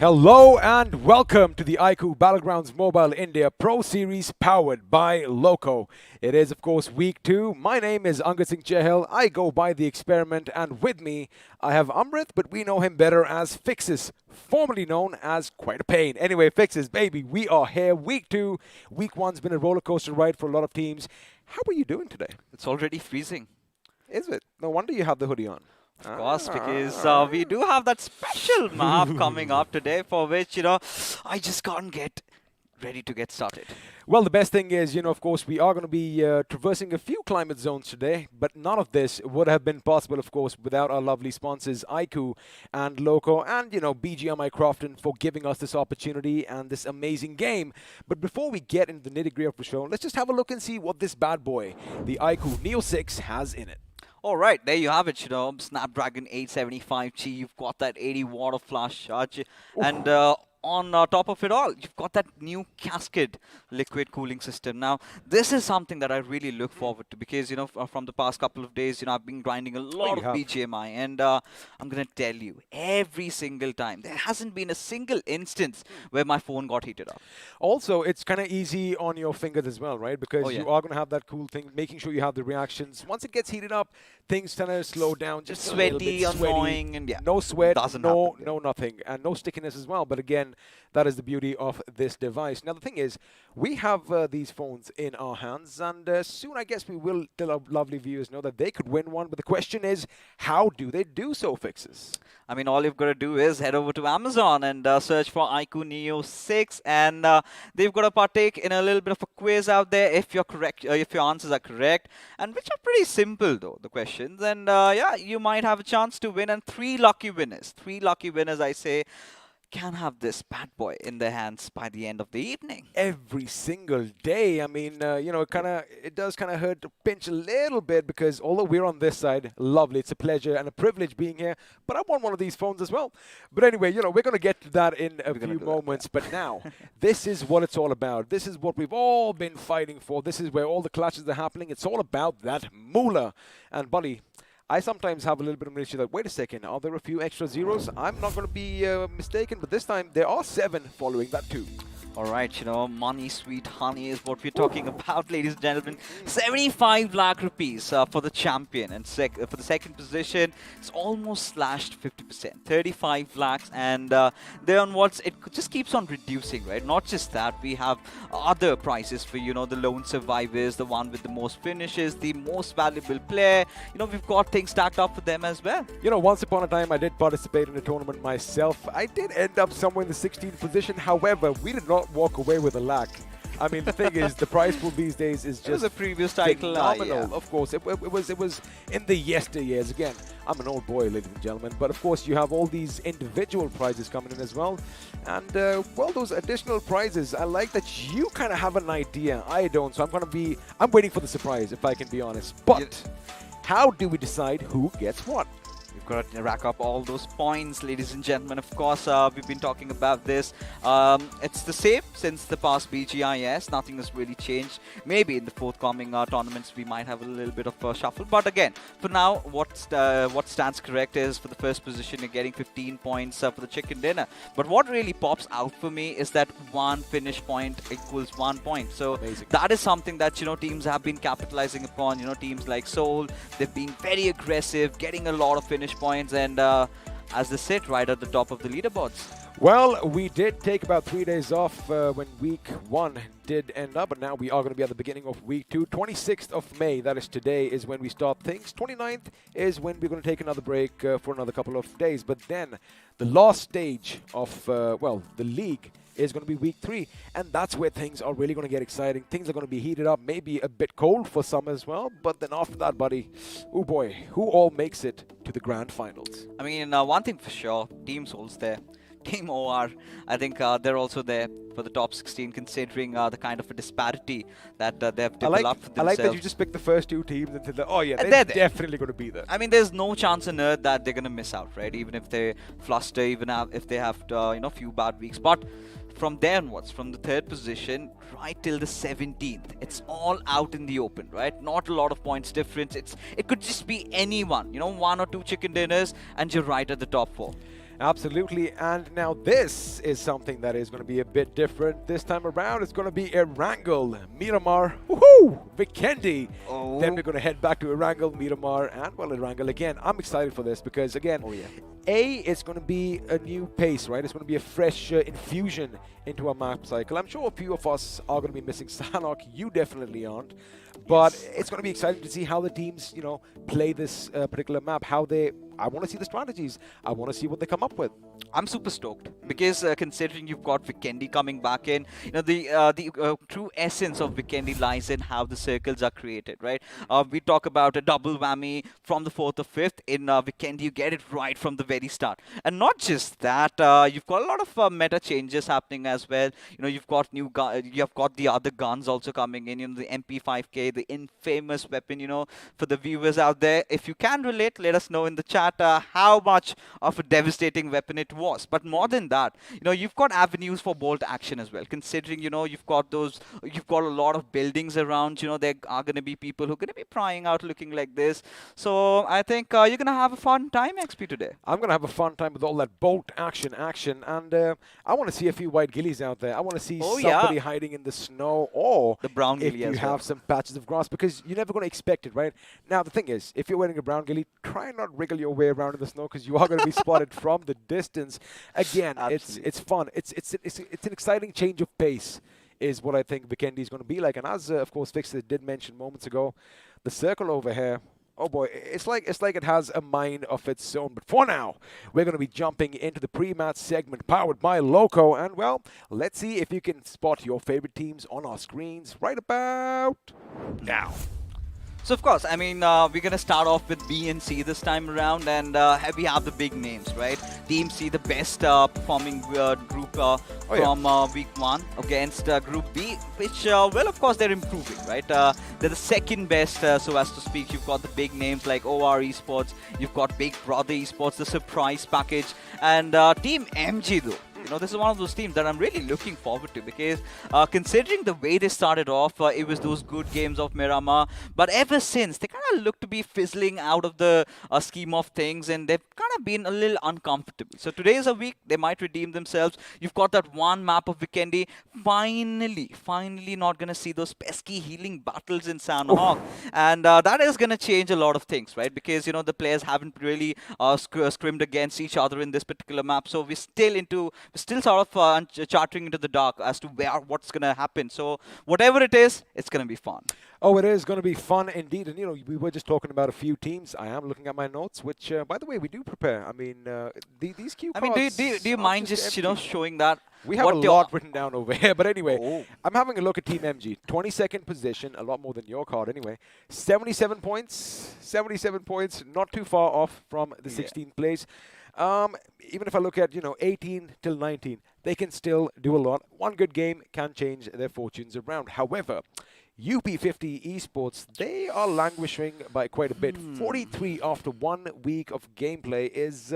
Hello and welcome to the iQOO Battlegrounds Mobile India Pro Series powered by Loco. It is, of course, week 2. My name is Angad Singh Chahal. I go by The Experiment, and with me I have Amrit, but we know him better as Fixes, formerly known as Quite a Pain. Anyway, Fixes, baby, we are here. Week 2. Week 1's been a roller coaster ride for a lot of teams. How are you doing today? It's already freezing. Is it? No wonder you have the hoodie on. Of course, because we do have that special map coming up today for which, I just can't get ready to get started. Well, the best thing is, of course, we are going to be traversing a few climate zones today, but none of this would have been possible, of course, without our lovely sponsors, iQOO and Loco, and, BGMI Crofton for giving us this opportunity and this amazing game. But before we get into the nitty-gritty of the show, let's just have a look and see what this bad boy, the iQOO Neo 6, has in it. All right, there you have it, Snapdragon 875G, you've got that 80 watt of flash charge, and on top of it all, you've got that new cascade liquid cooling system. Now, this is something that I really look forward to because, from the past couple of days, I've been grinding a lot of BGMI, and I'm going to tell you, every single time, there hasn't been a single instance where my phone got heated up. Also, it's kind of easy on your fingers as well, right? Because you are going to have that cool thing, making sure you have the reactions. Once it gets heated up, things kind of slow down. Just sweaty, annoying, and no sweat, no nothing, and no stickiness as well. But again, that is the beauty of this device. Now, the thing is, we have these phones in our hands, and soon I guess we will let our lovely viewers know that they could win one. But the question is, how do they do so, Fixes? I mean, all you've got to do is head over to Amazon and search for iQOO Neo 6, and they've got to partake in a little bit of a quiz out there if you're correct, if your answers are correct, and which are pretty simple though, the questions. And yeah, you might have a chance to win, and 3 lucky winners, I say, can have this bad boy in their hands by the end of the evening. Every single day. I mean, it does kind of hurt to pinch a little bit because although we're on this side, lovely, it's a pleasure and a privilege being here, but I want one of these phones as well. But anyway, we're going to get to that in a few moments. But now, this is what it's all about. This is what we've all been fighting for. This is where all the clashes are happening. It's all about that moolah. And buddy, I sometimes have a little bit of an issue that, wait a second, are there a few extra zeros? I'm not going to be mistaken, but this time there are 7 following that too. All right, money, sweet honey is what we're talking about, ladies and gentlemen. 75 lakh rupees for the champion. And for the second position, it's almost slashed 50%. 35 lakhs. And there onwards, it just keeps on reducing, right? Not just that, we have other prizes for, the lone survivors, the one with the most finishes, the most valuable player. We've got things stacked up for them as well. Once upon a time, I did participate in a tournament myself. I did end up somewhere in the 16th position. However, we did not walk away with a lakh. I mean, the thing is, the prize pool these days is just it was a previous title, phenomenal. Yeah. Of course, it was in the yesteryears. Again, I'm an old boy, ladies and gentlemen, but of course, you have all these individual prizes coming in as well. And well, those additional prizes, I like that you kind of have an idea. I don't, so I'm waiting for the surprise, if I can be honest. But how do we decide who gets what? We've got to rack up all those points, ladies and gentlemen. Of course, we've been talking about this. It's the same since the past BGIS. Nothing has really changed. Maybe in the forthcoming tournaments, we might have a little bit of a shuffle. But again, for now, what stands correct is for the first position, you're getting 15 points for the chicken dinner. But what really pops out for me is that 1 finish point equals 1 point. So amazing. That is something that, teams have been capitalizing upon. Teams like Seoul, they've been very aggressive, getting a lot of finish points, and as they sit right at the top of the leaderboards. Well, we did take about 3 days off when week 1 did end up, but now we are going to be at the beginning of week 2. 26th of May, that is today, is when we start things. 29th is when we're going to take another break for another couple of days. But then the last stage of, the league is going to be week 3, and that's where things are really going to get exciting. Things are going to be heated up, maybe a bit cold for some as well, but then after that, buddy, oh boy, who all makes it to the grand finals? I mean, one thing for sure, Team Soul's there. Team OR, I think they're also there for the top 16, considering the kind of a disparity that they've developed for themselves. I like that you just picked the first 2 teams and said, oh yeah, they're definitely going to be there. I mean, there's no chance on earth that they're going to miss out, right? Even if they fluster, even if they have, few bad weeks. But from there onwards, from the 3rd position right till the 17th, it's all out in the open, right? Not a lot of points difference. It could just be anyone, 1 or 2 chicken dinners, and you're right at the top 4. Absolutely, and now this is something that is going to be a bit different. This time around, it's going to be Erangel, Miramar, woohoo, Vikendi. Then Oh, we're going to head back to Erangel, Miramar, and well, Erangel again. I'm excited for this because, again, oh yeah. it's going to be a new pace, right? It's going to be a fresh infusion into our map cycle. I'm sure a few of us are going to be missing Sanok. You definitely aren't. But Yes. it's going to be exciting to see how the teams, play this particular map. I want to see the strategies. I want to see what they come up with. I'm super stoked because considering you've got Vikendi coming back in, the true essence of Vikendi lies in how the circles are created, right? We talk about a double whammy from the fourth or fifth. In Vikendi, you get it right from the very start, and not just that. You've got a lot of meta changes happening as well. You've got you've got the other guns also coming in. The MP5K, the infamous weapon. For the viewers out there, if you can relate, let us know in the chat how much of a devastating weapon it was. But more than that, you've got avenues for bolt action as well. Considering you've got a lot of buildings around. There are going to be people who are going to be prying out looking like this. So I think you're going to have a fun time, XP, today. I'm going to have a fun time with all that bolt action, and I want to see a few white gillies out there. I want to see Oh somebody yeah, hiding in the snow, or the brown if gilly you as well. have some patches of grass, because you're never going to expect it, right? Now, the thing is, if you're wearing a brown gilly, try and not wriggle your way around in the snow, because you are going to be spotted from the distance. Again, Absolutely. it's fun. It's an exciting change of pace, is what I think Vikendi is going to be like. And as, of course, Fixer did mention moments ago, the circle over here, oh boy, it's like it has a mind of its own. But for now, we're going to be jumping into the pre-match segment powered by Loco. And, well, let's see if you can spot your favorite teams on our screens right about now. So of course, I mean, we're gonna start off with B and C this time around, and we have the big names, right? Team C, the best performing group from week 1 against Group B, which, well, of course, they're improving, right? They're the second best, so as to speak. You've got the big names like OR Esports, you've got Big Brother Esports, the surprise package, and Team MG though. This is one of those teams that I'm really looking forward to because considering the way they started off, it was those good games of Miramar. But ever since, they kind of look to be fizzling out of the scheme of things, and they've kind of been a little uncomfortable. So today is a week. They might redeem themselves. You've got that one map of Vikendi. Finally not going to see those pesky healing battles in Sanhok. And that is going to change a lot of things, right? Because, the players haven't really scrimmed against each other in this particular map. So we're still sort of chartering into the dark as to what's going to happen. So whatever it is, it's going to be fun. Oh, it is going to be fun indeed. And, we were just talking about a few teams. I am looking at my notes, which, by the way, we do prepare. I mean, these cue I cards. mean, do you mind just, showing that? We have a lot written down over here. But anyway, I'm having a look at Team MG. 22nd position, a lot more than your card anyway. 77 points. 77 points, not too far off from the 16th place. Even if I look at, 18 till 19, they can still do a lot. One good game can change their fortunes around. However, UP50 Esports, they are languishing by quite a bit. 43 after 1 week of gameplay is...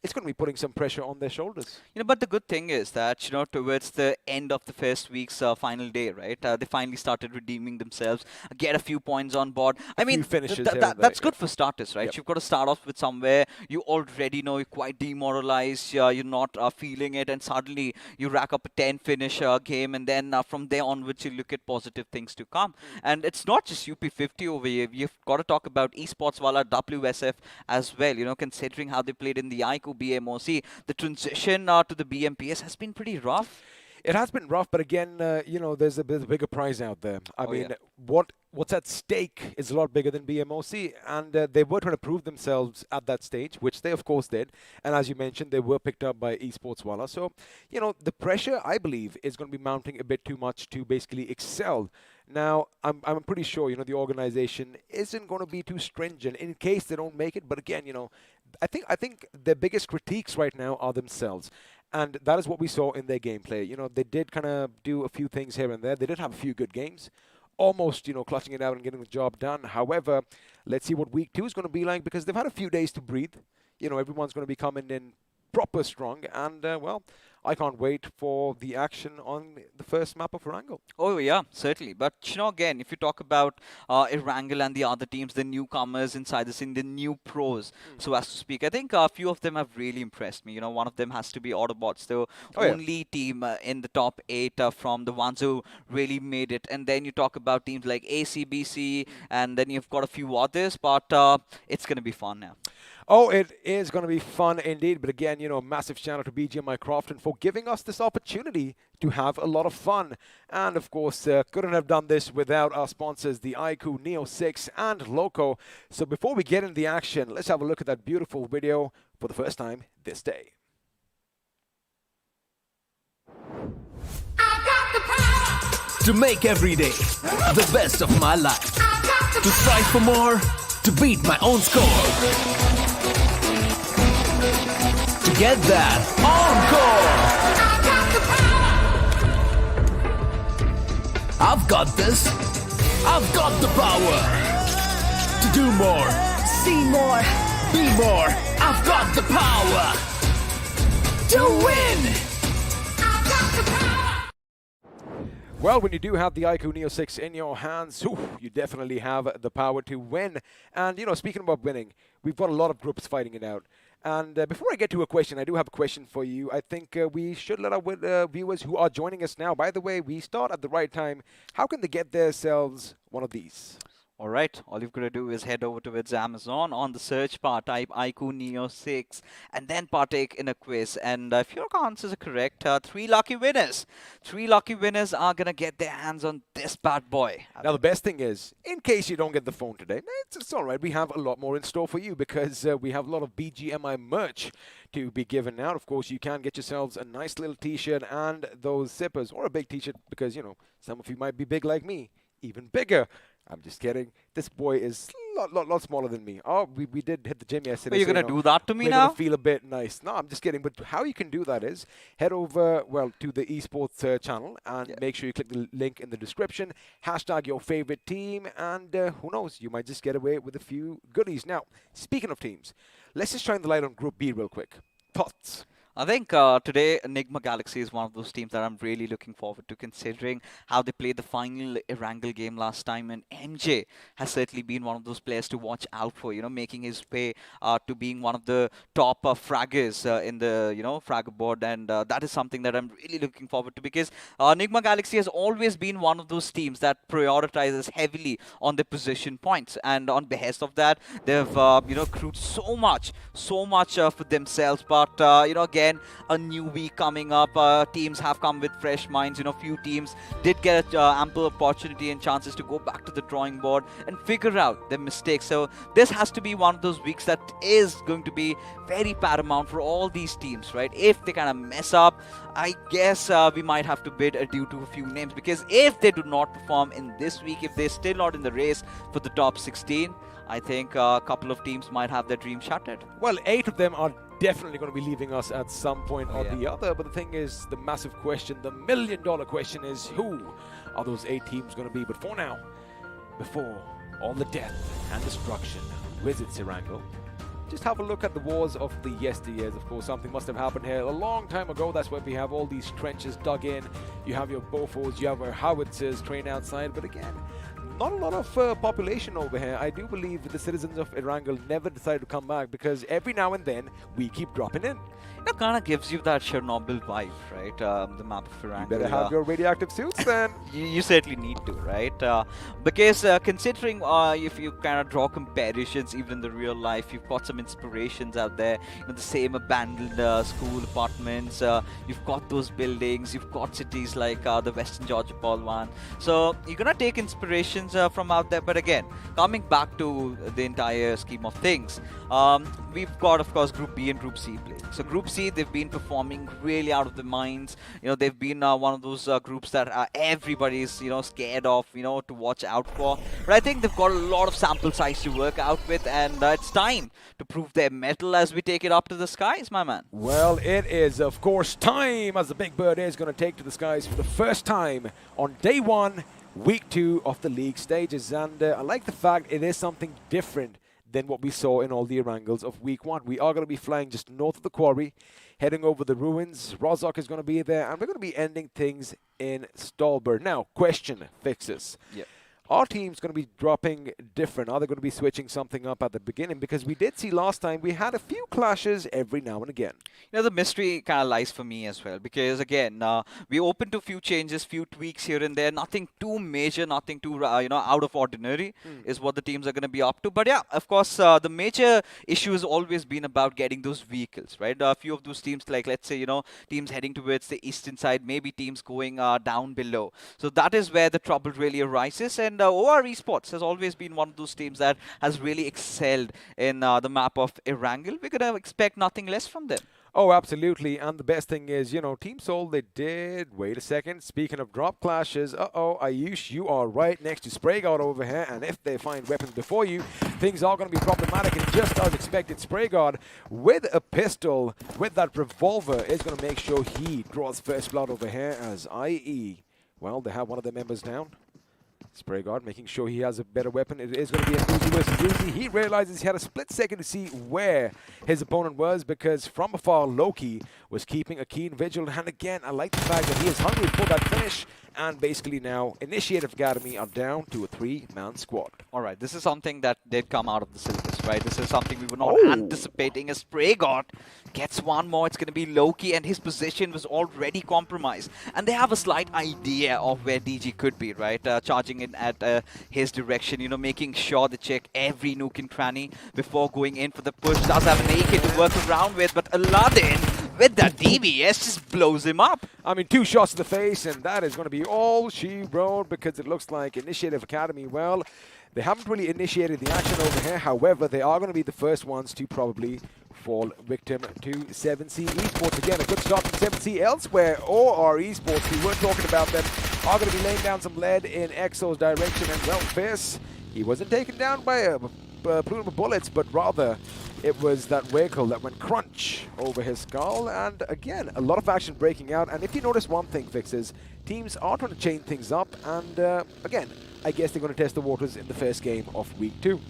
it's going to be putting some pressure on their shoulders. But the good thing is that, towards the end of the first week's final day, right, they finally started redeeming themselves, get a few points on board. I mean, that's good for starters, right? Yep. You've got to start off with somewhere you already know you're quite demoralized, you're not feeling it, and suddenly you rack up a 10 finish game, and then from there onwards you look at positive things to come. And it's not just UP50 over here. You've got to talk about Esports Wala WSF as well, considering how they played in the iQOO BMOC. The transition to the BMPS has been pretty rough. It has been rough, but again, there's a bigger prize out there. I mean, what's at stake is a lot bigger than BMOC, and they were trying to prove themselves at that stage, which they of course did. And as you mentioned, they were picked up by Esports Wala. So, the pressure, I believe, is going to be mounting a bit too much to basically excel. Now, I'm pretty sure, the organization isn't going to be too stringent in case they don't make it. But again, I think their biggest critiques right now are themselves. And that is what we saw in their gameplay. They did kind of do a few things here and there. They did have a few good games, almost, clutching it out and getting the job done. However, let's see what week 2 is going to be like, because they've had a few days to breathe. Everyone's going to be coming in proper strong. And, well, I can't wait for the action on the first map of Erangel. Oh yeah, certainly. But again, if you talk about Erangel and the other teams, the newcomers inside the scene, the new pros, so as to speak, I think a few of them have really impressed me. One of them has to be Autobotz, the only team in the top 8 from the ones who really made it. And then you talk about teams like ACBC, and then you've got a few others, but it's going to be fun now. Oh, it is going to be fun indeed. But again, massive shout out to BGMI Crofton for giving us this opportunity to have a lot of fun. And of course, couldn't have done this without our sponsors, the iQOO Neo 6 and Loco. So before we get into the action, let's have a look at that beautiful video for the first time this day. To make every day the best of my life. To strive for more. To beat my own score. To get that encore. I've got this. I've got the power. To do more. See more. Be more. I've got the power. To win. Well, when you do have the iQOO Neo 6 in your hands, you definitely have the power to win. And, speaking about winning, we've got a lot of groups fighting it out. And before I get to a question, I do have a question for you. I think we should let our viewers who are joining us now, by the way, we start at the right time. How can they get themselves one of these? All right, all you've got to do is head over towards Amazon. On the search bar, type iQOO Neo 6 and then partake in a quiz. And if your answers are correct, 3 lucky winners. 3 lucky winners are going to get their hands on this bad boy. Now, the best thing is, in case you don't get the phone today, it's all right. We have a lot more in store for you because we have a lot of BGMI merch to be given out. Of course, you can get yourselves a nice little T-shirt and those zippers, or a big T-shirt because, some of you might be big like me, even bigger. I'm just kidding. This boy is a lot smaller than me. Oh, we did hit the gym yesterday. Are you going to do that to me now? We're going to feel a bit nice. No, I'm just kidding. But how you can do that is head over, to the Esports channel and make sure you click the link in the description. Hashtag your favorite team. And who knows, you might just get away with a few goodies. Now, speaking of teams, let's just shine the light on Group B real quick. Thoughts? I think today Enigma Galaxy is one of those teams that I'm really looking forward to, considering how they played the final Erangel game last time, and MJ has certainly been one of those players to watch out for, making his way to being one of the top fraggers in the fragger board, and that is something that I'm really looking forward to, because Enigma Galaxy has always been one of those teams that prioritizes heavily on their position points, and on behest of that they've accrued so much for themselves. But again, a new week coming up, teams have come with fresh minds. Few teams did get ample opportunity and chances to go back to the drawing board and figure out their mistakes. So this has to be one of those weeks that is going to be very paramount for all these teams, right? If they kind of mess up, I guess we might have to bid adieu to a few names, because if they do not perform in this week, if they're still not in the race for the top 16, I think a couple of teams might have their dreams shattered. Well, 8 of them are definitely going to be leaving us at some point or the other. But the thing is, the massive question, the million-dollar question is, who are those 8 teams going to be? But for now, before all the death and destruction visits Erangel, just have a look at the wars of the yesteryears. Of course, something must have happened here a long time ago. That's why we have all these trenches dug in. You have your Bofors, you have your howitzers trained outside. But again, not a lot of population over here. I do believe the citizens of Erangel never decided to come back, because every now and then we keep dropping in. It kind of gives you that Chernobyl vibe, right? The map of Erangel. You better have your radioactive suits then. You certainly need to, right? Because considering if you kind of draw comparisons, even in the real life, you've got some inspirations out there. The same abandoned school apartments. You've got those buildings. You've got cities like the Western Georgia Paul one. So you're gonna take inspirations from out there. But again, coming back to the entire scheme of things, we've got, of course, Group B and Group C playing. So Group C, they've been performing really out of their minds. They've been one of those groups that everybody's scared of, to watch out for. But I think they've got a lot of sample size to work out with, and it's time to prove their mettle as we take it up to the skies, my man. Well, it is, of course, time, as the Big Bird is going to take to the skies for the first time on day 1, week 2 of the league stages. And I like the fact it is something different than what we saw in all the Erangels of week 1. We are going to be flying just north of the quarry, heading over the ruins. Rozok is going to be there, and we're going to be ending things in Stolberg. Now, question, Fixes. Yep. Our team's going to be dropping different. Are they going to be switching something up at the beginning? Because we did see last time we had a few clashes every now and again. You know, the mystery kind of lies for me as well, because again, we open to a few changes, few tweaks here and there. Nothing too major, nothing too out of ordinary is what the teams are going to be up to. But yeah, of course, the major issue has always been about getting those vehicles, right? A few of those teams, like let's say, teams heading towards the eastern side, maybe teams going down below. So that is where the trouble really arises. And OR Esports has always been one of those teams that has really excelled in the map of Erangel. We're going to expect nothing less from them. Oh, absolutely. And the best thing is, Team Soul, they did. Wait a second. Speaking of drop clashes, Ayush, you are right next to Spraygard over here. And if they find weapons before you, things are going to be problematic. And just as expected, Spraygard with a pistol, with that revolver, is going to make sure he draws first blood over here as IE. Well, they have one of their members down. Spraygard making sure he has a better weapon. It is going to be an Uzi versus Uzi. He realizes he had a split second to see where his opponent was, because from afar, Loki was keeping a keen vigil. And again, I like the fact that he is hungry for that finish. And basically now, Initiative Academy are down to a 3-man squad. All right, this is something that did come out of the syllabus, right? This is something we were not anticipating. As Spraygard gets one more, it's going to be Loki, and his position was already compromised. And they have a slight idea of where DG could be, right? Charging in at his direction, making sure they check every nook and cranny before going in for the push. Does have an AK to work around with, but Aladdin with that DBS just blows him up. I mean, 2 shots to the face, and that is going to be all she wrote, because it looks like Initiative Academy, well, they haven't really initiated the action over here. However, they are going to be the first ones to probably fall victim to 7C Esports. Again, a good start from 7C. Elsewhere, OR Esports, we were talking about them, are going to be laying down some lead in EXO's direction. And, well, Fierce, he wasn't taken down by a plume of bullets, but rather it was that vehicle that went crunch over his skull. And again, a lot of action breaking out. And if you notice one thing, Fixes, teams are trying to chain things up. And again, I guess they're going to test the waters in the first game of week 2.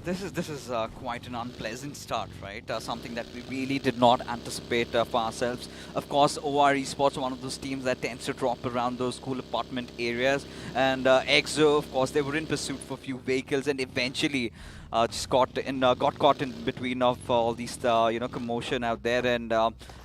This is quite an unpleasant start, right? Something that we really did not anticipate for ourselves. Of course, OR Esports are one of those teams that tends to drop around those school apartment areas. And EXO, of course, they were in pursuit for a few vehicles, and eventually just got caught in between of all these commotion out there. And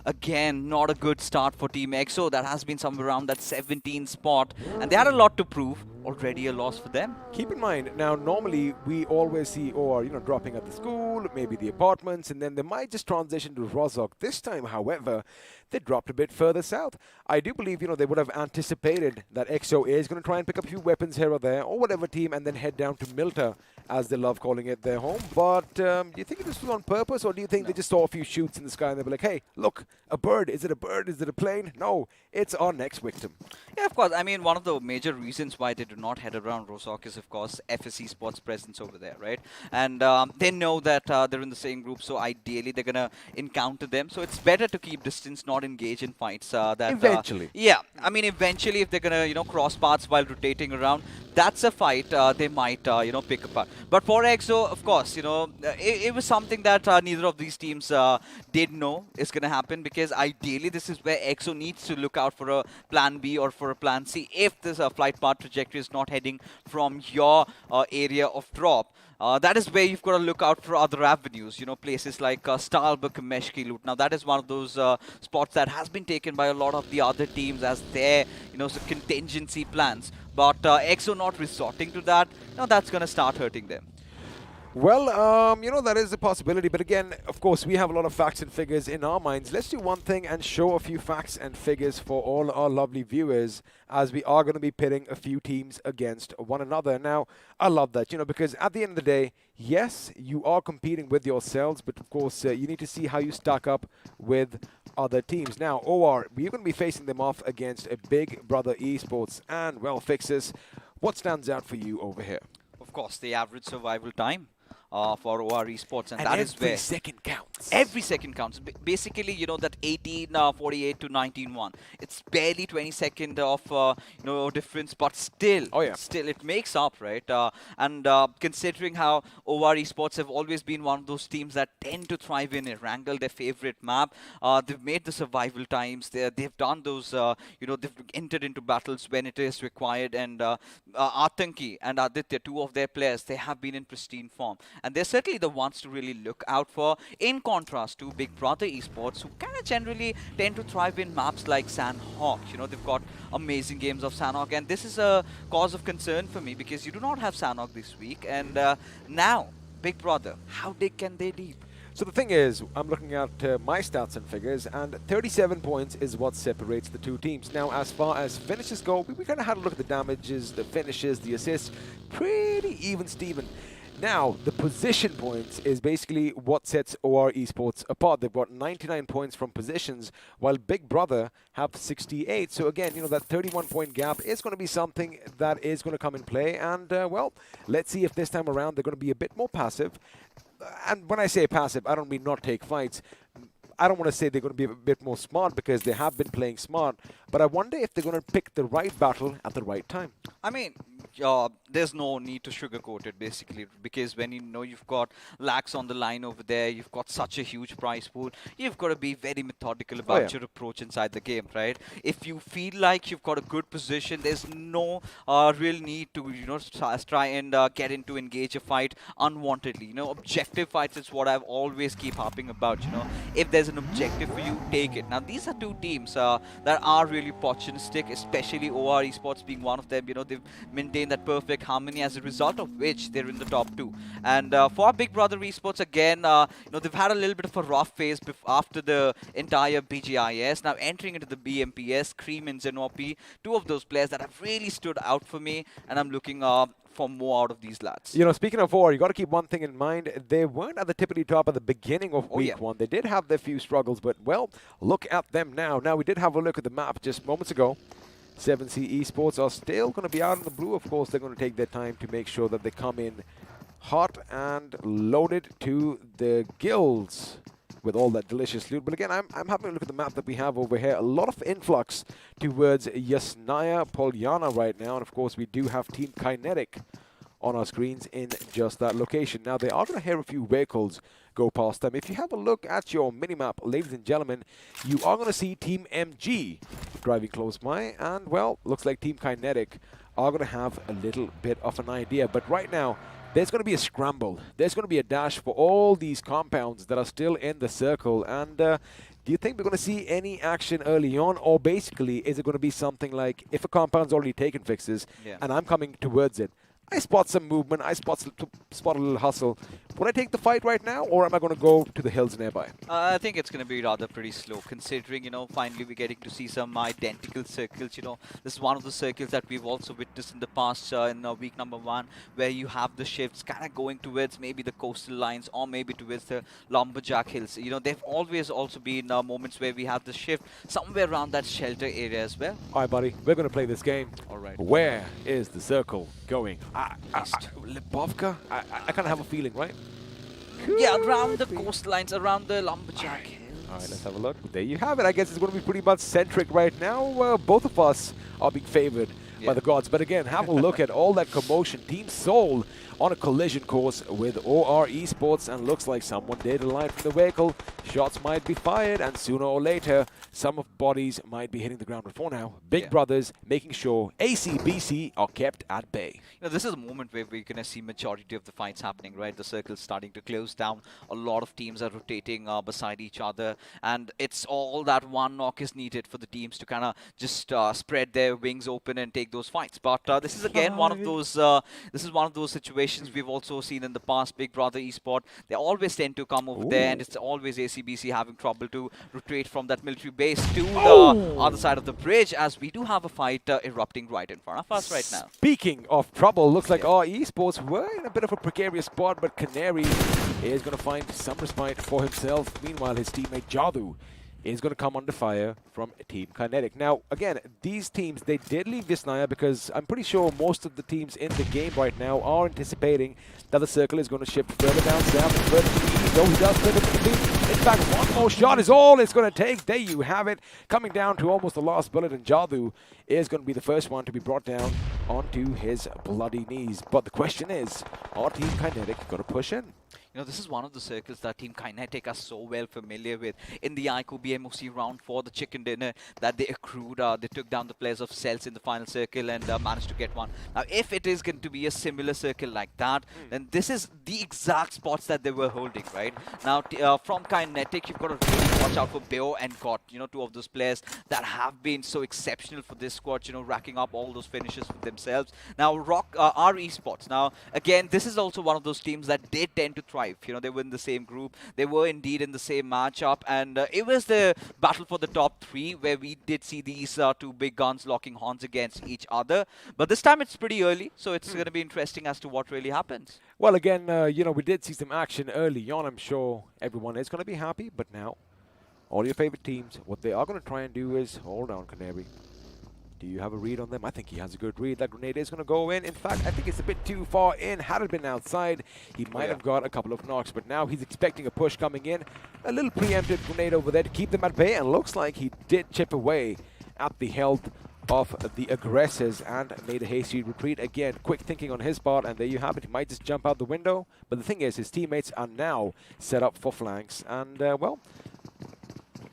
again, not a good start for Team EXO. That has been somewhere around that 17 spot, and they had a lot to prove. Already a loss for them. Keep in mind, now normally we always see OR, dropping at the school, maybe the apartments, and then they might just transition to Rozok. This time, however, they dropped a bit further south. I do believe, they would have anticipated that EXO is going to try and pick up a few weapons here or there, or whatever team, and then head down to Milta, as they love calling it, their home. But do you think this was on purpose, or do you think they just saw a few shoots in the sky and they were like, hey, look, a bird. Is it a bird? Is it a plane? No, it's our next victim. Yeah, of course. I mean, one of the major reasons why they do not head around Rozok is, of course, FSC Sports' presence over there, right? And they know that they're in the same group, so ideally they're going to encounter them. So it's better to keep distance, not engage in fights. Eventually. Yeah, I mean, eventually if they're going to, cross paths while rotating around, that's a fight they might, pick apart. But for EXO, of course, it was something that neither of these teams did know is going to happen, because ideally this is where EXO needs to look out for a plan B or for a plan C if this flight path trajectory is not heading from your area of drop. That is where you've got to look out for other avenues, places like Stalberg, Meshki Loot. Now, that is one of those spots that has been taken by a lot of the other teams as their, contingency plans. But EXO not resorting to that, that's going to start hurting them. Well, that is a possibility. But again, of course, we have a lot of facts and figures in our minds. Let's do one thing and show a few facts and figures for all our lovely viewers, as we are going to be pitting a few teams against one another. Now, I love that, because at the end of the day, yes, you are competing with yourselves, but of course, you need to see how you stack up with other teams. Now, OR, we're going to be facing them off against a big brother Esports. And, well, Fixes, what stands out for you over here? Of course, the average survival time. for OR Esports, and that every is where second counts. every second counts. Basically, that 18:48 to 19:1. It's barely 20-second of difference, but still, Oh, yeah. still it makes up, right? And considering how OR Esports have always been one of those teams that tend to thrive in Erangel, their favorite map. They've made the survival times. They've done those. They've entered into battles when it is required. And Atanki and Aditya, two of their players, they have been in pristine form, and they're certainly the ones to really look out for. In contrast to Big Brother Esports, who kind of generally tend to thrive in maps like Sandhawk. They've got amazing games of Sandhawk, and this is a cause of concern for me because you do not have Sandhawk this week. And now, Big Brother, how big can they be? So the thing is, I'm looking at my stats and figures, and 37 points is what separates the two teams. Now, as far as finishes go, we kind of had a look at the damages, the finishes, the assists, pretty even Steven. Now, the position points is basically what sets OR Esports apart. They've got 99 points from positions, while Big Brother have 68. So again, that 31-point gap is going to be something that is going to come in play. And, well, let's see if this time around they're going to be a bit more passive. And when I say passive, I don't mean not take fights. I don't want to say they're going to be a bit more smart because they have been playing smart, but I wonder if they're going to pick the right battle at the right time. I mean, there's no need to sugarcoat it, basically, because when you've got lakhs on the line over there, you've got such a huge prize pool, you've got to be very methodical about your approach inside the game, right? If you feel like you've got a good position, there's no real need to, try and get into engage a fight unwantedly. Objective fights is what I've always keep harping about. If there's an objective for you, take it. Now, these are two teams that are really opportunistic, especially OR Esports being one of them. They've maintained that perfect harmony, as a result of which they're in the top two. And for Big Brother Esports, again, they've had a little bit of a rough phase after the entire BGIS. Now entering into the BMPS, Cream and Zenopi, two of those players that have really stood out for me, and I'm looking for more out of these lads. Speaking of OR, you got to keep one thing in mind. They weren't at the tippity top at the beginning of week one. They did have their few struggles, but, well, look at them now. Now, we did have a look at the map just moments ago. 7C Esports are still going to be out in the blue. Of course, they're going to take their time to make sure that they come in hot and loaded to the gills with all that delicious loot. But again, I'm having a look at the map that we have over here. A lot of influx towards Yasnaya Polyana right now. And of course, we do have Team Kinetic on our screens in just that location. Now, they are going to hear a few vehicles go past them. If you have a look at your minimap, ladies and gentlemen, you are going to see Team MG driving close by. And, well, looks like Team Kinetic are going to have a little bit of an idea. But right now, there's going to be a scramble. There's going to be a dash for all these compounds that are still in the circle. And do you think we're going to see any action early on? Or basically, is it going to be something like, if a compound's already taken fixes and I'm coming towards it, I spot some movement, I spot a little hustle. Would I take the fight right now, or am I going to go to the hills nearby? I think it's going to be rather pretty slow, considering, finally we're getting to see some identical circles. This is one of the circles that we've also witnessed in the past in week number 1, where you have the shifts kind of going towards maybe the coastal lines or maybe towards the lumberjack hills. They've always also been moments where we have the shift somewhere around that shelter area as well. All right, buddy, we're going to play this game. All right. Where is the circle going? Libovka? I kind of have a feeling, right? Yeah, around the coastlines, around the lumberjack hills. All right, let's have a look. There you have it. I guess it's going to be pretty much centric right now. Both of us are being favored by the gods. But again, have a look at all that commotion. Team Soul on a collision course with OR Esports, and looks like someone did align from the vehicle. Shots might be fired, and sooner or later, some of bodies might be hitting the ground. But for now, Big Brothers making sure ACBC are kept at bay. This is a moment where we're going to see majority of the fights happening, right? The circle's starting to close down. A lot of teams are rotating beside each other, and it's all that one knock is needed for the teams to kind of just spread their wings open and take those fights. But this is again one of those situations we've also seen in the past. Big Brother Esport, they always tend to come over there, and it's always ACBC having trouble to retreat from that military base to the other side of the bridge, as we do have a fight erupting right in front of us right now. Speaking of trouble, looks like our Esports were in a bit of a precarious spot, but Canary is going to find some respite for himself. Meanwhile, his teammate Jadu is going to come under fire from Team Kinetic. Now, again, these teams, they did leave Visnaya because I'm pretty sure most of the teams in the game right now are anticipating that the circle is going to shift further down south and further to the east. Oh, he does further to the east. In fact, one more shot is all it's going to take. There you have it. Coming down to almost the last bullet, and Jadoo is going to be the first one to be brought down onto his bloody knees. But the question is, are Team Kinetic going to push in? You know, this is one of the circles that Team Kinetic are so well familiar with. In the iQOO BMPS round 4, the chicken dinner that they accrued, they took down the players of Cells in the final circle and managed to get one. Now, if it is going to be a similar circle like that, then this is the exact spots that they were holding, right? Now, from Kinetic, you've got to really watch out for Beo and Got, you know, two of those players that have been so exceptional for this squad, you know, racking up all those finishes for themselves. Now, our Esports. Now, again, this is also one of those teams that they tend to thrive. You know, they were in the same group. They were indeed in the same matchup. And it was the battle for the top 3 where we did see these two big guns locking horns against each other. But this time it's pretty early. So it's going to be interesting as to what really happens. Well, again, you know, we did see some action early on. I'm sure everyone is going to be happy. But now, all your favorite teams, what they are going to try and do is, hold on, Canary. Do you have a read on them? I think he has a good read. That grenade is going to go in. In fact, I think it's a bit too far in. Had it been outside, he might have got a couple of knocks. But now he's expecting a push coming in. A little preempted grenade over there to keep them at bay. And looks like he did chip away at the health of the aggressors and made a hasty retreat. Again, quick thinking on his part. And there you have it. He might just jump out the window. But the thing is, his teammates are now set up for flanks. And, well,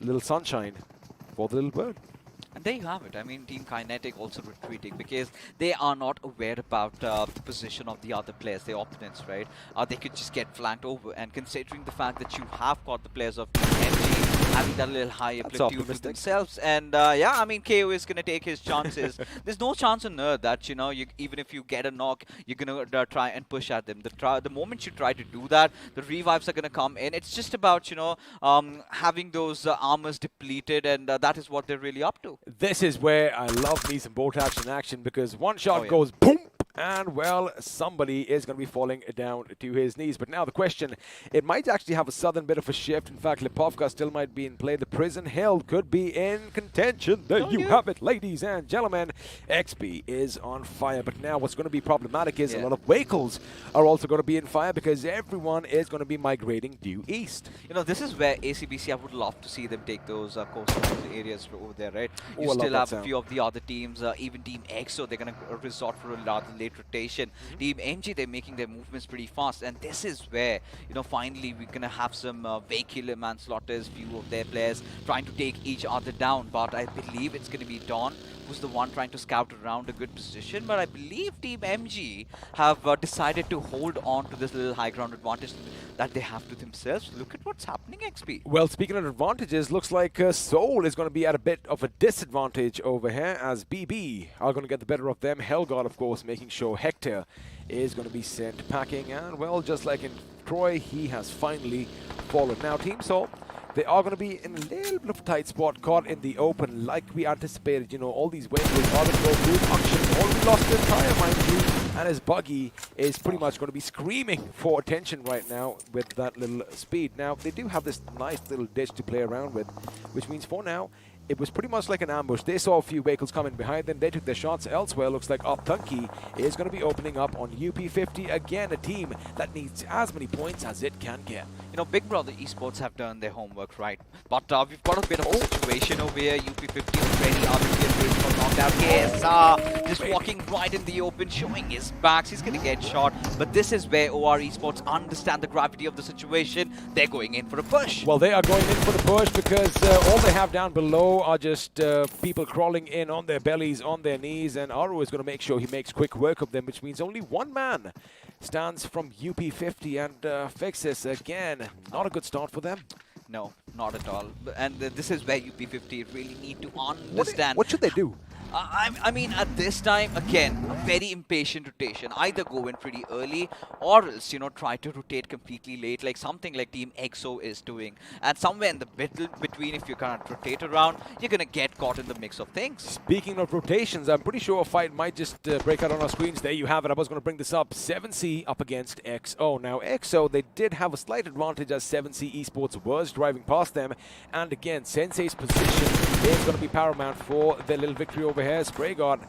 little sunshine for the little bird. And there you have it. I mean, Team Kinetic also retreating because they are not aware about the position of the other players, their opponents, right? They could just get flanked over. And considering the fact that you have got the players of Team MG having that little higher platoon with themselves, and yeah, I mean, KO is going to take his chances. There's no chance on earth that, you know, even if you get a knock, you're going to try and push at them. The moment you try to do that, the revives are going to come in. It's just about, you know, having those armors depleted, and that is what they're really up to. This is where I love me some bolt action because one shot goes boom, and well, somebody is going to be falling down to his knees. But now the question, it might actually have a sudden bit of a shift. In fact, Lipovka still might be in play. The prison held could be in contention. There you have it, ladies and gentlemen. XP is on fire. But now what's going to be problematic is a lot of vehicles are also going to be in fire because everyone is going to be migrating due east. You know, this is where ACBC, I would love to see them take those coastal areas over there, right? You still have a few of the other teams, even Team X, so they're going to resort for a rather late rotation. Team MG, they're making their movements pretty fast, and this is where, you know, finally we're gonna have some vehicular manslaughters, few of their players trying to take each other down. But I believe it's gonna be Dawn who's the one trying to scout around a good position. But I believe Team MG have decided to hold on to this little high ground advantage that they have to themselves. Look at what's happening, XP. Well, speaking of advantages, looks like Soul is going to be at a bit of a disadvantage over here as BB are going to get the better of them. Hellgod, of course, making sure Hector is going to be sent packing. And, well, just like in Troy, he has finally fallen. Now, Team Soul, they are going to be in a little bit of a tight spot, caught in the open, like we anticipated. You know, all these vehicles are going to go through action. Already lost their tire, mind you. And his buggy is pretty much going to be screaming for attention right now with that little speed. Now, they do have this nice little ditch to play around with, which means for now, it was pretty much like an ambush. They saw a few vehicles coming behind them. They took their shots elsewhere. Looks like Optunki is going to be opening up on UP50. Again, a team that needs as many points as it can get. You know, Big Brother Esports have done their homework, right? But we've got a bit of a situation over here. UP50 already out of the race for knockdown. Yes, just walking right in the open, showing his backs. He's going to get shot. But this is where OR Esports understand the gravity of the situation. They're going in for a push. Well, they are going in for the push because all they have down below are just people crawling in on their bellies, on their knees, and Aru is going to make sure he makes quick work of them, which means only one man stands from UP50 and fixes again. Not a good start for them. No, not at all. And this is where UP50 really need to understand. What should they do? I mean, at this time, again, a very impatient rotation. Either go in pretty early or else, try to rotate completely late, like something like Team EXO is doing. And somewhere in the middle between, if you kind of rotate around, you're going to get caught in the mix of things. Speaking of rotations, I'm pretty sure a fight might just break out on our screens. There you have it. I was going to bring this up. 7C up against EXO. Now, EXO, they did have a slight advantage as 7C Esports was driving past them. And again, Sensei's position is going to be paramount for their little victory over here. Spraygard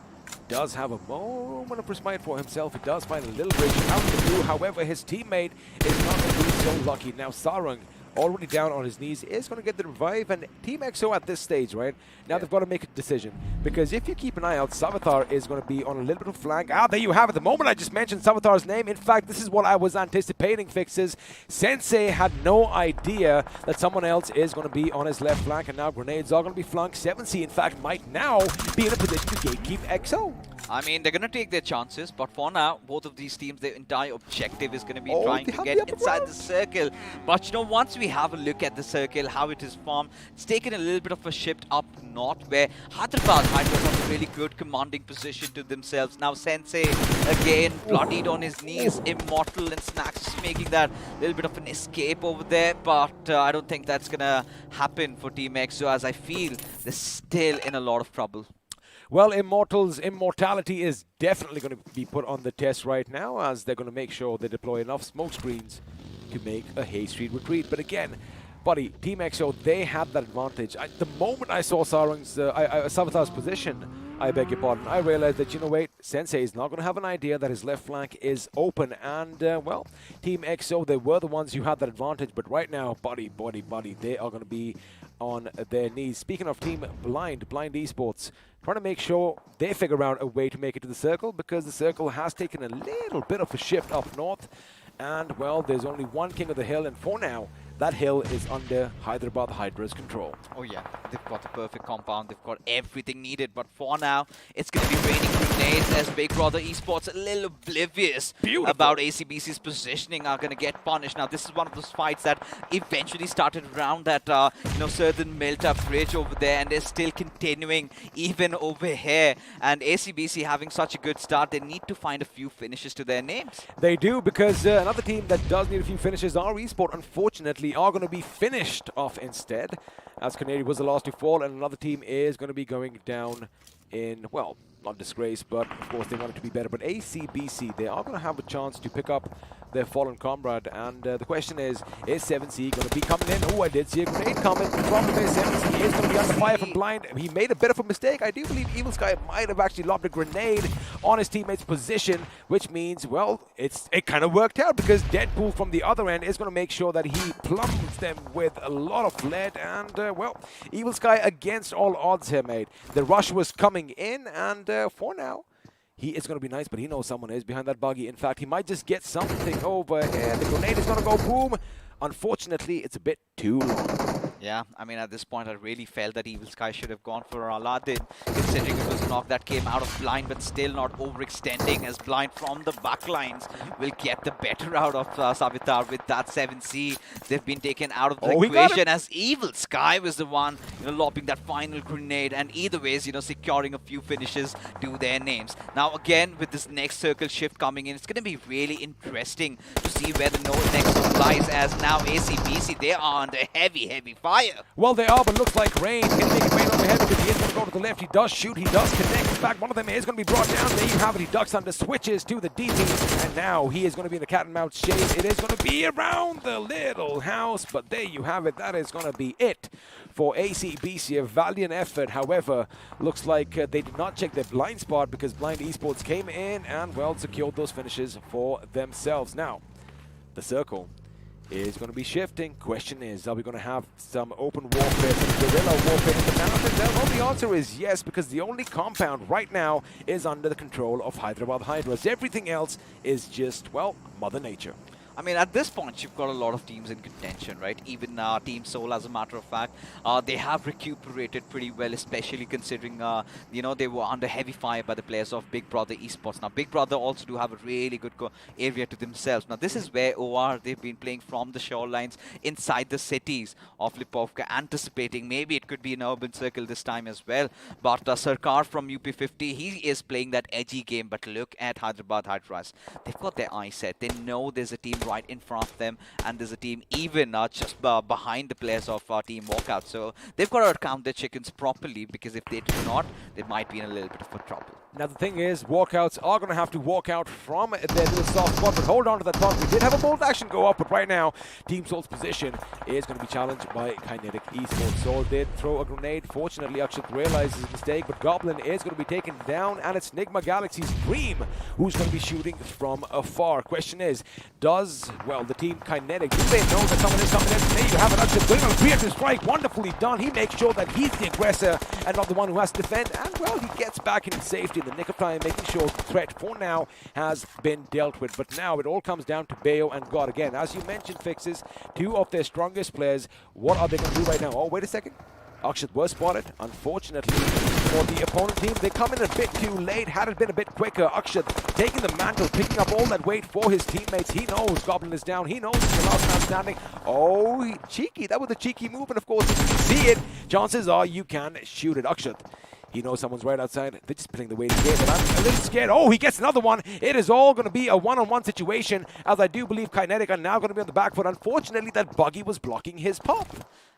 does have a moment of respite for himself. He does find a little bridge out of the blue. However, his teammate is not going to be so lucky. Now, Sarang, already down on his knees, is going to get the revive. And Team EXO at this stage, right? Now they've got to make a decision. Because if you keep an eye out, Savitar is going to be on a little bit of flank. Ah, there you have it. The moment I just mentioned Savitar's name, in fact, this is what I was anticipating, Fixes. Sensei had no idea that someone else is going to be on his left flank. And now grenades are going to be flunked. 7C, in fact, might now be in a position to gatekeep EXO. I mean, they're going to take their chances, but for now, both of these teams, their entire objective is going to be trying to get inside the circle. But, once we have a look at the circle, how it is formed, it's taken a little bit of a shift up north, where Hyderabad Hydras have a really good commanding position to themselves. Now, Sensei, again, bloodied on his knees, immortal, and Snacks is making that little bit of an escape over there, but I don't think that's going to happen for Team EXO, as I feel they're still in a lot of trouble. Well, Immortal's immortality is definitely going to be put on the test right now, as they're going to make sure they deploy enough smoke screens to make a Hay Street retreat. But again, buddy, Team EXO, they had that advantage. The moment I saw Sarang's, Savitar's position, I beg your pardon, I realized that, wait, Sensei is not going to have an idea that his left flank is open. And, well, Team EXO, they were the ones who had that advantage. But right now, buddy, they are going to be on their knees. Speaking of Team Blind Esports, trying to make sure they figure out a way to make it to the circle, because the circle has taken a little bit of a shift up north. And, well, there's only one king of the hill, and for now, that hill is under Hyderabad Hydra's control. Oh yeah, they've got the perfect compound, they've got everything needed, but for now, it's going to be raining grenades as Big Brother Esports, a little oblivious about ACBC's positioning, are going to get punished. Now, this is one of those fights that eventually started around that, certain Melta bridge over there, and they're still continuing even over here. And ACBC having such a good start, they need to find a few finishes to their names. They do, because another team that does need a few finishes, our Esport, unfortunately, are going to be finished off instead, as Kinetic was the last to fall, and another team is going to be going down in, well, not disgrace, but of course they want it to be better. But ACBC, they are going to have a chance to pick up their fallen comrade, and the question is 7C going to be coming in? Oh, I did see a grenade coming. The problem is 7C is going to be under fire from Blind. He made a bit of a mistake. I do believe Evil Sky might have actually lobbed a grenade on his teammate's position, which means, well, it kind of worked out, because Deadpool from the other end is going to make sure that he plumbs them with a lot of lead. And, well, Evil Sky against all odds here, mate. The rush was coming in, and for now, he is going to be nice, but he knows someone is behind that buggy. In fact, he might just get something over here. The grenade is going to go boom. Unfortunately, it's a bit too long. Yeah, I mean, at this point, I really felt that Evil Sky should have gone for Aladdin, considering it was a knock that came out of Blind, but still not overextending, as Blind from the backlines will get the better out of Savitar with that 7C. They've been taken out of the equation, as Evil Sky was the one, lobbing that final grenade, and either ways, securing a few finishes to their names. Now, again, with this next circle shift coming in, it's going to be really interesting to see where the next one lies, as now ACBC, they are under heavy fire. Well, they are, but looks like Rain can make it rain overhead, because he is going to go to the left. He does shoot, he does connect. In fact, one of them is going to be brought down. There you have it. He ducks under, switches to the DT, and now he is going to be in the cat and mouse chase. It is going to be around the little house, but there you have it. That is going to be it for ACBC. A valiant effort. However, looks like they did not check their blind spot, because Blind Esports came in and, well, secured those finishes for themselves. Now, the circle is going to be shifting. Question is, are we going to have some open warfare, some guerrilla warfare in the mountains? Well, the answer is yes, because the only compound right now is under the control of Hyderabad Hydras. Everything else is just, well, Mother Nature. I mean, at this point, you've got a lot of teams in contention, right? Even Team Soul, as a matter of fact, they have recuperated pretty well, especially considering, you know, they were under heavy fire by the players of Big Brother Esports. Now, Big Brother also do have a really good area to themselves. Now, this is where OR, they've been playing from the shorelines inside the cities of Lipovka, anticipating maybe it could be an urban circle this time as well. But Sarkar from UP50, he is playing that edgy game. But look at Hyderabad Hydras. They've got their eyes set. They know there's a team right in front of them, and there's a team even just behind the players of Team Walkouts. So they've got to count their chickens properly, because if they do not, they might be in a little bit of a trouble. Now the thing is, Walkouts are going to have to walk out from their little soft spot, but hold on to that thought. We did have a bold action go up, but right now, Team Soul's position is going to be challenged by Kinetic Esports. Soul did throw a grenade. Fortunately, Akshat realizes his mistake, but Goblin is going to be taken down, and it's Nigma Galaxy's Dream who's going to be shooting from afar. Question is, does, well, the team Kinetic, do they know that someone is coming in? There you have it, Akshat going on a preemptive strike. Wonderfully done. He makes sure that he's the aggressor and not the one who has to defend, and, well, he gets back in safety in the nick of time, making sure the threat for now has been dealt with. But now it all comes down to Bayo and God again. As you mentioned, Fixes, two of their strongest players. What are they going to do right now? Oh, wait a second. Akshat was spotted. Unfortunately for the opponent team, they come in a bit too late. Had it been a bit quicker, Akshat taking the mantle, picking up all that weight for his teammates. He knows Goblin is down. He knows he's the last man standing. Oh, cheeky. That was a cheeky move. And of course, if you can see it, chances are you can shoot it. Akshat, he knows someone's right outside. They're just playing the waiting game, but I'm a little scared. Oh, he gets another one. It is all going to be a one-on-one situation, as I do believe Kinetic are now going to be on the back foot. Unfortunately, that buggy was blocking his pop.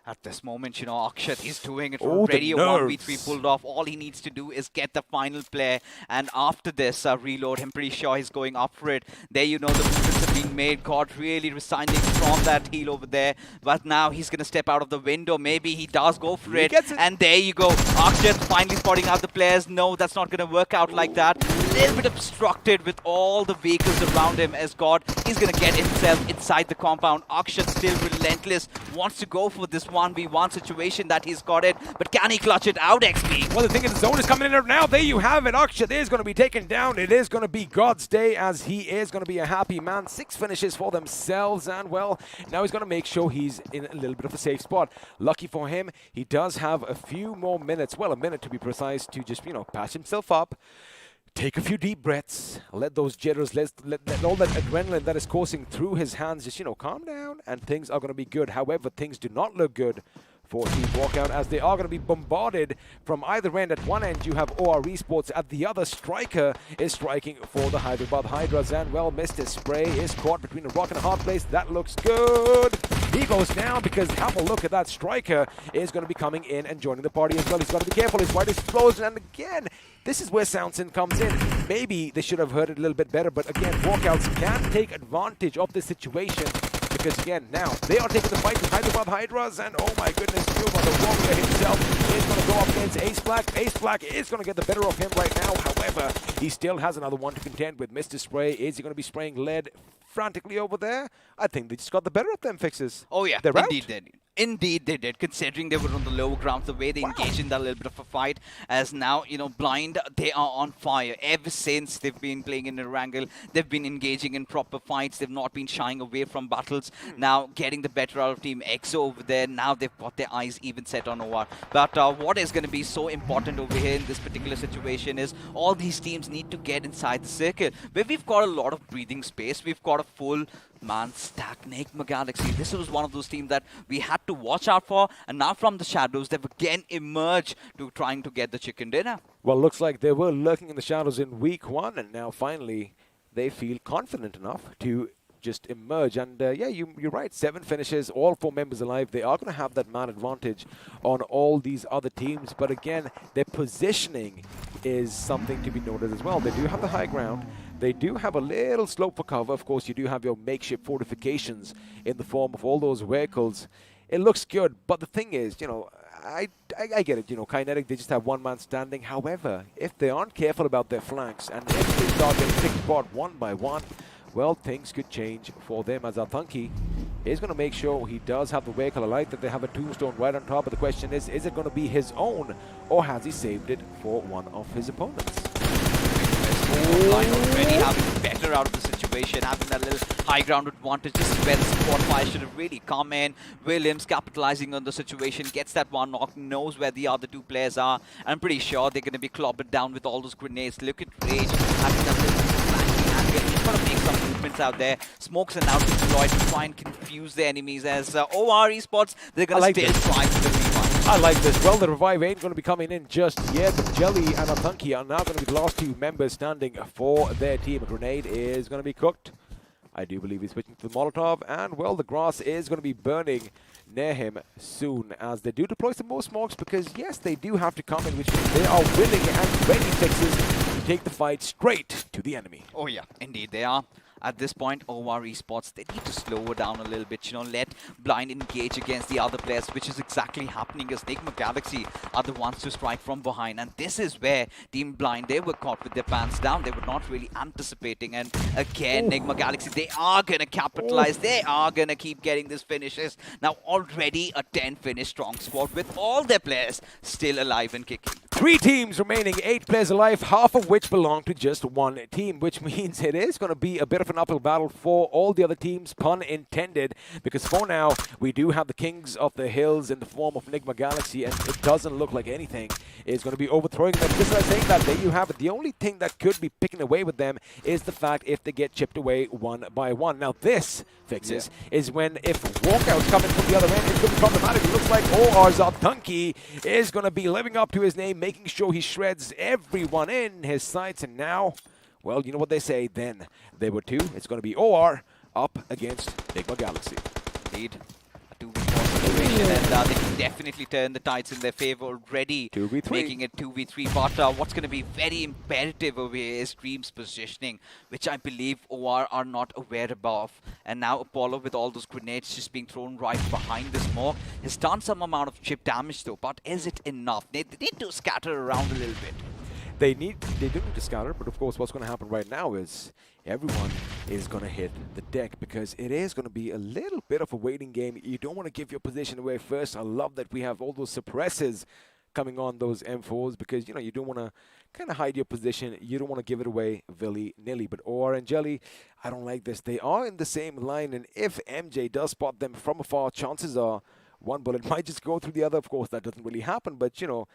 At this moment, you know, Akshat is doing it already. A 1v3 pulled off. All he needs to do is get the final play. And after this reload, I'm pretty sure he's going up for it. There, you know, the movements are being made. God really resigning from that heal over there. But now he's going to step out of the window. Maybe he does go for it. And there you go. Akshat finally spotting out the players. No, that's not going to work out like that. A little bit obstructed with all the vehicles around him, as God is going to get himself inside the compound. Akshat still relentless. Wants to go for this 1v1 situation that he's got it, but can he clutch it out, XP? Well, the thing is, the zone is coming in now. There you have it. Akshat is going to be taken down. It is going to be God's day, as he is going to be a happy man. 6 finishes for themselves, and, well, now he's going to make sure he's in a little bit of a safe spot. Lucky for him, he does have a few more minutes, well, a minute to be precise, to just, you know, patch himself up. Take a few deep breaths, let those jitters, let all that adrenaline that is coursing through his hands just, you know, calm down, and things are going to be good. However, things do not look good for Team Walkout, as they are going to be bombarded from either end. At one end, you have OR Esports. At the other, Striker is striking for the Hyderabad Hydras, and, well, Mr. Spray is caught between a rock and a hard place. That looks good. He goes down, because have a look at that. Striker is going to be coming in and joining the party as well. He's got to be careful. His right explosion, and again, this is where Soundson comes in. Maybe they should have heard it a little bit better, but again, Walkouts can take advantage of this situation, because again, now they are taking the fight to Hyderabad Hydras, and oh my goodness, the Warrior himself is going to go up against Ace Black. Ace Black is going to get the better of him right now. However, he still has another one to contend with. Mr. Spray, is he going to be spraying lead frantically over there? I think they just got the better of them, Fixes. Oh yeah, they're indeed out. they did. Indeed they did, considering they were on the lower grounds, the way they engaged in that little bit of a fight. As now, you know, Blind, they are on fire. Ever since they've been playing in Erangel, they've been engaging in proper fights. They've not been shying away from battles. Now getting the better out of Team EXO over there. Now they've got their eyes even set on OR. But what is going to be so important over here in this particular situation is all these teams need to get inside the circle, where we've got a lot of breathing space. We've got a full man stack Enigma Galaxy. This was one of those teams that we had to watch out for, and now from the shadows they've again emerged to trying to get the chicken dinner. Well, looks like they were lurking in the shadows in week 1, and now finally they feel confident enough to just emerge. And yeah, you're right, 7 finishes, all 4 members alive. They are going to have that man advantage on all these other teams, but again, their positioning is something to be noted as well. They do have the high ground. They do have a little slope for cover. Of course, you do have your makeshift fortifications in the form of all those vehicles. It looks good, but the thing is, you know, I get it. You know, Kinetic, they just have one man standing. However, if they aren't careful about their flanks, and if they start getting picked apart one by one, well, things could change for them, as Athanki is going to make sure he does have the vehicle. I like that they have a tombstone right on top, but the question is it going to be his own, or has he saved it for one of his opponents? Already having better out of the situation. situation, having that little high ground advantage. This is where the support fire should have really come in. Williams capitalizing on the situation, gets that one knock, knows where the other two players are. I'm pretty sure they're going to be clobbered down with all those grenades. Look at Rage having that little flanking angle. He's got to make some movements out there. Smokes are now deployed to try and confuse the enemies as OR Esports, they're going to still try to the revive. I like this. Well, the revive ain't going to be coming in just yet, but Jelly and Atanki are now going to be the last two members standing for their team. A grenade is going to be cooked. I do believe he's switching to the Molotov, and, well, the grass is going to be burning near him soon as they do deploy some more smokes because, yes, they do have to come in, which means they are willing and ready fixes to take the fight straight to the enemy. Oh, yeah, indeed they are. At this point, OR Esports, they need to slow it down a little bit, you know, let Blind engage against the other players, which is exactly happening as Nigma Galaxy are the ones to strike from behind. And this is where Team Blind, they were caught with their pants down. They were not really anticipating. And again, Nigma Galaxy, they are going to capitalize. They are going to keep getting these finishes. Now, already a 10-finish strong squad with all their players still alive and kicking. 3 teams remaining, 8 players alive, half of which belong to just one team, which means it is going to be a bit of an uphill battle for all the other teams, pun intended, because for now, we do have the Kings of the Hills in the form of Nigma Galaxy, and it doesn't look like anything is going to be overthrowing them. Just like saying that, there you have it. The only thing that could be picking away with them is the fact if they get chipped away one by one. Now this, Fixes, is when if Walkouts come in from the other end, it's going to be problematic. It looks like OR's Atanki is going to be living up to his name, making sure he shreds everyone in his sights, and now, well, you know what they say, then they were two. It's going to be OR up against Nigma Galaxy. Indeed. A 2v4 situation, and they can definitely turn the tides in their favor already, 2v3. making it 2v3. But what's going to be very imperative over here is Dream's positioning, which I believe OR are not aware of. And now Apollo, with all those grenades just being thrown right behind the smoke, has done some amount of chip damage though, but is it enough? They need to scatter around a little bit. They do need to scatter, but of course what's going to happen right now is everyone is going to hit the deck because it is going to be a little bit of a waiting game. You don't want to give your position away first. I love that we have all those suppressors coming on those M4s because, you know, you don't want to kind of hide your position. You don't want to give it away willy-nilly. But OR and Jelly, I don't like this. They are in the same line, and if MJ does spot them from afar, chances are one bullet might just go through the other. Of course, that doesn't really happen, but, you know,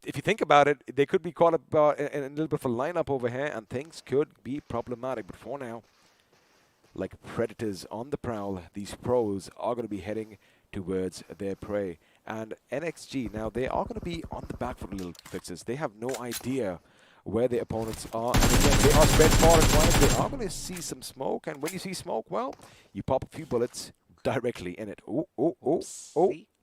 if you think about it, they could be caught up in a little bit of a lineup over here, and things could be problematic. But for now, like predators on the prowl, these pros are going to be heading towards their prey. And NXG, now they are going to be on the back foot a little, Fixes. They have no idea where their opponents are. And again, they are spread far and wide. They are going to see some smoke, and when you see smoke, well, you pop a few bullets directly in it. Oh,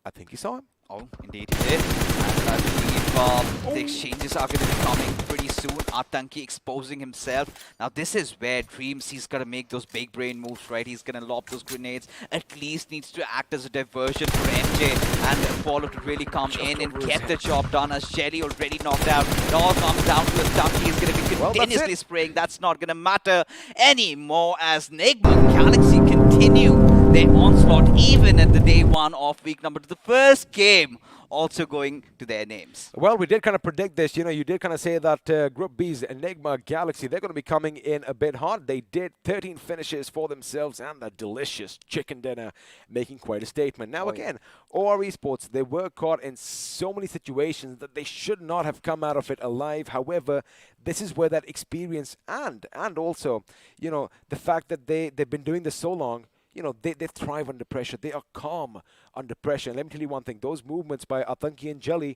I think you saw him. Oh, indeed he did. And I believe the exchanges are going to be coming pretty soon. Atanki exposing himself. Now this is where Dreams, he's got to make those big brain moves, right? He's going to lob those grenades. At least needs to act as a diversion for MJ and Apollo to really come in and get the job done as Jelly already knocked out. It all comes down to Atanki. He's going to be continuously spraying. That's not going to matter anymore as Nigma Galaxy continue their onslaught even at the day one of week number 2. The first game also going to their names. Well, we did kind of predict this. You know, you did kind of say that Group B's Enigma Galaxy, they're going to be coming in a bit hard. They did 13 finishes for themselves and the delicious chicken dinner, making quite a statement. Now, again, OR Esports, they were caught in so many situations that they should not have come out of it alive. However, this is where that experience and also, you know, the fact that they've been doing this so long, you know, they thrive under pressure. They are calm under pressure. And let me tell you one thing. Those movements by Atanki and Jelly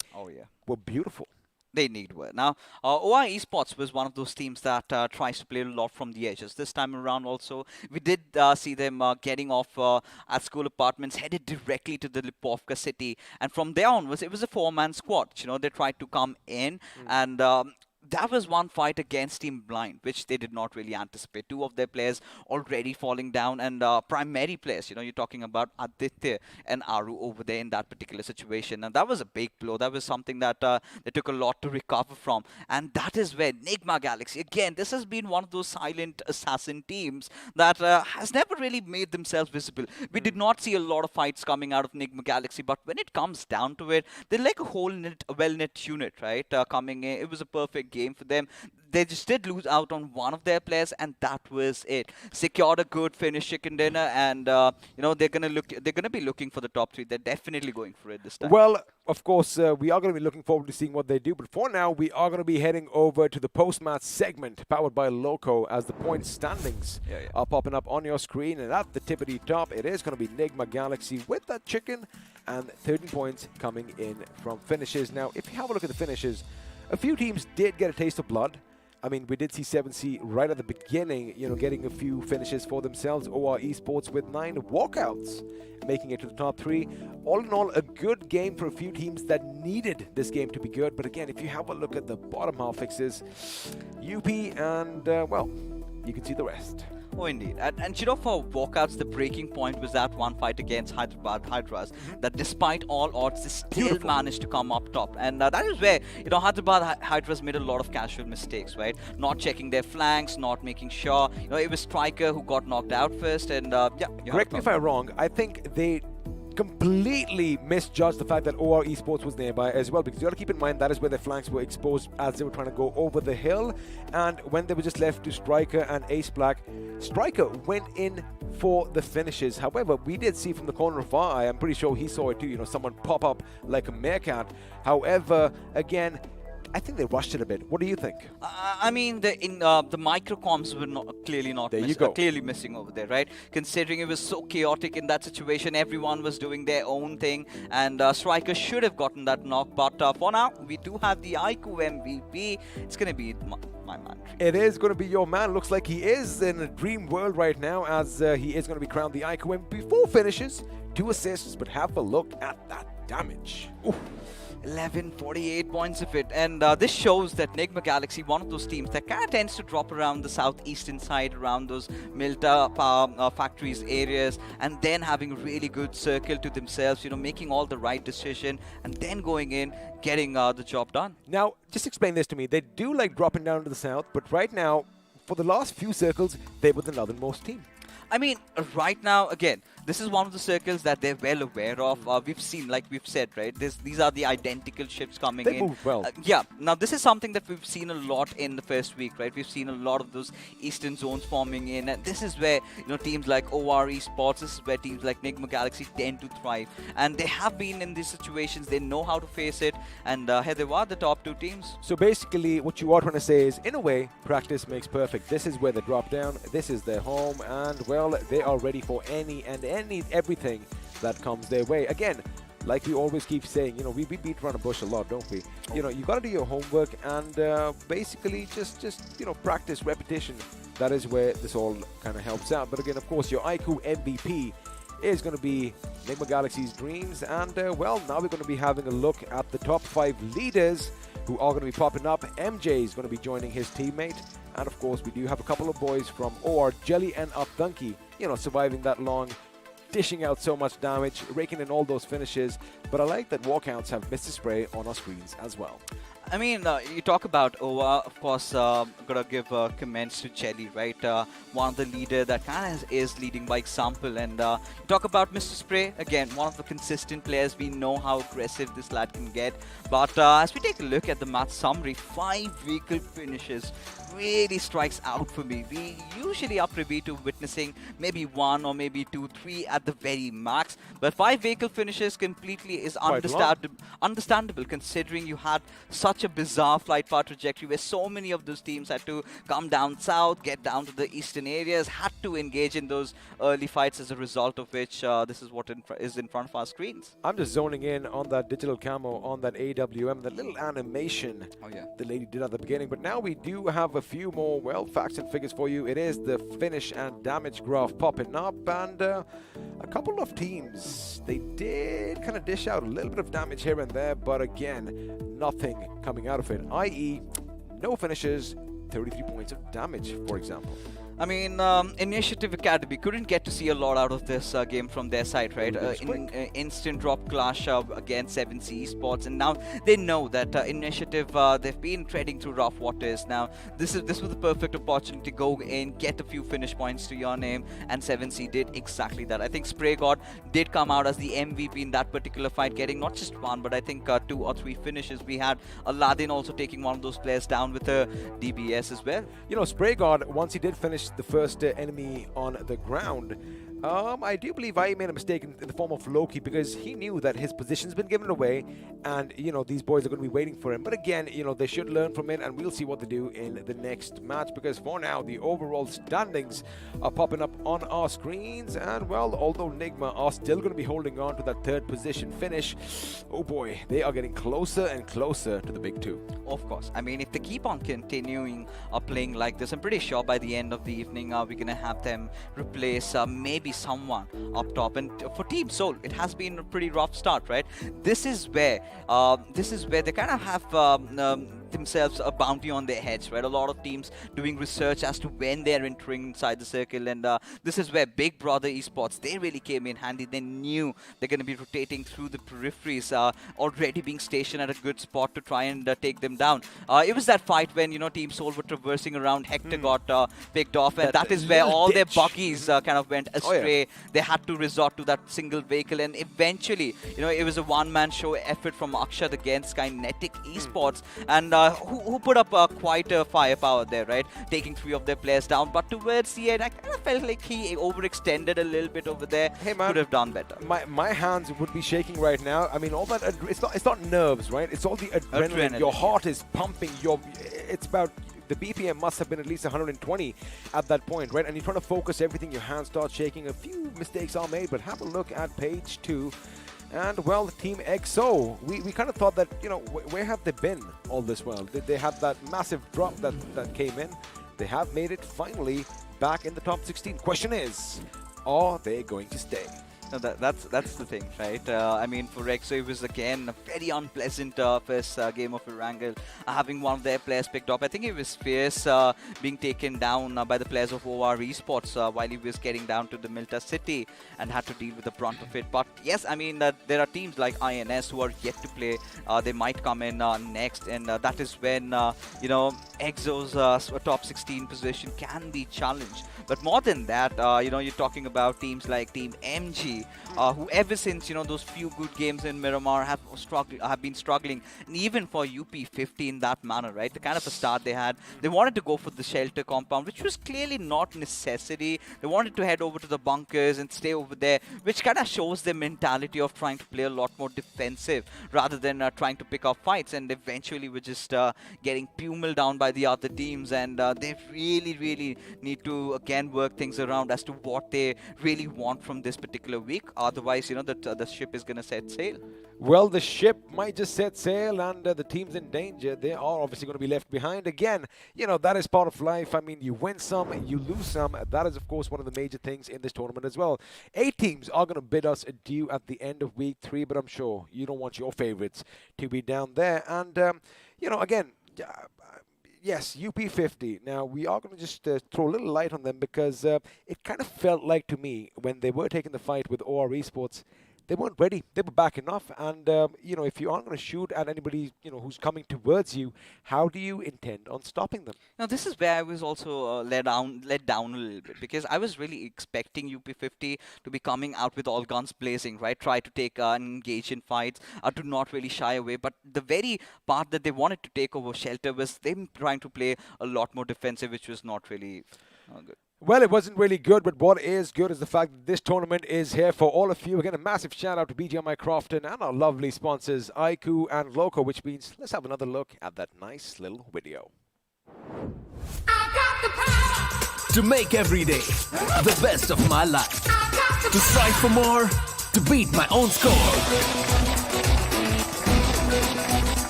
were beautiful. They need work. Now, OR Esports was one of those teams that tries to play a lot from the edges. This time around also, we did see them getting off at school apartments, headed directly to the Lipovka city. And from there onwards, it was a 4-man squad. You know, they tried to come in and that was one fight against Team Blind, which they did not really anticipate. 2 of their players already falling down, and primary players, you know, you're talking about Aditya and Aru over there in that particular situation. And that was a big blow. That was something that they took a lot to recover from. And that is where Nigma Galaxy, again, this has been one of those silent assassin teams that has never really made themselves visible. We did not see a lot of fights coming out of Nigma Galaxy, but when it comes down to it, they're like a whole well-knit unit, right? Coming in, it was a perfect game. game for them. They just did lose out on one of their players, and that was it. Secured a good finish chicken dinner, and you know, they're gonna be looking for the top 3. They're definitely going for it this time. Well, of course, we are going to be looking forward to seeing what they do. But for now, we are going to be heading over to the post-match segment powered by Loco as the point standings are popping up on your screen. And at the tippity top, it is going to be Nigma Galaxy with that chicken and 13 points coming in from finishes. Now, if you have a look at the finishes, a few teams did get a taste of blood. I mean, we did see 7C right at the beginning, you know, getting a few finishes for themselves. OR Esports with 9 walkouts, making it to the top 3. All in all, a good game for a few teams that needed this game to be good. But again, if you have a look at the bottom half fixes, UP and, well, you can see the rest. Oh, indeed. And you know, for walkouts, the breaking point was that one fight against Hyderabad Hydras, that despite all odds, they still managed to come up top. And that is where, you know, Hyderabad Hydras made a lot of casual mistakes, right? Not checking their flanks, not making sure. You know, it was Striker who got knocked out first. And yeah. Correct me if I'm wrong. I think they completely misjudged the fact that OR Esports was nearby as well, because you got to keep in mind that is where their flanks were exposed as they were trying to go over the hill. And when they were just left to Striker and Ace Black, Striker went in for the finishes. However, we did see from the corner of our eye, I'm pretty sure he saw it too, you know, someone pop up like a meerkat. However, again, I think they rushed it a bit. What do you think? I mean, the microcoms were clearly missing over there, right? Considering it was so chaotic in that situation, everyone was doing their own thing, and Striker should have gotten that knock. But for now, we do have the Ico Mvp. It's going to be my man. It is going to be your man. Looks like he is in a dream world right now, as he is going to be crowned the Ico Mvp. 4 finishes, 2 assists, but have a look at that damage. Oof. 48 points of it, and this shows that Nigma Galaxy, one of those teams that kind of tends to drop around the southeastern side, around those Milta factories areas, and then having a really good circle to themselves, you know, making all the right decision, and then going in, getting the job done. Now, just explain this to me. They do like dropping down to the south, but right now, for the last few circles, they were the northernmost team. I mean, right now, again, this is one of the circles that they're well aware of. We've seen, like we've said, right? These are the identical ships coming in. They move well. Yeah. Now, this is something that we've seen a lot in the first week, right? We've seen a lot of those eastern zones forming in. And this is where, you know, teams like OR Esports, this is where teams like Nigma Galaxy tend to thrive. And they have been in these situations. They know how to face it. And here they are, the top 2 teams. So basically, what you are trying to say is, in a way, practice makes perfect. This is where they drop down. This is their home. And, well, they are ready for everything that comes their way. Again, like we always keep saying, you know, we beat around the bush a lot, don't we? You know, you got to do your homework and basically just you know, practice, repetition. That is where this all kind of helps out. But again, of course, your iQOO MVP is going to be Nigma Galaxy's dreams. And, well, now we're going to be having a look at the top 5 leaders who are going to be popping up. MJ is going to be joining his teammate. And, of course, we do have a couple of boys from OR, Jelly and Updunky, you know, surviving that long, dishing out so much damage, raking in all those finishes. But I like that Walkouts have Mr. Spray on our screens as well. I mean, you talk about OR, of course, gotta give comments to Jelly, right? One of the leader that kind of is leading by example. And you talk about Mr. Spray, again, one of the consistent players. We know how aggressive this lad can get. But as we take a look at the match summary, 5 vehicle finishes really strikes out for me. We usually are privy to witnessing maybe 1 or maybe 2, 3 at the very max. But 5 vehicle finishes completely is understandable, considering you had such a bizarre flight path trajectory where so many of those teams had to come down south, get down to the eastern areas, had to engage in those early fights, as a result of which this is what is in front of our screens. I'm just zoning in on that digital camo, on that AWM, that little animation the lady did at the beginning. But now we do have a few more, well, facts and figures for you. It is the finish and damage graph popping up, and a couple of teams, they did kind of dish out a little bit of damage here and there, but again, nothing coming out of it, i.e. no finishes, 33 points of damage, for example. I mean, Initiative Academy couldn't get to see a lot out of this game from their side, right? Instant drop clash against 7C Esports, and now they know that Initiative, they've been treading through rough waters. Now, this was the perfect opportunity to go in, get a few finish points to your name, and 7C did exactly that. I think Spray God did come out as the MVP in that particular fight, getting not just one, but I think 2 or 3 finishes. We had Aladdin also taking one of those players down with a DBS as well. You know, Spray God, once he did finish the first enemy on the ground, I do believe I made a mistake in the form of Loki, because he knew that his position's been given away and, you know, these boys are going to be waiting for him. But again, you know, they should learn from it, and we'll see what they do in the next match, because for now, the overall standings are popping up on our screens. And, well, although Nigma are still going to be holding on to that 3rd position finish, oh boy, they are getting closer and closer to the big 2. Of course. I mean, if they keep on continuing playing like this, I'm pretty sure by the end of the evening, we're going to have them replace maybe someone up top. And for Team Soul, it has been a pretty rough start, right? This is where they kind of have themselves a bounty on their heads, right? A lot of teams doing research as to when they're entering inside the circle, and this is where Big Brother Esports, they really came in handy. They knew they're going to be rotating through the peripheries, already being stationed at a good spot to try and take them down. It was that fight when, you know, Team Soul were traversing around, Hector got picked off, and that is where all their buggies kind of went astray. They had to resort to that single vehicle, and eventually, you know, it was a one-man show effort from Akshat against Kinetic Esports, and who put up quite a firepower there, right? Taking 3 of their players down. But towards the end, I kind of felt like he overextended a little bit over there. Hey man, could have done better. My hands would be shaking right now. I mean, all that it's not nerves, right? It's all the adrenaline. Your heart is pumping. It's about, the BPM must have been at least 120 at that point, right? And you're trying to focus everything. Your hands start shaking. A few mistakes are made, but have a look at page 2. And, well, Team EXO, we kind of thought that, you know, where have they been all this while? They had that massive drop that came in. They have made it finally back in the top 16. Question is, are they going to stay? No, that's the thing, right? I mean, for EXO, it was again a very unpleasant first game of Erangel, having one of their players picked up. I think it was Fierce being taken down by the players of OR Esports while he was getting down to the Milta City and had to deal with the brunt of it. But yes, I mean, there are teams like INS who are yet to play. They might come in next, and that is when, you know, EXO's top 16 position can be challenged. But more than that, you know, you're talking about teams like Team MG, who ever since, you know, those few good games in Miramar have been struggling, and even for UP50 in that manner, right? The kind of a start they had, they wanted to go for the shelter compound, which was clearly not necessity. They wanted to head over to the bunkers and stay over there, which kind of shows their mentality of trying to play a lot more defensive rather than trying to pick up fights. And eventually we're just getting pummeled down by the other teams, and they really need to again work things around as to what they really want from this particular week. Otherwise, you know, the ship is going to set sail. Well, the ship might just set sail, and the team's in danger. They are obviously going to be left behind. Again, you know, that is part of life. I mean, you win some, you lose some. That is, of course, one of the major things in this tournament as well. 8 teams are going to bid us adieu at the end of week 3, but I'm sure you don't want your favorites to be down there. And, you know, again, yes, UP50. Now, we are going to just throw a little light on them, because it kind of felt like to me when they were taking the fight with OR Esports, they weren't ready. They were backing off. And, you know, if you aren't going to shoot at anybody, you know, who's coming towards you, how do you intend on stopping them? Now, this is where I was also let down a little bit, because I was really expecting UP50 to be coming out with all guns blazing, right? Try to take and engage in fights, to not really shy away. But the very part that they wanted to take over shelter was them trying to play a lot more defensive, which was not really good. Well, it wasn't really good, but what is good is the fact that this tournament is here for all of you. Again, a massive shout out to BGMI Crofton and our lovely sponsors, iQOO and Loco, which means let's have another look at that nice little video. I got the power to make every day the best of my life. To strive for more, to beat my own score.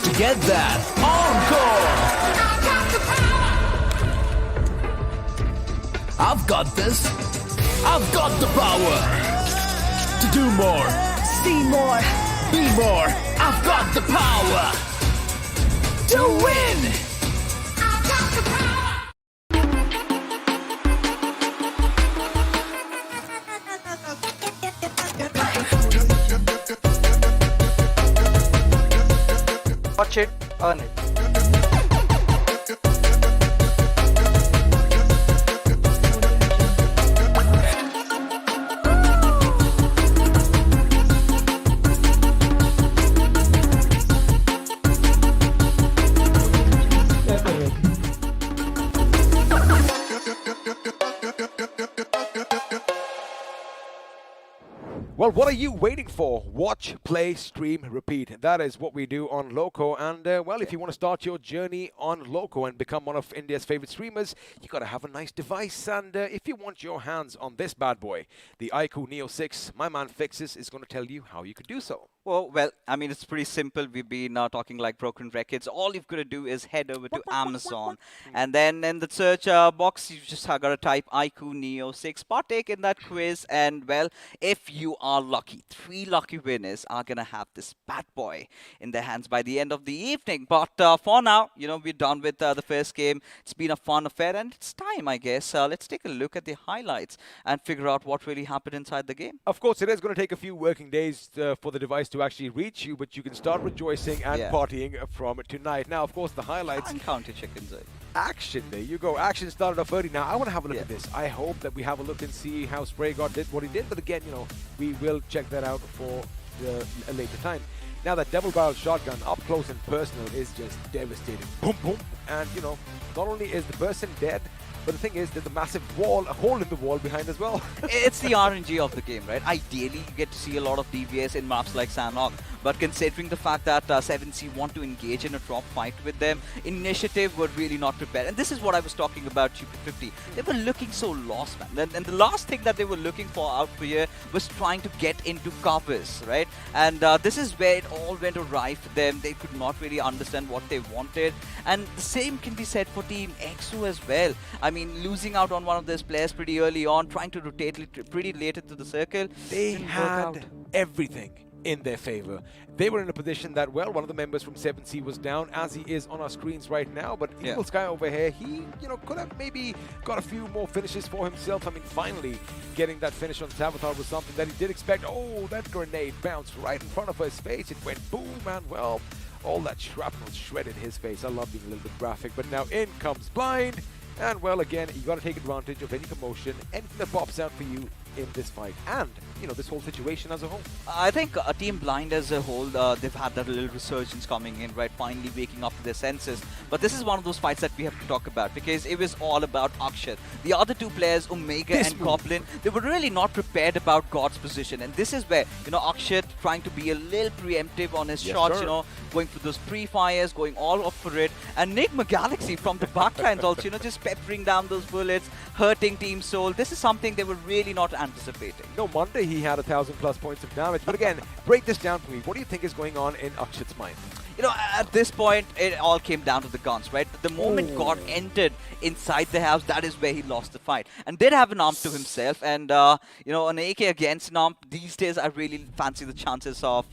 To get that encore. I've got this. I've got the power to do more, see more, be more. I've got the power to win. I've got the power. Catch it, earn it. Well, what are you waiting for? Watch, play, stream, repeat. That is what we do on Loco. And, well, if you want to start your journey on Loco and become one of India's favorite streamers, you got to have a nice device. And if you want your hands on this bad boy, the iQOO Neo 6, my man Fixes is going to tell you how you could do so. Well, I mean, it's pretty simple. We've been talking like broken records. All you've got to do is head over to Amazon. And then in the search box, you just got to type iQOO Neo 6. Partake in that quiz. And, well, if you are lucky, 3 lucky winners are going to have this bad boy in their hands by the end of the evening. But for now, you know, we're done with the first game. It's been a fun affair. And it's time, I guess. Let's take a look at the highlights and figure out what really happened inside the game. Of course, it is going to take a few working days for the device to actually reach you, but you can start rejoicing and partying from tonight. Now, of course, the highlights. And count your chickens. Action, there you go. Action started off early. Now, I want to have a look at this. I hope that we have a look and see how Spray God did what he did, but again, you know, we will check that out for a later time. Now, that double-barrel shotgun up close and personal is just devastating. Boom, boom. And, you know, not only is the person dead, but the thing is, there's a massive wall, a hole in the wall behind as well. It's the RNG of the game, right? Ideally, you get to see a lot of DVS in maps like Sandhog. But considering the fact that 7C want to engage in a drop fight with them, Initiative were really not prepared. And this is what I was talking about, Stupid50. They were looking so lost, man. And the last thing that they were looking for out here was trying to get into covers, right? And this is where it all went awry for them. They could not really understand what they wanted. And the same can be said for Team EXO as well. I mean, losing out on one of those players pretty early on, trying to rotate pretty late into the circle. They had everything in their favor. They were in a position that, well, one of the members from 7C was down, as he is on our screens right now, but Evil Sky over here, he, you know, could have maybe got a few more finishes for himself. I mean, finally getting that finish on Saboteur was something that he did expect. Oh, that grenade bounced right in front of his face. It went boom, and, well, all that shrapnel shredded his face. I love being a little bit graphic, but now in comes Blind. And, well, again, you got to take advantage of any commotion, anything that pops out for you in this fight, and, you know, this whole situation as a whole. I think Team Blind as a whole, they've had that little resurgence coming in, right? Finally waking up to their senses. But this is one of those fights that we have to talk about, because it was all about Akshat. The other two players, Omega and Goblin, they were really not prepared about God's position. And this is where, you know, Akshat trying to be a little preemptive on his shots, you know, going for those pre-fires, going all up for it. And Nigma Galaxy from the backlines also, you know, just peppering down those bullets, hurting Team Soul. This is something they were really not anticipating. No wonder he had 1,000+ points of damage. But again, break this down for me. What do you think is going on in Akshat's mind? You know, at this point, it all came down to the guns, right? The moment God entered inside the house, that is where he lost the fight. And did have an AMP to himself. And, you know, an AK against an AMP, these days, I really fancy the chances of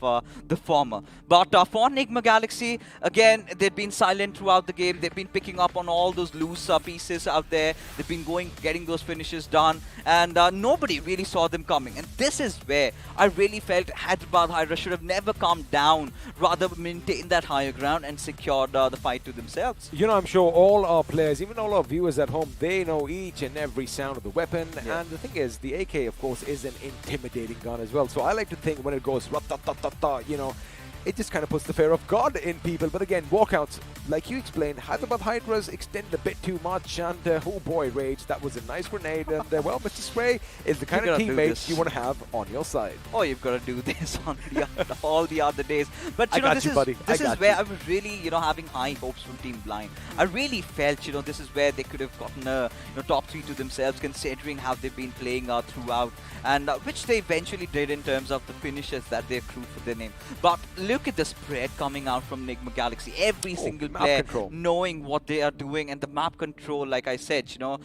the former. But for Nigma Galaxy, again, they've been silent throughout the game. They've been picking up on all those loose pieces out there. They've been getting those finishes done. And nobody really saw them coming. And this is where I really felt Hyderabad Hydra should have never come down, rather maintain that higher ground and secured the fight to themselves. You know, I'm sure all our players, even all our viewers at home, they know each and every sound of the weapon. And the thing is, the AK, of course, is an intimidating gun as well. So I like to think when it goes, you know, it just kind of puts the fear of God in people. But again, Walkouts, like you explained, Hyderabad Hydras extended a bit too much, and oh boy, Rage, that was a nice grenade. And well, Mr. Spray is the kind of teammates you want to have on your side. Oh, you've got to do this on all the other days. But you know, this is where I was really, you know, having high hopes from Team Blind. I really felt, you know, this is where they could have gotten a top 3 to themselves, considering how they've been playing throughout, and which they eventually did in terms of the finishes that they accrued for their name. But look at the spread coming out from Nigma Galaxy. Every single player knowing what they are doing, and the map control, like I said, you know,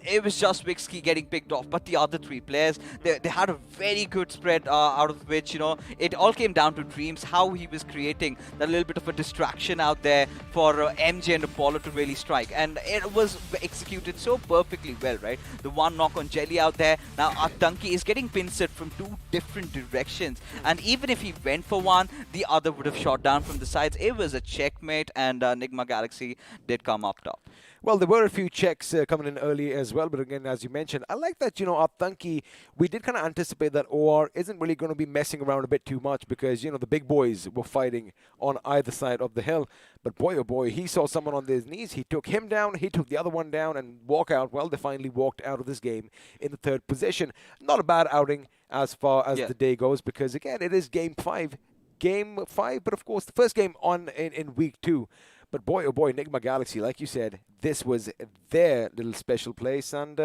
it was just Wixkey getting picked off. But the other 3 players, they had a very good spread, out of which, you know, it all came down to Dreams, how he was creating that little bit of a distraction out there for MJ and Apollo to really strike. And it was executed so perfectly well, right? The one knock on Jelly out there. Now, Atanki is getting pincered from 2 different directions. And even if he went for one, the other would have shot down from the sides. It was a checkmate, and Enigma Galaxy did come up top. Well, there were a few checks coming in early as well, but again, as you mentioned, I like that, Aptanki, we did kind of anticipate that OR isn't really going to be messing around a bit too much because, the big boys were fighting on either side of the hill. But boy, oh boy, he saw someone on his knees. He took him down, he took the other one down, and Walkout, well, they finally walked out of this game in the third position. Not a bad outing as far as the day goes because, again, it is Game 5. Game 5, but of course, the first game in Week 2. But boy, oh boy, Enigma Galaxy, like you said, this was their little special place. And,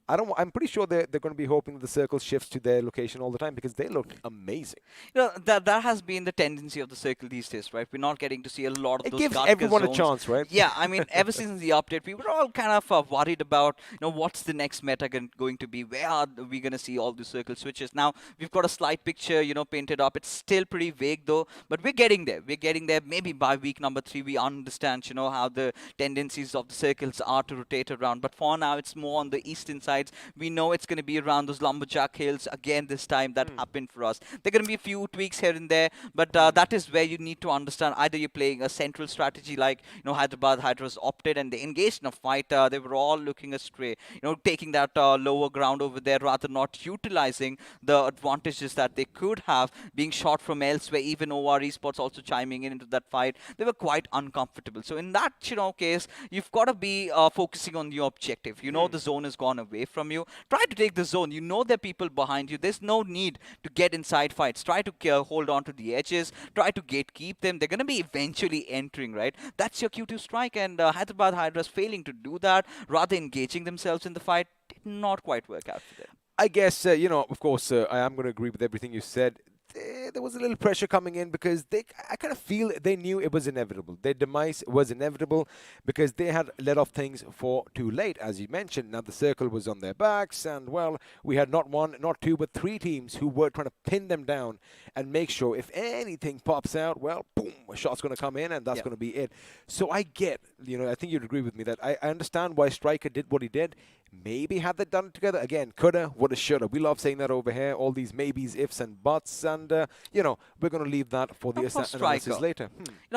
I'm pretty sure they're going to be hoping that the circle shifts to their location all the time because they look amazing. That has been the tendency of the circle these days, right? We're not getting to see a lot of those It gives everyone zones. a chance, right? Yeah, I mean, ever since the update, we were all kind of worried about, what's the next meta going to be? Where are we going to see all the circle switches? Now, we've got a slight picture, painted up. It's still pretty vague, though, but we're getting there. We're getting there. Maybe by week number 3, we understand, how the tendencies of the circles are to rotate around. But for now, it's more on the eastern sides. We know it's going to be around those lumberjack hills again this time. That happened for us. There are going to be a few tweaks here and there, but that is where you need to understand either you're playing a central strategy like Hyderabad Hydras opted and they engaged in a fight. They were all looking astray, taking that lower ground over there, rather not utilizing the advantages that they could have, being shot from elsewhere. Even OR Esports also chiming in into that fight. They were quite uncomfortable. So in that case, you've got to be focusing on your objective. The zone has gone away from you. Try to take the zone. There are people behind you. There's no need to get inside fights. Try to hold on to the edges. Try to gatekeep them. They're going to be eventually entering, right? That's your Q2 strike, and Hyderabad Hydras failing to do that, rather engaging themselves in the fight, did not quite work out for them. I guess, of course, I am going to agree with everything you said. There was a little pressure coming in because I kind of feel they knew it was inevitable. Their demise was inevitable because they had let off things for too late, as you mentioned. Now the circle was on their backs, and well, we had not one, not two, but 3 teams who were trying to pin them down and make sure if anything pops out, well, boom, a shot's going to come in, and that's going to be it. So I get, I think you'd agree with me that I understand why Striker did what he did. Maybe had they done it together, again, coulda, woulda, shoulda. We love saying that over here, all these maybes, ifs, and buts, and, we're going to leave that for the analysis later.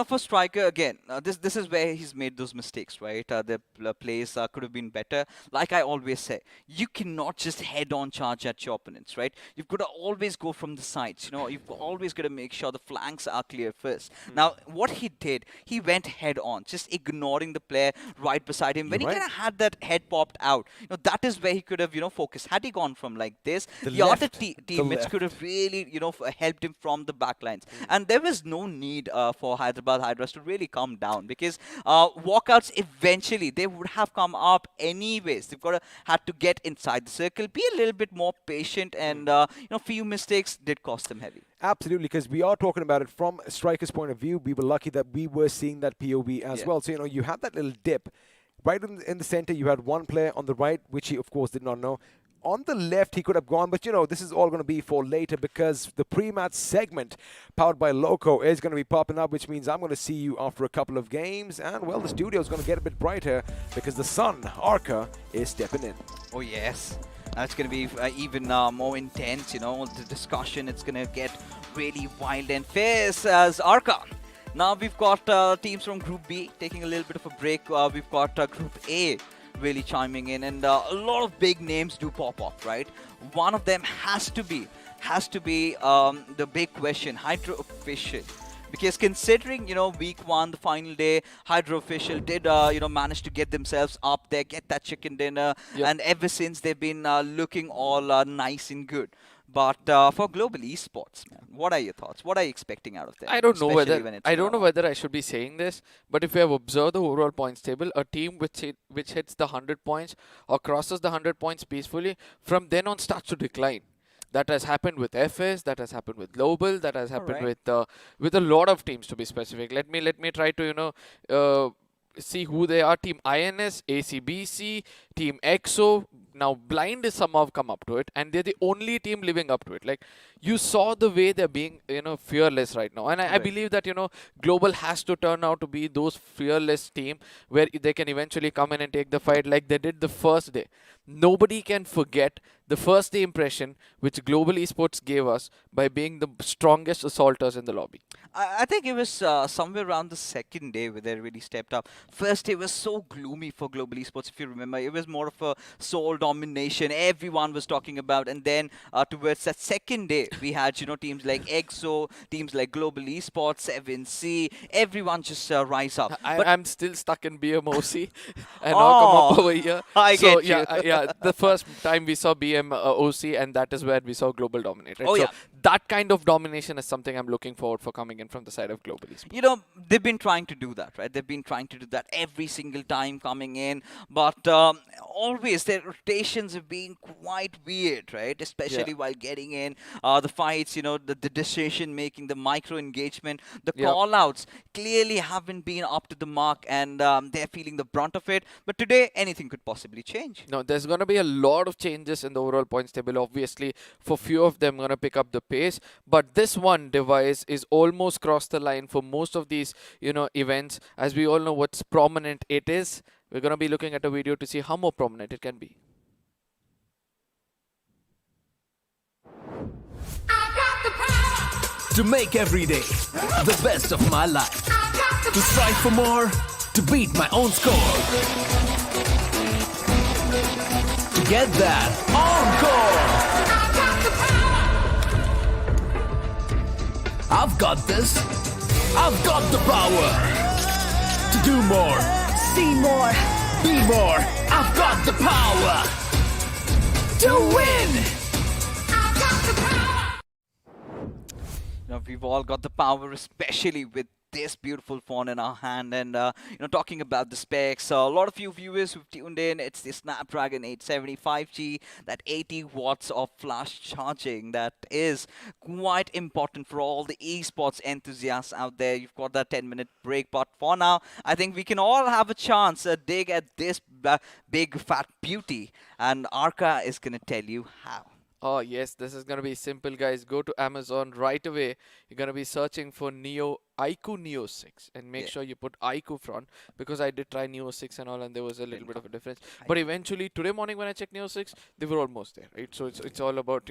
For Striker, again, this is where he's made those mistakes, right? The plays could have been better. Like I always say, you cannot just head-on charge at your opponents, right? You've got to always go from the sides, You've always got to make sure the flanks are clear first. Now, what he did, he went head-on, just ignoring the player right beside him. When he kind of had that head popped out, that is where he could have, focused. Had he gone from like this, the other teammates could have really, helped him from the back lines. And there was no need for Hyderabad Hydras to really come down because walkouts eventually, they would have come up anyways. They've had to get inside the circle, be a little bit more patient, and, few mistakes did cost them heavy. Absolutely, because we are talking about it from a striker's point of view. We were lucky that we were seeing that POV as well. So, you had that little dip. Right in the center, you had one player on the right, which he, of course, did not know. On the left, he could have gone, but, this is all going to be for later because the pre-match segment powered by Loco is going to be popping up, which means I'm going to see you after a couple of games. And, well, the studio is going to get a bit brighter because the sun, Arca, is stepping in. Oh, yes. It's going to be even more intense, the discussion. It's going to get really wild and fierce as Arca. Now we've got teams from Group B taking a little bit of a break. We've got Group A really chiming in, and a lot of big names do pop up, right? One of them has to be the big question, Hydra official. Because considering, week 1, the final day, Hydra official did, manage to get themselves up there, get that chicken dinner, and ever since they've been looking all nice and good. But for global esports, man, what are your thoughts? What are you expecting out of them? I don't know whether I should be saying this, but if you have observed the overall points table, a team which hits the 100 points or crosses the 100 points peacefully, from then on starts to decline. That has happened with FS, that has happened with Global, that has happened with a lot of teams, to be specific. Let me try to see who they are. Team INS, ACBC, Team EXO. Now Blind is somehow come up to it, and they're the only team living up to it. Like, you saw the way they're being, fearless right now. And I believe that, Global has to turn out to be those fearless team where they can eventually come in and take the fight like they did the first day. Nobody can forget the first day impression which Global Esports gave us by being the strongest assaulters in the lobby. I think it was somewhere around the second day where they really stepped up. First day was so gloomy for Global Esports, if you remember. It was more of a sole domination everyone was talking about. And then towards that second day, we had, teams like EXO, teams like Global Esports, 7C, everyone just rise up. But I'm still stuck in BMOC and now come up over here. I So get you. yeah, the first time we saw BMOC, and that is where we saw Global dominate. Right? Oh, So yeah. that kind of domination is something I'm looking forward for coming in from the side of Global Esports. They've been trying to do that, right? They've been trying to do that every single time coming in, but always their rotations have been quite weird, right? Especially while getting in the fights, the decision making, the micro engagement, the Yeah. call outs clearly haven't been up to the mark, and they're feeling the brunt of it. But today, anything could possibly change. No, there's going to be a lot of changes in the overall points table. Obviously, for few of them, going to pick up the pace. But this one device is almost crossed the line for most of these, events. As we all know, what's prominent it is. We're going to be looking at a video to see how more prominent it can be. To make every day the best of my life. To strive for more, to beat my own score. To get that encore. I've got this. I've got the power. To do more, see more, be more. I've got the power. To win. We've all got the power, especially with this beautiful phone in our hand. And talking about the specs, a lot of you viewers who've tuned in, it's the Snapdragon 875G, that 80 watts of flash charging that is quite important for all the esports enthusiasts out there. You've got that 10-minute break, but for now I think we can all have a chance to dig at this big fat beauty, and Arca is gonna tell you how. Oh yes, this is going to be simple, guys. Go to Amazon right away. You're going to be searching for iQOO Neo 6, and make sure you put iQOO front, because I did try Neo 6 and all, and there was a little bit of a difference. But eventually today morning when I checked Neo 6, they were almost there, right? So it's all about,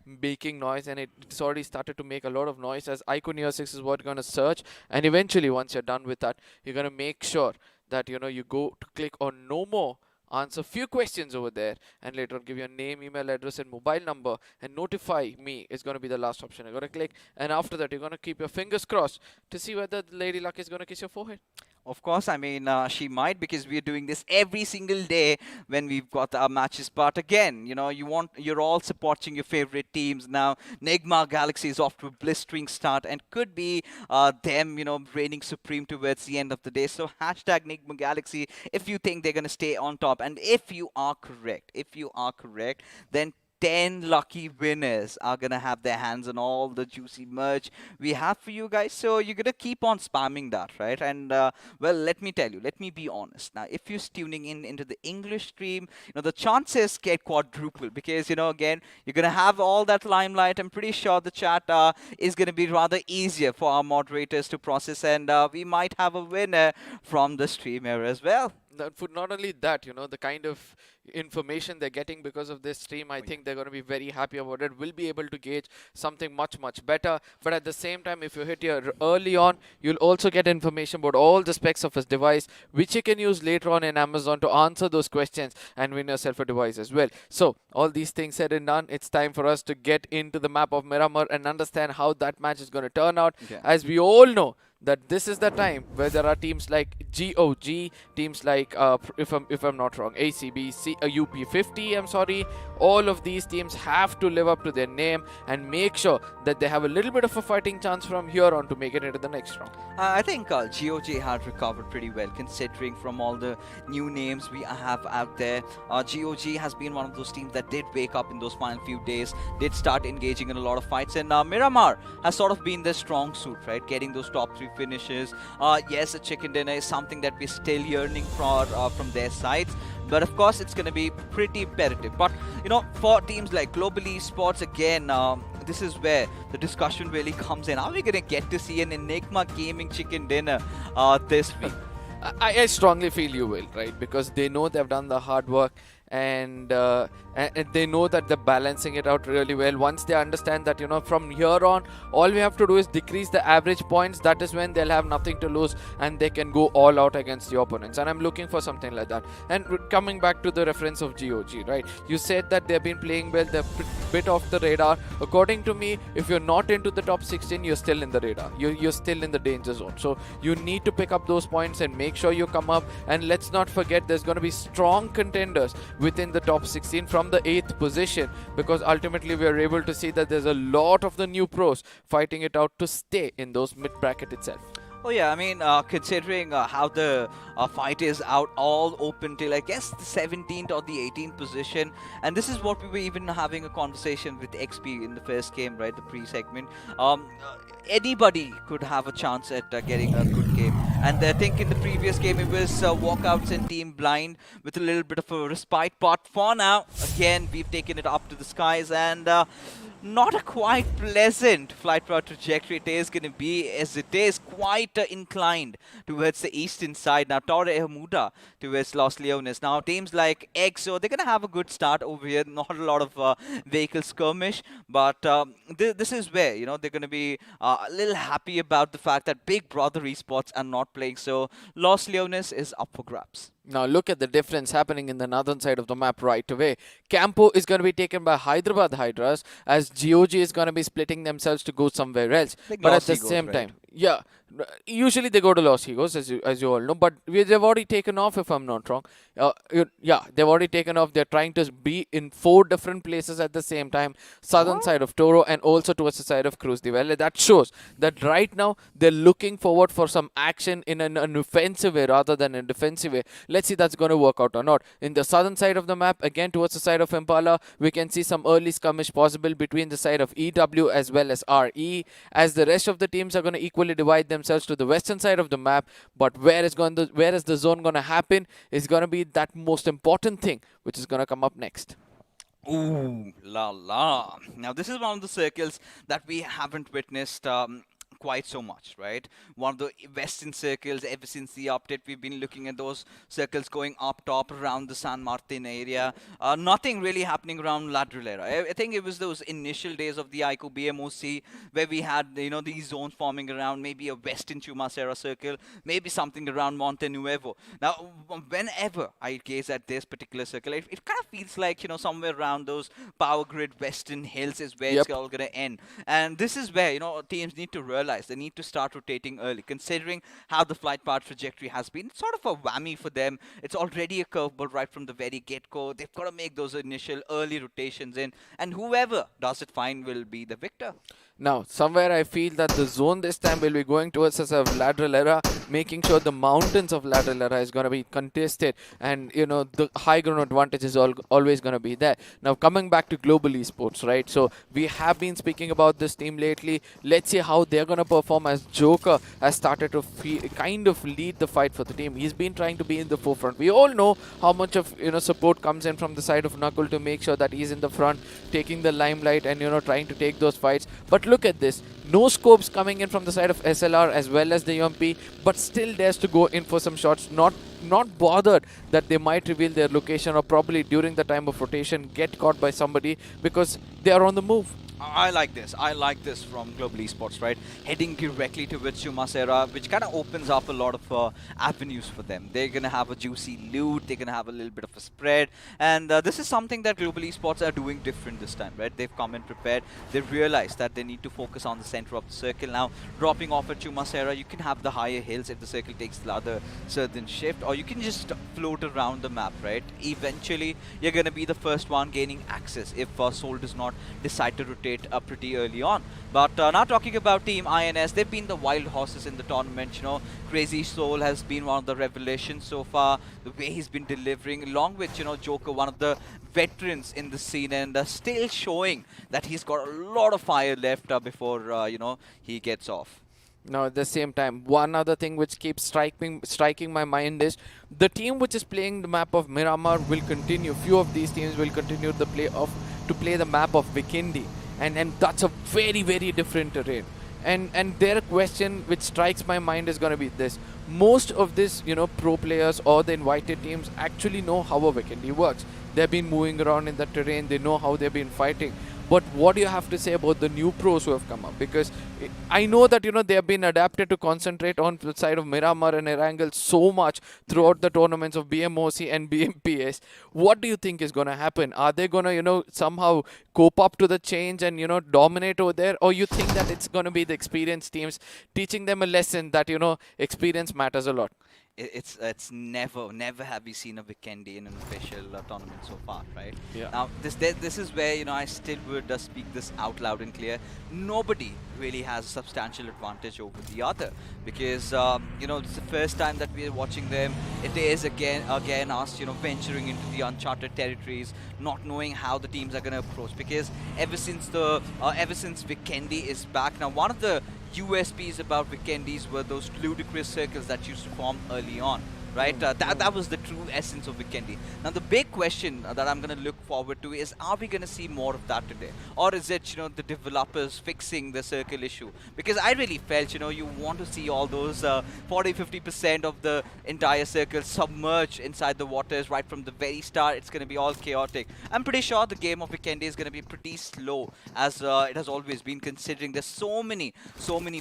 making noise, and it's already started to make a lot of noise, as iQOO Neo 6 is what you're going to search. And eventually once you're done with that, you're going to make sure that you go to click on no more, answer few questions over there, and later on give your name, email address and mobile number, and notify me is going to be the last option. You're going to click, and after that you're going to keep your fingers crossed to see whether the Lady Luck is going to kiss your forehead. Of course, I mean, she might, because we are doing this every single day when we've got our matches. But again, you're all supporting your favorite teams now. Nigma Galaxy is off to a blistering start, and could be them, reigning supreme towards the end of the day. So hashtag Nigma Galaxy if you think they're going to stay on top. And if you are correct, then 10 lucky winners are going to have their hands on all the juicy merch we have for you guys. So you're going to keep on spamming that, right? And, well, let me tell you, let me be honest. Now, if you're tuning in into the English stream, the chances get quadruple, because, again, you're going to have all that limelight. I'm pretty sure the chat is going to be rather easier for our moderators to process, and we might have a winner from the stream here as well. Not only that, the kind of information they're getting because of this stream, I think they're going to be very happy about it. We'll be able to gauge something much, much better. But at the same time, if you hit here early on, you'll also get information about all the specs of his device, which you can use later on in Amazon to answer those questions and win yourself a device as well. So, all these things said and done, it's time for us to get into the map of Miramar and understand how that match is going to turn out. Okay. As we all know, that this is the time where there are teams like GOG, teams like, if I'm not wrong, ACBC, UP50, I'm sorry. All of these teams have to live up to their name and make sure that they have a little bit of a fighting chance from here on to make it into the next round. I think GOG had recovered pretty well, considering from all the new names we have out there. GOG has been one of those teams that did wake up in those final few days, did start engaging in a lot of fights, and Miramar has sort of been their strong suit, right? Getting those top 3 finishes. Yes, a chicken dinner is something that we're still yearning for from their sides, but of course it's going to be pretty imperative. But for teams like Global Esports, again, this is where the discussion really comes in. Are we going to get to see an Enigma gaming chicken dinner this week? I strongly feel you will, right? Because they know they've done the hard work, and they know that they're balancing it out really well. Once they understand that, from here on, all we have to do is decrease the average points. That is when they'll have nothing to lose and they can go all out against the opponents. And I'm looking for something like that. And coming back to the reference of GOG, right? You said that they've been playing well, they're bit off the radar. According to me, if you're not into the top 16, you're still in the radar. You're still in the danger zone. So you need to pick up those points and make sure you come up. And let's not forget, there's going to be strong contenders within the top 16 from the 8th position, because ultimately we are able to see that there's a lot of the new pros fighting it out to stay in those mid bracket itself. Oh yeah, I mean, considering how the fight is out, all open till I guess the 17th or the 18th position, and this is what we were even having a conversation with XP in the first game, right, the pre-segment. Anybody could have a chance at getting a good game, and I think in the previous game it was Walkouts and Team Blind with a little bit of a respite. But for now, again, we've taken it up to the skies, and not a quite pleasant flight route trajectory it is going to be, as it is quite inclined towards the eastern side. Now, Torre Muda towards Los Leones. Now, teams like EXO, they're going to have a good start over here. Not a lot of vehicle skirmish, but this is where, they're going to be a little happy about the fact that Big Brother Esports are not playing. So, Los Leones is up for grabs. Now look at the difference happening in the northern side of the map right away. Campo is going to be taken by Hyderabad Hydras, as GOG is going to be splitting themselves to go somewhere else. Like but Los at the Egos, same right? time, yeah, usually they go to Los Egos, as you all know, but they've already taken off, if I'm not wrong. Yeah, they've already taken off. They're trying to be in 4 different places at the same time. Southern side of Toro and also towards the side of Cruz de Valle. That shows that right now they're looking forward for some action in an offensive way rather than a defensive way. Let's see that's going to work out or not. In the southern side of the map, again towards the side of Impala, we can see some early skirmish possible between the side of EW as well as RE, as the rest of the teams are going to equally divide themselves to the western side of the map. But where is the zone going to happen is going to be that most important thing, which is going to come up next. Ooh, la la. Now, this is one of the circles that we haven't witnessed quite so much, right? One of the western circles, ever since the update, we've been looking at those circles going up top around the San Martin area. Nothing really happening around Ladrillera. I think it was those initial days of the iQOO BMOC where we had, these zones forming around maybe a western Chumacera circle, maybe something around Monte Nuevo. Now, whenever I gaze at this particular circle, it kind of feels like, somewhere around those power grid western hills is where it's all going to end. And this is where, teams need to realize they need to start rotating early, considering how the flight path trajectory has been. It's sort of a whammy for them. It's already a curveball right from the very get-go. They've got to make those initial early rotations in, and whoever does it fine will be the victor. Now, somewhere I feel that the zone this time will be going towards us of Ladrillera, making sure the mountains of Ladrillera is going to be contested, and the high ground advantage is always going to be there. Now, coming back to global esports, right? So we have been speaking about this team lately. Let's see how they're going to perform, as Joker has started to kind of lead the fight for the team. He's been trying to be in the forefront. We all know how much of support comes in from the side of Knuckle to make sure that he's in the front, taking the limelight and trying to take those fights. But look at this. No scopes coming in from the side of SLR as well as the UMP, but still dares to go in for some shots. Not bothered that they might reveal their location or probably during the time of rotation get caught by somebody, because they are on the move. I like this. I like this from Global Esports, right? Heading directly towards Chumacera, which kind of opens up a lot of avenues for them. They're going to have a juicy loot. They're going to have a little bit of a spread. And this is something that Global Esports are doing different this time, right? They've come in prepared. They've realized that they need to focus on the center of the circle. Now, dropping off at Chumacera, you can have the higher hills if the circle takes the other southern shift, or you can just float around the map, right? Eventually, you're going to be the first one gaining access if Soul does not decide to rotate pretty early on. But now talking about Team INS, they've been the wild horses in the tournament. Crazy Soul has been one of the revelations so far. The way he's been delivering, along with Joker, one of the veterans in the scene, and still showing that he's got a lot of fire left before he gets off. Now, at the same time, one other thing which keeps striking my mind is the team which is playing the map of Miramar will continue. Few of these teams will continue to play the map of Vikendi. And that's a very, very different terrain. And their question which strikes my mind is going to be this. Most of this, pro players or the invited teams actually know how a Vikendi works. they've been moving around in the terrain, they know how they've been fighting. But what do you have to say about the new pros who have come up? Because I know that, you know, they have been adapted to concentrate on the side of Miramar and Erangel so much throughout the tournaments of BMOC and BMPS. What do you think is going to happen? Are they going to, you know, somehow cope up to the change and, you know, dominate over there? Or you think that it's going to be the experienced teams teaching them a lesson that, you know, experience matters a lot? It's never have we seen a Vikendi in an official tournament so far, right? Yeah. Now this is where, you know, I still would speak this out loud and clear. Nobody really has a substantial advantage over the other, because you know, it's the first time that we are watching them. It is again us, you know, venturing into the uncharted territories, not knowing how the teams are going to approach. Because ever since Vikendi is back now, one of the USPs about Vikendis were those ludicrous circles that used to form early on, right? That was the true essence of Vikendi. Now the big question that I'm going to look forward to is, are we going to see more of that today? Or is it, you know, the developers fixing the circle issue? Because I really felt, you know, you want to see all those 40-50% of the entire circle submerged inside the waters right from the very start. It's going to be all chaotic. I'm pretty sure the game of Vikendi is going to be pretty slow, as it has always been, considering there's so many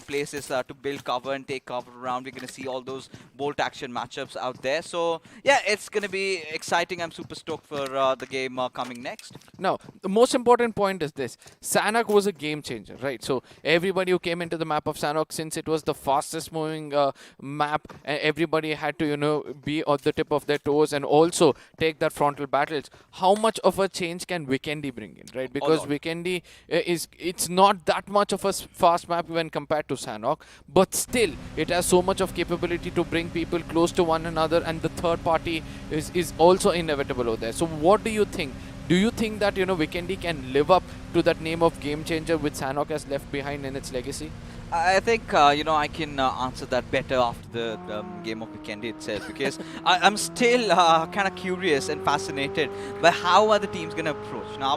places to build cover and take cover around. We're going to see all those bolt action matchups out there. So yeah, it's going to be exciting. I'm super stoked for the game coming next. Now, the most important point is this. Sanhok was a game changer, right? So everybody who came into the map of Sanhok, since it was the fastest moving map, everybody had to, you know, be on the tip of their toes and also take that frontal battles. How much of a change can Vikendi bring in, right? Because Vikendi it's not that much of a fast map when compared to Sanhok, but still it has so much of capability to bring people close to one another, and the third party is also inevitable over there. So what do you think? Do you think that, you know, Vikendi can live up to that name of game changer which Sanhok has left behind in its legacy? I think, you know, I can answer that better after the game of Vikendi itself, because I'm still kind of curious and fascinated by how are the teams going to approach. Now,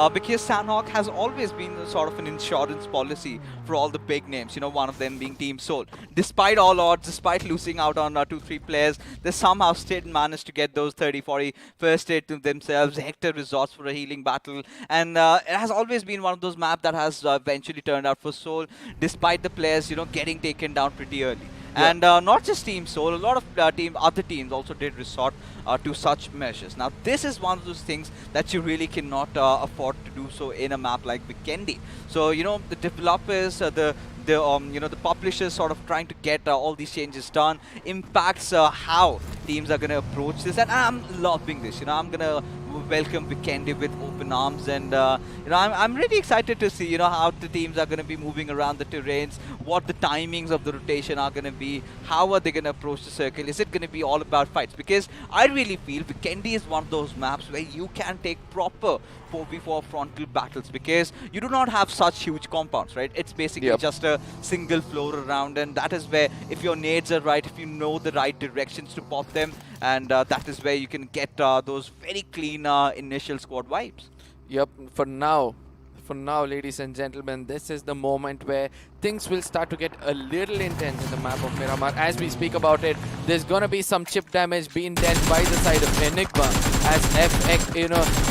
because Sanhok has always been sort of an insurance policy for all the big names, you know, one of them being Team Soul. Despite all odds, despite losing out on 2-3 players, they somehow still managed to get those 30-40 first aid to themselves. Hector resorts for a healing battle, and it has always been one of those maps that has eventually turned out for Soul, despite the players, you know, getting taken down pretty early. Yeah. And not just Team Soul, a lot of other teams also did resort to such measures. Now, this is one of those things that you really cannot afford to do so in a map like Vikendi. So, you know, the developers, you know, the publishers sort of trying to get all these changes done impacts how teams are going to approach this. And I'm loving this. You know, I'm going to welcome Vikendi with open arms, and you know, I'm really excited to see, you know, how the teams are going to be moving around the terrains, what the timings of the rotation are going to be, how are they going to approach the circle. Is it going to be all about fights? Because I really feel Vikendi is one of those maps where you can take proper 4v4 frontal battles, because you do not have such huge compounds, right? It's basically just a single floor around, and that is where, if your nades are right, if you know the right directions to pop them, and that is where you can get those very clean initial squad vibes. Yep, for now, ladies and gentlemen, this is the moment where things will start to get a little intense in the map of Miramar. As we speak about it, there's gonna be some chip damage being dealt by the side of Enigma as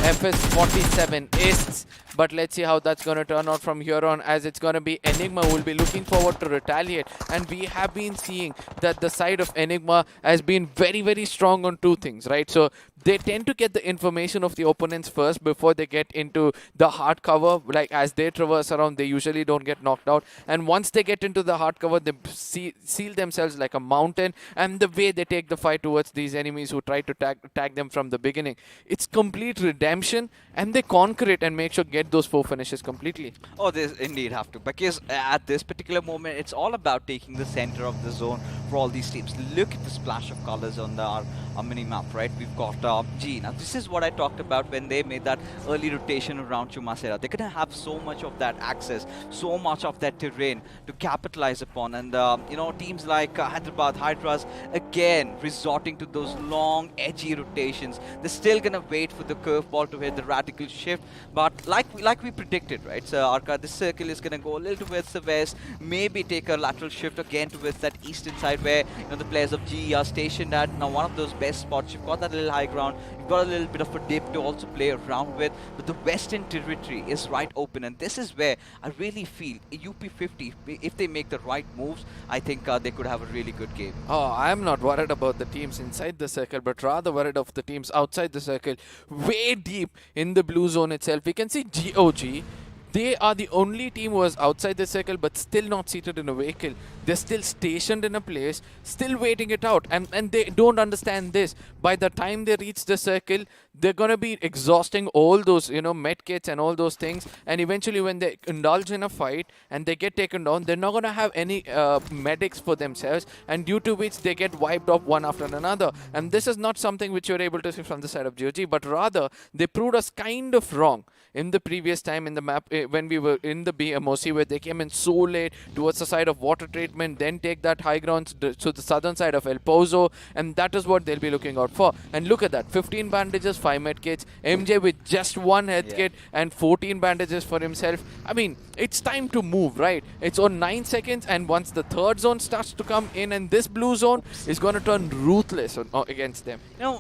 FS47 is. But let's see how that's gonna turn out from here on, as it's gonna be Enigma who will be looking forward to retaliate. And we have been seeing that the side of Enigma has been very, very strong on two things, right? So they tend to get the information of the opponents first before they get into the hard cover. Like, as they traverse around, they usually don't get knocked out. And once they get into the hard cover, they seal themselves like a mountain. And the way they take the fight towards these enemies who try to tag them from the beginning, it's complete redemption, and they conquer it and make sure get those 4 finishes completely. Oh, they indeed have to, because at this particular moment, it's all about taking the center of the zone for all these teams. Look at the splash of colors on our mini map, right? We've got G. Now, this is what I talked about when they made that early rotation around Chumasera. They're going to have so much of that access, so much of that terrain to capitalize upon. And, you know, teams like Hyderabad, Hydras, again, resorting to those long, edgy rotations. They're still going to wait for the curveball to hit the radical shift. But like we predicted, right? So, Arka, this circle is going to go a little towards the west, maybe take a lateral shift again towards that eastern side where, you know, the players of G are stationed at. Now, one of those best spots, you've got that little high ground ground. You've got a little bit of a dip to also play around with, but the western territory is right open, and this is where I really feel UP50, if they make the right moves, I think they could have a really good game. Oh, I'm not worried about the teams inside the circle, but rather worried of the teams outside the circle, way deep in the blue zone itself. We can see GOG. They are the only team who is outside the circle but still not seated in a vehicle. They're still stationed in a place, still waiting it out. And they don't understand this. By the time they reach the circle, they're going to be exhausting all those, med kits and all those things. And eventually when they indulge in a fight and they get taken down, they're not going to have any medics for themselves. And due to which they get wiped off one after another. And this is not something which you're able to see from the side of GOG, but rather they proved us kind of wrong in the previous time in the map when we were in the BMOC, where they came in so late towards the side of water treatment, then take that high ground to the southern side of El Pozo, and that is what they'll be looking out for. And look at that, 15 bandages, 5 med kits, MJ with just 1 head kit and 14 bandages for himself. I mean, it's time to move, right? It's on 9 seconds, and once the third zone starts to come in, and this blue zone is going to turn ruthless against them.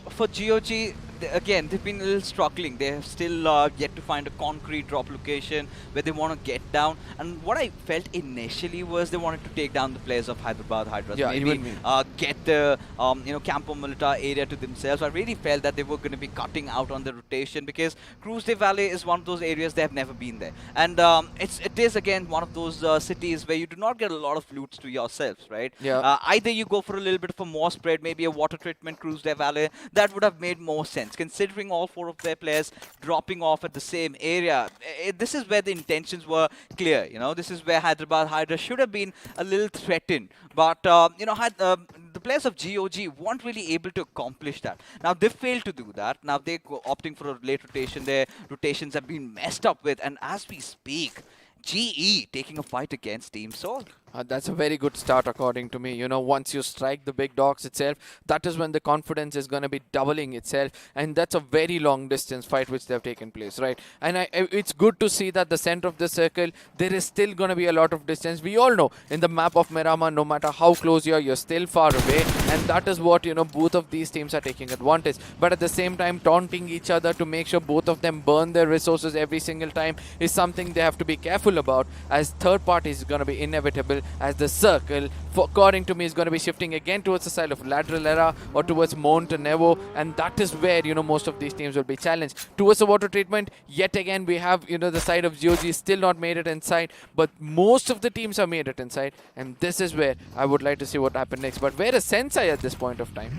For GOG, again, they've been a little struggling. They have still yet to find a concrete drop location where they want to get down. And what I felt initially was they wanted to take down the players of Hyderabad Hydras. Yeah, maybe get the Campo Militar area to themselves. I really felt that they were going to be cutting out on the rotation, because Cruz de Valle is one of those areas they have never been there. And it is again one of those cities where you do not get a lot of loots to yourselves, right? Yeah. Either you go for a little bit of a more spread, maybe a water treatment Cruz de Valle. That would have made more sense, considering all 4 of their players dropping off at the same area. This is where the intentions were clear. This is where Hyderabad Hydra should have been a little threatened, but the players of GOG weren't really able to accomplish that. Now they failed to do that. Now they're opting for a late rotation. Their rotations have been messed up with, and as we speak, GE taking a fight against Team Soul. That's a very good start according to me. Once you strike the big dogs itself, that is when the confidence is going to be doubling itself. And that's a very long distance fight which they have taken place, right? And it's good to see that the center of the circle, there is still going to be a lot of distance. We all know in the map of Miramar, no matter how close you are, you're still far away. And that is what, both of these teams are taking advantage. But at the same time, taunting each other to make sure both of them burn their resources every single time is something they have to be careful about, as third party is going to be inevitable, as the circle, according to me, is going to be shifting again towards the side of Lateral Era or towards Montenevo, and that is where, most of these teams will be challenged. Towards the water treatment, yet again, we have, the side of GOG still not made it inside, but most of the teams have made it inside, and this is where I would like to see what happens next. But where is Sensei at this point of time?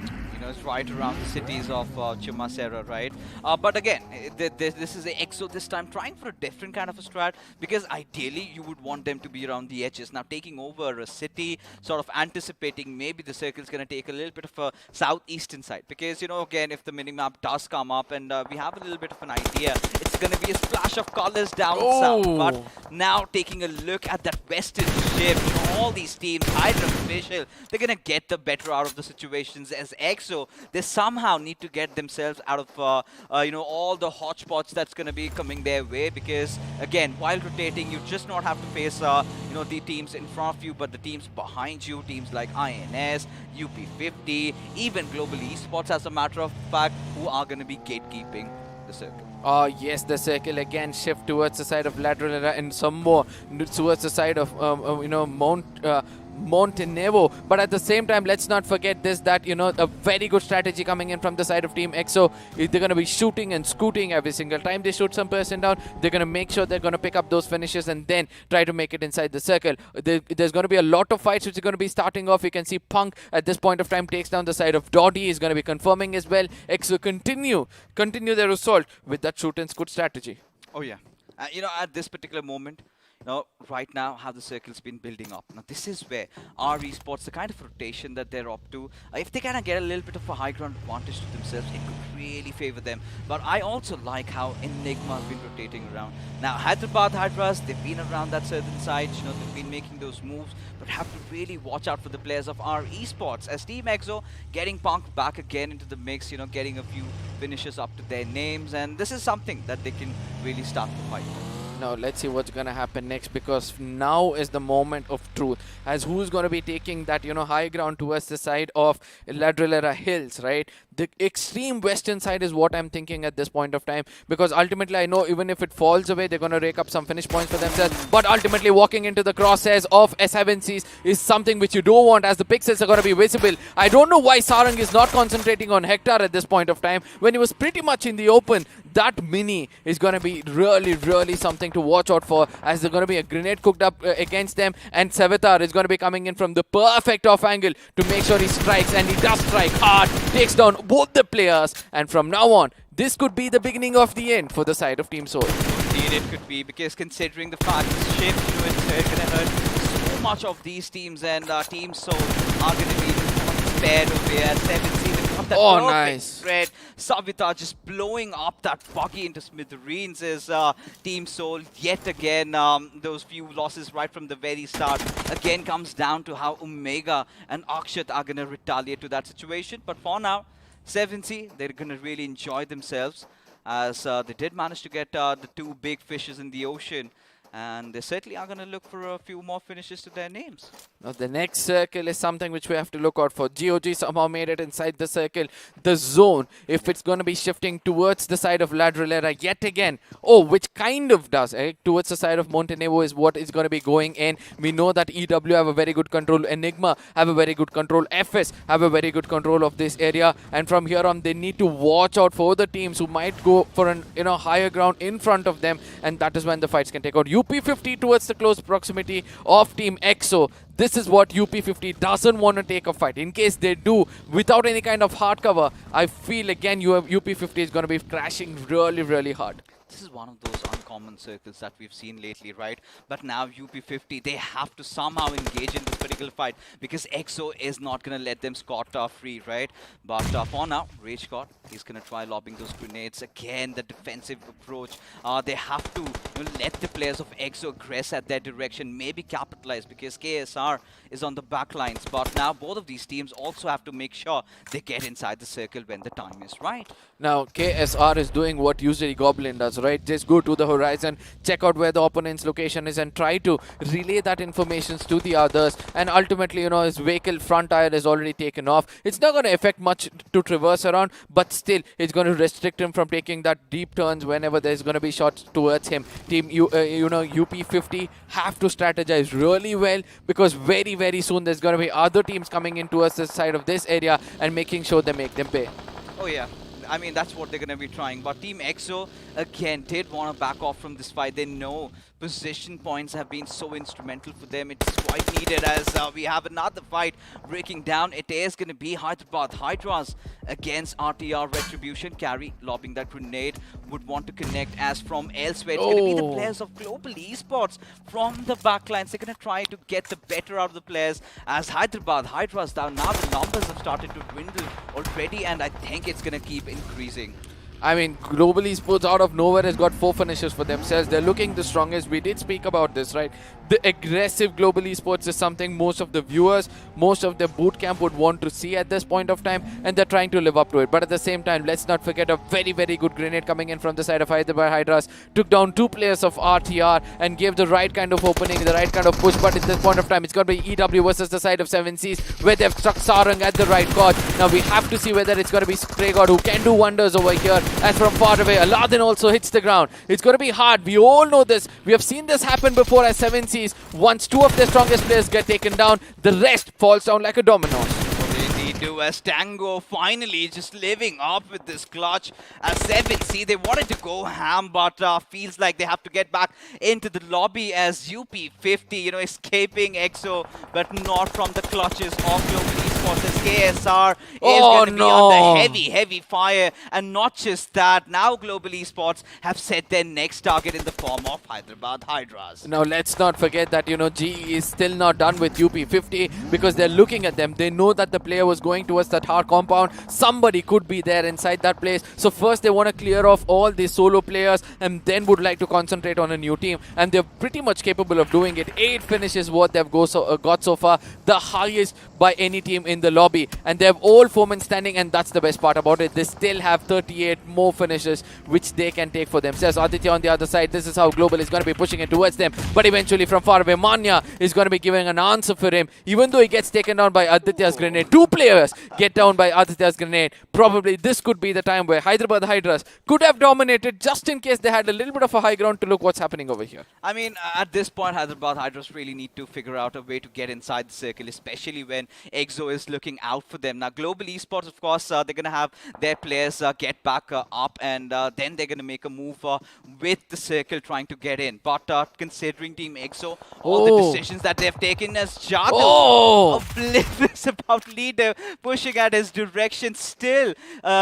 It's right around the cities of Chumacera, right? But again, this is the EXO this time, trying for a different kind of a strat, because ideally you would want them to be around the edges. Now taking over a city, sort of anticipating maybe the circle's going to take a little bit of a southeastern side, because, again, if the minimap does come up and we have a little bit of an idea, it's going to be a splash of colors down south. But now taking a look at that western shift, all these teams, Hydra, Facial, they're going to get the better out of the situations, as EXO, they somehow need to get themselves out of all the hotspots that's going to be coming their way, because again, while rotating, you just not have to face the teams in front of you, but the teams behind you, teams like INS, UP50, even Global Esports, as a matter of fact, who are going to be gatekeeping the circle. Yes, the circle again shift towards the side of Lateral Era and some more towards the side of Montenevo. But at the same time, let's not forget this, that a very good strategy coming in from the side of Team EXO. They're going to be shooting and scooting every single time they shoot some person down. They're going to make sure they're going to pick up those finishes and then try to make it inside the circle. There's going to be a lot of fights which are going to be starting off. You can see Punk at this point of time takes down the side of Doddy. Is going to be confirming as well. EXO continue their assault with that shoot and scoot strategy. Oh yeah. At this particular moment, right now, how the circle's been building up. Now, this is where our Esports, the kind of rotation that they're up to, if they kind of get a little bit of a high ground advantage to themselves, it could really favor them. But I also like how Enigma have been rotating around. Now, Hyderabad Hydras, they've been around that certain side, they've been making those moves, but have to really watch out for the players of our Esports. As Team EXO getting Punk back again into the mix, getting a few finishes up to their names, and this is something that they can really start to fight. Now let's see what's gonna happen next, because now is the moment of truth. As who's gonna be taking that, high ground towards the side of Ladrillera Hills, right? The extreme western side is what I'm thinking at this point of time, because ultimately I know even if it falls away, they're gonna rake up some finish points for themselves. But ultimately walking into the crosshairs of S7Cs is something which you don't want, as the pixels are gonna be visible. I don't know why Sarang is not concentrating on Hector at this point of time when he was pretty much in the open. That mini is going to be really, really something to watch out for, as there's going to be a grenade cooked up against them, and Savitar is going to be coming in from the perfect off angle to make sure he strikes, and he does strike hard, takes down both the players, and from now on, this could be the beginning of the end for the side of Team Soul. Indeed it could be, because considering the fact this shift to it going to hurt so much of these teams, and Team Soul are going to be spared over here at 7C. That nice. Red Savita just blowing up that buggy into smithereens is Team Soul yet again. Those few losses right from the very start again comes down to how Omega and Akshat are going to retaliate to that situation. But for now, 7C, they're going to really enjoy themselves, as they did manage to get the two big fishes in the ocean. And they certainly are going to look for a few more finishes to their names. Now the next circle is something which we have to look out for. GOG somehow made it inside the circle. The zone, if it's going to be shifting towards the side of Ladrillera yet again. Oh, which kind of does, towards the side of Montenegro is what is going to be going in. We know that EW have a very good control. Enigma have a very good control. FS have a very good control of this area. And from here on, they need to watch out for the teams who might go for an higher ground in front of them. And that is when the fights can take out. UP50 towards the close proximity of Team EXO. This is what UP50 doesn't want to take a fight. In case they do, without any kind of hard cover, I feel again UP50 is going to be crashing really, really hard. This is one of those uncommon circles that we've seen lately, right? But now UP50, they have to somehow engage in this particular fight, because EXO is not going to let them scot-free, right? But for now, Rage God, he's going to try lobbing those grenades. Again, the defensive approach. They have to let the players of EXO aggress at their direction, maybe capitalize, because KSR is on the back lines. But now both of these teams also have to make sure they get inside the circle when the time is right. Now, KSR is doing what usually Goblin does, right? Just go to the horizon, check out where the opponent's location is, and try to relay that information to the others. And ultimately, his vehicle front tire is already taken off. It's not going to affect much to traverse around, but still, it's going to restrict him from taking that deep turns whenever there's going to be shots towards him. Team, UP50 have to strategize really well, because very, very soon there's going to be other teams coming in towards the side of this area and making sure they make them pay. Oh yeah. I mean, that's what they're going to be trying. But Team EXO, again, did want to back off from this fight. They know position points have been so instrumental for them. It's quite needed, as we have another fight breaking down. It is going to be Hyderabad Hydras against RTR Retribution. Carry lobbing that grenade, would want to connect as from elsewhere. It's going to be the players of Global Esports from the backlines. They're going to try to get the better out of the players, as Hyderabad Hydras down. Now the numbers have started to dwindle already, and I think it's going to keep increasing. I mean, Global Esports out of nowhere has got 4 finishes for themselves. They're looking the strongest. We did speak about this, right? The aggressive Global Esports is something most of the viewers, most of the boot camp would want to see at this point of time, and they're trying to live up to it. But at the same time, let's not forget a very, very good grenade coming in from the side of Hyderabad Hydras. Took down 2 players of RTR and gave the right kind of opening, the right kind of push. But at this point of time, it's got to be EW versus the side of 7Cs, where they've struck Sarang at the right chord. Now we have to see whether it's going to be Spray God who can do wonders over here. As from far away, Aladdin also hits the ground. It's going to be hard. We all know this. We have seen this happen before as 7Cs. Once 2 of their strongest players get taken down, the rest falls down like a domino. They do, as Tango finally just living up with this clutch. As 7C, they wanted to go ham, but feels like they have to get back into the lobby, as UP50, escaping EXO, but not from the clutches of Global Esports, as KSR is going to be under heavy, heavy fire. And not just that, now Global Esports have set their next target in the form of Hyderabad Hydras. Now let's not forget that, GE is still not done with UP50, because they're looking at them. They know that the player was going towards that hard compound. Somebody could be there inside that place. So first they want to clear off all the solo players, and then would like to concentrate on a new team. And they're pretty much capable of doing it. 8 finishes what they've got so far. The highest by any team in the lobby, and they have all foremen standing, and that's the best part about it. They still have 38 more finishes which they can take for themselves. Aditya on the other side, this is how Global is going to be pushing it towards them, but eventually from far away, Manya is going to be giving an answer for him, even though he gets taken down by Aditya's grenade. Two players get down by Aditya's grenade. Probably this could be the time where Hyderabad Hydras could have dominated, just in case they had a little bit of a high ground to look what's happening over here. I mean, at this point, Hyderabad Hydras really need to figure out a way to get inside the circle, especially when EXO is looking out for them. Now, Global Esports, of course, they're going to have their players get back up, and then they're going to make a move with the circle trying to get in. But considering Team EXO, all the decisions that they've taken as Jadoo, oblivious about leader, pushing at his direction still,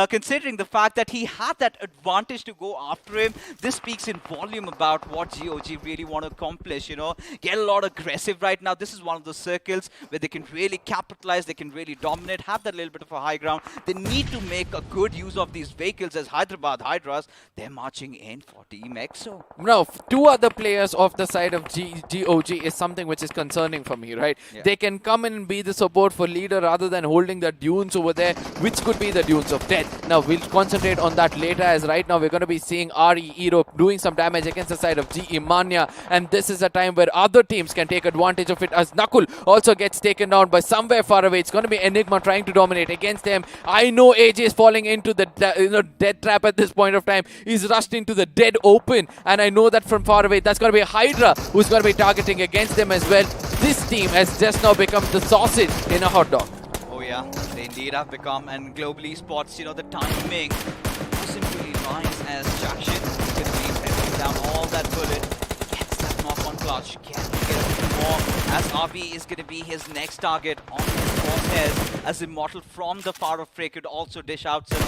considering the fact that he had that advantage to go after him, this speaks in volume about what GOG really want to accomplish, you know. Get a lot aggressive right now. This is one of those circles where they can really capitalize, they can really dominate, have that little bit of a high ground. They need to make a good use of these vehicles as Hyderabad Hydras, they're marching in for Team EXO. Now, two other players off the side of GOG is something which is concerning for me, right? Yeah. They can come in and be the support for leader rather than holding the dunes over there, which could be the dunes of death. Now, we'll concentrate on that later, as right now we're going to be seeing RE Europe doing some damage against the side of GE Mania, and this is a time where other teams can take advantage of it, as Nakul also gets taken down by somewhere far away. It's going to be Enigma trying to dominate against them. I know AJ is falling into the death trap at this point of time. He's rushed into the dead open, and I know that from far away that's going to be Hydra who's going to be targeting against them as well. This team has just now become the sausage in a hot dog. Oh yeah, they indeed have become, and Global Esports, you know, the timing doesn't really rise as Jackson can be peppering down all that bullet, gets that knock on clutch, can he get a few more, as RB is going to be his next target on his forehead, as Immortal from the far off Frey could also dish out some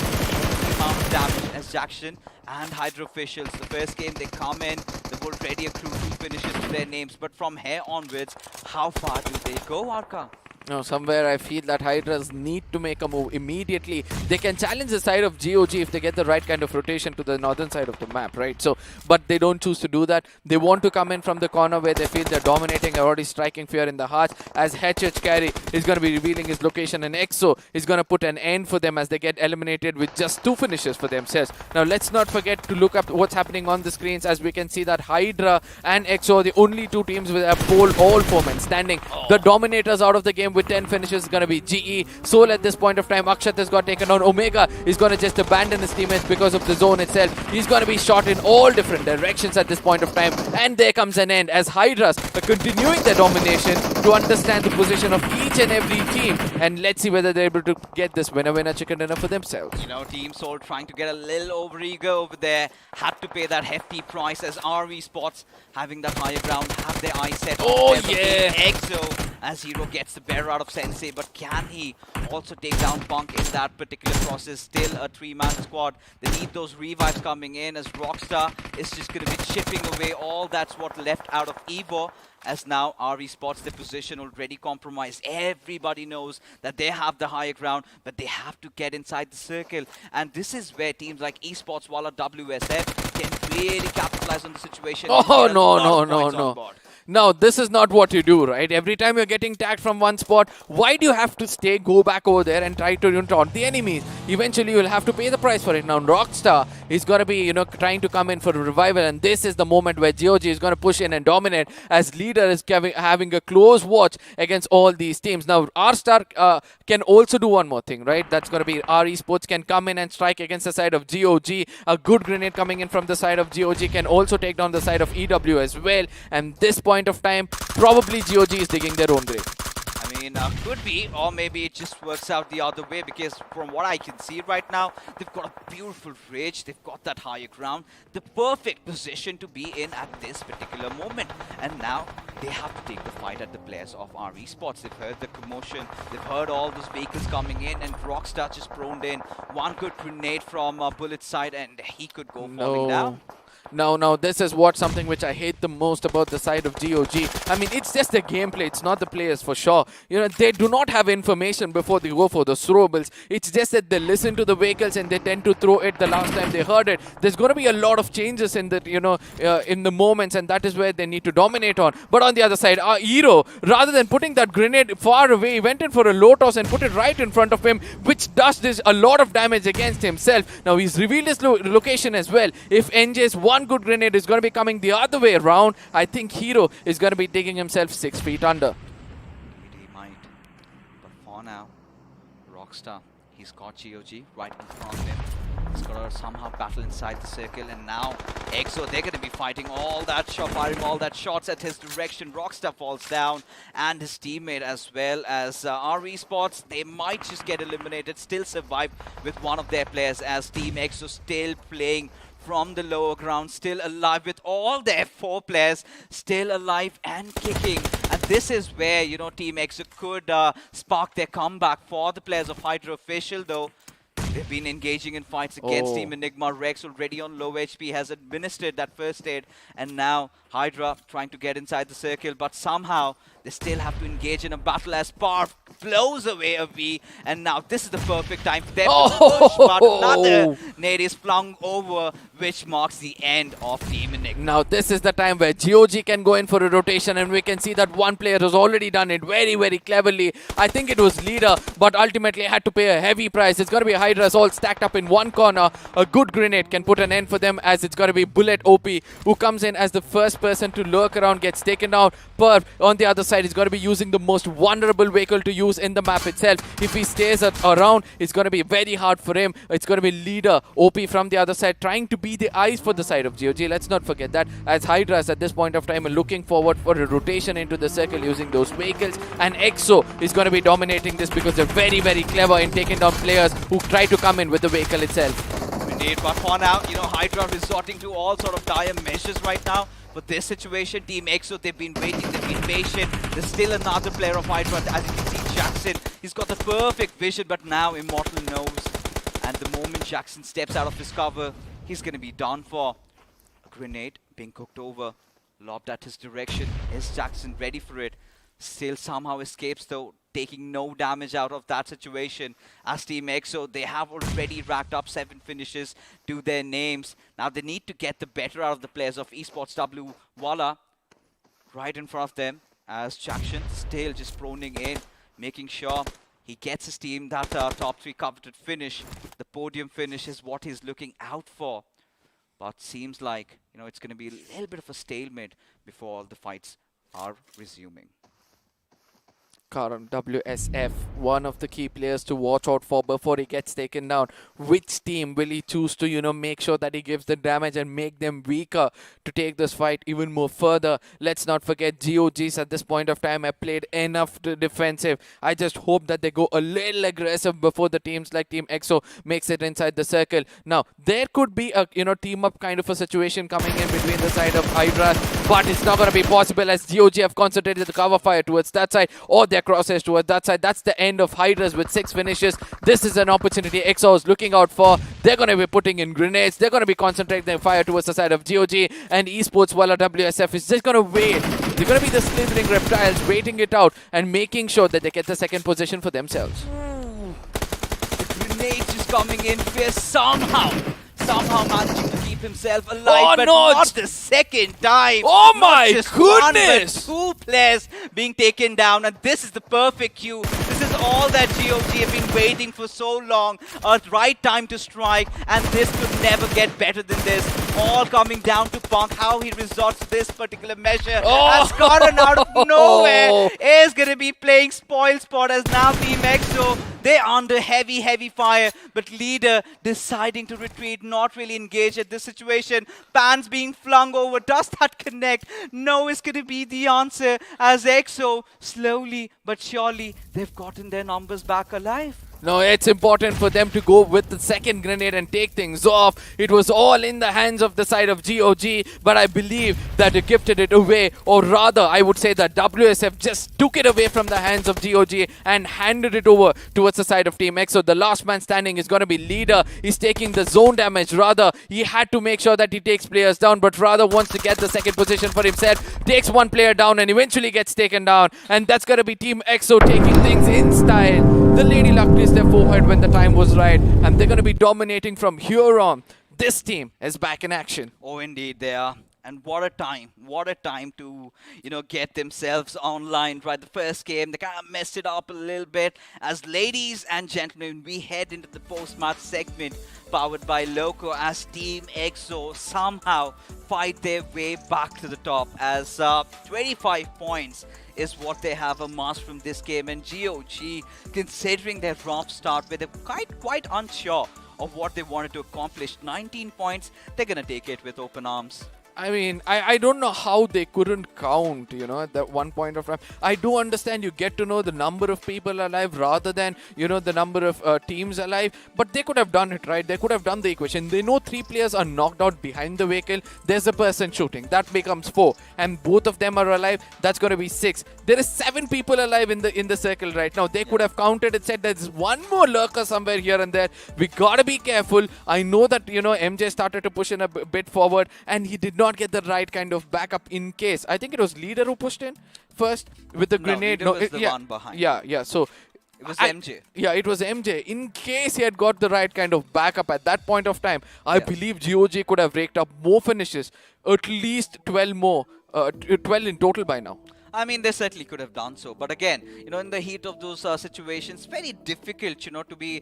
amount of damage as Jackson and Hydra officials. The first game they come in, they've already accrued 2 finishes to their names, but from here onwards, how far do they go, Arka? No, somewhere I feel that Hydras need to make a move immediately. They can challenge the side of GOG if they get the right kind of rotation to the northern side of the map, right? So, but they don't choose to do that. They want to come in from the corner where they feel they're dominating, they're already striking fear in the hearts, as HH Carry is going to be revealing his location, and EXO is going to put an end for them as they get eliminated with just 2 finishes for themselves. Now, let's not forget to look up what's happening on the screens, as we can see that Hydra and EXO are the only 2 teams with a all 4 men standing. The dominators out of the game with 10 finishes is going to be GE. Soul at this point of time. Akshat has got taken down. Omega is going to just abandon his teammates because of the zone itself. He's going to be shot in all different directions at this point of time. And there comes an end as Hydras are continuing their domination to understand the position of each and every team. And let's see whether they're able to get this winner chicken dinner for themselves. You know, Team Soul trying to get a little overeager over there. Had to pay that hefty price as RE Sports having that higher ground, have their eyes set. Oh yeah! EXO as Hero gets the better out of Sensei, but can he also take down Punk in that particular process? Still a 3-man squad. They need those revives coming in as Rockstar is just going to be chipping away all that's what left out of Evo. As now RE Sports their position already compromised. Everybody knows that they have the higher ground, but they have to get inside the circle. And this is where teams like Esports, Walla, WSF can really capitalize on the situation. Oh, no. Now, this is not what you do, right? Every time you're getting tagged from one spot, why do you have to go back over there and try to taunt the enemies? Eventually, you'll have to pay the price for it. Now, Rockstar is going to be, trying to come in for a revival, and this is the moment where GOG is going to push in and dominate, as leader is having a close watch against all these teams. Now, R-Star can also do one more thing, right? That's going to be RE Sports can come in and strike against the side of GOG. A good grenade coming in from the side of GOG can also take down the side of EW as well. And this point of time, probably GOG is digging their own grave. I mean, could be, or maybe it just works out the other way, because from what I can see right now, they've got a beautiful ridge, they've got that higher ground, the perfect position to be in at this particular moment. And now they have to take the fight at the players of RE Sports. They've heard the commotion, they've heard all those vehicles coming in, and Rockstar just proned in. One good grenade from Bullet's side, and he could go falling down. Now, this is something which I hate the most about the side of GOG. I mean, it's just the gameplay. It's not the players for sure. You know, they do not have information before they go for the throwables. It's just that they listen to the vehicles and they tend to throw it the last time they heard it. There's going to be a lot of changes in the, in the moments, and that is where they need to dominate on. But on the other side, our hero, rather than putting that grenade far away, he went in for a low toss and put it right in front of him, which does this a lot of damage against himself. Now, he's revealed his location as well. If NJ's one good grenade is going to be coming the other way around, I think Hero is going to be digging himself 6 feet under. He might. But for now, Rockstar, he's got GOG right in front of him. He's got to somehow battle inside the circle, and now EXO, they're going to be fighting all that shot, firing all that shots at his direction. Rockstar falls down, and his teammate as well as our Esports, they might just get eliminated, still survive with one of their players, as Team EXO still playing from the lower ground, still alive with all their 4 players still alive and kicking. And this is where, you know, Team EXO could spark their comeback. For the players of Hydra official, though, they've been engaging in fights against Team Enigma. Rex already on low HP has administered that first aid, and now Hydra trying to get inside the circle, but somehow they still have to engage in a battle as Parv blows away a V, and now this is the perfect time for them to push, but another nade is flung over, which marks the end of Team Enigma. Now this is the time where GOG can go in for a rotation, and we can see that one player has already done it very, very cleverly. I think it was Leader, but ultimately had to pay a heavy price. It's going to be Hydras all stacked up in one corner. A good grenade can put an end for them, as it's going to be Bullet OP, who comes in as the first person to lurk around, gets taken out. Perv on the other side is going to be using the most vulnerable vehicle to use in the map itself. If he stays around, it's going to be very hard for him. It's going to be Leader OP from the other side, trying to be the eyes for the side of GOG. Let's not forget that, as Hydras at this point of time are looking forward for a rotation into the circle using those vehicles, and EXO is going to be dominating this because they're very, very clever in taking down players who try to come in with the vehicle itself. Indeed, but for now, you know, Hydra resorting to all sort of dire measures right now. For this situation, Team EXO, they've been waiting, they've been patient. There's still another player of Hydra, as you can see, Jackson. He's got the perfect vision, but now Immortal knows. And the moment Jackson steps out of his cover, he's going to be done for. A grenade being cooked over, lobbed at his direction. Is Jackson ready for it? Still somehow escapes, though, taking no damage out of that situation. As Team EXO, they have already racked up 7 finishes to their names. Now they need to get the better out of the players of Esports W. Walla right in front of them, as Jackson still just proning in, making sure he gets his team that top 3 coveted finish. The podium finish is what he's looking out for. But seems like, you know, it's going to be a little bit of a stalemate before all the fights are resuming. Karan, WSF, one of the key players to watch out for before he gets taken down. Which team will he choose to, you know, make sure that he gives the damage and make them weaker to take this fight even more further? Let's not forget GOGs at this point of time have played enough defensive. I just hope that they go a little aggressive before the teams like Team EXO makes it inside the circle. Now, there could be a, you know, team up kind of a situation coming in between the side of Hydra, but it's not going to be possible, as GOG have concentrated the cover fire towards that side, or their crosshairs towards that side. That's the end of Hydras with 6 finishes. This is an opportunity EXO is looking out for. They're going to be putting in grenades. They're going to be concentrating their fire towards the side of GOG, and Esports, while WSF is just going to wait. They're going to be the slithering reptiles, waiting it out and making sure that they get the second position for themselves. The grenade just coming in fierce somehow managing to keep himself alive, but not the second time. Oh my goodness! 2 players being taken down, and this is the perfect cue. This is all that GOG have been waiting for so long. A right time to strike, and this could never get better than this. All coming down to Punk, how he resorts to this particular measure. As Karan out of nowhere is going to be playing spoil spot, as now Team EXO, they're under heavy fire, but Leader deciding to retreat, not really engage at this situation. Pans being flung over, does that connect? No is going to be the answer, as EXO slowly but surely they've gotten their numbers back alive. No, it's important for them to go with the second grenade and take things off. It was all in the hands of the side of GOG, but I believe that they gifted it away, or rather, I would say that WSF just took it away from the hands of GOG and handed it over towards the side of Team X. So the last man standing is going to be Leader. He's taking the zone damage. Rather, he had to make sure that he takes players down, but rather wants to get the second position for himself. Takes one player down and eventually gets taken down. And that's going to be Team EXO taking things in style. The Lady Luck placed their forehead when the time was right, and they're going to be dominating from here on. This team is back in action. Oh, indeed, they are. And what a time to, get themselves online, right? The first game, they kind of messed it up a little bit. As ladies and gentlemen, we head into the post-match segment powered by Loco as Team EXO somehow fight their way back to the top as 25 points is what they have amassed from this game. And GOG, considering their rough start where they're quite unsure of what they wanted to accomplish, 19 points, they're going to take it with open arms. I mean, I don't know how they couldn't count, at that one point of time. I do understand you get to know the number of people alive rather than, the number of teams alive. But they could have done it, right? They could have done the equation. They know 3 players are knocked out behind the vehicle. There's a person shooting. That becomes 4. And both of them are alive. That's going to be 6. There is 7 people alive in the circle right now. They could have counted and said there's one more lurker somewhere here and there. We got to be careful. I know that, MJ started to push in a bit forward and he did not get the right kind of backup in case. I think it was Leader who pushed in first with the grenade. Leader was the one behind. Yeah. So it was MJ. Yeah, it was MJ. In case he had got the right kind of backup at that point of time, I believe GOG could have raked up more finishes, at least 12 more, 12 in total by now. I mean, they certainly could have done so. But again, in the heat of those situations, very difficult, to be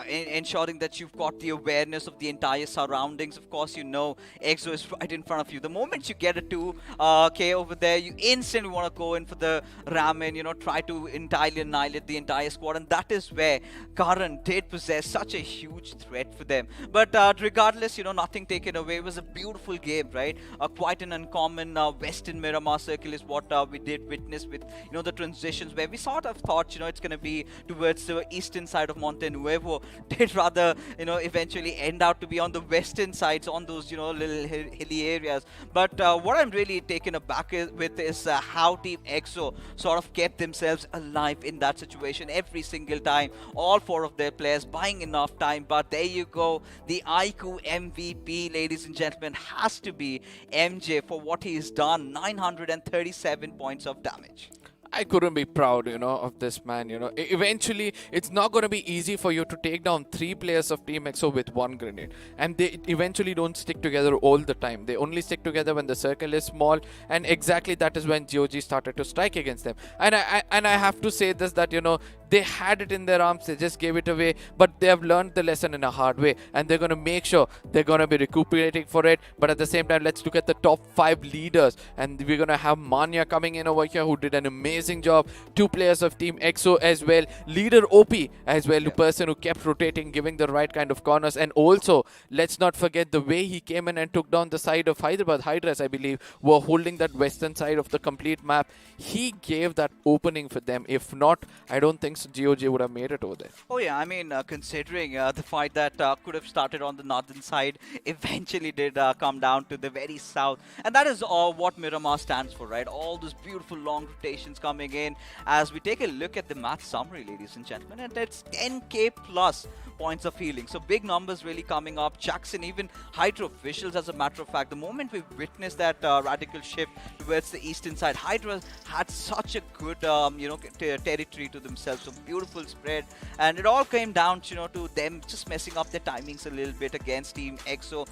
ensuring that you've got the awareness of the entire surroundings. Of course, EXO is right in front of you. The moment you get a 2K over there, you instantly want to go in for the ramen, try to entirely annihilate the entire squad. And that is where Karan did possess such a huge threat for them. But regardless, nothing taken away. It was a beautiful game, right? Quite an uncommon Western Miramar circle is what we did witness with the transitions where we sort of thought it's going to be towards the eastern side of Monte Nuevo. Did rather eventually end out to be on the western sides on those little hilly areas. But what I'm really taken aback with is how Team EXO sort of kept themselves alive in that situation every single time. All 4 of their players buying enough time. But there you go, the iQOO MVP, ladies and gentlemen, has to be MJ for what he's done. 937 points of damage. I couldn't be proud, of this man, Eventually, it's not going to be easy for you to take down 3 players of Team EXO with 1 grenade. And they eventually don't stick together all the time. They only stick together when the circle is small. And exactly that is when GOG started to strike against them. And I have to say this, that, they had it in their arms. They just gave it away. But they have learned the lesson in a hard way. And they're going to make sure they're going to be recuperating for it. But at the same time, let's look at the top 5 leaders. And we're going to have Manya coming in over here, who did an amazing job. 2 players of Team EXO as well. Leader OP as well, the person who kept rotating, giving the right kind of corners. And also, let's not forget the way he came in and took down the side of Hyderabad. Hydras, I believe, were holding that western side of the complete map. He gave that opening for them. If not, I don't think so GOG would have made it over there. Oh yeah, I mean, considering the fight that could have started on the northern side, eventually did come down to the very south. And that is what Miramar stands for, right? All those beautiful long rotations coming in. As we take a look at the match summary, ladies and gentlemen, and it's 10k plus points of healing. So big numbers really coming up. Jackson, even Hydra officials, as a matter of fact, the moment we witnessed that radical shift towards the eastern side, Hydra had such a good, territory to themselves. So beautiful spread. And it all came down, to them just messing up their timings a little bit against Team EXO.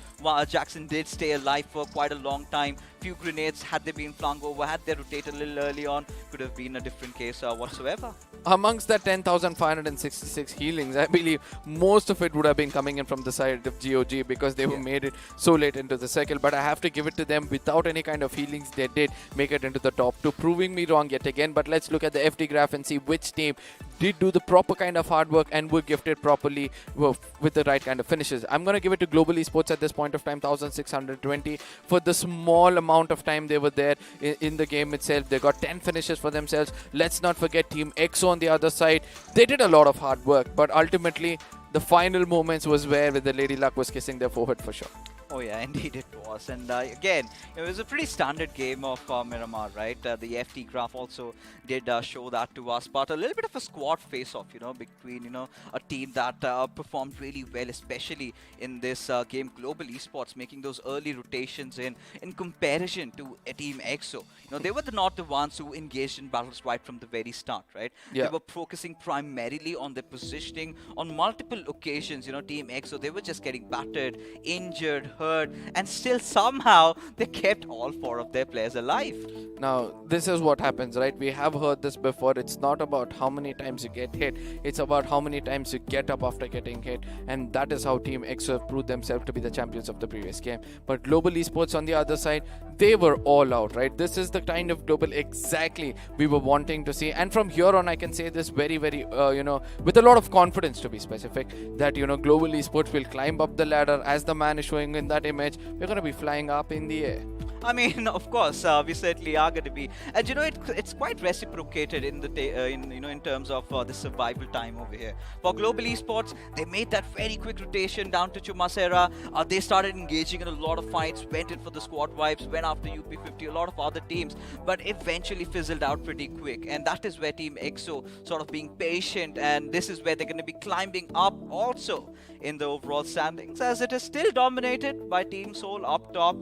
Jackson did stay alive for quite a long time. Few grenades, had they been flung over, had they rotated a little early on, could have been a different case whatsoever. Amongst that 10,566 healings, I believe most of it would have been coming in from the side of GOG because they made it so late into the cycle. But I have to give it to them. Without any kind of healings, they did make it into the top 2, proving me wrong yet again. But let's look at the FD graph and see which team did do the proper kind of hard work and were gifted properly with the right kind of finishes. I'm going to give it to Global Esports at this point of time, 1620 for the small amount of time they were there in the game itself. They got 10 finishes for themselves. Let's not forget Team EXO on the other side. They did a lot of hard work, but ultimately the final moments was where the Lady Luck was kissing their forehead for sure. Oh yeah, indeed it was. And again, it was a pretty standard game of Miramar, right? The FT graph also did show that to us, but a little bit of a squad face-off, between, a team that performed really well, especially in this game, Global Esports, making those early rotations in comparison to Team EXO. They were not the ones who engaged in battles right from the very start, right? Yeah. They were focusing primarily on their positioning on multiple occasions. Team EXO, they were just getting battered, injured, hurt, and still somehow they kept all 4 of their players alive. Now, this is what happens, right? We have heard this before. It's not about how many times you get hit. It's about how many times you get up after getting hit. And that is how Team EXO have proved themselves to be the champions of the previous game. But Global Esports on the other side, they were all out, right? This is the kind of Global exactly we were wanting to see. And from here on, I can say this very, very, with a lot of confidence to be specific, that, Global Esports will climb up the ladder as the man is showing in that image. We're going to be flying up in the air. I mean, of course, we certainly are going to be, and it's quite reciprocated in the in terms of the survival time over here. For Global Esports, they made that very quick rotation down to Chumasera. They started engaging in a lot of fights, went in for the squad wipes, went after UP50, a lot of other teams, but eventually fizzled out pretty quick. And that is where Team EXO sort of being patient, and this is where they're going to be climbing up also in the overall standings, as it is still dominated by Team Seoul up top.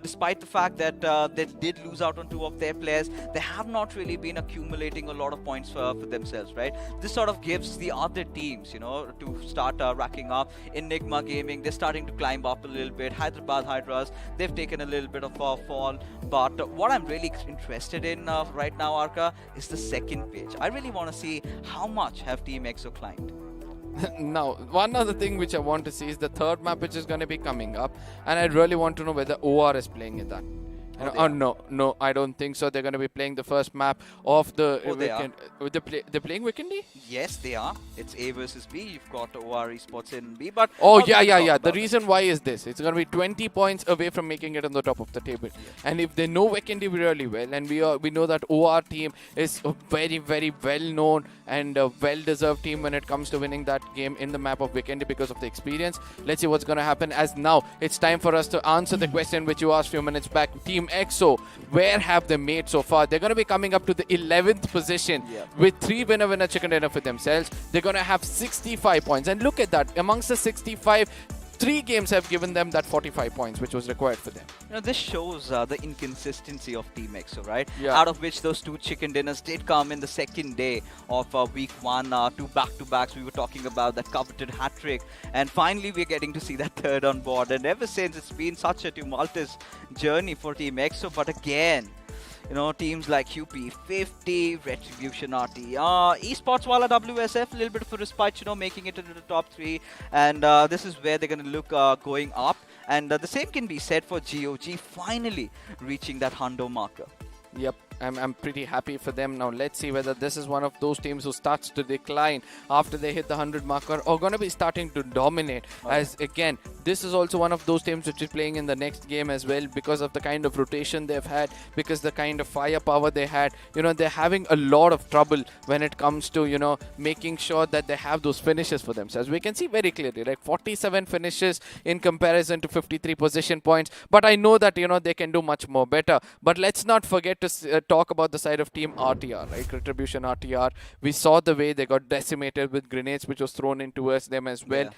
Despite the fact that they did lose out on 2 of their players, they have not really been accumulating a lot of points for themselves, right? This sort of gives the other teams, to start racking up. Enigma Gaming, they're starting to climb up a little bit. Hyderabad Hydras, they've taken a little bit of a fall. But what I'm really interested in right now, Arka, is the second page. I really want to see how much have Team EXO climbed. Now, one other thing which I want to see is the third map which is going to be coming up, and I really want to know whether OR is playing in that. No, I don't think so. They're going to be playing the first map of the weekend. They're playing Vikendi? Yes, they are. It's A versus B. You've got OR Esports in B, but The reason why is this: it's going to be 20 points away from making it on the top of the table. Yeah. And if they know Vikendi really well, and we know that OR team is a very, very well known and a well-deserved team when it comes to winning that game in the map of Vikendi because of the experience. Let's see what's going to happen. As now, it's time for us to answer the question which you asked a few minutes back. Team EXO, where have they made so far? They're going to be coming up to the 11th position with 3 winner chicken dinner for themselves. They're going to have 65 points, and look at that, amongst the 65, 3 games have given them that 45 points which was required for them. This shows the inconsistency of Team EXO, right? Yeah. Out of which those 2 chicken dinners did come in the second day of week 1, 2 back-to-backs. We were talking about that coveted hat-trick, and finally we're getting to see that third on board. And ever since, it's been such a tumultuous journey for Team EXO. But again, teams like UP50, Retribution RTR, Esports Wala WSF, a little bit of a respite, making it into the top 3. And this is where they're going to look going up. And the same can be said for GOG, finally reaching that hundo marker. Yep, I'm pretty happy for them. Now let's see whether this is one of those teams who starts to decline after they hit the 100 marker, or going to be starting to dominate. As again, this is also one of those teams which is playing in the next game as well, because of the kind of rotation they've had, because the kind of firepower they had. They're having a lot of trouble when it comes to making sure that they have those finishes for themselves. We can see very clearly, like 47 finishes in comparison to 53 position points. But I know that they can do much more better. But let's not forget to talk about the side of Team RTR, right? Retribution RTR. We saw the way they got decimated with grenades which was thrown in towards them as well.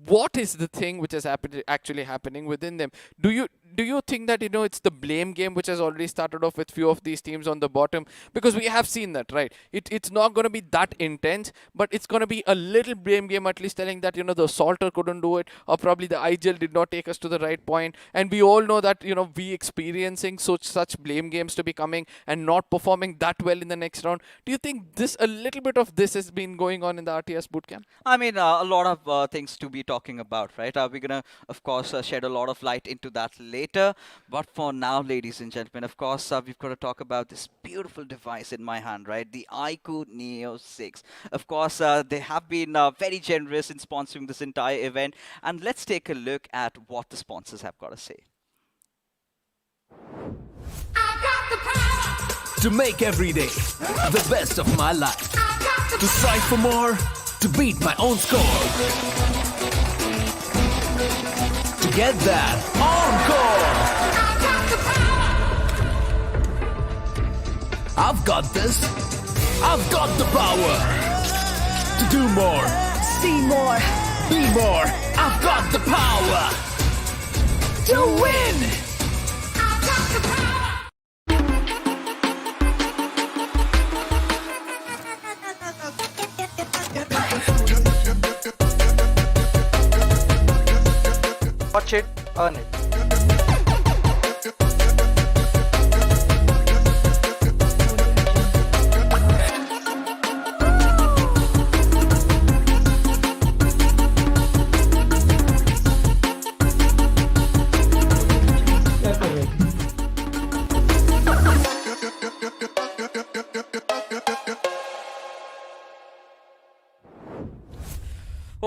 What is the thing which is actually happening within them? Do you think that it's the blame game which has already started off with few of these teams on the bottom? Because we have seen that, right? It's not going to be that intense, but it's going to be a little blame game, at least telling that the Assaulter couldn't do it, or probably the IGL did not take us to the right point. And we all know that we experiencing such blame games to be coming and not performing that well in the next round. Do you think a little bit of this has been going on in the RTS bootcamp? I mean, a lot of things to be talking about, right? We're going to, of course, shed a lot of light into that later. later. But for now, ladies and gentlemen, of course, we've got to talk about this beautiful device in my hand, right? The iQOO Neo 6. Of course, they have been very generous in sponsoring this entire event. And let's take a look at what the sponsors have got to say. To make every day the best of my life. To strive for more, to beat my own score. To get that encore. I've got this. I've got the power. To do more, see more, be more. I've got the power. To win. I've got the power. Watch it, earn it.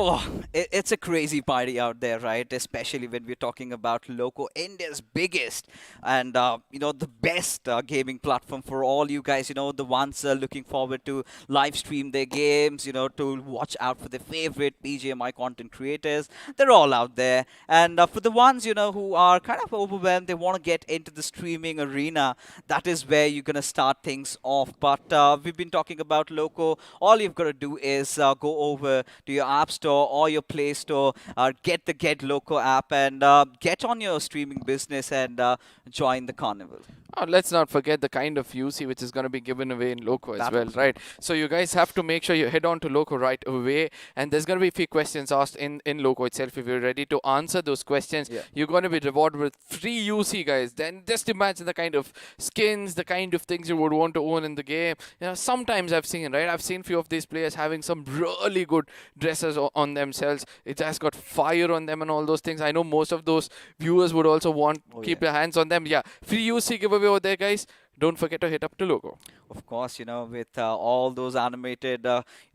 Oh, it's a crazy party out there, right? Especially when we're talking about Loco, India's biggest and, the best gaming platform for all you guys, the ones looking forward to live stream their games, to watch out for their favorite BGMI content creators. They're all out there. And for the ones, who are kind of overwhelmed, they want to get into the streaming arena, that is where you're going to start things off. But we've been talking about Loco. All you've got to do is go over to your App Store or your Play Store, get the Get Loco app and get on your streaming business and join the carnival. Oh, let's not forget the kind of UC which is going to be given away in Loco as well, right? So you guys have to make sure you head on to Loco right away. And there's going to be a few questions asked in Loco itself. If you're ready to answer those questions, you're going to be rewarded with free UC, guys. Then just imagine the kind of skins, the kind of things you would want to own in the game. Sometimes I've seen, right? I've seen few of these players having some really good dresses on themselves. It has got fire on them and all those things. I know most of those viewers would also want keep their hands on them. Yeah, free UC giveaway over there, guys. Don't forget to hit up to Loco. Of course, with all those animated,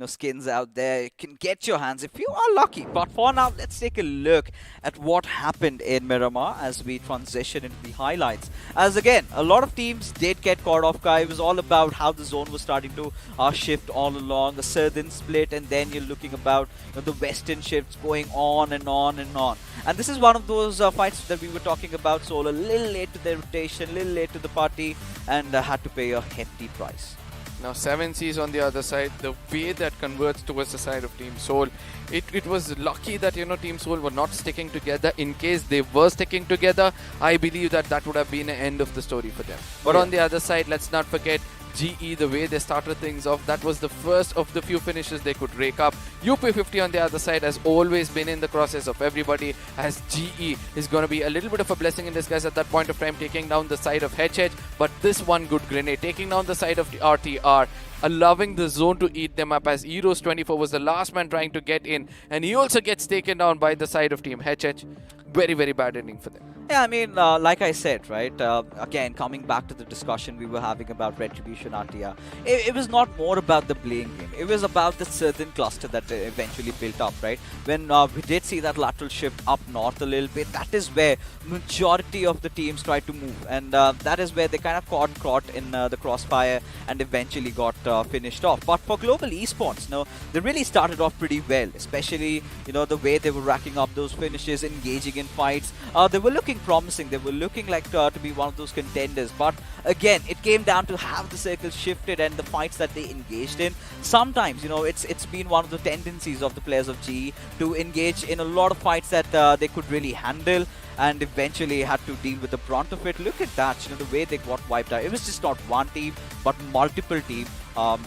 skins out there, you can get your hands if you are lucky. But for now, let's take a look at what happened in Miramar as we transition into the highlights. As again, a lot of teams did get caught off guard. It was all about how the zone was starting to shift all along, the southern split, and then you're looking about the western shifts going on and on and on. And this is one of those fights that we were talking about. So a little late to the rotation, a little late to the party, and had to pay a hefty price. Now 7Cs on the other side, the way that converts towards the side of Team Soul, it was lucky that Team Soul were not sticking together. In case they were sticking together, I believe that would have been the end of the story for them. But on the other side, let's not forget GE, the way they started things off, that was the first of the few finishes they could rake up. UP50 on the other side has always been in the crosshairs of everybody, as GE is going to be a little bit of a blessing in disguise at that point of time, taking down the side of HH. But this one good grenade, taking down the side of the RTR, allowing the zone to eat them up, as Eros 24 was the last man trying to get in, and he also gets taken down by the side of Team HH. Very, very bad ending for them. Yeah, I mean, like I said, right, again, coming back to the discussion we were having about Retribution RTR, it was not more about the playing game. It was about the southern cluster that eventually built up, right? When we did see that lateral shift up north a little bit, that is where majority of the teams tried to move. And that is where they kind of caught in the crossfire and eventually got finished off. But for global esports, they really started off pretty well, especially, the way they were racking up those finishes, engaging in fights. They were looking promising. They were looking like to be one of those contenders. But again, it came down to how the circle shifted and the fights that they engaged in. Sometimes, it's been one of the tendencies of the players of GE to engage in a lot of fights that they could really handle, and eventually had to deal with the brunt of it. Look at that, the way they got wiped out. It was just not one team, but multiple teams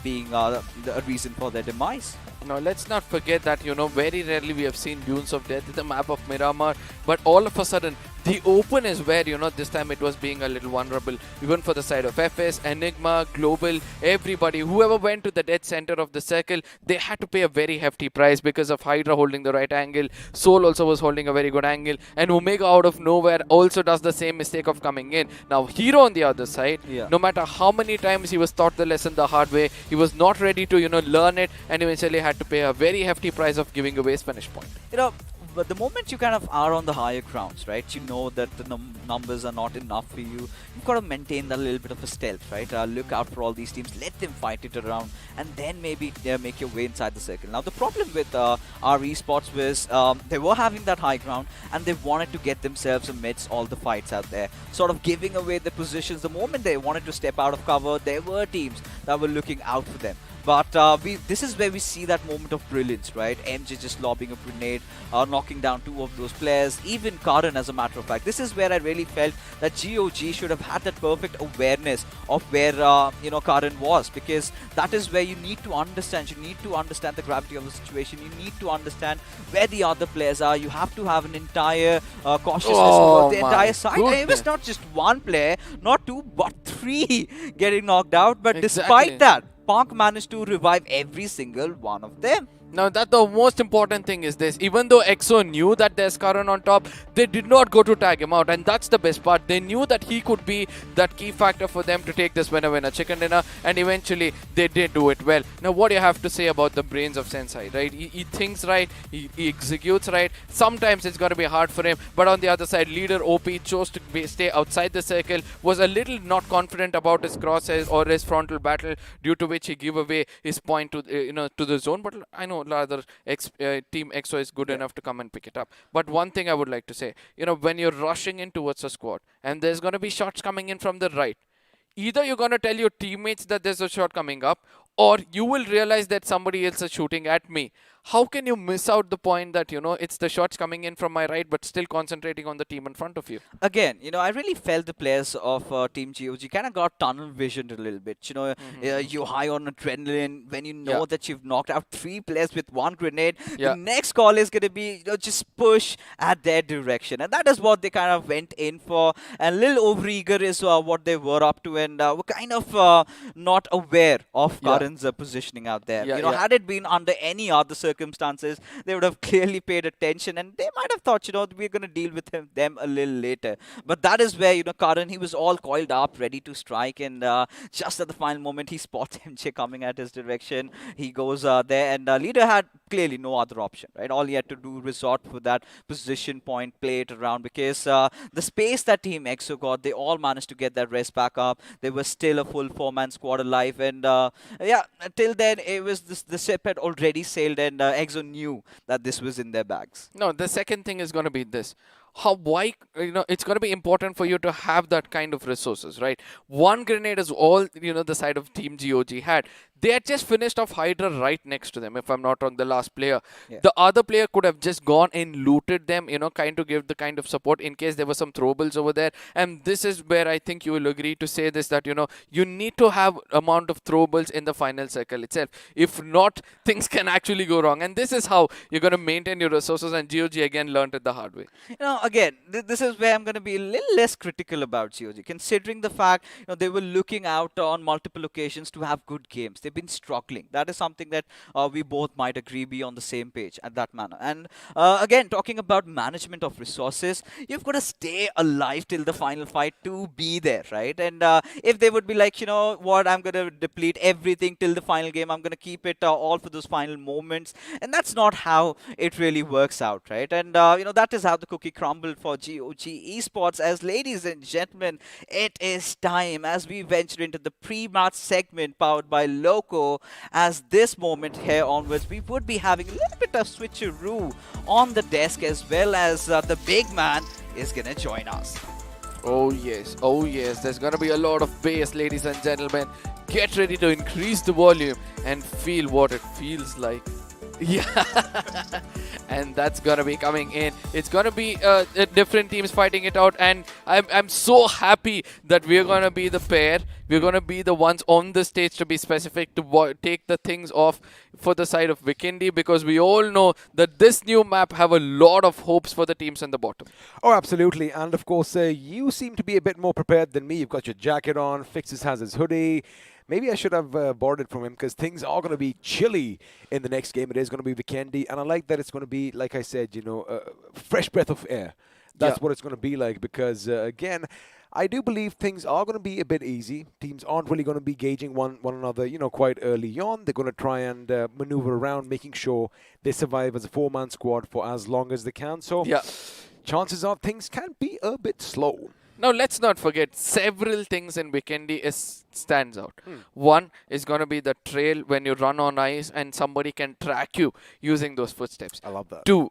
being a reason for their demise. Now, let's not forget that, very rarely we have seen Dunes of Death in the map of Miramar, but all of a sudden, The open is where, this time it was being a little vulnerable, even for the side of FS, Enigma, Global, everybody, whoever went to the dead center of the circle, they had to pay a very hefty price because of Hydra holding the right angle. Soul also was holding a very good angle, and Omega out of nowhere also does the same mistake of coming in. Now, Hero on the other side, no matter how many times he was taught the lesson the hard way, he was not ready to, learn it, and eventually had to pay a very hefty price of giving away his finish point. But the moment you kind of are on the higher grounds, right, you know that the numbers are not enough for you. You've got to maintain that little bit of a stealth, right? Look out for all these teams, let them fight it around, and then maybe make your way inside the circle. Now, the problem with our esports was they were having that high ground, and they wanted to get themselves amidst all the fights out there, sort of giving away the positions. The moment they wanted to step out of cover, there were teams that were looking out for them. But this is where we see that moment of brilliance, right? MJ just lobbing a grenade, knocking down 2 of those players, even Karan, as a matter of fact. This is where I really felt that GOG should have had that perfect awareness of where, Karan was, because that is where you need to understand. You need to understand the gravity of the situation. You need to understand where the other players are. You have to have an entire cautiousness about the entire side. And it was not just one player, not 2, but 3 getting knocked out. But despite that, Punk managed to revive every single one of them. Now, that the most important thing is this. Even though EXO knew that there's Karan on top, they did not go to tag him out. And that's the best part. They knew that he could be that key factor for them to take this winner chicken dinner. And eventually, they did do it well. Now, what do you have to say about the brains of Sensei, right? He thinks right. He executes right. Sometimes it's going to be hard for him. But on the other side, leader OP chose to stay outside the circle. Was a little not confident about his crosshairs or his frontal battle, due to which he gave away his point to, to the zone. But I know rather Team EXO is good enough to come and pick it up. But one thing I would like to say, when you're rushing in towards a squad and there's going to be shots coming in from the right, either you're going to tell your teammates that there's a shot coming up, or you will realize that somebody else is shooting at me. How can you miss out the point that, it's the shots coming in from my right, but still concentrating on the team in front of you? Again, I really felt the players of Team GOG kind of got tunnel visioned a little bit. You're high on adrenaline when you know that you've knocked out 3 players with 1 grenade. The next call is going to be, just push at their direction. And that is what they kind of went in for. And a little overeager is what they were up to, and were kind of not aware of Karan's positioning out there. Had it been under any other circumstances, they would have clearly paid attention, and they might have thought, we're going to deal with them a little later. But that is where, Karan, he was all coiled up, ready to strike, and just at the final moment, he spots MJ coming at his direction. He goes there, and leader had clearly no other option, right? All he had to do resort for that position point, play it around, because the space that Team EXO got, they all managed to get that rest back up. They were still a full 4-man squad alive, and till then, it was the ship had already sailed, and EXO knew that this was in their bags. No, the second thing is going to be this. Why, it's going to be important for you to have that kind of resources, right? 1 grenade is all, the side of Team GOG had. They had just finished off Hydra right next to them, if I'm not wrong, the last player. The other player could have just gone and looted them, kind of give the kind of support in case there were some throwables over there. And this is where I think you will agree to say this, that, you need to have amount of throwables in the final circle itself. If not, things can actually go wrong. And this is how you're going to maintain your resources, and GOG again learned it the hard way. Again, this is where I'm going to be a little less critical about GOG, considering the fact, they were looking out on multiple occasions to have good games. They've been struggling. That is something that we both might agree be on the same page at that manner. And again, talking about management of resources, you've got to stay alive till the final fight to be there, right? And if they would be like, what, I'm going to deplete everything till the final game, I'm going to keep it all for those final moments. And that's not how it really works out, right? And, that is how the cookie crumbled for GOG Esports. As ladies and gentlemen, it is time as we venture into the pre-match segment powered by Loco. As this moment here onwards, we would be having a little bit of switcheroo on the desk, as well as the big man is gonna join us. Oh yes, there's gonna be a lot of bass, ladies and gentlemen. Get ready to increase the volume and feel what it feels like. Yeah, and that's gonna be coming in. It's gonna be different teams fighting it out, and I'm so happy that we're gonna be the pair. We're gonna be the ones on the stage, to be specific, to take the things off for the side of Vikendi, because we all know that this new map have a lot of hopes for the teams in the bottom. Oh, absolutely. And of course, you seem to be a bit more prepared than me. You've got your jacket on. Fixes has his hoodie. Maybe I should have borrowed it from him, because things are going to be chilly in the next game. It is going to be Vikendi, and I like that it's going to be, like I said, you know, fresh breath of air. That's what it's going to be like, because, again, I do believe things are going to be a bit easy. Teams aren't really going to be gauging one another, you know, quite early on. They're going to try and maneuver around, making sure they survive as a four-man squad for as long as they can. So chances are things can be a bit slow. Now, let's not forget, several things in Vikendi stands out. One is going to be the trail when you run on ice and somebody can track you using those footsteps. I love that. Two,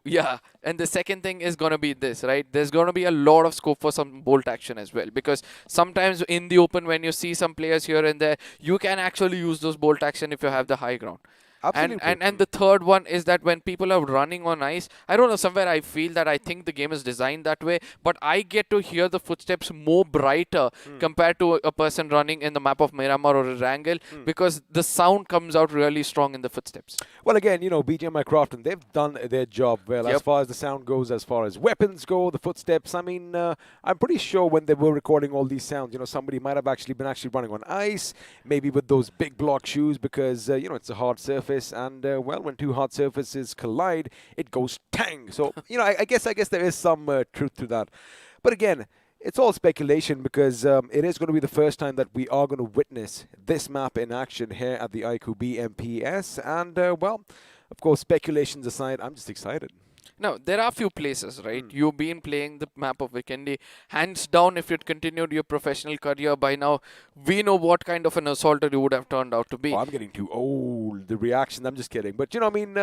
and the second thing is going to be this, right? There's going to be a lot of scope for some bolt action as well, because sometimes in the open, when you see some players here and there, you can actually use those bolt action if you have the high ground. Absolutely. And the third one is that when people are running on ice, I don't know, somewhere I feel that I think the game is designed that way, but I get to hear the footsteps more brighter compared to a person running in the map of Miramar or Erangel, because the sound comes out really strong in the footsteps. Well, again, you know, BGMI Crafton, they've done their job well as far as the sound goes, as far as weapons go, the footsteps. I mean, I'm pretty sure when they were recording all these sounds, you know, somebody might have actually been running on ice, maybe with those big block shoes, because, you know, it's a hard surface. And well, when two hard surfaces collide, it goes tang. So you know, I guess there is some truth to that. But again, it's all speculation, because it is going to be the first time that we are going to witness this map in action here at the iQOO BMPS. And well, of course, speculations aside, I'm just excited. Now, there are a few places, right? You've been playing the map of Vikendi. Hands down, if you'd continued your professional career by now, we know what kind of an assaulter you would have turned out to be. Oh, I'm getting too old. The reaction, I'm just kidding. But, you know, I mean,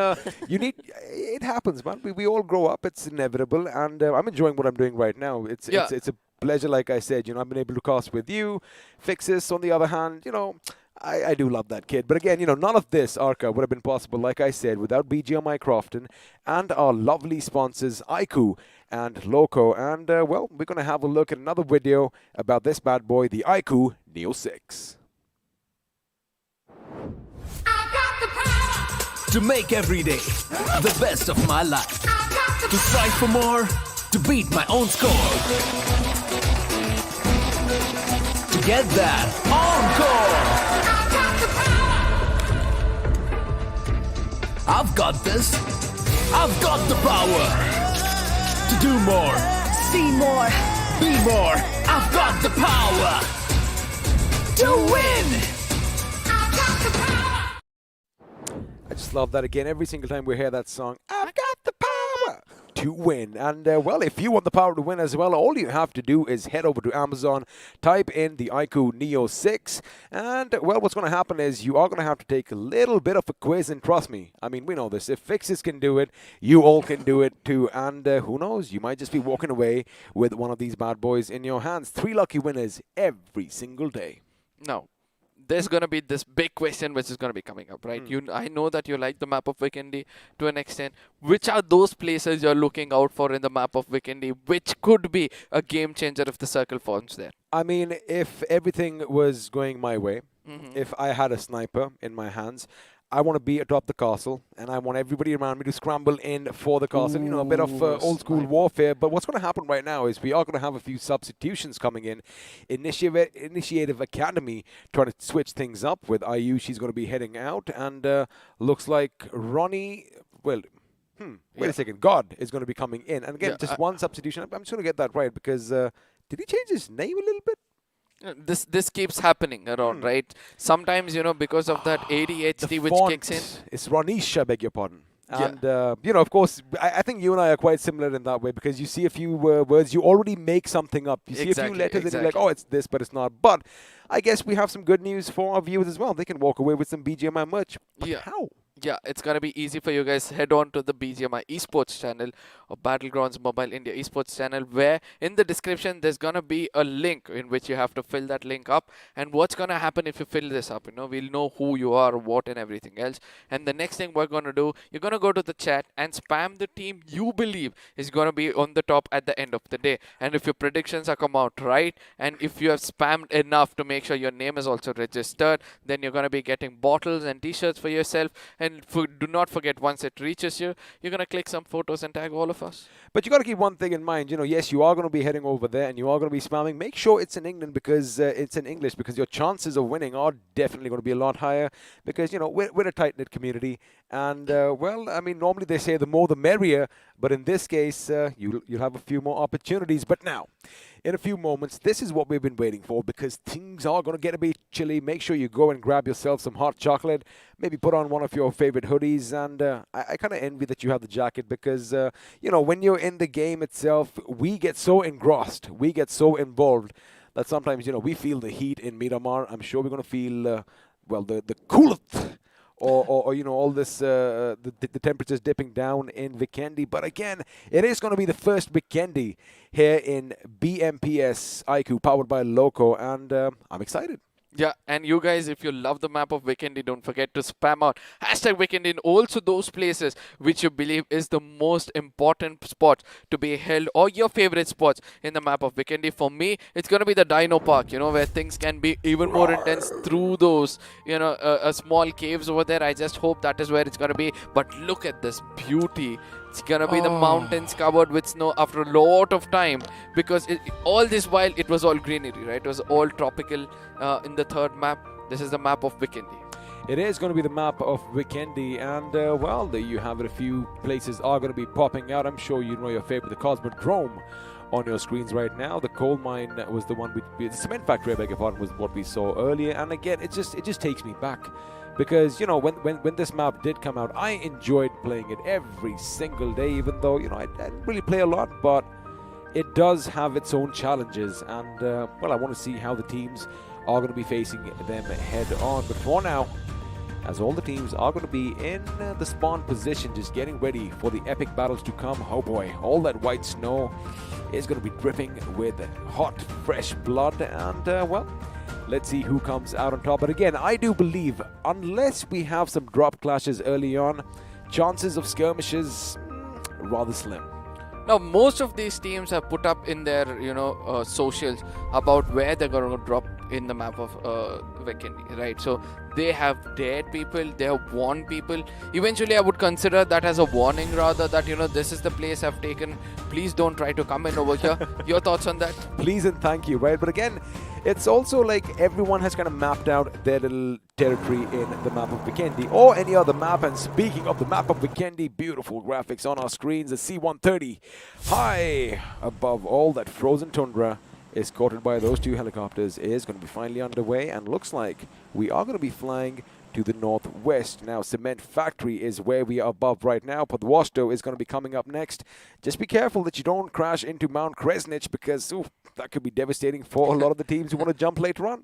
you need, it happens, man. We all grow up. It's inevitable. And I'm enjoying what I'm doing right now. It's a pleasure, like I said. You know, I've been able to cast with you. Fixes, on the other hand, you know, I do love that kid. But again, you know, none of this, Arca, would have been possible, like I said, without BGMI Crafton and our lovely sponsors, iQOO and Loco. And, well, we're going to have a look at another video about this bad boy, the iQOO Neo 6. To make every day the best of my life. To strive for more, to beat my own score. To get that encore. I've got this. I've got the power to do more, see more, be more. I've got the power to win. I just love that again. Every single time we hear that song, I've got the power to win. And, well, if you want the power to win as well, all you have to do is head over to Amazon, type in the iQOO Neo 6, and, well, what's going to happen is you are going to have to take a little bit of a quiz, and trust me, I mean, we know this. If Fixes can do it, you all can do it too. And who knows, you might just be walking away with one of these bad boys in your hands. 3 lucky winners every single day. Now, there's going to be this big question which is going to be coming up, right? I know that you like the map of Vikendi to an extent. Which are those places you're looking out for in the map of Vikendi, which could be a game changer if the circle forms there? I mean, if everything was going my way, if I had a sniper in my hands, I want to be atop the castle, and I want everybody around me to scramble in for the castle. You know, a bit of old school warfare. But what's going to happen right now is we are going to have a few substitutions coming in. Initiative Academy trying to switch things up with IU. She's going to be heading out, and looks like Ronnie, well, wait a second, God is going to be coming in. And again, just one substitution. I'm just going to get that right, because did he change his name a little bit? This keeps happening around, right? Sometimes, you know, because of that ADHD which kicks in. It's Ronish, I beg your pardon. And, you know, of course, I think you and I are quite similar in that way, because you see a few words, you already make something up. You see a few letters and you're like, oh, it's this, but it's not. But I guess we have some good news for our viewers as well. They can walk away with some BGMI merch. But how? Yeah, it's gonna be easy for you guys. Head on to the BGMI Esports channel or Battlegrounds Mobile India Esports channel, where in the description there's gonna be a link in which you have to fill that link up. And what's gonna happen if you fill this up? We'll know who you are, what, and everything else. And the next thing we're gonna do, you're gonna go to the chat and spam the team you believe is gonna be on the top at the end of the day. And if your predictions are come out right, and if you have spammed enough to make sure your name is also registered, then you're gonna be getting bottles and t-shirts for yourself. And do not forget, once it reaches you, you're going to click some photos and tag all of us. But you got to keep one thing in mind. Yes, you are going to be heading over there and you are going to be spamming. Make sure it's in England because it's in English, because your chances of winning are definitely going to be a lot higher because, we're a tight-knit community. And, well, I mean, normally they say the more the merrier. But in this case, you'll have a few more opportunities. But now, in a few moments, this is what we've been waiting for because things are going to get a bit chilly. Make sure you go and grab yourself some hot chocolate. Maybe put on one of your favorite hoodies. And I kind of envy that you have the jacket because, when you're in the game itself, we get so engrossed. We get so involved that sometimes, we feel the heat in Miramar. I'm sure we're going to feel, the coolth. Or all this, the temperatures dipping down in Vikendi. But again, it is going to be the first Vikendi here in BMPS iQOO Powered by Loco. And I'm excited. Yeah, and you guys, if you love the map of Vikendi, don't forget to spam out #Vikendi in also those places which you believe is the most important spots to be held, or your favorite spots in the map of Vikendi. For me, it's going to be the Dino Park, where things can be even more intense through those, small caves over there. I just hope that is where it's going to be. But look at this beauty. It's gonna be the mountains covered with snow after a lot of time, because all this while it was all greenery, right? It was all tropical in the third map. This is the map of Vikendi. It is going to be the map of Vikendi, and there you have it. A few places are going to be popping out. I'm sure you know your favorite, the Cosmodrome, on your screens right now. The coal mine was the one the cement factory, I beg your pardon, was what we saw earlier. And again, it just takes me back. Because, when this map did come out, I enjoyed playing it every single day, even though, I didn't really play a lot, but it does have its own challenges. And, I want to see how the teams are going to be facing them head on. But for now, as all the teams are going to be in the spawn position, just getting ready for the epic battles to come. Oh boy, all that white snow is going to be dripping with hot, fresh blood. And, let's see who comes out on top. But again, I do believe, unless we have some drop clashes early on, chances of skirmishes, rather slim. Now, most of these teams have put up in their, socials about where they're going to drop in the map of Vikendi, right? So they have dared people, they have warned people. Eventually, I would consider that as a warning rather, that, this is the place I've taken. Please don't try to come in over here. Your thoughts on that? Please and thank you, right? But again, it's also like everyone has kind of mapped out their little territory in the map of Vikendi or any other map. And speaking of the map of Vikendi, beautiful graphics on our screens. The C-130 high above all that frozen tundra, escorted by those two helicopters, is going to be finally underway, and looks like we are going to be flying to the northwest. Now, Cement Factory is where we are above right now. Podvosto is going to be coming up next. Just be careful that you don't crash into Mount Kresnich, because that could be devastating for a lot of the teams who want to jump later on.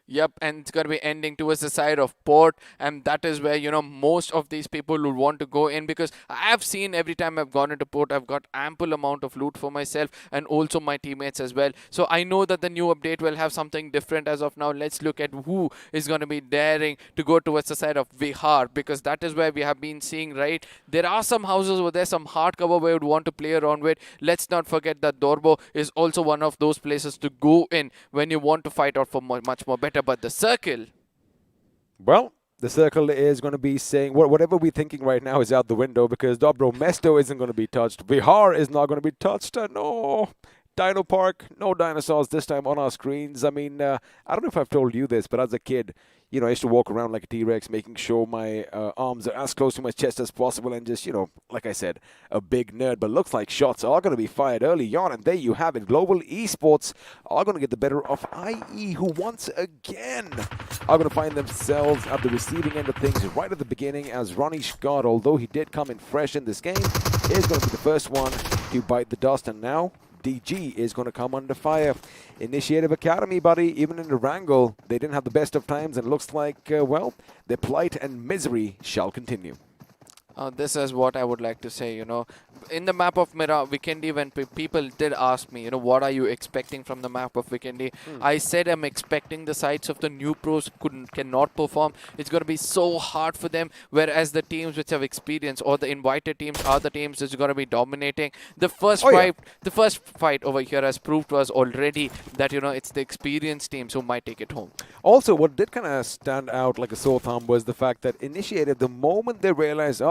Yep, and it's going to be ending towards the side of port, and that is where, most of these people will want to go in, because I've seen every time I've gone into port, I've got ample amount of loot for myself and also my teammates as well. So I know that the new update will have something different as of now. Let's look at who is going to be daring to go towards the side of Vihar, because that is where we have been seeing, right? There are some houses over there, some hardcover where you would want to play around with. Let's not forget that Dorbo is also one of those places to go in when you want to fight out for much more better. But the circle, well, the circle is going to be saying whatever we're thinking right now is out the window, because Dobro Mesto isn't going to be touched. Vihar is not going to be touched. No. Dino Park, no dinosaurs this time on our screens. I mean, I don't know if I've told you this, but as a kid, I used to walk around like a T-Rex, making sure my arms are as close to my chest as possible, and just, like I said, a big nerd. But looks like shots are going to be fired early on, and there you have it. Global Esports are going to get the better of IE, who once again are going to find themselves at the receiving end of things right at the beginning, as Ronnie Scott, although he did come in fresh in this game, is going to be the first one to bite the dust. And now, DG is going to come under fire. Initiative Academy, buddy, even in Erangel, they didn't have the best of times, and looks like, well, their plight and misery shall continue. This is what I would like to say, in the map of Vikendi, when people did ask me, what are you expecting from the map of Vikendi? I said I'm expecting the sides of the new pros cannot perform. It's going to be so hard for them, whereas the teams which have experience or the invited teams are the teams which are going to be dominating. The first fight over here has proved to us already that, it's the experienced teams who might take it home. Also, what did kind of stand out like a sore thumb was the fact that Initiative, the moment they realized,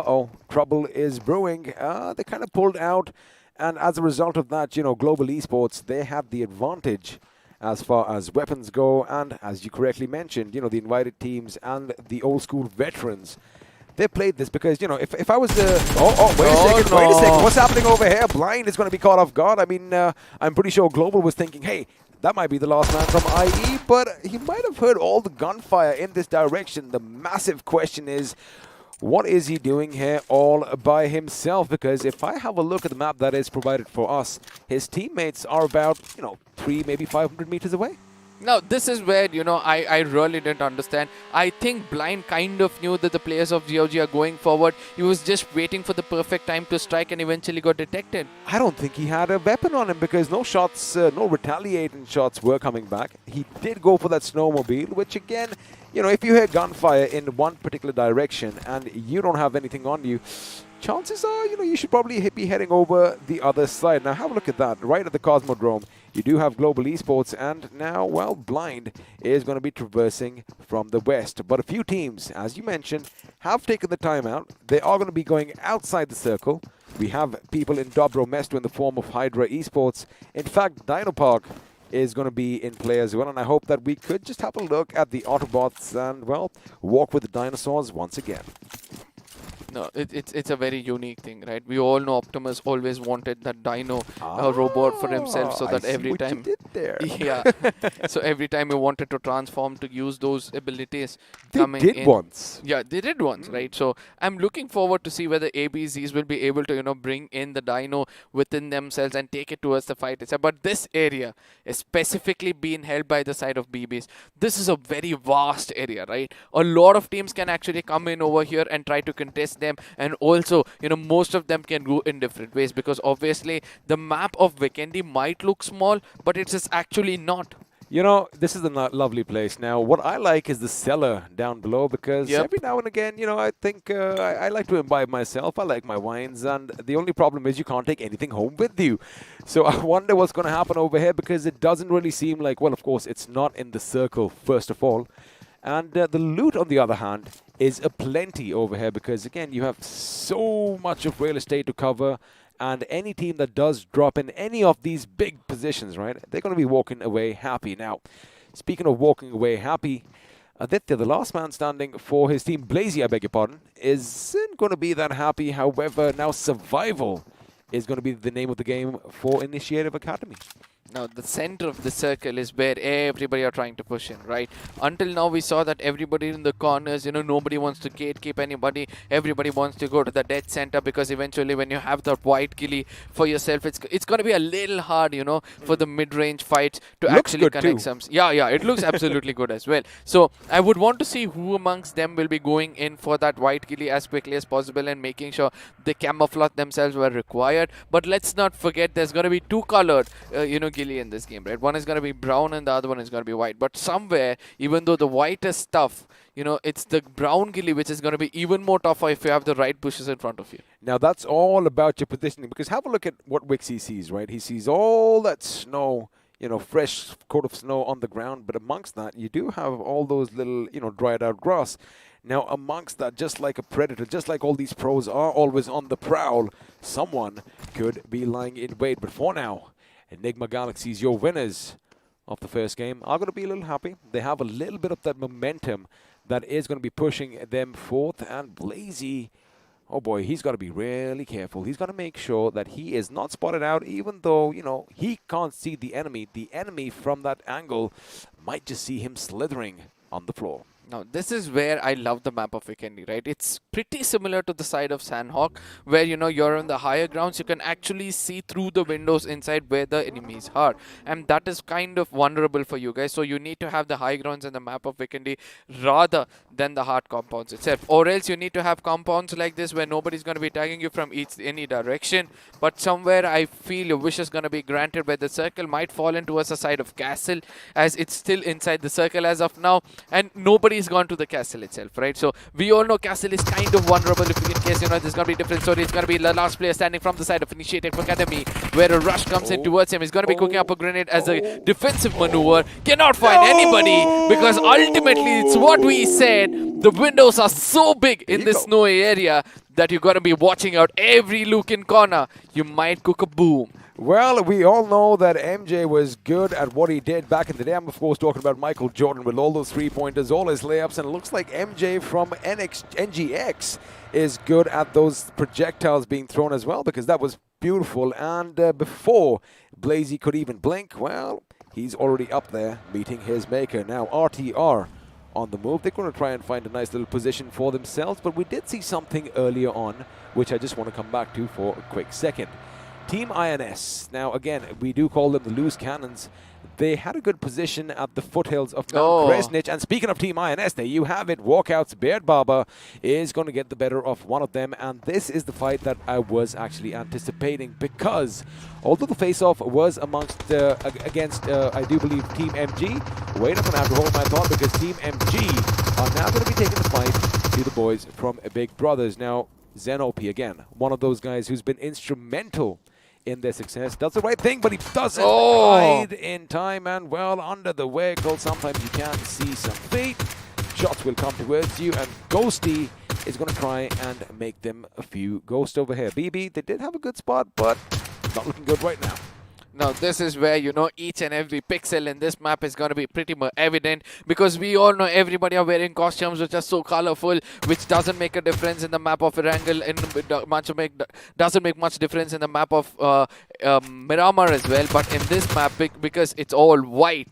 trouble is brewing, they kind of pulled out, and as a result of that, Global Esports, they have the advantage as far as weapons go, and as you correctly mentioned, the invited teams and the old school veterans, they played this because, if I was the... wait a second, what's happening over here? Blind is going to be caught off guard. I mean, I'm pretty sure Global was thinking, hey, that might be the last man from IE, but he might have heard all the gunfire in this direction. The massive question is, what is he doing here all by himself? Because if I have a look at the map that is provided for us, his teammates are about, 3, maybe 500 meters away. Now, this is where, I really didn't understand. I think Blind kind of knew that the players of GOG are going forward. He was just waiting for the perfect time to strike and eventually got detected. I don't think he had a weapon on him because no shots, no retaliating shots were coming back. He did go for that snowmobile, which again, if you hear gunfire in one particular direction and you don't have anything on you, chances are, you should probably be heading over the other side. Now, have a look at that. Right at the Cosmodrome, you do have Global Esports, and now, well, Blind is going to be traversing from the west. But a few teams, as you mentioned, have taken the time out. They are going to be going outside the circle. We have people in Dobro Mesto in the form of Hydra Esports. In fact, Dino Park is going to be in play as well, and I hope that we could just have a look at the Autobotz and, well, walk with the dinosaurs once again. No, it's a very unique thing, right? We all know Optimus always wanted that dino robot for himself, so that every time, yeah, so every time he wanted to transform to use those abilities, they did once. Yeah, they did once, right? So I'm looking forward to see whether ABZs will be able to bring in the dino within themselves and take it towards the fight itself. But this area is specifically being held by the side of BBs. This is a very vast area, right? A lot of teams can actually come in over here and try to contest them, and also most of them can go in different ways, because obviously the map of Vikendi might look small, but it is actually not. This is a lovely place. Now, what I like is the cellar down below, because every now and again, I think I like to imbibe myself. I like my wines, and the only problem is you can't take anything home with you. So I wonder what's going to happen over here, because it doesn't really seem like, well, of course, it's not in the circle, first of all. And the loot, on the other hand, is aplenty over here, because, again, you have so much of real estate to cover. And any team that does drop in any of these big positions, right, they're going to be walking away happy. Now, speaking of walking away happy, Aditya, the last man standing for his team, Blazy, I beg your pardon, isn't going to be that happy. However, now survival is going to be the name of the game for Initiative Academy. Now, the center of the circle is where everybody are trying to push in, right? Until now, we saw that everybody in the corners, nobody wants to gatekeep anybody. Everybody wants to go to the dead center, because eventually when you have that white ghillie for yourself, it's going to be a little hard, for the mid-range fights to actually connect some. Yeah, it looks absolutely good as well. So I would want to see who amongst them will be going in for that white ghillie as quickly as possible and making sure they camouflage themselves where required. But let's not forget, there's going to be two-colored, ghillie in this game, right? One is going to be brown and the other one is going to be white. But somewhere, even though the white is tough, it's the brown ghillie which is going to be even more tougher if you have the right bushes in front of you. Now, that's all about your positioning, because have a look at what Wixie sees, right? He sees all that snow, fresh coat of snow on the ground, but amongst that, you do have all those little, dried out grass. Now, amongst that, just like a predator, just like all these pros are always on the prowl, someone could be lying in wait. But for now, Enigma Galaxies, your winners of the first game, are going to be a little happy. They have a little bit of that momentum that is going to be pushing them forth. And Blazy, oh boy, he's got to be really careful. He's got to make sure that he is not spotted out, even though, he can't see the enemy. The enemy from that angle might just see him slithering on the floor. Now, this is where I love the map of Vikendi, right? It's pretty similar to the side of Sandhawk, where, you know, you're on the higher grounds, you can actually see through the windows inside where the enemies are. And that is kind of vulnerable for you guys. So you need to have the high grounds in the map of Vikendi rather than the hard compounds itself. Or else you need to have compounds like this where nobody's going to be tagging you from any direction. But somewhere I feel your wish is going to be granted, where the circle might fall in towards the side of castle, as it's still inside the circle as of now. And nobody's gone to the castle itself, right? So we all know castle is kind of vulnerable if in case, you know, there's going to be different story. It's going to be the last player standing from the side of Initiative Academy, where a rush comes in towards him. He's going to be cooking up a grenade as a defensive maneuver. Cannot find anybody, because ultimately it's what we said. The windows are so big in this snowy area that you're going to be watching out every look in corner. You might cook a boom. Well, we all know that MJ was good at what he did back in the day. I'm, of course, talking about Michael Jordan with all those three-pointers, all his layups, and it looks like MJ from NGX is good at those projectiles being thrown as well, because that was beautiful. And before Blazy could even blink, well, he's already up there meeting his maker. Now, RTR on the move. They're going to try and find a nice little position for themselves, but we did see something earlier on, which I just want to come back to for a quick second. Team INS, now again, we do call them the loose cannons. They had a good position at the foothills of Mount Kresnich. And speaking of Team INS, there you have it. Walkouts, Beard Barber is going to get the better of one of them. And this is the fight that I was actually anticipating, because although the face-off was against, I do believe, Team MG, wait up and I have to hold my thought, because Team MG are now going to be taking the fight to the boys from Big Brothers. Now, Xenop again, one of those guys who's been instrumental in their success, does the right thing, but he doesn't hide in time, and well, under the vehicle, sometimes you can see some feet. Shots will come towards you, and Ghosty is going to try and make them a few. Ghost over here. BB, they did have a good spot, but not looking good right now. Now, this is where, you know, each and every pixel in this map is going to be pretty much evident, because we all know everybody are wearing costumes which are so colorful, which doesn't make a difference in the map of Erangel, and doesn't make much difference in the map of Miramar as well. But in this map, because it's all white,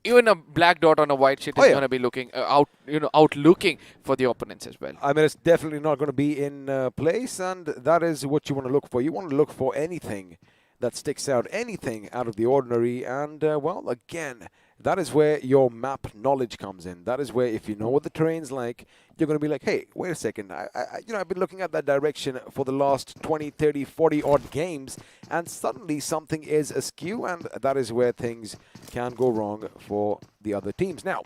even a black dot on a white sheet is going to be looking out looking for the opponents as well. I mean, it's definitely not going to be in place, and that is what you want to look for. You want to look for anything that sticks out, anything out of the ordinary. And well, again, that is where your map knowledge comes in. That is where, if you know what the terrain's like, you're going to be like, hey, wait a second, I've been looking at that direction for the last 20, 30, 40 odd games, and suddenly something is askew, and that is where things can go wrong for the other teams. Now,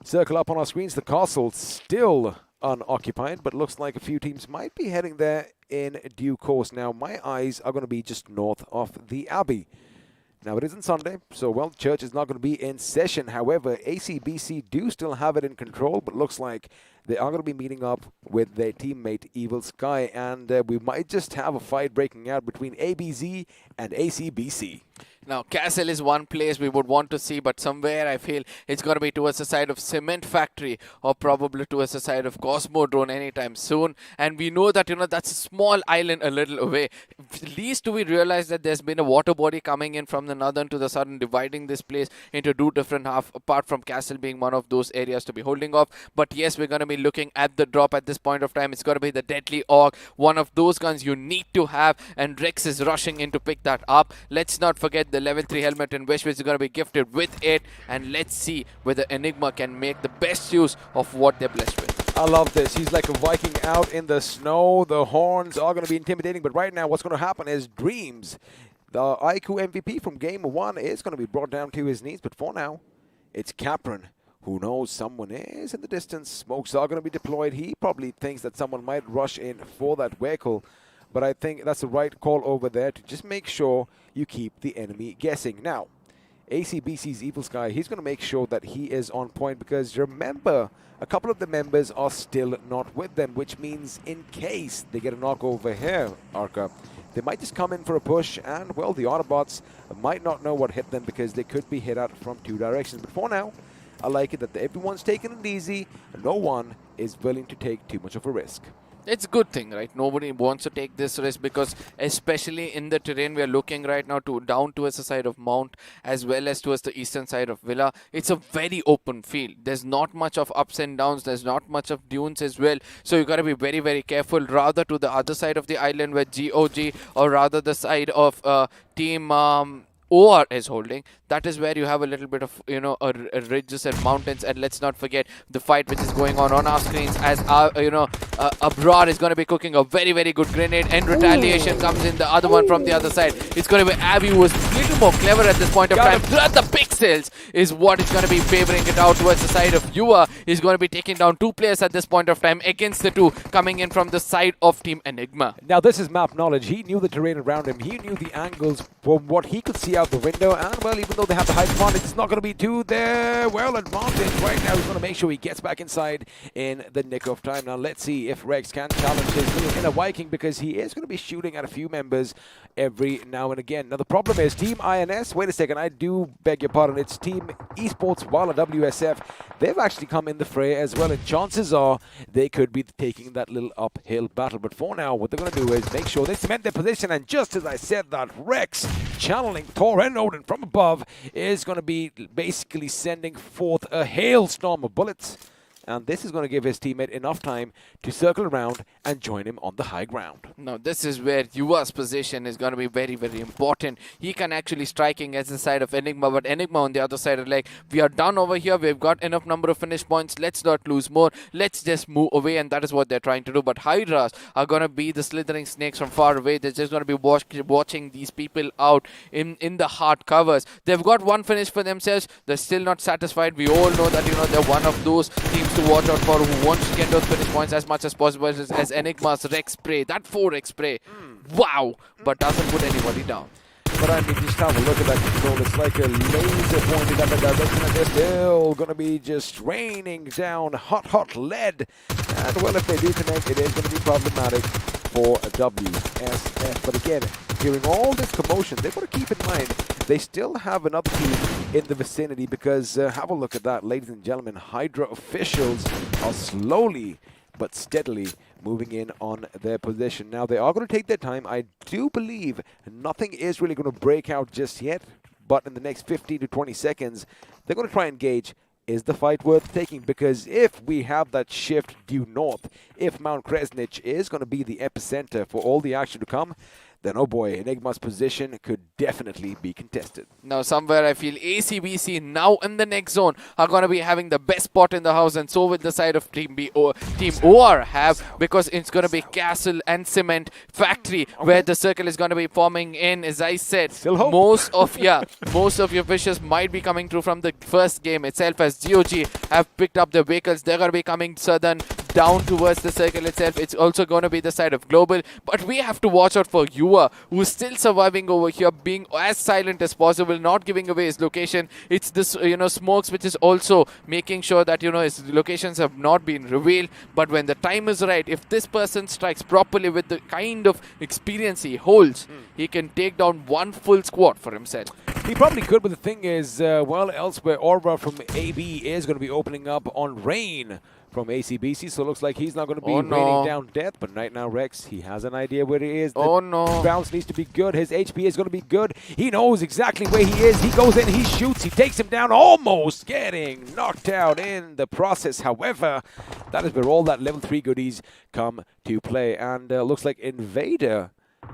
circle up on our screens, the castle still unoccupied, but looks like a few teams might be heading there in due course. Now, my eyes are going to be just north of the Abbey. Now, it isn't Sunday, so, well, church is not going to be in session. However, ACBC do still have it in control, but looks like they are going to be meeting up with their teammate Evil Sky, and we might just have a fight breaking out between ABZ and ACBC. Now, Castle is one place we would want to see, but somewhere I feel it's going to be towards the side of Cement Factory, or probably towards the side of Cosmodrome anytime soon. And we know that, you know, that's a small island a little away. Least do we realize that there's been a water body coming in from the northern to the southern, dividing this place into two different halves, apart from Castle being one of those areas to be holding off. But yes, we're going to be looking at the drop at this point of time. It's going to be the Deadly Orc, one of those guns you need to have, and Rex is rushing in to pick that up. Let's not forget the level 3 helmet in Wish, which is going to be gifted with it, and let's see whether Enigma can make the best use of what they're blessed with. I love this. He's like a Viking out in the snow. The horns are going to be intimidating, but right now what's going to happen is Dreams, the Ico MVP from Game 1, is going to be brought down to his knees, but for now, it's Capron. Who knows, someone is in the distance. Smokes are going to be deployed. He probably thinks that someone might rush in for that vehicle, but I think that's the right call over there to just make sure you keep the enemy guessing. Now, ACBC's Evil Sky, he's going to make sure that he is on point, because remember, a couple of the members are still not with them, which means in case they get a knock over here, Arca, they might just come in for a push, and, well, the Autobotz might not know what hit them, because they could be hit out from two directions. But for now, I like it that everyone's taking it easy, and no one is willing to take too much of a risk. It's a good thing, right? Nobody wants to take this risk because especially in the terrain we are looking right now down towards the side of Mount as well as towards the eastern side of Villa. It's a very open field. There's not much of ups and downs. There's not much of dunes as well. So you got to be very, very careful. Rather to the other side of the island where GOG or rather the side of team OR is holding. That is where you have a little bit of, you know, ridges and mountains. And let's not forget the fight which is going on our screens as our, Abrar is going to be cooking a very, very good grenade. And retaliation comes in the other one from the other side. It's going to be Abby, who was a little more clever at this point of time. But the pixels is what is going to be favoring it out towards the side of Yua. He's going to be taking down 2 players at this point of time against the 2 coming in from the side of Team Enigma. Now this is map knowledge. He knew the terrain around him. He knew the angles from what he could see out the window. And well, even though they have the high advantage, it's not going to be too there. Well, advantage right now. He's going to make sure he gets back inside in the nick of time. Now let's see if Rex can challenge his little inner Viking, because he is going to be shooting at a few members every now and again. Now the problem is Team INS, wait a second, I do beg your pardon, it's Team Esports while WSF. They've actually come in the fray as well, and chances are they could be taking that little uphill battle. But for now, what they're going to do is make sure they cement their position, and just as I said that, Rex channeling Thor and Odin from above is going to be basically sending forth a hailstorm of bullets. And this is going to give his teammate enough time to circle around and join him on the high ground. Now, this is where Yuva's position is going to be very, very important. He can actually striking as the side of Enigma, but Enigma on the other side are like, we are done over here. We've got enough number of finish points. Let's not lose more. Let's just move away, and that is what they're trying to do. But Hydras are going to be the slithering snakes from far away. They're just going to be watching these people out in the hard covers. They've got 1 finish for themselves. They're still not satisfied. We all know that, they're one of those teams to watch out for, who wants to get those finish points as much as possible, as Enigma's Rex spray, that 4x spray, wow, but doesn't put anybody down. But I mean, just have a look at that control. It's like a laser pointed at the direction, and they're still going to be just raining down hot lead. And well, if they do connect, it is going to be problematic for a WSF. But again, hearing all this commotion, they've got to keep in mind they still have another team in the vicinity, because have a look at that, ladies and gentlemen. Hydra officials are slowly but steadily moving in on their position. Now, they are going to take their time. I do believe nothing is really going to break out just yet, but in the next 15 to 20 seconds, they're going to try and gauge, is the fight worth taking? Because if we have that shift due north, if Mount Kresnich is going to be the epicenter for all the action to come, then oh boy, Enigma's position could definitely be contested. Now somewhere I feel ACBC now in the next zone are going to be having the best spot in the house, and so will the side of Team OR have, because it's going to be Castle and Cement Factory where the circle is going to be forming in. As I said, most of your wishes might be coming through from the first game itself, as GOG have picked up the vehicles. They're going to be coming southern down towards the circle itself. It's also going to be the side of Global, but we have to watch out for Yua, who's still surviving over here, being as silent as possible, not giving away his location. It's this, Smokes, which is also making sure that, his locations have not been revealed. But when the time is right, if this person strikes properly with the kind of experience he holds, he can take down 1 full squad for himself. He probably could, but the thing is, well, elsewhere, Aura from AB is going to be opening up on Rain from ACBC, so it looks like he's not going to be raining down death. But right now, Rex, he has an idea where he is. The bounce needs to be good. His HP is going to be good. He knows exactly where he is. He goes in, he shoots, he takes him down, almost getting knocked out in the process. However, that is where all that level 3 goodies come to play. And looks like Invader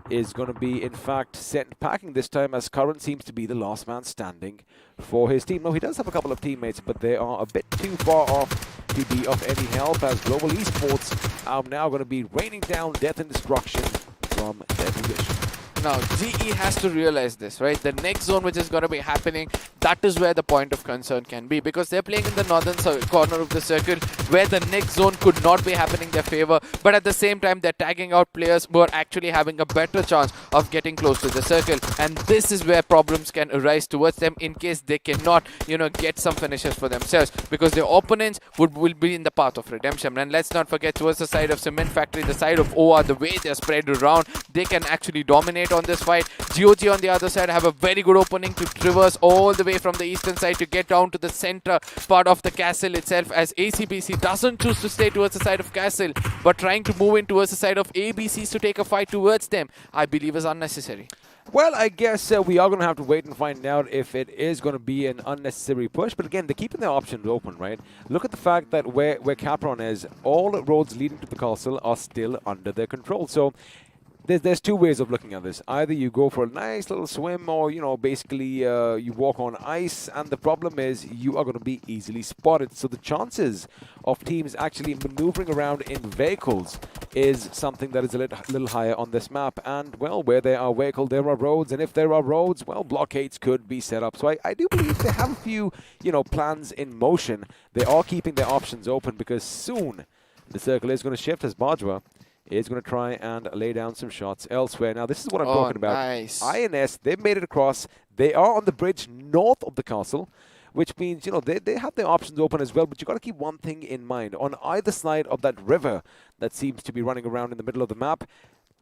is going to be, in fact, sent packing this time, as Current seems to be the last man standing for his team. No, he does have a couple of teammates, but they are a bit too far off to be of any help, as Global Esports are now going to be raining down death and destruction from their position. Now, GE has to realize this, right? The next zone which is going to be happening, that is where the point of concern can be, because they're playing in the northern corner of the circle where the next zone could not be happening in their favor, but at the same time they're tagging out players who are actually having a better chance of getting close to the circle, and this is where problems can arise towards them in case they cannot, get some finishes for themselves, because their opponents will be in the path of redemption. And let's not forget, towards the side of Cement Factory, the side of OR, the way they're spread around, they can actually dominate on this fight. GOG on the other side have a very good opening to traverse all the way from the eastern side to get down to the center part of the castle itself, as ACBC doesn't choose to stay towards the side of castle, but trying to move in towards the side of ABCs to take a fight towards them, I believe is unnecessary. Well, I guess we are going to have to wait and find out if it is going to be an unnecessary push. But again, they're keeping their options open, right? Look at the fact that where Capron is, all roads leading to the castle are still under their control. So there's two ways of looking at this. Either you go for a nice little swim, or, you know, basically you walk on ice. And the problem is you are going to be easily spotted. So the chances of teams actually maneuvering around in vehicles is something that is a little higher on this map. And, well, where there are vehicles, there are roads. And if there are roads, well, blockades could be set up. So I do believe they have a few, you know, plans in motion. They are keeping their options open, because soon the circle is going to shift as Bajwa is going to try and lay down some shots elsewhere. Now, this is what I'm talking about. Nice. INS, they've made it across. They are on the bridge north of the castle, which means, you know, they have their options open as well. But you've got to keep one thing in mind. On either side of that river that seems to be running around in the middle of the map,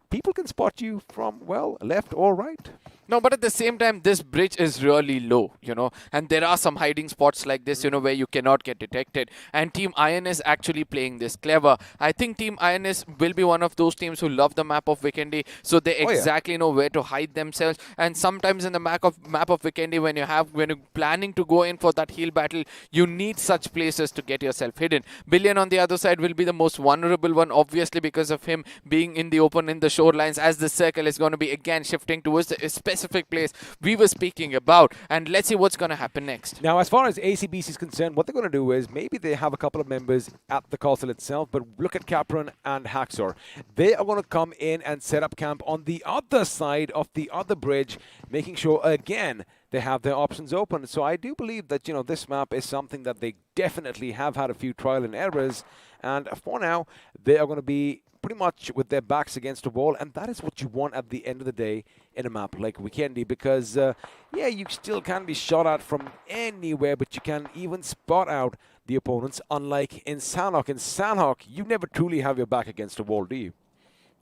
people can spot you from, well, left or right. No, but at the same time, this bridge is really low, you know, and there are some hiding spots like this, you know, where you cannot get detected. And Team INS actually playing this clever. I think Team INS will be one of those teams who love the map of Vikendi, so they exactly know where to hide themselves. And sometimes in the map of Vikendi, when you're planning to go in for that heal battle, you need such places to get yourself hidden. Billion on the other side will be the most vulnerable one, obviously, because of him being in the open in the shorelines, as the circle is going to be again shifting towards the specific place we were speaking about. And let's see what's going to happen next. Now, as far as ACBC is concerned, what they're going to do is maybe they have a couple of members at the castle itself, but look at Capron and Haxor. They are going to come in and set up camp on the other side of the other bridge, making sure, again, they have their options open. So I do believe that, you know, this map is something that they definitely have had a few trial and errors. And for now, they are going to be pretty much with their backs against a wall, and that is what you want at the end of the day in a map like Vikendi, because yeah, you still can be shot at from anywhere, but you can even spot out the opponents, unlike in Sanhok. In Sanhok, you never truly have your back against a wall, do you?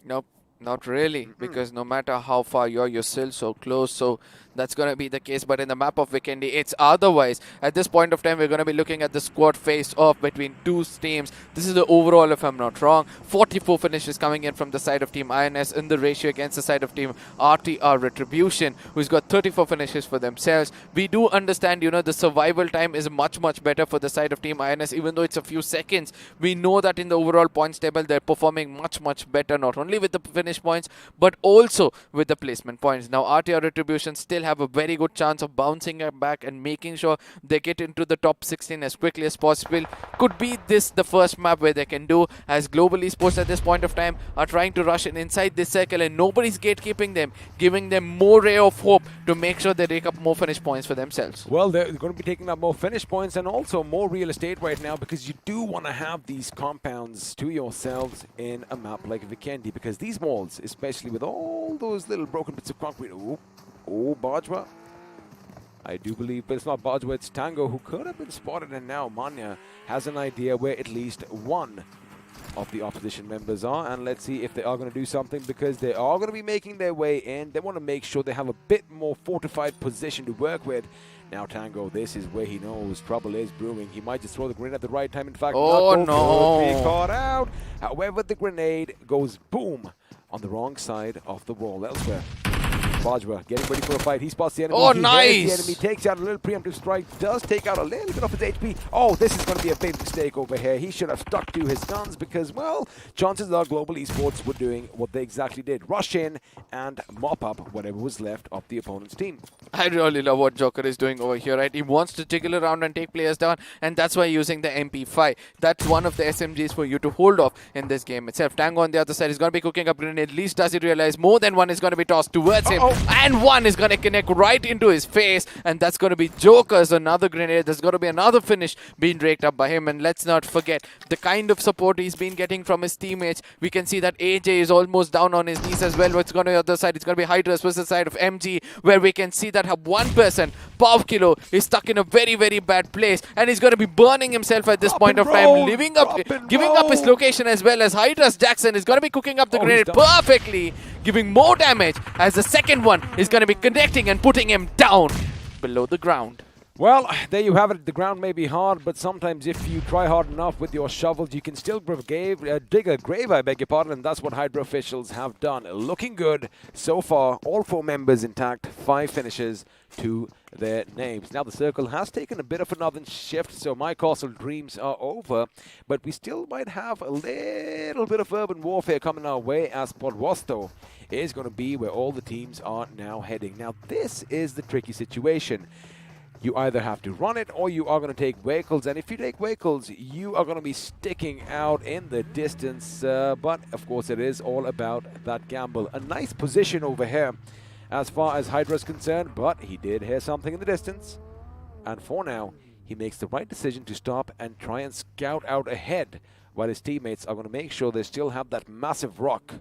Nope, not really, because no matter how far you're still so close, so that's going to be the case. But in the map of Vikendi, it's otherwise. At this point of time, we're going to be looking at the squad face-off between two teams. This is the overall, if I'm not wrong. 44 finishes coming in from the side of Team INS in the ratio against the side of Team RTR Retribution, who's got 34 finishes for themselves. We do understand, you know, the survival time is much, much better for the side of Team INS, even though it's a few seconds. We know that in the overall points table, they're performing much, much better, not only with the finish points, but also with the placement points. Now, RTR Retribution still have a very good chance of bouncing back and making sure they get into the top 16 as quickly as possible. Could be this the first map where they can do, as Global Esports at this point of time are trying to rush in inside this circle and nobody's gatekeeping them, giving them more ray of hope to make sure they rake up more finish points for themselves. Well, they're going to be taking up more finish points and also more real estate right now, because you do want to have these compounds to yourselves in a map like Vikendi, because these walls, especially with all those little broken bits of concrete, oh, Bajwa. I do believe, but it's not Bajwa, it's Tango, who could have been spotted, and now Manya has an idea where at least one of the opposition members are, and let's see if they are going to do something, because they are going to be making their way in. They want to make sure they have a bit more fortified position to work with. Now Tango, this is where he knows trouble is brewing. He might just throw the grenade at the right time. In fact, oh no, be caught out. However, the grenade goes boom on the wrong side of the wall elsewhere. Bajwa getting ready for a fight. He spots the enemy. Oh, he nice! The enemy takes out a little preemptive strike. Does take out a little bit of his HP. Oh, this is going to be a big mistake over here. He should have stuck to his guns, because, well, chances are Global Esports were doing what they exactly did. Rush in and mop up whatever was left of the opponent's team. I really love what Joker is doing over here, right? He wants to jiggle around and take players down, and that's why using the MP5. That's one of the SMGs for you to hold off in this game itself. Tango on the other side is going to be cooking up grenade. At least does he realize more than one is going to be tossed towards him. And one is going to connect right into his face, and that's going to be Joker's another grenade. There's going to be another finish being raked up by him, and let's not forget the kind of support he's been getting from his teammates. We can see that AJ is almost down on his knees as well. What's going to be on the other side? It's going to be Hydras versus the side of MG, where we can see that one person, Pav Kilo, is stuck in a very, very bad place, and he's going to be burning himself at this point of time, giving up his location, as well as Hydras Jackson is going to be cooking up the grenade perfectly, giving more damage as the second one is going to be connecting and putting him down below the ground. Well, there you have it. The ground may be hard, but sometimes if you try hard enough with your shovels, you can still dig a grave, I beg your pardon, and that's what Hydra officials have done. Looking good so far. All 4 members intact, 5 finishes to their names. Now the circle has taken a bit of another shift, so my castle dreams are over, but we still might have a little bit of urban warfare coming our way, as Podvosto is going to be where all the teams are now heading. Now this is the tricky situation. You either have to run it or you are going to take vehicles, and if you take vehicles, you are going to be sticking out in the distance, but of course it is all about that gamble. A nice position over here as far as Hydra is concerned, but he did hear something in the distance, and for now he makes the right decision to stop and try and scout out ahead, while his teammates are going to make sure they still have that massive rock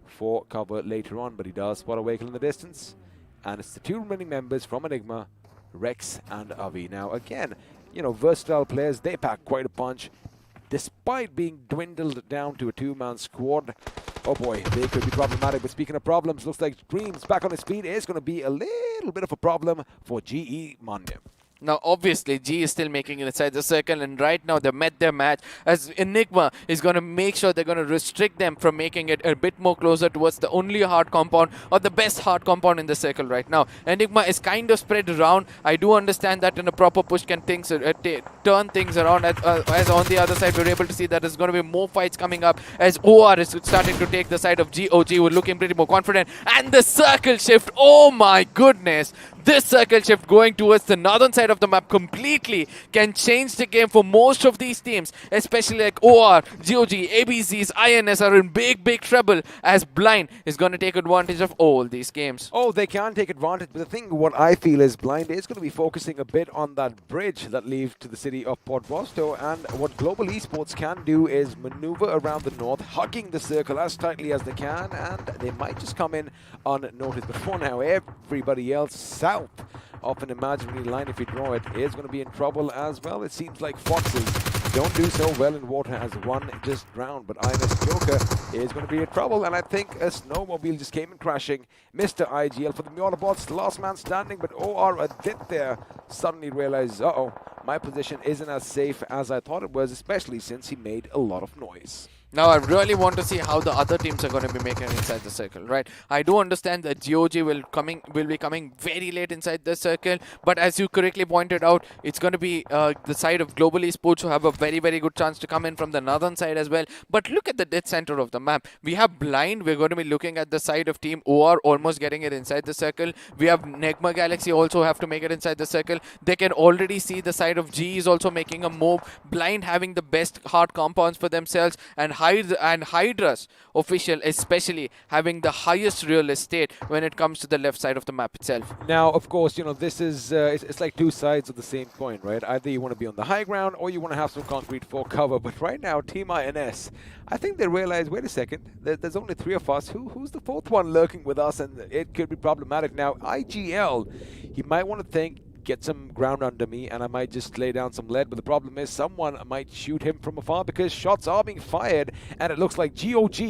for cover later on. But he does spot a vehicle in the distance, and it's the 2 remaining members from Enigma, Rex and Avi. Now again, you know, versatile players, they pack quite a punch despite being dwindled down to a 2-man squad. Oh boy, they could be problematic. But speaking of problems, looks like Dreams back on his feet is going to be a little bit of a problem for GE Monday. Now, obviously, G is still making it inside the circle, and right now they met their match as Enigma is going to make sure they're going to restrict them from making it a bit more closer towards the only hard compound or the best hard compound in the circle right now. Enigma is kind of spread around. I do understand that in a proper push can turn things around, as on the other side we're able to see that there's going to be more fights coming up as OR is starting to take the side of GOG. We're looking pretty more confident, and the circle shift, oh my goodness. This circle shift going towards the northern side of the map completely can change the game for most of these teams, especially like OR, GOG, ABCs, INS are in big trouble, as Blind is going to take advantage of all these games. Oh, they can take advantage, but the thing, what I feel is Blind is going to be focusing a bit on that bridge that leads to the city of Podvosto, and what Global Esports can do is maneuver around the north, hugging the circle as tightly as they can, and they might just come in unnoticed. But for now, everybody else south of an imaginary line, if you draw it, is going to be in trouble as well. It seems like Foxes don't do so well in water, as one just drowned, but INS Joker is going to be in trouble, and I think a snowmobile just came in crashing. Mr. IGL for the Autobotz, the last man standing, but OR a bit there suddenly realized, uh-oh, my position isn't as safe as I thought it was, especially since he made a lot of noise. Now, I really want to see how the other teams are going to be making inside the circle, right? I do understand that GOG will be coming very late inside the circle, but as you correctly pointed out, it's going to be the side of Global Esports who have a very good chance to come in from the northern side as well. But look at the dead center of the map. We have Blind. We're going to be looking at the side of Team OR almost getting it inside the circle. We have Nigma Galaxy also have to make it inside the circle. They can already see the side of G is also making a move. Blind having the best hard compounds for themselves, and Hydras official especially having the highest real estate when it comes to the left side of the map itself. Now, of course, you know, this is it's like 2 sides of the same coin, right? Either you want to be on the high ground or you want to have some concrete for cover. But right now, Team INS, I think they realize, wait a second, there's only 3 of us. Who's the 4th one lurking with us? And it could be problematic. Now, IGL, he might want to think, get some ground under me and I might just lay down some lead, but the problem is someone might shoot him from afar because shots are being fired, and it looks like GOG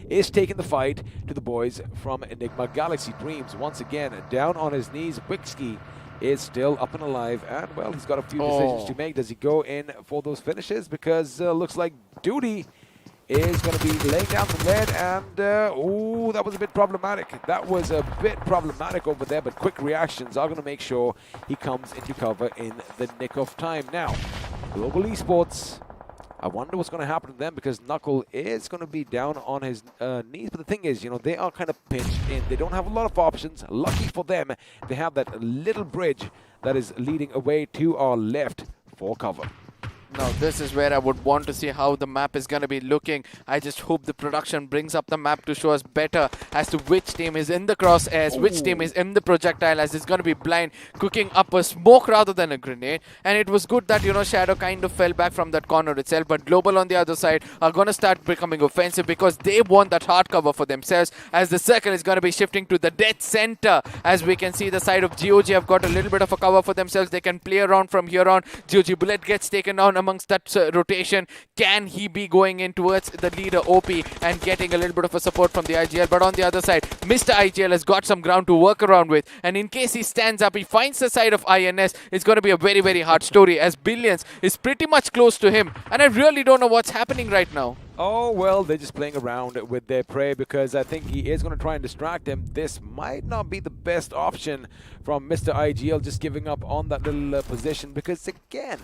is taking the fight to the boys from Enigma Galaxy. Dreams once again down on his knees. Wixky is still up and alive, and well, he's got a few decisions to make. Does he go in for those finishes? Because looks like Duty is going to be laying down the lead, and oh, that was a bit problematic. That was a bit problematic over there, but quick reactions are going to make sure he comes into cover in the nick of time. Now, Global Esports, I wonder what's going to happen to them, because Knuckle is going to be down on his knees. But the thing is, you know, they are kind of pinched in. They don't have a lot of options. Lucky for them, they have that little bridge that is leading away to our left for cover. Now, this is where I would want to see how the map is going to be looking. I just hope the production brings up the map to show us better as to which team is in the crosshairs, which team is in the projectile, as it's going to be Blind cooking up a smoke rather than a grenade. And it was good that, you know, Shadow kind of fell back from that corner itself, but Global on the other side are going to start becoming offensive because they want that hard cover for themselves, as the circle is going to be shifting to the dead center. As we can see, the side of GOG have got a little bit of a cover for themselves. They can play around from here on. GOG Bullet gets taken down amongst that rotation. Can he be going in towards the leader OP and getting a little bit of a support from the IGL? But on the other side, Mr. IGL has got some ground to work around with, and in case he stands up, he finds the side of INS. It's going to be a very, very hard story, as Billions is pretty much close to him, and I really don't know what's happening right now. Oh, well, they're just playing around with their prey, because I think he is going to try and distract him. This might not be the best option from Mr. IGL, just giving up on that little position, because again,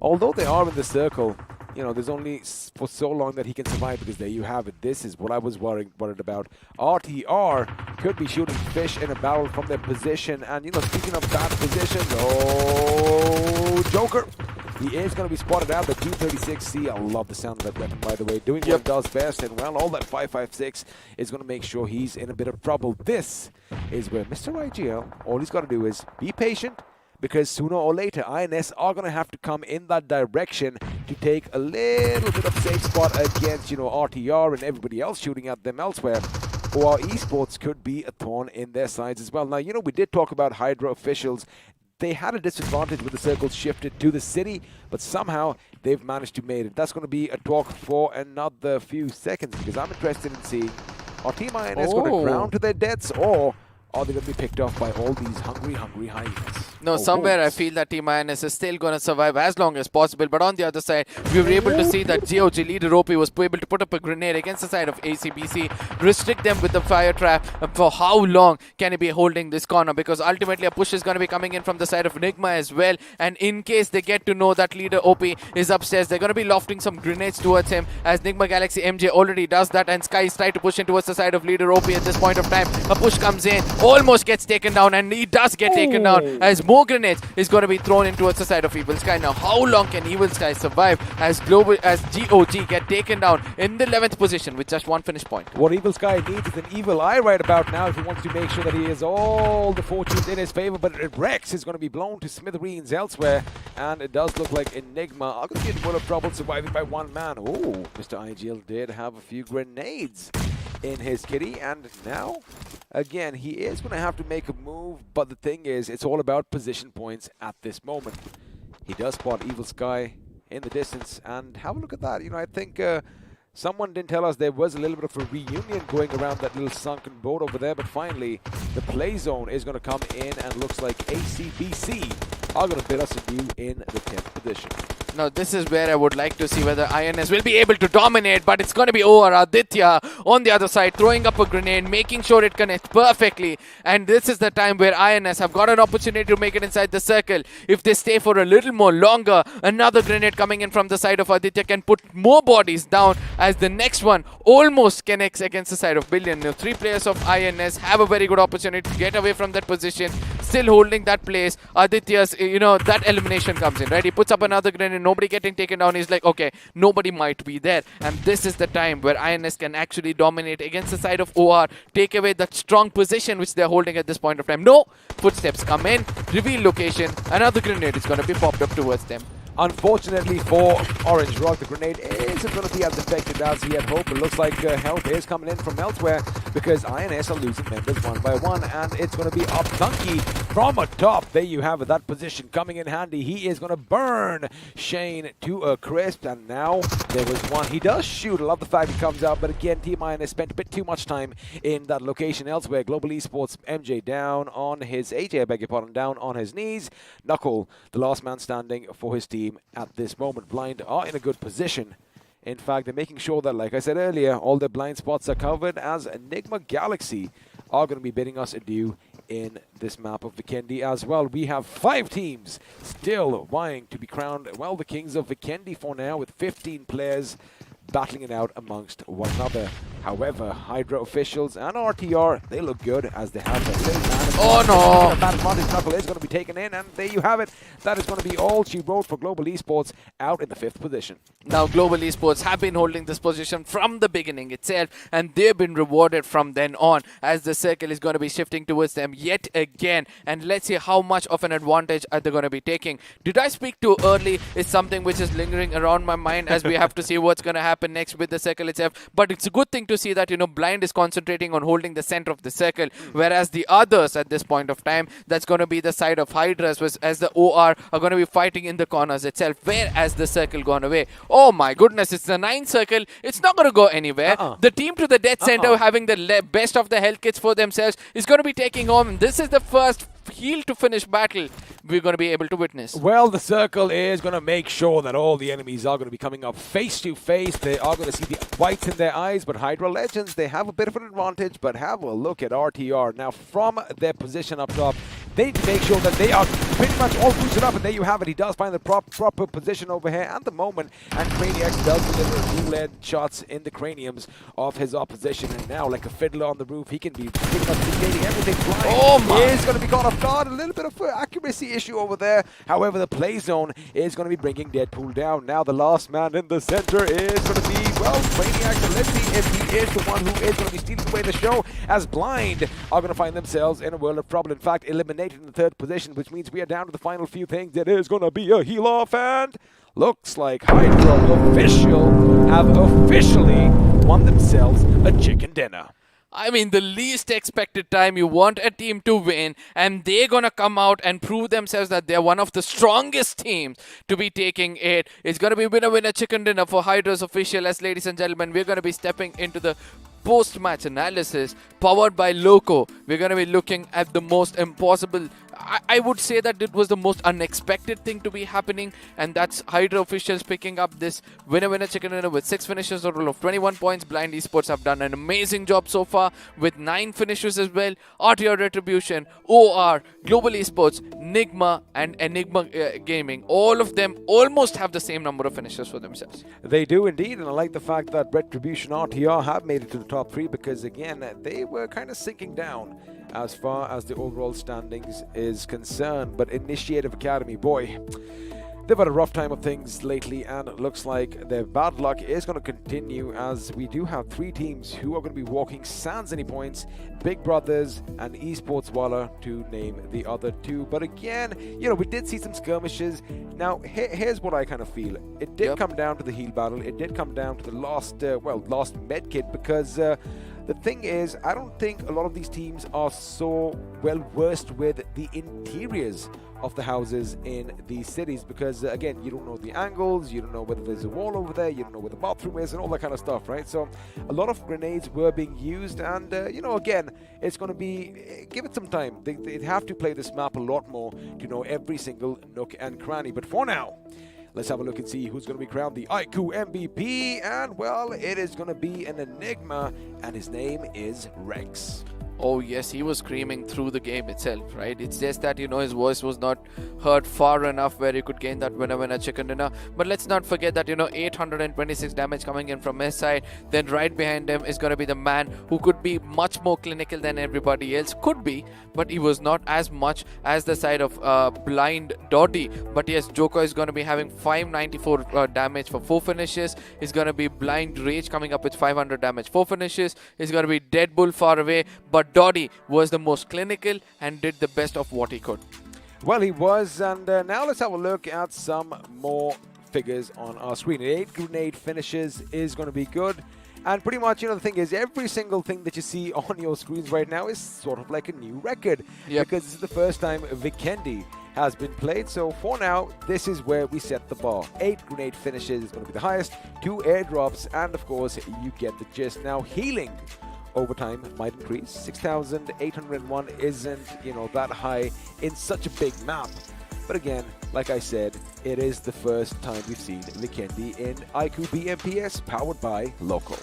although they are in the circle, you know, there's only for so long that he can survive, because there you have it. This is what I was worried about. RTR could be shooting fish in a barrel from their position. And, you know, speaking of that position, oh, Joker. He is going to be spotted out, the 236C. I love the sound of that weapon, by the way. Doing what it does best, and, well, all that 5.56 is going to make sure he's in a bit of trouble. This is where Mr. IGL, all he's got to do is be patient, because sooner or later, INS are going to have to come in that direction to take a little bit of safe spot against, you know, RTR and everybody else shooting at them elsewhere. Or Esports could be a thorn in their sides as well. Now, you know, we did talk about Hydra officials. They had a disadvantage with the circles shifted to the city, but somehow they've managed to make it. That's going to be a talk for another few seconds, because I'm interested in seeing, are Team INS going to ground to their deaths, or are they going to be picked off by all these hungry hyenas? No, somewhere I feel that Team INS is still going to survive as long as possible. But on the other side, we were able to see that GOG leader OP was able to put up a grenade against the side of ACBC, restrict them with the fire trap. For how long can he be holding this corner? Because ultimately a push is going to be coming in from the side of Enigma as well. And in case they get to know that leader OP is upstairs, they're going to be lofting some grenades towards him, as Nigma Galaxy MJ already does that. And Sky is trying to push in towards the side of leader OP at this point of time. A push comes in, almost gets taken down, and he does get taken down, as more grenades is going to be thrown in towards the side of Evil Sky. Now, how long can Evil Sky survive as GOG get taken down in the 11th position with just one finish point? What Evil Sky needs is an evil eye right about now if he wants to make sure that he has all the fortunes in his favor. But Rex is going to be blown to smithereens elsewhere, and it does look like Enigma are going to get a bit of trouble surviving by one man. Oh, Mr. IGL did have a few grenades in his kitty, and now again he is going to have to make a move, but the thing is, it's all about position points at this moment. He does spot Evil Sky in the distance, and have a look at that. You know, I think someone didn't tell us there was a little bit of a reunion going around that little sunken boat over there, but finally the play zone is going to come in, and looks like ACBC are going to bid us adieu in the 10th position. Now, this is where I would like to see whether INS will be able to dominate, but it's going to be over. Aditya on the other side, throwing up a grenade, making sure it connects perfectly. And this is the time where INS have got an opportunity to make it inside the circle. If they stay for a little more longer, another grenade coming in from the side of Aditya can put more bodies down, as the next one almost connects against the side of Billion. Now, 3 players of INS have a very good opportunity to get away from that position, still holding that place. Aditya's, you know, that elimination comes in, right? He puts up another grenade, nobody getting taken down. He's like, okay, nobody might be there. And this is the time where INS can actually dominate against the side of OR, take away that strong position which they're holding at this point of time. No, footsteps come in, reveal location, another grenade is going to be popped up towards them. Unfortunately for Orange Rock, the grenade isn't going to be as effective as he had hoped. It looks like help is coming in from elsewhere, because INS are losing members one by one, and it's going to be up Dunky from atop. There you have it, that position coming in handy. He is going to burn Shane to a crisp, and now there was one. He does shoot. I love the fact he comes out, but again, Team INS spent a bit too much time in that location elsewhere. Global Esports MJ down on his, AJ, I beg your pardon, down on his knees. Knuckle, the last man standing for his team at this moment. Blind are in a good position. In fact, they're making sure that, like I said earlier, all their blind spots are covered, as Enigma Galaxy are going to be bidding us adieu in this map of Vikendi as well. We have 5 teams still vying to be crowned, well, the kings of Vikendi for now, with 15 players battling it out amongst one another. However, Hydra officials and RTR, they look good, as they have a little man. Oh no! That advantage knuckle is going to be taken in, and there you have it. That is going to be all she wrote for Global Esports, out in the 5th position. Now, Global Esports have been holding this position from the beginning itself, and they've been rewarded from then on, as the circle is going to be shifting towards them yet again. And let's see how much of an advantage are they going to be taking. Did I speak too early? It's something which is lingering around my mind, as we have to see what's going to happen next with the circle itself. But it's a good thing to see that, Blind is concentrating on holding the center of the circle, whereas the others at this point of time, that's going to be the side of Hydras, as the OR are going to be fighting in the corners itself, whereas the circle gone away. Oh my goodness, it's the 9th circle. It's not going to go anywhere. The team to the dead center, having the best of the health kits for themselves, is going to be taking home. This is the first heal to finish battle we're going to be able to witness. Well, the circle is going to make sure that all the enemies are going to be coming up face to face. They are going to see the whites in their eyes, but Hydra Legends, they have a bit of an advantage, but have a look at RTR. Now, from their position up top, they need to make sure that they are pretty much all boosted up, and there you have it. He does find the proper position over here at the moment, and Craniac does deliver two-led shots in the craniums of his opposition, and now, like a fiddler on the roof, he can be pretty much negating everything flying. Oh my! He is going to be caught off guard. A little bit of accuracy issue over there. However, the play zone is going to be bringing Deadpool down. Now, the last man in the center is going to be, well, Craniac. So let's see if he is the one who is going to be stealing away the show, as Blind are going to find themselves in a world of trouble. In fact, eliminated in the 3rd position, which means we are down to the final few things. It is going to be a heal off, and looks like Hydra have officially won themselves a chicken dinner. I mean, the least expected time you want a team to win, and they're going to come out and prove themselves that they're one of the strongest teams to be taking it. It's going to be winner chicken dinner for Hydra's official. As ladies and gentlemen, we're going to be stepping into the post-match analysis powered by Loco. We're going to be looking at the most impossible, I would say that it was the most unexpected thing to be happening, and that's Hydra officials picking up this winner chicken dinner with 6 finishes, a total of 21 points. Blind Esports have done an amazing job so far with 9 finishes as well. RTR Retribution, OR, Global Esports, Nigma and Enigma Gaming, all of them almost have the same number of finishes for themselves. They do indeed, and I like the fact that Retribution RTR have made it to the top 3, because again, they were kind of sinking down as far as the overall standings is concerned. But Initiative Academy, boy, they've had a rough time of things lately, and it looks like their bad luck is going to continue, as we do have 3 teams who are going to be walking sans any points: Big Brothers and Esports Walla, to name the other 2. But again, we did see some skirmishes. Now, here's what I kind of feel. It did come down to the heal battle. It did come down to the lost med kit, because the thing is, I don't think a lot of these teams are so well versed with the interiors of the houses in these cities, because again, you don't know the angles, you don't know whether there's a wall over there, you don't know where the bathroom is, and all that kind of stuff, right? So a lot of grenades were being used, and again, it's going to be, give it some time. They have to play this map a lot more to know every single nook and cranny. But for now, let's have a look and see who's going to be crowned the iQOO MVP. And, well, it is going to be an Enigma, and his name is Rex. Oh yes, he was screaming through the game itself, right? It's just that, his voice was not heard far enough where he could gain that winner chicken dinner. But let's not forget that, 826 damage coming in from his side. Then right behind him is going to be the man who could be much more clinical than everybody else. Could be, but he was not as much as the side of Blind Doddy. But yes, Joker is going to be having 594 damage for 4 finishes. He's going to be Blind Rage coming up with 500 damage, 4 finishes. He's going to be Deadbull far away, but Doddy was the most clinical and did the best of what he could. Well, he was, and now let's have a look at some more figures on our screen. 8 grenade finishes is going to be good. And pretty much, the thing is, every single thing that you see on your screens right now is sort of like a new record. Yep. Because this is the first time Vikendi has been played. So for now, this is where we set the bar. 8 grenade finishes is going to be the highest, 2 airdrops, and of course, you get the gist. Now, healing over time might increase. 6,801 isn't, that high in such a big map. But again, like I said, it is the first time we've seen Vikendi in iQOO BMPS powered by Loco.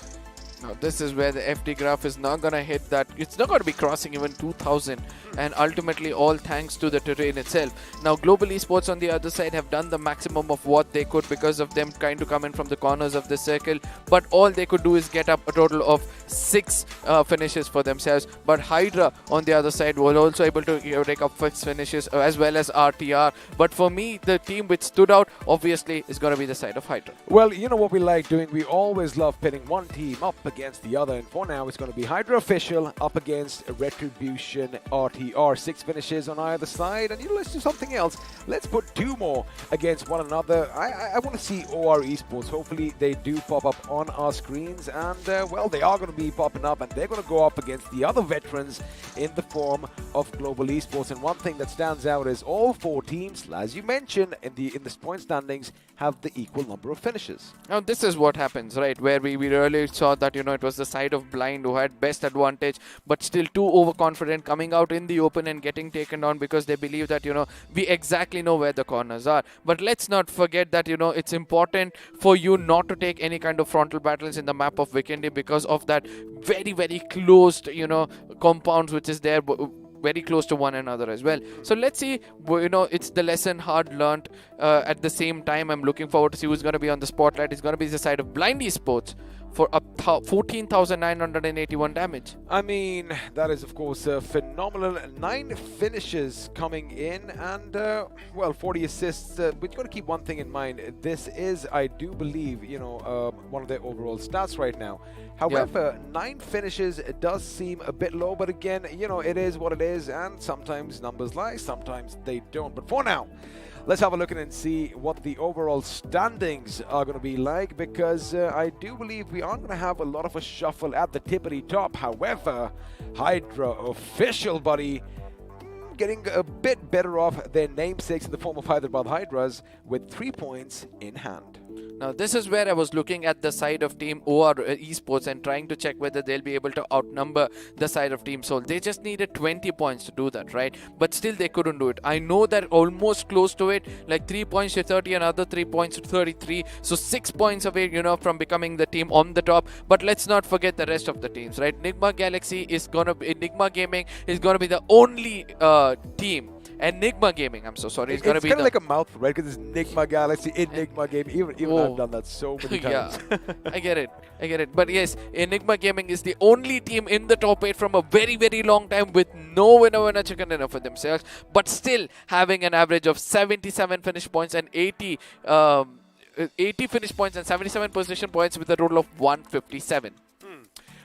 Now this is where the FD graph is not going to hit that. It's not going to be crossing even 2,000, and ultimately all thanks to the terrain itself. Now Global Esports on the other side have done the maximum of what they could because of them trying to come in from the corners of the circle, but all they could do is get up a total of 6 finishes for themselves. But Hydra on the other side was also able to take up 6 finishes as well as RTR. But for me, the team which stood out obviously is going to be the side of Hydra. Well, you know what we like doing? We always love pitting one team up up against the other. And for now, it's going to be Hydra Official up against Retribution RTR. 6 finishes on either side. And let's do something else. Let's put 2 more against one another. I want to see OR Esports. Hopefully, they do pop up on our screens. And, well, they are going to be popping up. And they're going to go up against the other veterans in the form of Global Esports. And one thing that stands out is all 4 teams, as you mentioned, in the point standings, have the equal number of finishes. Now this is what happens, right, where we really saw that it was the side of Blind who had best advantage, but still too overconfident, coming out in the open and getting taken down because they believe that we exactly know where the corners are. But let's not forget that it's important for you not to take any kind of frontal battles in the map of Vikendi because of that very, very closed compounds which is there, very close to one another as well. So let's see, it's the lesson hard learned. At the same time, I'm looking forward to see who's going to be on the spotlight. It's going to be the side of Blind Esports for 14,981 damage. I mean, that is, of course, phenomenal. 9 finishes coming in and, well, 40 assists. But you've got to keep one thing in mind. This is, I do believe, one of their overall stats right now. However, 9 finishes, it does seem a bit low. But again, it is what it is. And sometimes numbers lie, sometimes they don't. But for now, let's have a look at it and see what the overall standings are going to be like, because I do believe we are going to have a lot of a shuffle at the tippity top. However, Hydra Official, buddy, getting a bit better off their namesakes in the form of Hyderabad Hydras with 3 points in hand. Now this is where I was looking at the side of Team OR Esports and trying to check whether they'll be able to outnumber the side of Team Soul. They just needed 20 points to do that, right? But still they couldn't do it. I know they're almost close to it, like 3 points to 30, another 3 points to 33. So 6 points away, from becoming the team on the top. But let's not forget the rest of the teams, right? Enigma Gaming is gonna be the only team. Enigma Gaming, I'm so sorry. It's kind of like a mouthful, right? Because it's Nigma Galaxy, Enigma Gaming. Even I've done that so many times. Yeah, I get it. But yes, Enigma Gaming is the only team in the top 8 from a very, very long time with no winner chicken dinner for themselves. But still having an average of 77 finish points and 80 finish points and 77 position points with a total of 157.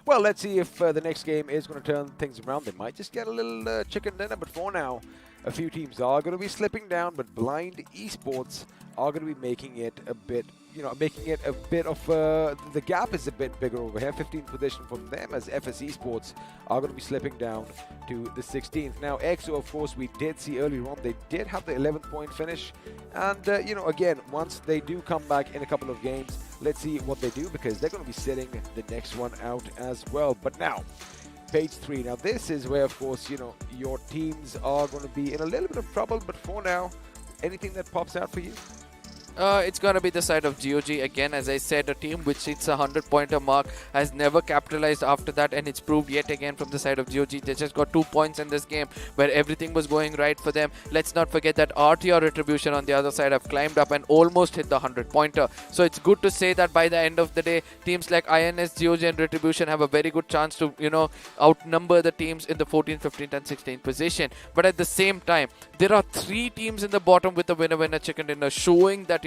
Well, let's see if the next game is going to turn things around. They might just get a little chicken dinner, but for now, a few teams are going to be slipping down, but Blind Esports are going to be making it a bit, the gap is a bit bigger over here. 15th position for them, as FS Esports are going to be slipping down to the 16th. Now, EXO, of course, we did see earlier on, they did have the 11th point finish. And, again, once they do come back in a couple of games, let's see what they do, because they're going to be sitting the next one out as well. But now, page 3. Now, this is where, of course, your teams are going to be in a little bit of trouble. But for now, anything that pops out for you? It's going to be the side of GOG. Again, as I said, a team which hits a 100-pointer mark has never capitalized after that, and it's proved yet again from the side of GOG. They just got 2 points in this game where everything was going right for them. Let's not forget that RTR Retribution on the other side have climbed up and almost hit the 100-pointer. So it's good to say that by the end of the day, teams like INS, GOG and Retribution have a very good chance to, outnumber the teams in the 14th, 15th and 16th position. But at the same time, there are 3 teams in the bottom with a winner chicken dinner, showing that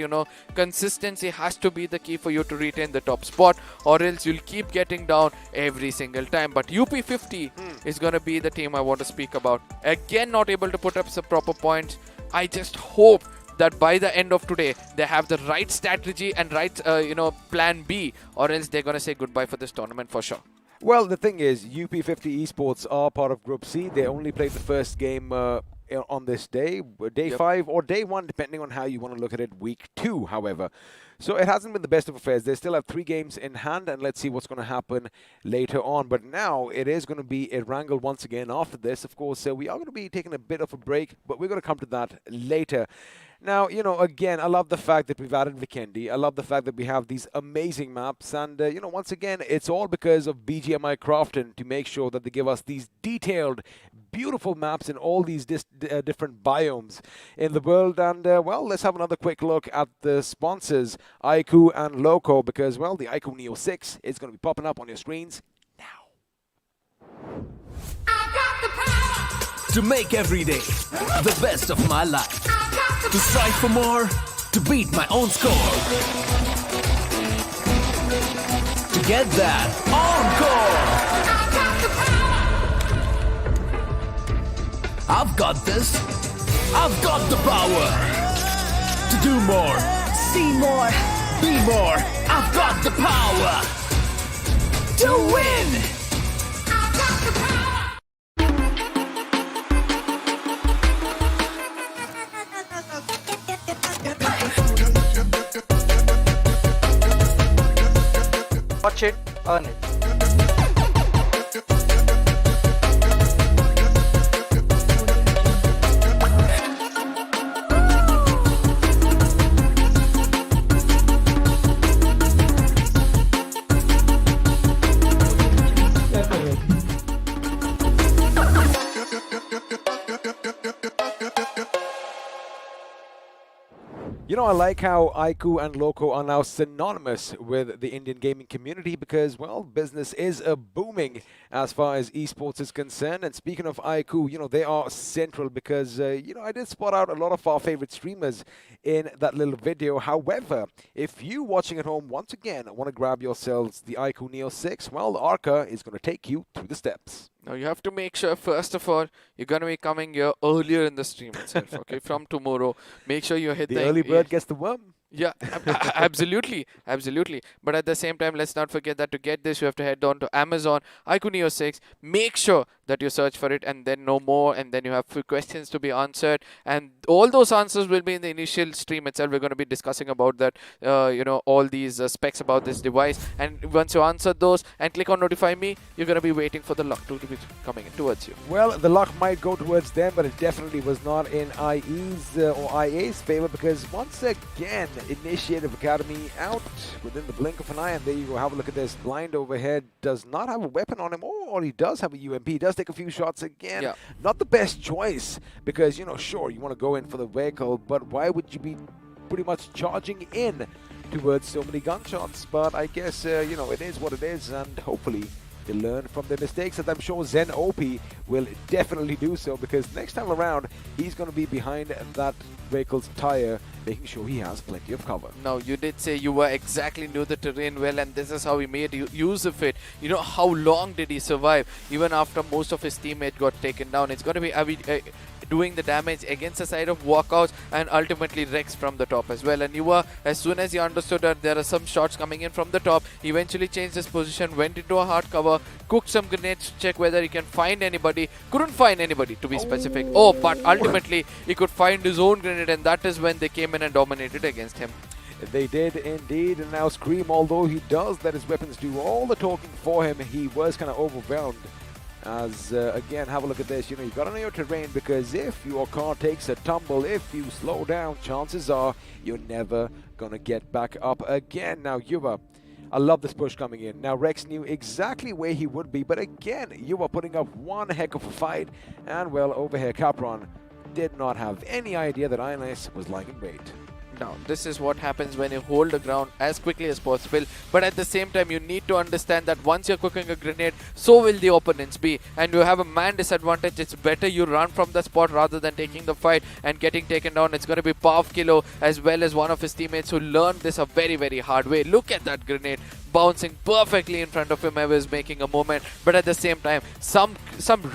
consistency has to be the key for you to retain the top spot, or else you'll keep getting down every single time. But UP50 is going to be the team I want to speak about. Again, not able to put up some proper points. I just hope that by the end of today, they have the right strategy and right, plan B, or else they're going to say goodbye for this tournament for sure. Well, the thing is, UP50 Esports are part of Group C. They only played the first game on this day, day 5 or day 1, depending on how you want to look at it, week 2, however. So it hasn't been the best of affairs. They still have 3 games in hand, and let's see what's going to happen later on. But now it is going to be Erangel once again after this. Of course, we are going to be taking a bit of a break, but we're going to come to that later. Now, again, I love the fact that we've added Vikendi. I love the fact that we have these amazing maps. And, once again, it's all because of BGMI Crafton to make sure that they give us these detailed, beautiful maps in all these different biomes in the world. And, well, let's have another quick look at the sponsors, iQOO and Loco, because, well, the iQOO Neo 6 is going to be popping up on your screens now. To make every day the best of my life. To strive for more. To beat my own score. To get that encore. I've got this. I've got the power to do more, see more, be more. I've got the power to win. Watch it, earn it. You know, I like how iQOO and Loco are now synonymous with the Indian gaming community because, well, business is booming as far as esports is concerned. And speaking of iQOO, you know, they are central because, you know, I did spot out a lot of our favorite streamers in that little video. However, if you watching at home, once again, want to grab yourselves the iQOO Neo 6, well, Arca is going to take you through the steps. Now you have to make sure, first of all, you're going to be coming here earlier in the stream itself, okay? From tomorrow, make sure you hit The early bird gets the worm. Yeah, absolutely, absolutely. But at the same time, let's not forget that to get this, you have to head on to Amazon, iQOO Neo 6. Make sure that you search for it and then know more, and then you have few questions to be answered. And all those answers will be in the initial stream itself. We're going to be discussing about that, you know, all these specs about this device. And once you answer those and click on Notify Me, you're going to be waiting for the luck to be coming towards you. Well, the luck might go towards them, but it definitely was not in IE's or IA's favor because once again, Initiative Academy out within the blink of an eye, and there you go. Have a look at this. Blind overhead does not have a weapon on him, or he does have a UMP. He does take a few shots again. Yeah. Not the best choice because, you know, sure, you want to go in for the vehicle, but why would you be pretty much charging in towards so many gunshots? But I guess, you know, it is what it is, and hopefully they learn from their mistakes, and I'm sure Zen OP will definitely do so because next time around, he's going to be behind that vehicle's tire, making sure he has plenty of cover. Now, you did say you were exactly knew the terrain well, and this is how he made use of it. You know, how long did he survive? Even after most of his teammates got taken down, it's going to be doing the damage against the side of Walkouts and ultimately Rex from the top as well. And you were, as soon as he understood that there are some shots coming in from the top, he eventually changed his position, went into a hard cover, cooked some grenades to check whether he can find anybody. Couldn't find anybody, to be specific. Oh, but ultimately he could find his own grenade, and that is when they came in and dominated against him. They did indeed, and now Scream, although he does let his weapons do all the talking for him, he was kind of overwhelmed. As, again, have a look at this. You know, you got to know your terrain because if your car takes a tumble, if you slow down, chances are you're never going to get back up again. Now, Yuva, I love this push coming in. Now, Rex knew exactly where he would be, but again, Yuva putting up one heck of a fight. And, well, over here, Capron did not have any idea that INS was lying in wait. Now, this is what happens when you hold the ground as quickly as possible, but at the same time, you need to understand that once you're cooking a grenade, so will the opponents be, and you have a man disadvantage. It's better you run from the spot rather than taking the fight and getting taken down. It's going to be Pav Kilo as well as one of his teammates who learned this a very, very hard way. Look at that grenade bouncing perfectly in front of him. I was making a moment, but at the same time, some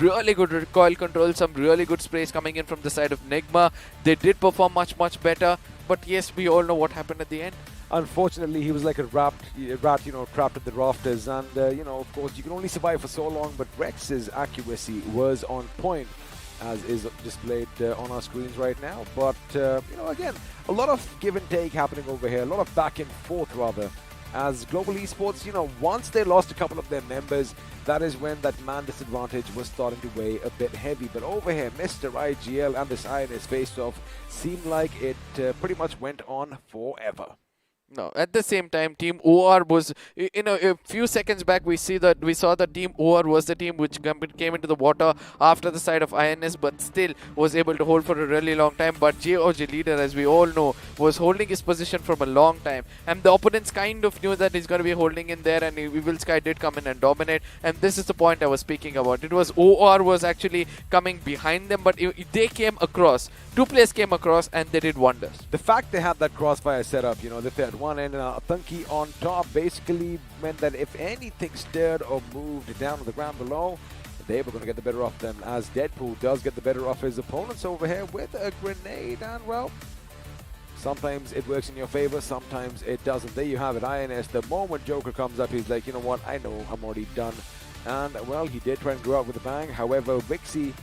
really good recoil control, some really good sprays coming in from the side of Nigma. They did perform much better. But yes, we all know what happened at the end. Unfortunately, he was like a rat, you know, trapped at the rafters. And, you know, of course, you can only survive for so long. But Rex's accuracy was on point, as is displayed on our screens right now. But, you know, again, a lot of give and take happening over here. A lot of back and forth, rather. As Global Esports, you know, once they lost a couple of their members, that is when that man disadvantage was starting to weigh a bit heavy. But over here, Mr. IGL and this INS face-off seemed like it pretty much went on forever. No, at the same time, Team OR was, you know, a few seconds back we saw that Team OR was the team which came into the water after the side of INS, but still was able to hold for a really long time. But JOG leader, as we all know, was holding his position from a long time, and the opponents kind of knew that he's going to be holding in there, and Evil Sky did come in and dominate. And this is the point I was speaking about. It was OR was actually coming behind them, but they came across. Two players came across, and they did wonders. The fact they had that crossfire set up, you know, that they had one, and Atanki on top basically meant that if anything stirred or moved down on the ground below, they were going to get the better of them, as Deadpool does get the better of his opponents over here with a grenade, and well, sometimes it works in your favor, sometimes it doesn't. There you have it, INS. The moment Joker comes up, he's like, you know what, I know I'm already done. And, well, he did try and go out with a bang. However, Vixie,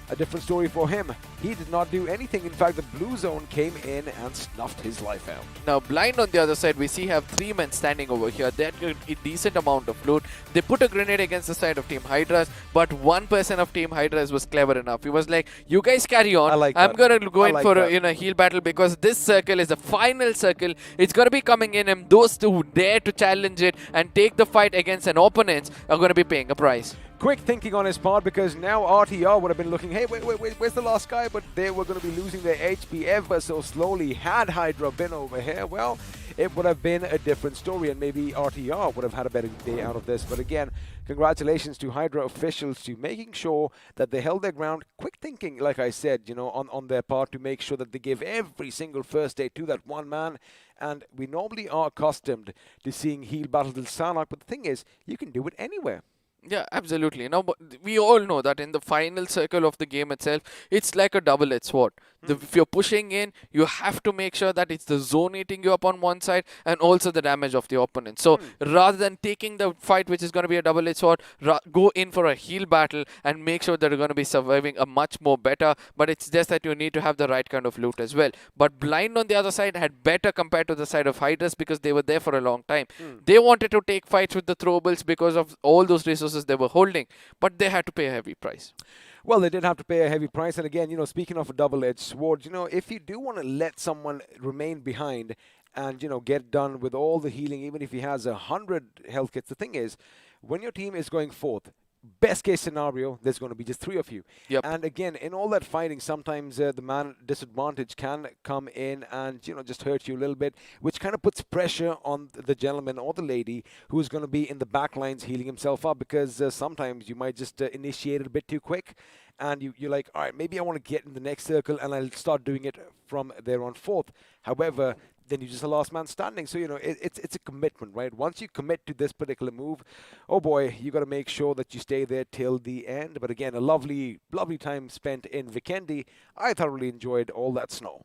a different story for him. He did not do anything. In fact, the blue zone came in and snuffed his life out. Now, Blind on the other side, we see have 3 men standing over here. They had a decent amount of loot. They put a grenade against the side of Team Hydras, but one person of Team Hydras was clever enough. He was like, you guys carry on. I'm going to go in for a heal battle, because this circle is the final circle. It's going to be coming in, and those who dare to challenge it and take the fight against an opponent are going to be paying a price. Quick thinking on his part, because now RTR would have been looking, hey, wait, where's the last guy? But they were going to be losing their HP ever so slowly. Had Hydra been over here, well, it would have been a different story, and maybe RTR would have had a better day out of this. But again, congratulations to Hydra officials to making sure that they held their ground. Quick thinking, like I said, you know, on their part, to make sure that they give every single first aid to that one man. And we normally are accustomed to seeing heal battles in Sanak, but the thing is, you can do it anywhere. Yeah, absolutely. Now, we all know that in the final circle of the game itself, it's like a double-edged sword. If you're pushing in, you have to make sure that it's the zone eating you up on one side and also the damage of the opponent. So, rather than taking the fight, which is going to be a double-edged sword, go in for a heal battle and make sure that you're going to be surviving a much more better. But it's just that you need to have the right kind of loot as well. But Blind on the other side had better compared to the side of Hydras, because they were there for a long time. They wanted to take fights with the throwables because of all those resources they were holding, but they had to pay a heavy price. Well, they did have to pay a heavy price. And again, you know, speaking of a double-edged sword, you know, if you do want to let someone remain behind and, you know, get done with all the healing, even if he has 100 health kits, the thing is, when your team is going forth, best case scenario, there's going to be just 3 of you. And again, in all that fighting, sometimes the man disadvantage can come in and, you know, just hurt you a little bit, which kind of puts pressure on the gentleman or the lady who's going to be in the back lines healing himself up, because sometimes you might just initiate it a bit too quick. And you're like, all right, maybe I want to get in the next circle, and I'll start doing it from there on forth. However, then you're just a last man standing. So, you know, it's a commitment, right? Once you commit to this particular move, oh boy, you got to make sure that you stay there till the end. But again, a lovely time spent in Vikendi. I thoroughly enjoyed all that snow.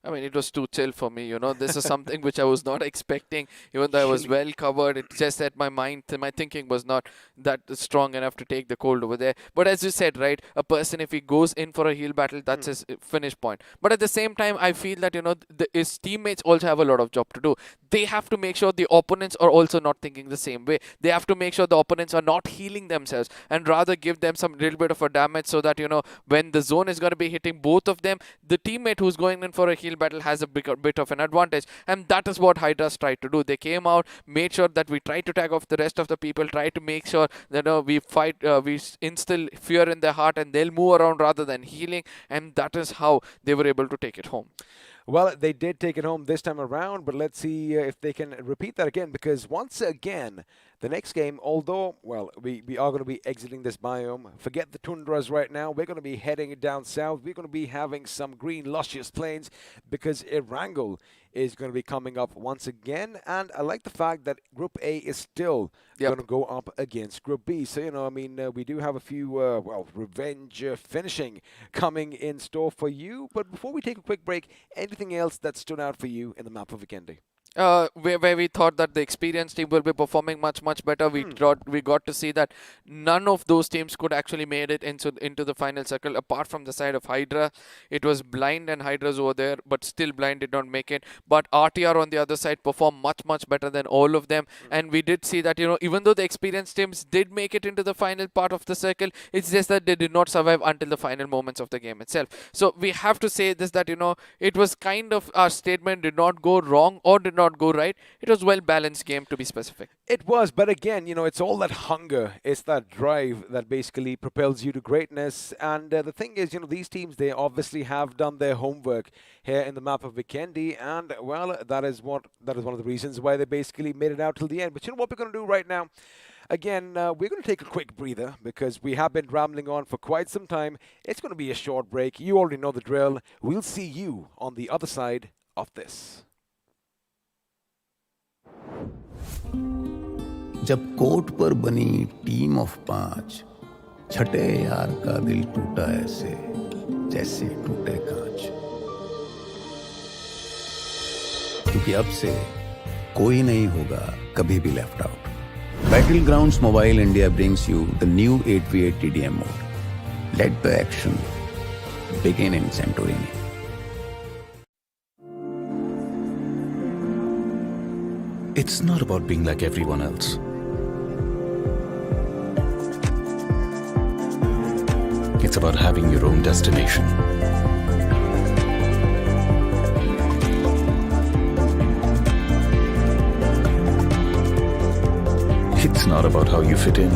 I mean, it was too chill for me, you know. This is something which I was not expecting, even though I was well covered. It's just that my thinking was not that strong enough to take the cold over there. But as you said, right, a person, if he goes in for a heal battle, that's his finish point. But at the same time, I feel that, you know, his teammates also have a lot of job to do. They have to make sure the opponents are also not thinking the same way. They have to make sure the opponents are not healing themselves, and rather give them some little bit of a damage, so that, you know, when the zone is going to be hitting both of them, the teammate who's going in for a heal battle has a bit of an advantage. And that is what Hydras tried to do. They came out, made sure that we tried to tag off the rest of the people, tried to make sure that we fight, we instill fear in their heart, and they'll move around rather than healing, and that is how they were able to take it home. Well, they did take it home this time around, but let's see if they can repeat that again, because once again, the next game, although, well, we are going to be exiting this biome, forget the tundras right now, we're going to be heading down south, we're going to be having some green, luscious plains, because Erangel is going to be coming up once again, and I like the fact that Group A is still going to go up against Group B. So, you know, I mean, we do have a few, well, revenge finishing coming in store for you. But before we take a quick break, anything else that stood out for you in the map of Vikendi? Where we thought that the experienced team will be performing much better. We got to see that none of those teams could actually made it into the final circle, apart from the side of Hydra. It was Blind and Hydras over there, but still Blind did not make it. But RTR on the other side performed much better than all of them. And we did see that, you know, even though the experienced teams did make it into the final part of the circle, it's just that they did not survive until the final moments of the game itself. So we have to say this, that, you know, it was kind of, our statement did not go wrong or did not go right. It was well balanced game, to be specific. It was, but again, you know, it's all that hunger, it's that drive that basically propels you to greatness. And the thing is, you know, these teams, they obviously have done their homework here in the map of Vikendi, and well, that is one of the reasons why they basically made it out till the end. But you know what we're going to do right now? Again, we're going to take a quick breather, because we have been rambling on for quite some time. It's going to be a short break. You already know the drill. We'll see you on the other side of this. जब court पर बनी team of 5, छठे यार का दिल टूटा ऐसे जैसे टूटे कांच। क्योंकि अब से कोई नहीं होगा कभी भी left out. Battlegrounds Mobile India brings you the new 8v8 TDM mode. Let the action begin in Santorini. It's not about being like everyone else. It's about having your own destination. It's not about how you fit in.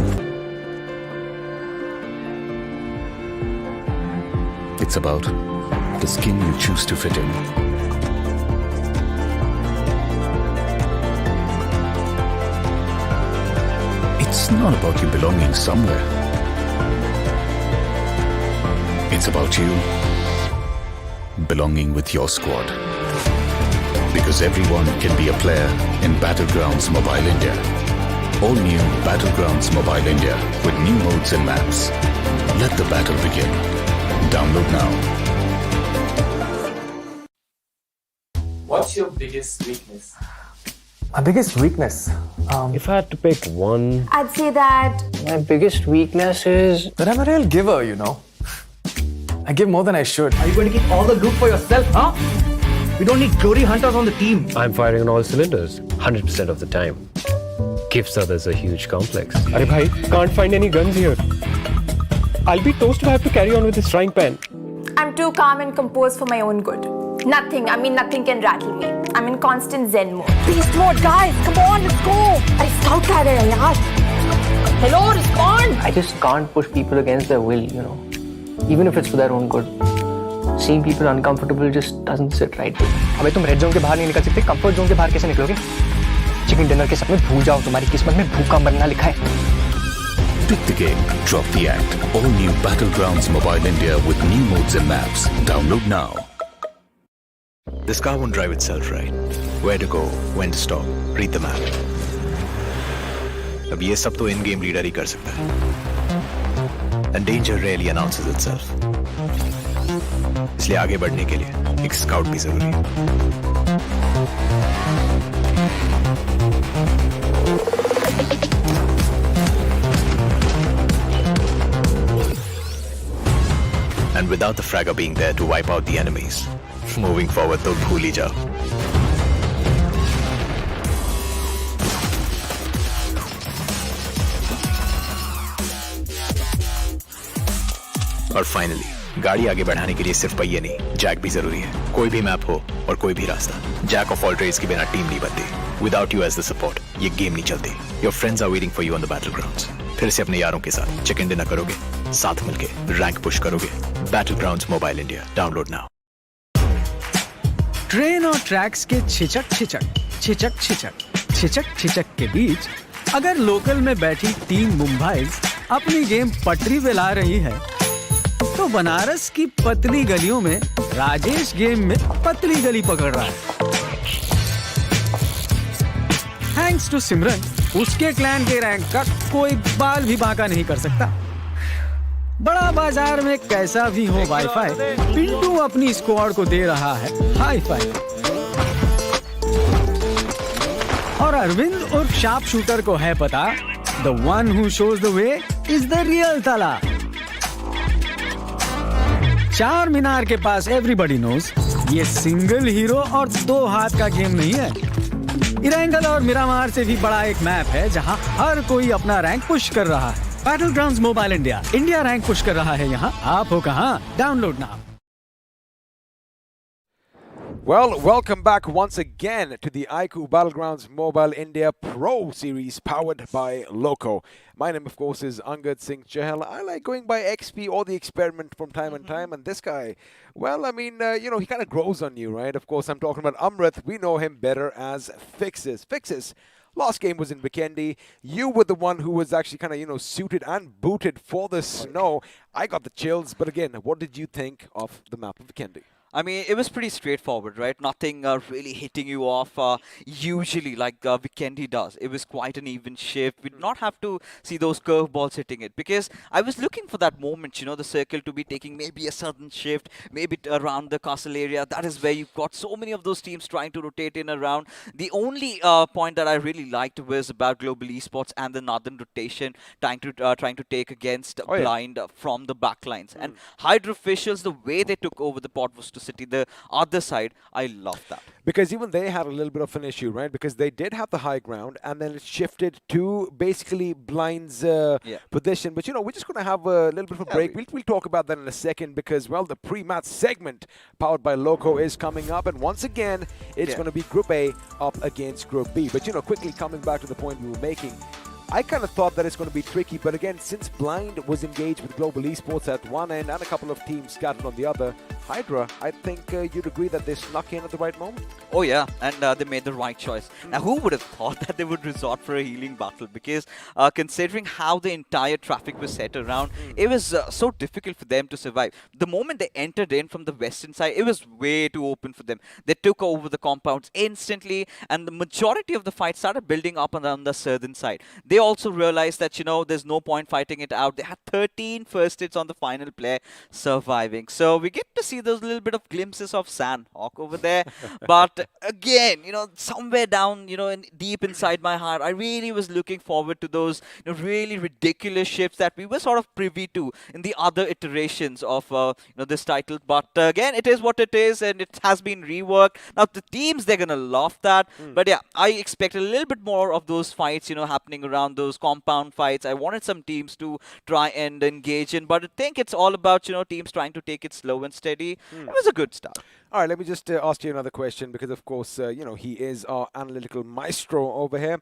It's about the skin you choose to fit in. It's not about you belonging somewhere. It's about you belonging with your squad. Because everyone can be a player in Battlegrounds Mobile India. All new Battlegrounds Mobile India with new modes and maps. Let the battle begin. Download now. What's your biggest weakness? My biggest weakness? If I had to pick one, I'd say that My biggest weakness is that I'm a real giver, you know. I give more than I should. Are you going to keep all the loot for yourself, huh? We don't need glory hunters on the team. I'm firing on all cylinders 100% of the time. Gives others a huge complex. Arey bhai, can't find any guns here. I'll be toast if I have to carry on with this frying pan. I'm too calm and composed for my own good. Nothing can rattle me. I'm in constant zen mode. Beast mode, guys! Come on, let's go! I scout कर रहे हैं यार. Hello, respond! I just can't push people against their will, you know. Even if it's for their own good. Seeing people uncomfortable just doesn't sit right with me. अबे तुम red zone के बाहर नहीं निकल सकते, कंफर्ट जोन के बाहर कैसे निकलोगे? चिकन डिनर के सपने भूल जाओ, तुम्हारी किस्मत में भूखा मरना लिखा है. Pick the game, drop the act. All new Battlegrounds Mobile India with new modes and maps. Download now. This car won't drive itself, right? Where to go, when to stop, read the map. अब ये सब तो in-game leader ही कर सकता है. And danger rarely announces itself. इसलिए आगे बढ़ने के लिए एक स्काउट भी जरूरी है. And without the fragger being there to wipe out the enemies, moving forward तो भूल ही जाओ. और फाइनली गाड़ी आगे बढ़ाने के लिए सिर्फ पहिए नहीं, जैक भी जरूरी है. कोई भी मैप हो और कोई भी रास्ता, जैक ऑफ ऑल ट्रेड्स के बिना टीम नहीं बनती. Without you as the support ये गेम नहीं चलती. Your friends are waiting for you on the battlegrounds. फिर से अपने यारों के साथ चिकन डिनर करोगे, साथ मिलके रैंक पुश करोगे. Battlegrounds mobile India, download now. Train और ट्रैक्स के छिचक के बीच अगर लोकल में बैठी टीम मुंबई अपनी गेम पटरी पे ला रही है, तो बनारस की पतली गलियों में राजेश गेम में पतली गली पकड़ रहा है. थैंक्स टू सिमरन, उसके क्लैन के रैंक का कोई बाल भी बांका नहीं कर सकता. बड़ा बाजार में कैसा भी हो वाईफाई, पिंटू अपनी स्क्वाड को दे रहा है हाई फाई. और अरविंद और शार्प शूटर को है पता, the one who shows the way is the real ताला. चार मीनार के पास एवरीबॉडी नोज ये सिंगल हीरो और दो हाथ का गेम नहीं है. इरेंगल और मिरामार से भी बड़ा एक मैप है जहां हर कोई अपना रैंक पुश कर रहा है. Battlegrounds mobile India, India rank push कर रहा है यहाँ. आप हो कहाँ? Download now. Well, welcome back once again to the iQOO Battlegrounds Mobile India Pro Series powered by Loco. My name, of course, is Angad Singh Chahal. I like going by XP or the Experiment from time and time. And this guy, well, I mean, he kind of grows on you, right? Of course, I'm talking about Amrit. We know him better as Fixes. Fixes. Last game was in Vikendi. You were the one who was actually kind of, suited and booted for the snow. I got the chills. But again, what did you think of the map of Vikendi? I mean, it was pretty straightforward, right? Nothing really hitting you off usually like Vikendi does. It was quite an even shift. We did not have to see those curveballs hitting it because I was looking for that moment, the circle to be taking maybe a sudden shift, maybe around the castle area. That is where you've got so many of those teams trying to rotate in around. The only point that I really liked was about Global Esports and the northern rotation trying to take against blind from the backlines. And Hydra officials, the way they took over the pot was to city, the other side, I love that. Because even they had a little bit of an issue, right? Because they did have the high ground, and then it shifted to basically Blind's position. But, we're just going to have a little bit of a break. We'll talk about that in a second because, well, the pre-match segment powered by Loco is coming up. And once again, it's going to be Group A up against Group B. But, quickly coming back to the point we were making, I kind of thought that it's going to be tricky, but again, since Blind was engaged with Global Esports at one end and a couple of teams scattered on the other, Hydra, I think you'd agree that they snuck in at the right moment? Oh yeah, and they made the right choice. Now, who would have thought that they would resort for a healing battle? Because considering how the entire traffic was set around, it was so difficult for them to survive. The moment they entered in from the western side, it was way too open for them. They took over the compounds instantly, and the majority of the fight started building up on the southern side. They also realized that, there's no point fighting it out. They had 13 first hits on the final play, surviving. So we get to see those little bit of glimpses of Sandhawk over there. But again, somewhere down, deep inside my heart, I really was looking forward to those really ridiculous shifts that we were sort of privy to in the other iterations of this title. But again, it is what it is, and it has been reworked. Now, the teams, they're going to love that. But yeah, I expect a little bit more of those fights, happening around those compound fights. I wanted some teams to try and engage in, but I think it's all about, teams trying to take it slow and steady. It was a good start. All right, let me just ask you another question because, of course, he is our analytical maestro over here.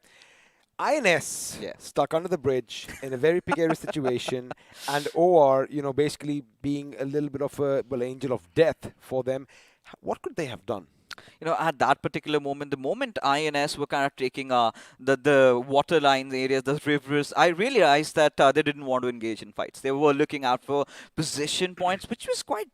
INS stuck under the bridge in a very precarious situation, and OR, basically being a little bit of a, angel of death for them. What could they have done? At that particular moment, the moment INS were kind of taking the water lines areas, the rivers, I realized that they didn't want to engage in fights. They were looking out for position points, which was quite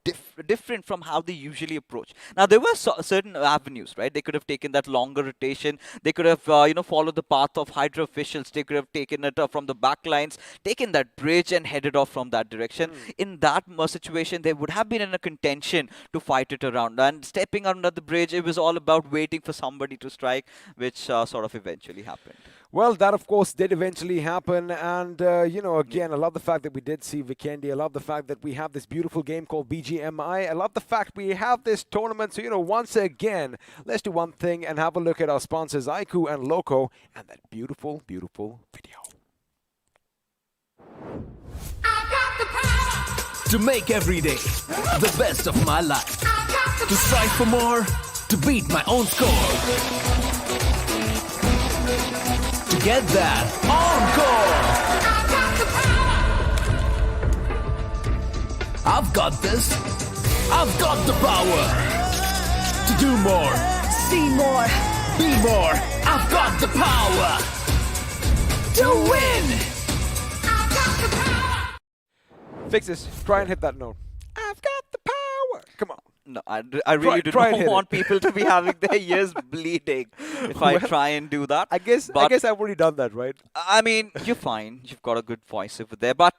different from how they usually approach. Now, there were certain avenues, right? They could have taken that longer rotation. They could have, followed the path of Hydra officials. They could have taken it from the back lines, taken that bridge and headed off from that direction. In that situation, they would have been in a contention to fight it around. And stepping under the bridge, it was all about waiting for somebody to strike, which sort of eventually happened. Well, that, of course, did eventually happen. And, again, I love the fact that we did see Vikendi. I love the fact that we have this beautiful game called BGMI. I love the fact we have this tournament. So, once again, let's do one thing and have a look at our sponsors, iQOO and Loco, and that beautiful, beautiful video. To make every day the best of my life. To strive for more. To beat my own score. To get that encore. I've got this. I've got the power. To do more. See more. Be more. I've got the power. To win. Fix this. Try and hit that note. I've got the power. Come on. No, I really do not want people to be having their ears bleeding if I try and do that. I guess I've already done that, right? I mean, you're fine. You've got a good voice over there. But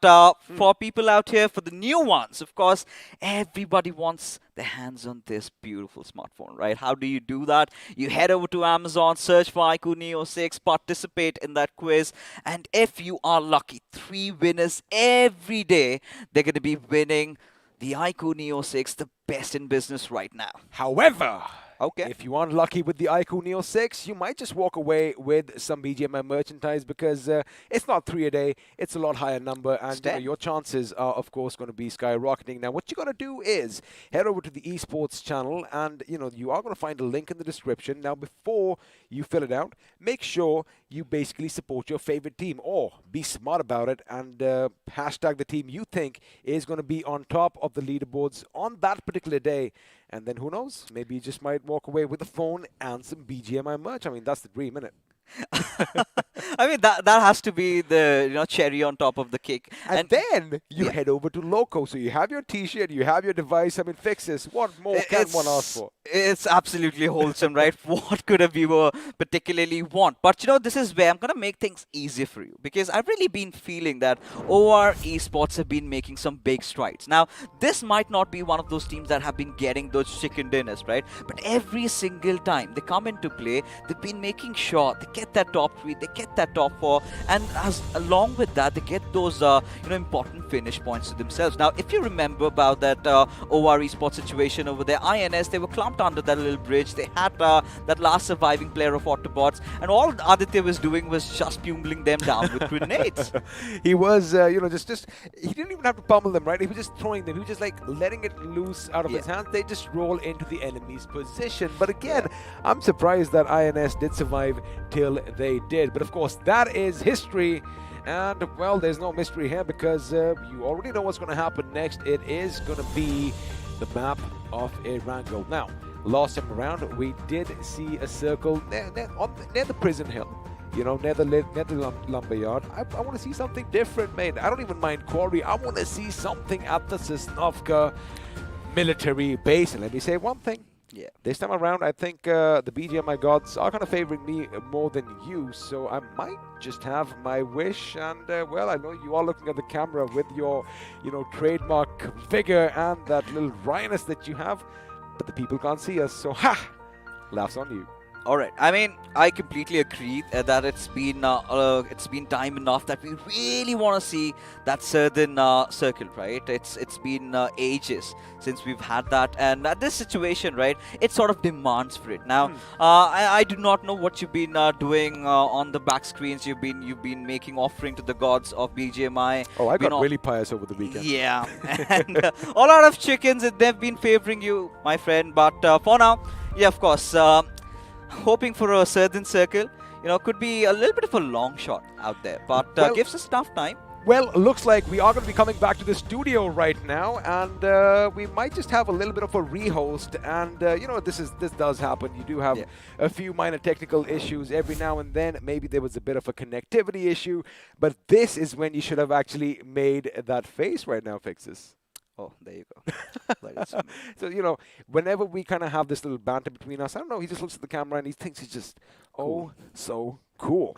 for people out here, for the new ones, of course, everybody wants their hands on this beautiful smartphone, right? How do you do that? You head over to Amazon, search for iQOO Neo 6, participate in that quiz, and if you are lucky, 3 winners every day, they're going to be winning the iQOO Neo 6, the best in business right now. However, okay, if you aren't lucky with the iQOO Neo 6, you might just walk away with some BGMI merchandise because it's not 3 a day, it's a lot higher number, and your chances are, of course, going to be skyrocketing. Now, what you got to do is head over to the Esports channel, and you are going to find a link in the description. Now, before you fill it out, make sure you basically support your favorite team, or be smart about it and hashtag the team you think is going to be on top of the leaderboards on that particular day. And then who knows, maybe you just might walk away with a phone and some BGMI merch. I mean, that's the dream, isn't it? I mean, that has to be the cherry on top of the cake. And then you yeah. head over to Loco. So you have your T-shirt, you have your device. I mean, fixes. What more can one ask for? It's absolutely wholesome, right? What could a viewer particularly want? But this is where I'm gonna make things easier for you, because I've really been feeling that OR Esports have been making some big strides. Now, this might not be one of those teams that have been getting those chicken dinners, right? But every single time they come into play, they've been making sure they get that top 3, they get that top 4, and along with that, they get those important finish points to themselves. Now, if you remember about that OR Esports situation over there, INS, they were clumped under that little bridge. They had that last surviving player of Autobotz, and all Aditya was doing was just pummeling them down with grenades. He was, just he didn't even have to pummel them, right? He was just throwing them. He was just like letting it loose out of his hands. They just roll into the enemy's position. But again, I'm surprised that INS did survive till they did. But of course, that is history. And, well, there's no mystery here, because you already know what's going to happen next. It is going to be the map of Erangel. Now, last time around, we did see a circle near the prison hill. Near the lumberyard. I want to see something different, mate. I don't even mind quarry. I want to see something at the Sosnovka military base. And let me say one thing. Yeah. This time around, I think the BGMI gods are kind of favoring me more than you, so I might just have my wish. And, well, I know you are looking at the camera with your, trademark figure and that little rhinus that you have, but the people can't see us, so ha! Laughs on you. All right. I mean, I completely agree that it's been time enough that we really want to see that southern circle, right? It's been ages since we've had that, and this situation, right? It sort of demands for it. Now, I do not know what you've been doing on the back screens. You've been making offering to the gods of BGMI. Oh, I got really pious over the weekend. Yeah, and a lot of chickens. They've been favoring you, my friend. But for now, yeah, of course. Hoping for a southern circle, could be a little bit of a long shot out there, but gives us enough time. Well, looks like we are going to be coming back to the studio right now, and we might just have a little bit of a rehost. And this does happen. You do have a few minor technical issues every now and then. Maybe there was a bit of a connectivity issue, but this is when you should have actually made that face right now, Fixes. Oh, there you go. So, whenever we kind of have this little banter between us, I don't know, he just looks at the camera and he thinks he's just, so cool.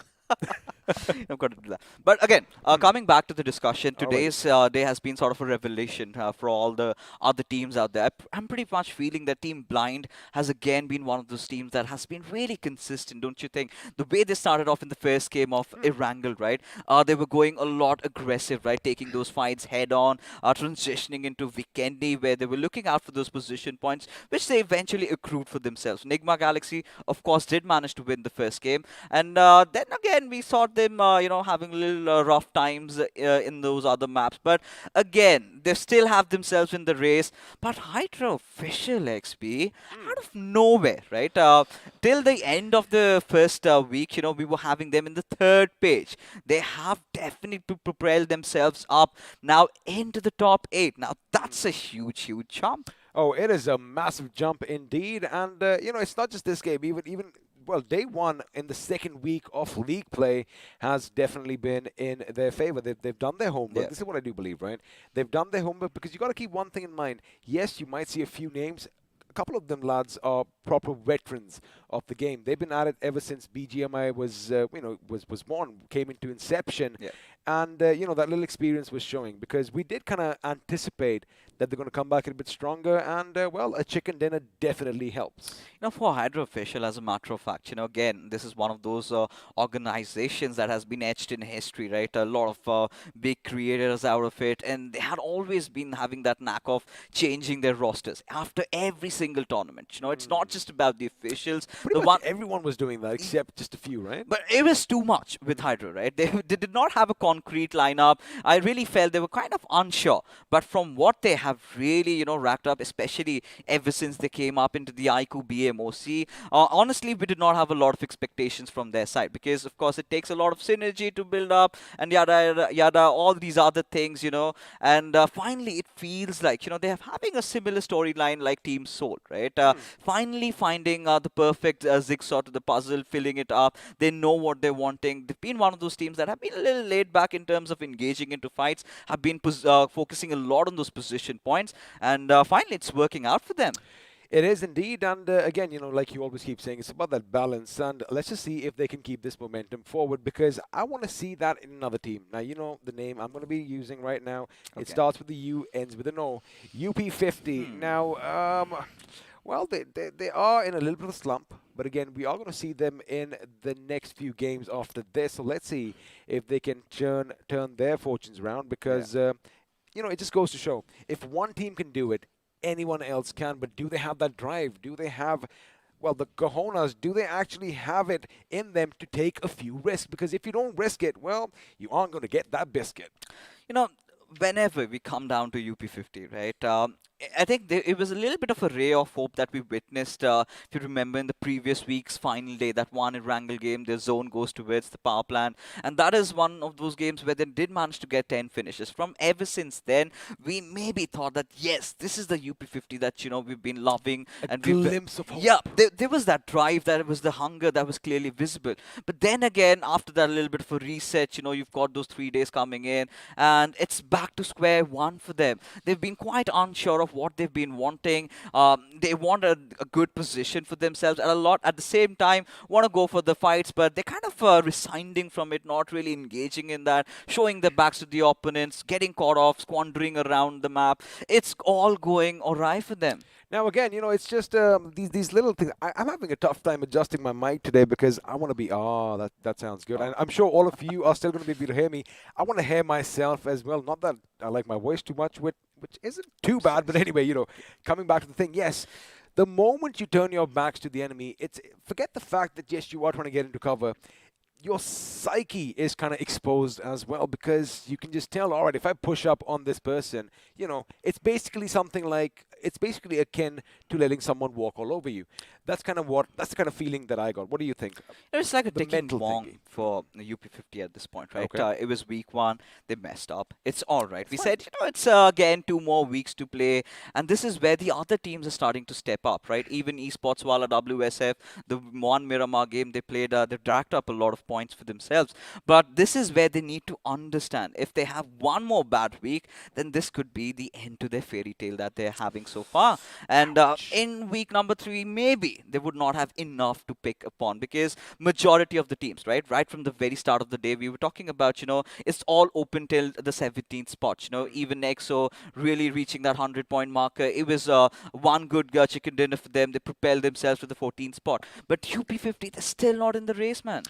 I've got to do that. But again, coming back to the discussion, today's day has been sort of a revelation for all the other teams out there. I'm pretty much feeling that Team Blind has again been one of those teams that has been really consistent, don't you think? The way they started off in the first game of Erangel, right? They were going a lot aggressive, right? Taking those fights head on, transitioning into Vikendi, where they were looking out for those position points, which they eventually accrued for themselves. Nigma Galaxy, of course, did manage to win the first game. And then again, we saw them, having little rough times in those other maps. But again, they still have themselves in the race. But Hydra official XP, out of nowhere, right? Till the end of the first week, we were having them in the third page. They have definitely propelled themselves up now into the top 8. Now, that's a huge jump. Oh, it is a massive jump indeed. And, it's not just this game. Even well, day one in the second week of league play has definitely been in their favor. They've done their homework. Yeah. This is what I do believe, right? They've done their homework, because you got to keep one thing in mind. Yes, you might see a few names. A couple of them lads are proper veterans of the game. They've been at it ever since BGMI was born, came into inception. Yeah. And, that little experience was showing, because we did kind of anticipate that they're going to come back a bit stronger, and, well, a chicken dinner definitely helps. For Hydra official, as a matter of fact, again, this is one of those organizations that has been etched in history, right? A lot of big creators out of it, and they had always been having that knack of changing their rosters after every single tournament. It's not just about the officials. Pretty much everyone was doing that, except just a few, right? But it was too much with Hydra, right? They did not have a concrete lineup. I really felt they were kind of unsure. But from what they have really, racked up, especially ever since they came up into the iQOO BMPS, honestly, we did not have a lot of expectations from their side, because, of course, it takes a lot of synergy to build up and yada, all these other things, And finally, it feels like, they're having a similar storyline like Team Soul, right? Finally finding the perfect perfect jigsaw to the puzzle, filling it up. They know what they're wanting. They've been one of those teams that have been a little laid back in terms of engaging into fights, have been focusing a lot on those position points, and finally it's working out for them. It is indeed, and again, like you always keep saying, it's about that balance, and let's just see if they can keep this momentum forward, because I want to see that in another team. Now, you know the name I'm going to be using right now. Okay. It starts with the U, ends with an O. UP50. Now, well, they are in a little bit of a slump, but again, we are going to see them in the next few games after this, so let's see if they can turn their fortunes around, because, it just goes to show, if one team can do it, anyone else can, but do they have that drive? Do they have, well, the cojones? Do they actually have it in them to take a few risks? Because if you don't risk it, well, you aren't going to get that biscuit. Whenever we come down to UP50, right, I think it was a little bit of a ray of hope that we witnessed, if you remember, in the previous week's final day, that one Erangel game, their zone goes towards the power plant, and that is one of those games where they did manage to get 10 finishes. From ever since then, we maybe thought that, yes, this is the UP50 that, we've been loving. A glimpse of hope. Yeah, there was that drive, there was the hunger that was clearly visible. But then again, after that little bit of a reset, you've got those 3 days coming in, and it's back to square one for them. They've been quite unsure of what they've been wanting. They want a good position for themselves, and a lot at the same time want to go for the fights, but they're kind of resigning from it, not really engaging in that, showing their backs to the opponents, getting caught off, squandering around the map. It's all going alright for them. Now, again, it's just these little things. I'm having a tough time adjusting my mic today because I want to be, that sounds good. And I'm sure all of you are still going to be able to hear me. I want to hear myself as well. Not that I like my voice too much, which isn't too bad. But anyway, coming back to the thing, yes, the moment you turn your backs to the enemy, forget the fact that, yes, you are trying to get into cover. Your psyche is kind of exposed as well, because you can just tell, all right, if I push up on this person, it's basically it's basically akin to letting someone walk all over you. That's the kind of feeling that I got. What do you think? It's like a The ticking mental bomb thinking. for the UP50 at this point, right? Okay. It was week 1. They messed up. It's all right. We said, it's again 2 more weeks to play. And this is where the other teams are starting to step up, right? Even Esports, Wala, WSF, the one Miramar game they played, they've racked up a lot of points for themselves. But this is where they need to understand. If they have one more bad week, then this could be the end to their fairy tale that they're having so far. And in week number 3, maybe they would not have enough to pick upon, because majority of the teams, right from the very start of the day, we were talking about, it's all open till the 17th spot. Even EXO really reaching that 100-point marker. It was one good chicken dinner for them. They propelled themselves to the 14th spot. But UP50, they're still not in the race, man.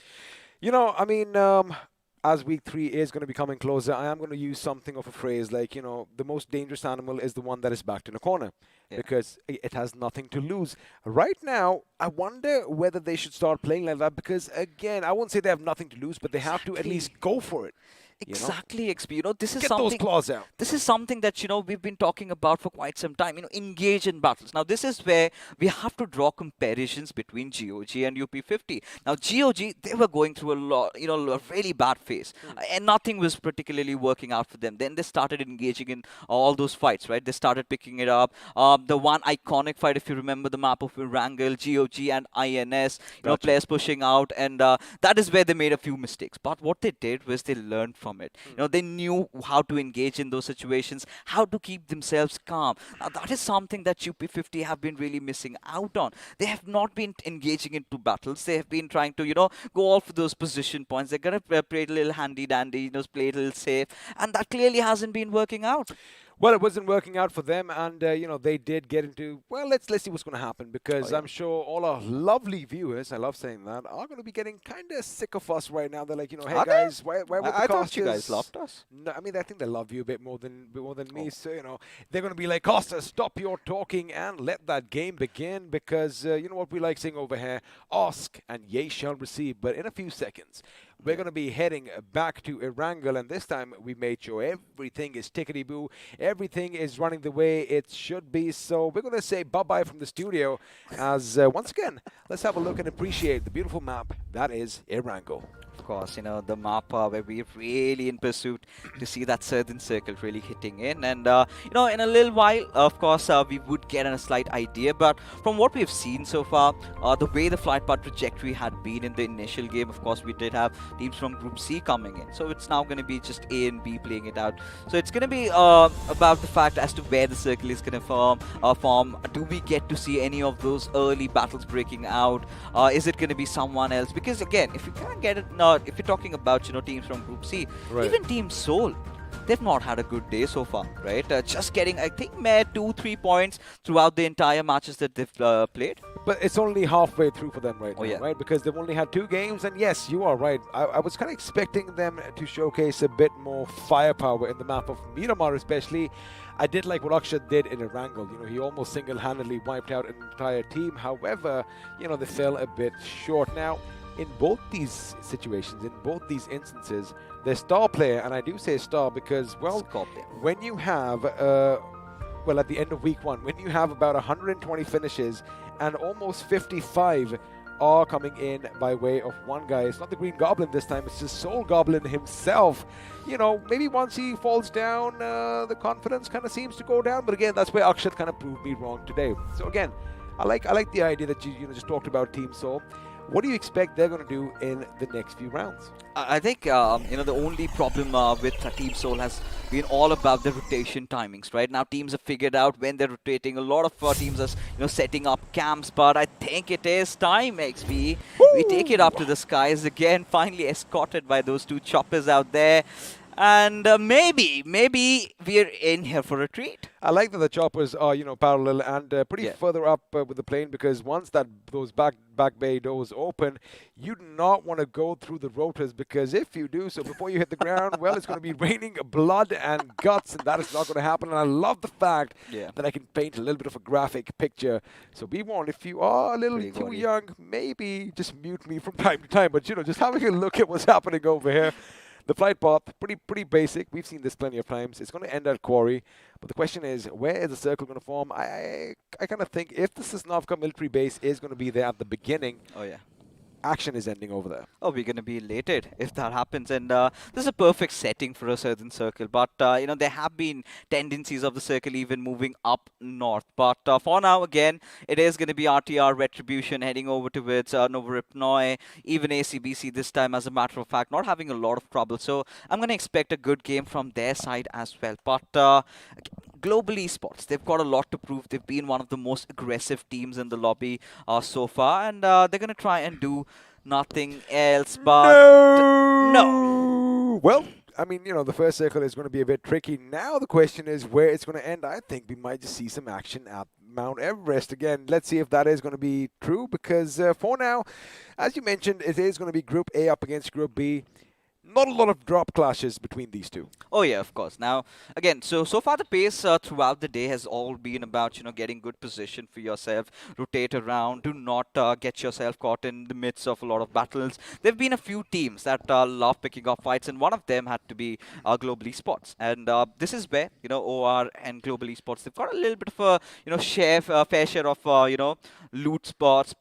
As week 3 is going to be coming closer, I am going to use something of a phrase like, the most dangerous animal is the one that is backed in a corner, because it has nothing to lose. Right now, I wonder whether they should start playing like that, because, again, I won't say they have nothing to lose, but they have to at least go for it. Exactly, XP. This is Get something. those claws out. This is something that we've been talking about for quite some time. Engage in battles. Now, this is where we have to draw comparisons between GOG and UP50. Now, GOG, they were going through a lot, a really bad phase, and nothing was particularly working out for them. Then they started engaging in all those fights, right? They started picking it up. The one iconic fight, if you remember the map of Erangel, GOG and INS, players pushing out, and that is where they made a few mistakes. But what they did was they learned from it. They knew how to engage in those situations, how to keep themselves calm. Now, that is something that UP50 have been really missing out on. They have not been engaging into battles. They have been trying to, go all for those position points. They're going to play a little handy-dandy, play a little safe, and that clearly hasn't been working out. Well, it wasn't working out for them, and they did get into. Well, let's see what's going to happen, because I'm sure all our lovely viewers, I love saying that, are going to be getting kind of sick of us right now. They're like, hey guys, why would the I thought Costas? you guys loved us. No, I think they love you a bit more than me. So they're going to be like, Costa, stop your talking and let that game begin, because you know what we like saying over here: ask and ye shall receive. But in a few seconds, we're going to be heading back to Erangel, and this time we made sure everything is tickety-boo. Everything is running the way it should be. So we're going to say bye-bye from the studio as, once again, let's have a look and appreciate the beautiful map that is Erangel. course, the map where we're really in pursuit to see that southern circle really hitting in. And, in a little while, of course, we would get a slight idea. But from what we've seen so far, the way the flight path trajectory had been in the initial game, of course, we did have teams from Group C coming in. So it's now going to be just A and B playing it out. So it's going to be about the fact as to where the circle is going to form. Do we get to see any of those early battles breaking out? Is it going to be someone else? Because again, if you can't get it, if you're talking about teams from Group C, even Team Seoul, they've not had a good day so far, right? Just getting, I think, mere 2-3 points throughout the entire matches that they've played. But it's only halfway through for them right now, yeah. right? Because they've only had 2 games, and yes, you are right. I was kind of expecting them to showcase a bit more firepower in the map of Miramar, especially. I did like what Akshat did in Erangel. He almost single-handedly wiped out an entire team. However, they fell a bit short. Now, in both these situations, in both these instances, their star player, and I do say star because, well, when you have, at the end of week 1, when you have about 120 finishes and almost 55 are coming in by way of one guy. It's not the Green Goblin this time, it's just Soul Goblin himself. Maybe once he falls down, the confidence kind of seems to go down. But again, that's where Akshat kind of proved me wrong today. So again, I like the idea that you just talked about Team Soul. What do you expect they're going to do in the next few rounds? I think, the only problem with Team Soul has been all about the rotation timings, right? Now teams have figured out when they're rotating. A lot of teams are, setting up camps, but I think it is time, XB. We take it up to the skies again, finally escorted by those 2 choppers out there. And maybe we're in here for a treat. I like that the choppers are, parallel and pretty further up with the plane, because once those back bay doors open, you do not want to go through the rotors, because if you do so before you hit the ground, well, it's going to be raining blood and guts, and that is not going to happen. And I love the fact that I can paint a little bit of a graphic picture. So be warned, if you are a little too young, maybe just mute me from time to time. But, just having a look at what's happening over here. The flight path, pretty basic. We've seen this plenty of times. It's going to end at Quarry. But the question is, where is the circle going to form? I kind of think if the Sosnovka military base is going to be there at the beginning, action is ending over there. Oh, we're going to be elated if that happens. And this is a perfect setting for a southern circle. But, there have been tendencies of the circle even moving up north. But for now, again, it is going to be RTR, Retribution heading over towards Novoripnoi, even ACBC this time, as a matter of fact, not having a lot of trouble. So I'm going to expect a good game from their side as well. But Global Esports, they've got a lot to prove. They've been one of the most aggressive teams in the lobby so far, and they're going to try and do nothing else but no. Well, I mean, the first circle is going to be a bit tricky. Now the question is where it's going to end. I think we might just see some action at Mount Everest again. Let's see if that is going to be true, because for now, as you mentioned, it is going to be Group A up against Group B. Not a lot of drop clashes between these two. Oh yeah, of course. Now, again, so far the pace throughout the day has all been about, getting good position for yourself, rotate around, do not get yourself caught in the midst of a lot of battles. There have been a few teams that love picking up fights, and one of them had to be Global Esports. And this is where, OR and Global Esports, they've got a little bit of a fair share of, loot spots,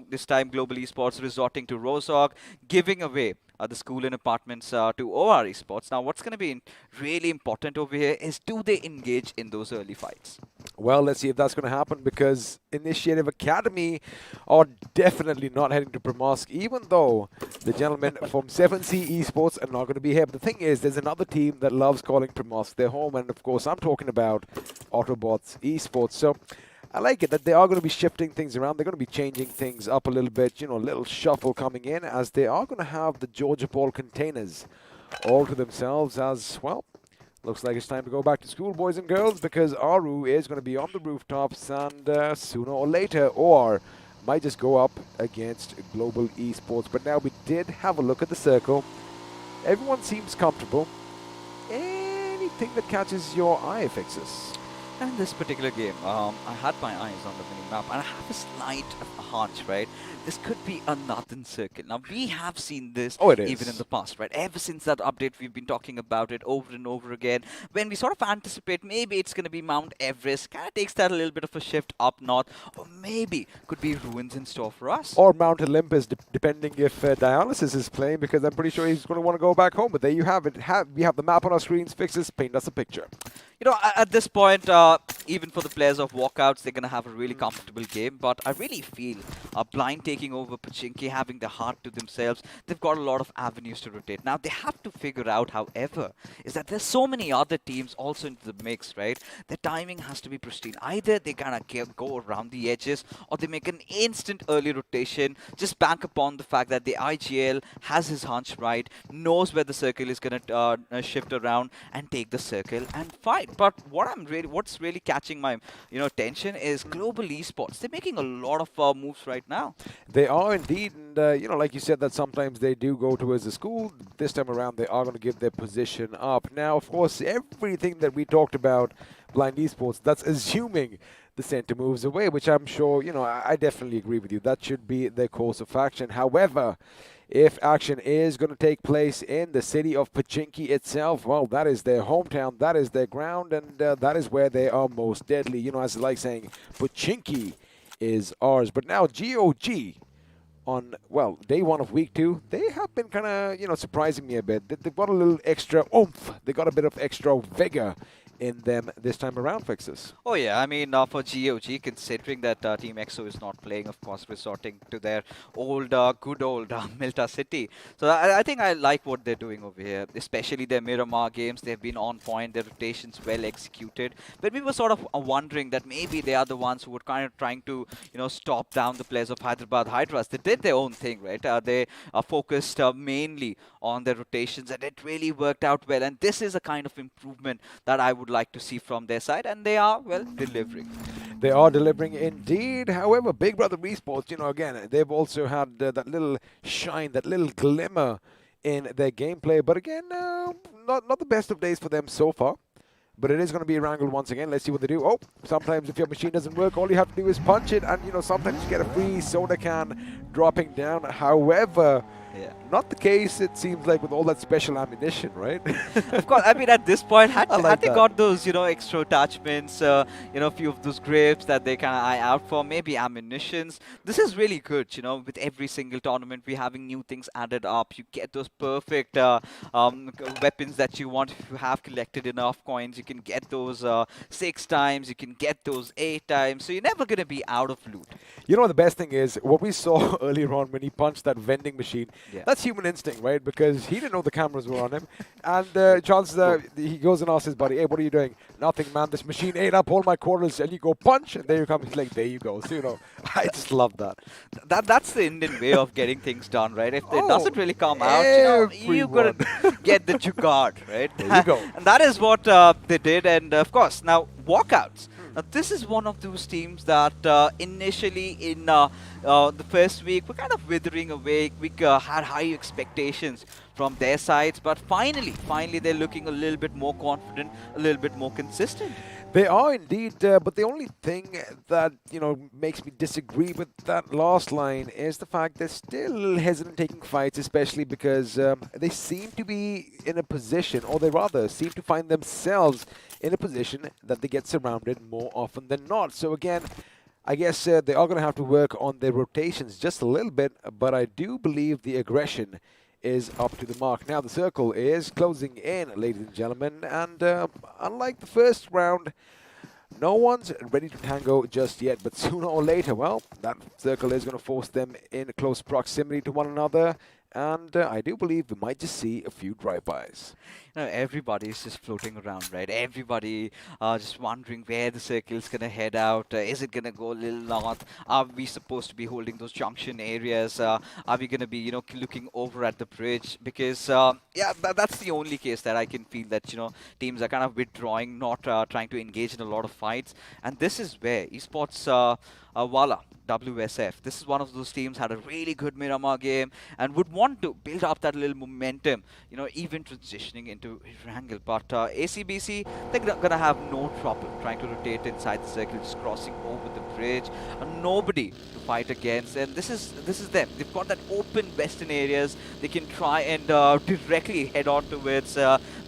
this time Global Esports resorting to Rozhok, giving away the school and apartments to OR Esports. Now, what's going to be really important over here is, do they engage in those early fights? Well, let's see if that's going to happen, because Initiative Academy are definitely not heading to Primorsk, even though the gentlemen from 7C Esports are not going to be here. But the thing is, there's another team that loves calling Primorsk their home, and of course, I'm talking about Autobotz Esports. So I like it that they are going to be shifting things around. They're going to be changing things up a little bit, a little shuffle coming in, as they are going to have the Georgia Ball containers all to themselves. As well, looks like it's time to go back to school, boys and girls, because Aru is going to be on the rooftops, and sooner or later, OR might just go up against Global Esports. But now we did have a look at the circle. Everyone seems comfortable. Anything that catches your eye, Fixus? And in this particular game, I had my eyes on the mini-map, and I have a slight hunch, right? This could be a nothing circle. Now, we have seen this Oh, it is. even in the past, right? Ever since that update, we've been talking about it over and over again. When we sort of anticipate maybe it's going to be Mount Everest, kind of takes that a little bit of a shift up north, or maybe could be ruins in store for us. Or Mount Olympus, depending if Dialysis is playing, because I'm pretty sure he's going to want to go back home. But there you have it. We have the map on our screens. Fixes, paint us a picture. You know, at this point, even for the players of Walkouts, they're going to have a really comfortable game. But I really feel Blind taking over Pochinki, having the heart to themselves, they've got a lot of avenues to rotate. Now, they have to figure out, however, is that there's so many other teams also into the mix, right? Their timing has to be pristine. Either they kind of go around the edges, or they make an instant early rotation, just bank upon the fact that the IGL has his hunch right, knows where the circle is going to shift around, and take the circle and fight. But what's really catching my attention is Global Esports. They're making a lot of moves right now. They are indeed, and like you said, that sometimes they do go towards the school. This time around, they are going to give their position up. Now, of course, everything that we talked about, Blind Esports, that's assuming the center moves away, which I'm sure, I definitely agree with you. That should be their course of action. However, if action is going to take place in the city of Pochinki itself, well, that is their hometown, that is their ground, and that is where they are most deadly. As like saying, Pochinki is ours. But now GOG on, well, day one of week 2, they have been kind of, surprising me a bit. They've got a little extra oomph. They got a bit of extra vigor in them this time around, Fixes. Oh yeah, I mean for GOG, considering that Team EXO is not playing, of course, resorting to their old, good old Milta City. So I think I like what they're doing over here, especially their Miramar games. They've been on point, their rotations well executed. But we were sort of wondering that maybe they are the ones who were kind of trying to, stop down the players of Hyderabad Hydras. They did their own thing, right? They are focused mainly on their rotations, and it really worked out well. And this is a kind of improvement that I would like to see from their side, and they are, well, delivering. They are delivering indeed. However, Big Brother Esports, again, they've also had that little shine, that little glimmer in their gameplay. But again, not the best of days for them so far. But it is going to be Erangel once again. Let's see what they do. Oh, sometimes if your machine doesn't work, all you have to do is punch it. And, sometimes you get a free soda can dropping down. However, not the case, it seems like, with all that special ammunition, right? Of course, I mean, at this point, had like they got those, extra attachments, a few of those grips that they kind of eye out for, maybe ammunitions. This is really good, with every single tournament, we're having new things added up. You get those perfect weapons that you want. If you have collected enough coins, you can get those 6 times, you can get those 8 times. So you're never going to be out of loot. The best thing is, what we saw earlier on when he punched that vending machine, that's human instinct, right? Because he didn't know the cameras were on him. And chances he goes and asks his buddy, hey, what are you doing? Nothing, man. This machine ate up all my quarters. And you go punch, and there you come. He's like, there you go. So, I just love that. That's the Indian way of getting things done, right? If it doesn't really come out, you got to get the jugaad, right? There you go. And that is what they did. And, of course, now, Walkouts. Now, this is one of those teams that initially in the first week were kind of withering away. We had high expectations from their sides, but finally they're looking a little bit more confident, a little bit more consistent. They are indeed, but the only thing that, makes me disagree with that last line is the fact they're still hesitant taking fights, especially because they seem to be in a position, or they rather seem to find themselves in a position that they get surrounded more often than not. So again, I guess they are going to have to work on their rotations just a little bit, but I do believe the aggression is up to the mark. Now the circle is closing in, ladies and gentlemen, and unlike the first round, no one's ready to tango just yet, but sooner or later, well, that circle is going to force them in close proximity to one another, and I do believe we might just see a few drive-bys. Everybody's just floating around, right? Everybody just wondering where the circle is going to head out. Is it going to go a little north? Are we supposed to be holding those junction areas? Are we going to be, looking over at the bridge? Because, that's the only case that I can feel that, teams are kind of withdrawing, not trying to engage in a lot of fights. And this is where Esports Wala, WSF. This is one of those teams had a really good Miramar game and would want to build up that little momentum, you know, even transitioning into Erangel. But ACBC, they're gonna have no trouble trying to rotate inside the circle, just crossing over the bridge. Nobody to fight against, and this is them. They've got that open western areas. They can try and directly head on towards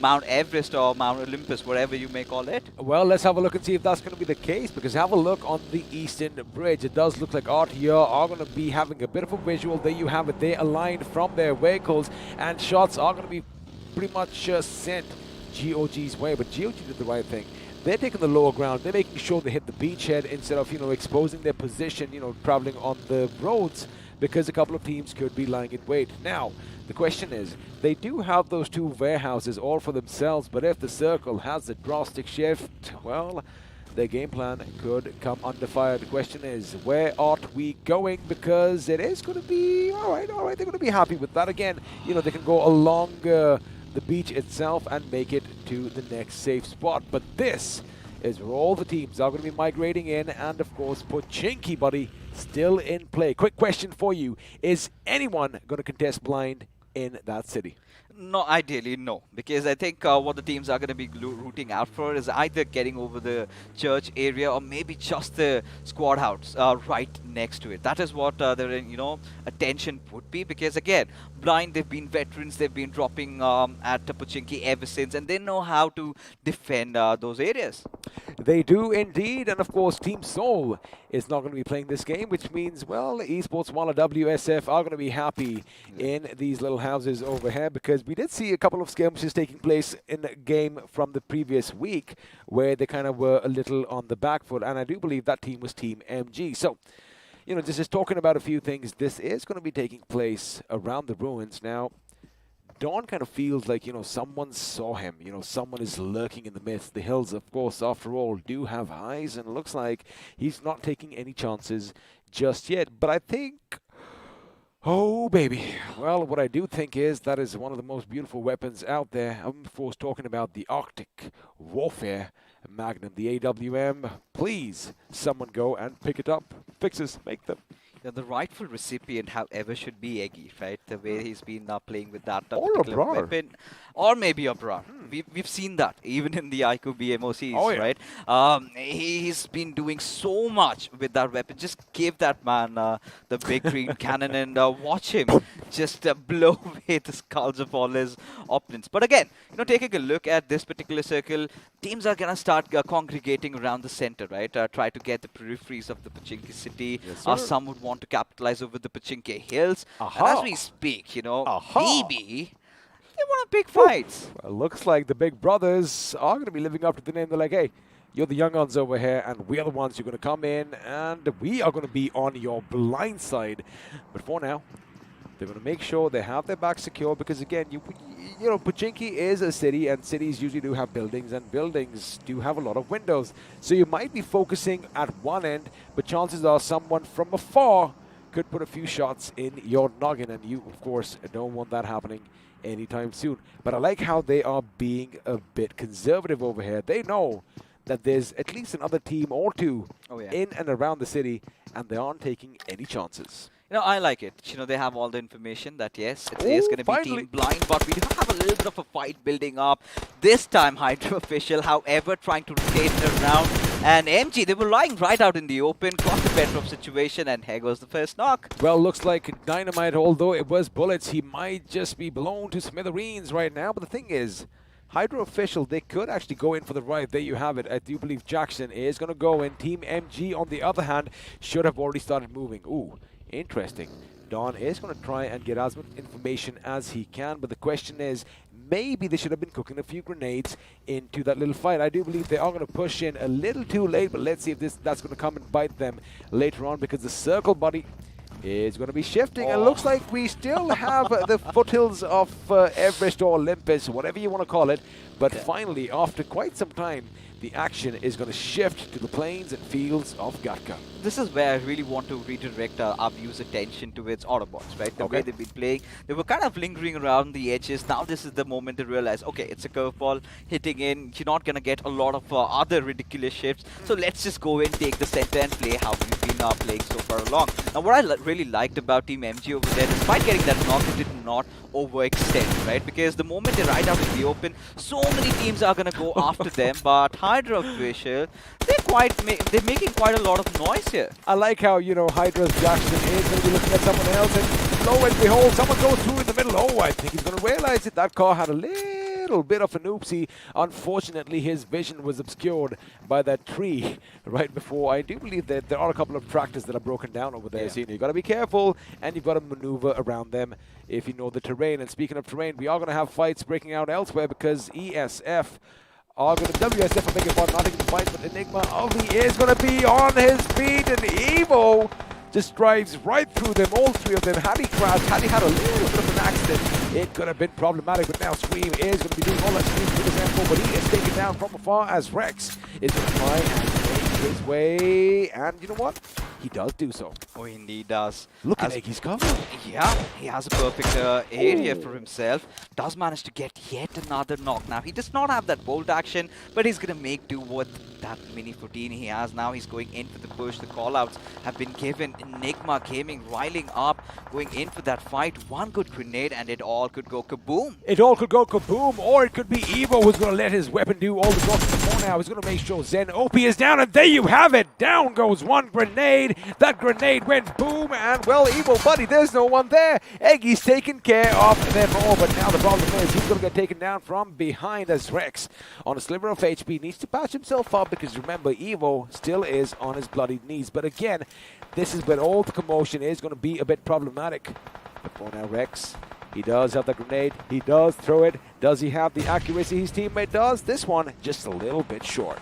Mount Everest or Mount Olympus, whatever you may call it. Well, let's have a look and see if that's going to be the case, because have a look on the eastern bridge. It does look like Art here are going to be having a bit of a visual. There you have it. They aligned from their vehicles, and shots are going to be pretty much sent GOG's way, but GOG did the right thing. They're taking the lower ground. They're making sure they hit the beachhead instead of, you know, exposing their position, you know, traveling on the roads, because a couple of teams could be lying in wait. Now, the question is, they do have those two warehouses all for themselves, but if the circle has a drastic shift, well, their game plan could come under fire. The question is, where are we going? Because it is going to be, all right, they're going to be happy with that. Again, you know, they can go along the beach itself and make it to the next safe spot. But this is where all the teams are going to be migrating in, and of course, Pochinki, buddy, still in play. Quick question for you. Is anyone going to contest blind in that city? No, ideally, no. Because I think what the teams are going to be rooting out for is either getting over the church area or maybe just the squad house right next to it. That is what their, you know, attention would be. Because again, blind, they've been veterans. They've been dropping at Pochinki ever since, and they know how to defend those areas. They do indeed, and of course Team Seoul is not going to be playing this game, which means, well, Esports while WSF are going to be happy in these little houses over here, because we did see a couple of skirmishes taking place in the game from the previous week where they kind of were a little on the back foot, and I do believe that team was Team MG. So, you know, just talking about a few things, this is going to be taking place around the ruins. Now, Dawn kind of feels like, you know, someone saw him. You know, someone is lurking in the midst. The hills, of course, after all, do have eyes, and it looks like he's not taking any chances just yet. But I think, oh, baby. Well, what I do think is that is one of the most beautiful weapons out there. I'm, of course, talking about the Arctic Warfare Magnum, the AWM. Please, someone go and pick it up. Fixes, make them. Yeah, the rightful recipient, however, should be Eggy, right? The way he's been playing with that Or particular Abrar. weapon. Or maybe Abrar. We've seen that, even in the iQOO BMOCs, Oh, yeah. right? He's been doing so much with that weapon. Just give that man the big green cannon and watch him just blow away the skulls of all his opponents. But again, you know, taking a look at this particular circle, teams are going to start congregating around the center, right? Try to get the peripheries of the Pochinki city. Yes, sir. Some would want to capitalize over the Pochinki hills. Aha. And as we speak, you know, Aha. maybe they want to pick fights. Well, looks like the big brothers are going to be living up to the name. They're like, hey, you're the young ones over here, and we're the ones who are going to come in, and we are going to be on your blind side. But for now, they're going to make sure they have their back secure, because again, you know, Pochinki is a city, and cities usually do have buildings, and buildings do have a lot of windows. So you might be focusing at one end, but chances are someone from afar could put a few shots in your noggin, and you, of course, don't want that happening anytime soon. But I like how they are being a bit conservative over here. They know that there's at least another team or two in and around the city, and they aren't taking any chances. You know, I like it. You know, they have all the information that, yes, it is going to be team blind, but we do have a little bit of a fight building up. This time, Hydra official, however, trying to rotate it around. And MG, they were lying right out in the open, got the better of situation, and here goes the first knock. Well, looks like Dynamite, although it was bullets, he might just be blown to smithereens right now. But the thing is, Hydra official, they could actually go in for the right. There you have it. I do believe Jackson is going to go in. Team MG, on the other hand, should have already started moving. Ooh. Interesting. Don is going to try and get as much information as he can, but the question is, maybe they should have been cooking a few grenades into that little fight. I do believe they are going to push in a little too late, but let's see if that's going to come and bite them later on, because the circle, buddy, is going to be shifting, and looks like we still have the foothills of Everest or Olympus, whatever you want to call it. But finally, after quite some time, the action is going to shift to the plains and fields of Gatka. This is where I really want to redirect our viewers' attention towards Autobotz, right? The way they've been playing, they were kind of lingering around the edges. Now this is the moment to realize, okay, it's a curveball hitting in. You're not going to get a lot of other ridiculous shifts. So let's just go in, take the center and play how we've been playing so far along. Now what I really liked about Team MG over there, despite getting that knock, it did not overextend, right? Because the moment they ride out in the open, so many teams are going to go after them. But Hydra official, they're making quite a lot of noise here. I like how, you know, Hydra's Jackson is going to be looking at someone else, and lo and behold, someone goes through in the middle. Oh, I think he's going to realize it. That car had a little bit of an oopsie. Unfortunately, his vision was obscured by that tree right before. I do believe that there are a couple of tractors that are broken down over there. So you've got to be careful, and you've got to maneuver around them if you know the terrain. And speaking of terrain, we are going to have fights breaking out elsewhere because WSF, I beg your pardon, not taking the fight, but Enigma is going to be on his feet, and Evo just drives right through them, all three of them. Had he crashed, had he had a little bit of an accident, it could have been problematic, but now Scream is going to be doing all that Scream to his airport, but he is taken down from afar as Rex is going to try and make his way, and you know what? He does do so. Oh, he indeed does. Look at Eggy's cover. Yeah, he has a perfect area for himself. Does manage to get yet another knock. Now, he does not have that bolt action, but he's going to make do with that mini 14 he has. Now he's going in for the push. The call-outs have been given. Enigma Gaming riling up, going in for that fight. One good grenade, and it all could go kaboom. It all could go kaboom, or it could be Evo who's going to let his weapon do all the talking for now. He's going to make sure Zen OP is down, and there you have it. Down goes one grenade. That grenade went boom, and well, Evo, buddy, there's no one there. Eggy's taken care of them all, but now the problem is he's going to get taken down from behind as Rex, on a sliver of HP, needs to patch himself up because remember, Evo still is on his bloody knees. But again, this is where all the commotion is going to be a bit problematic. But for now, Rex, he does have the grenade. He does throw it. Does he have the accuracy his teammate does? This one, just a little bit short.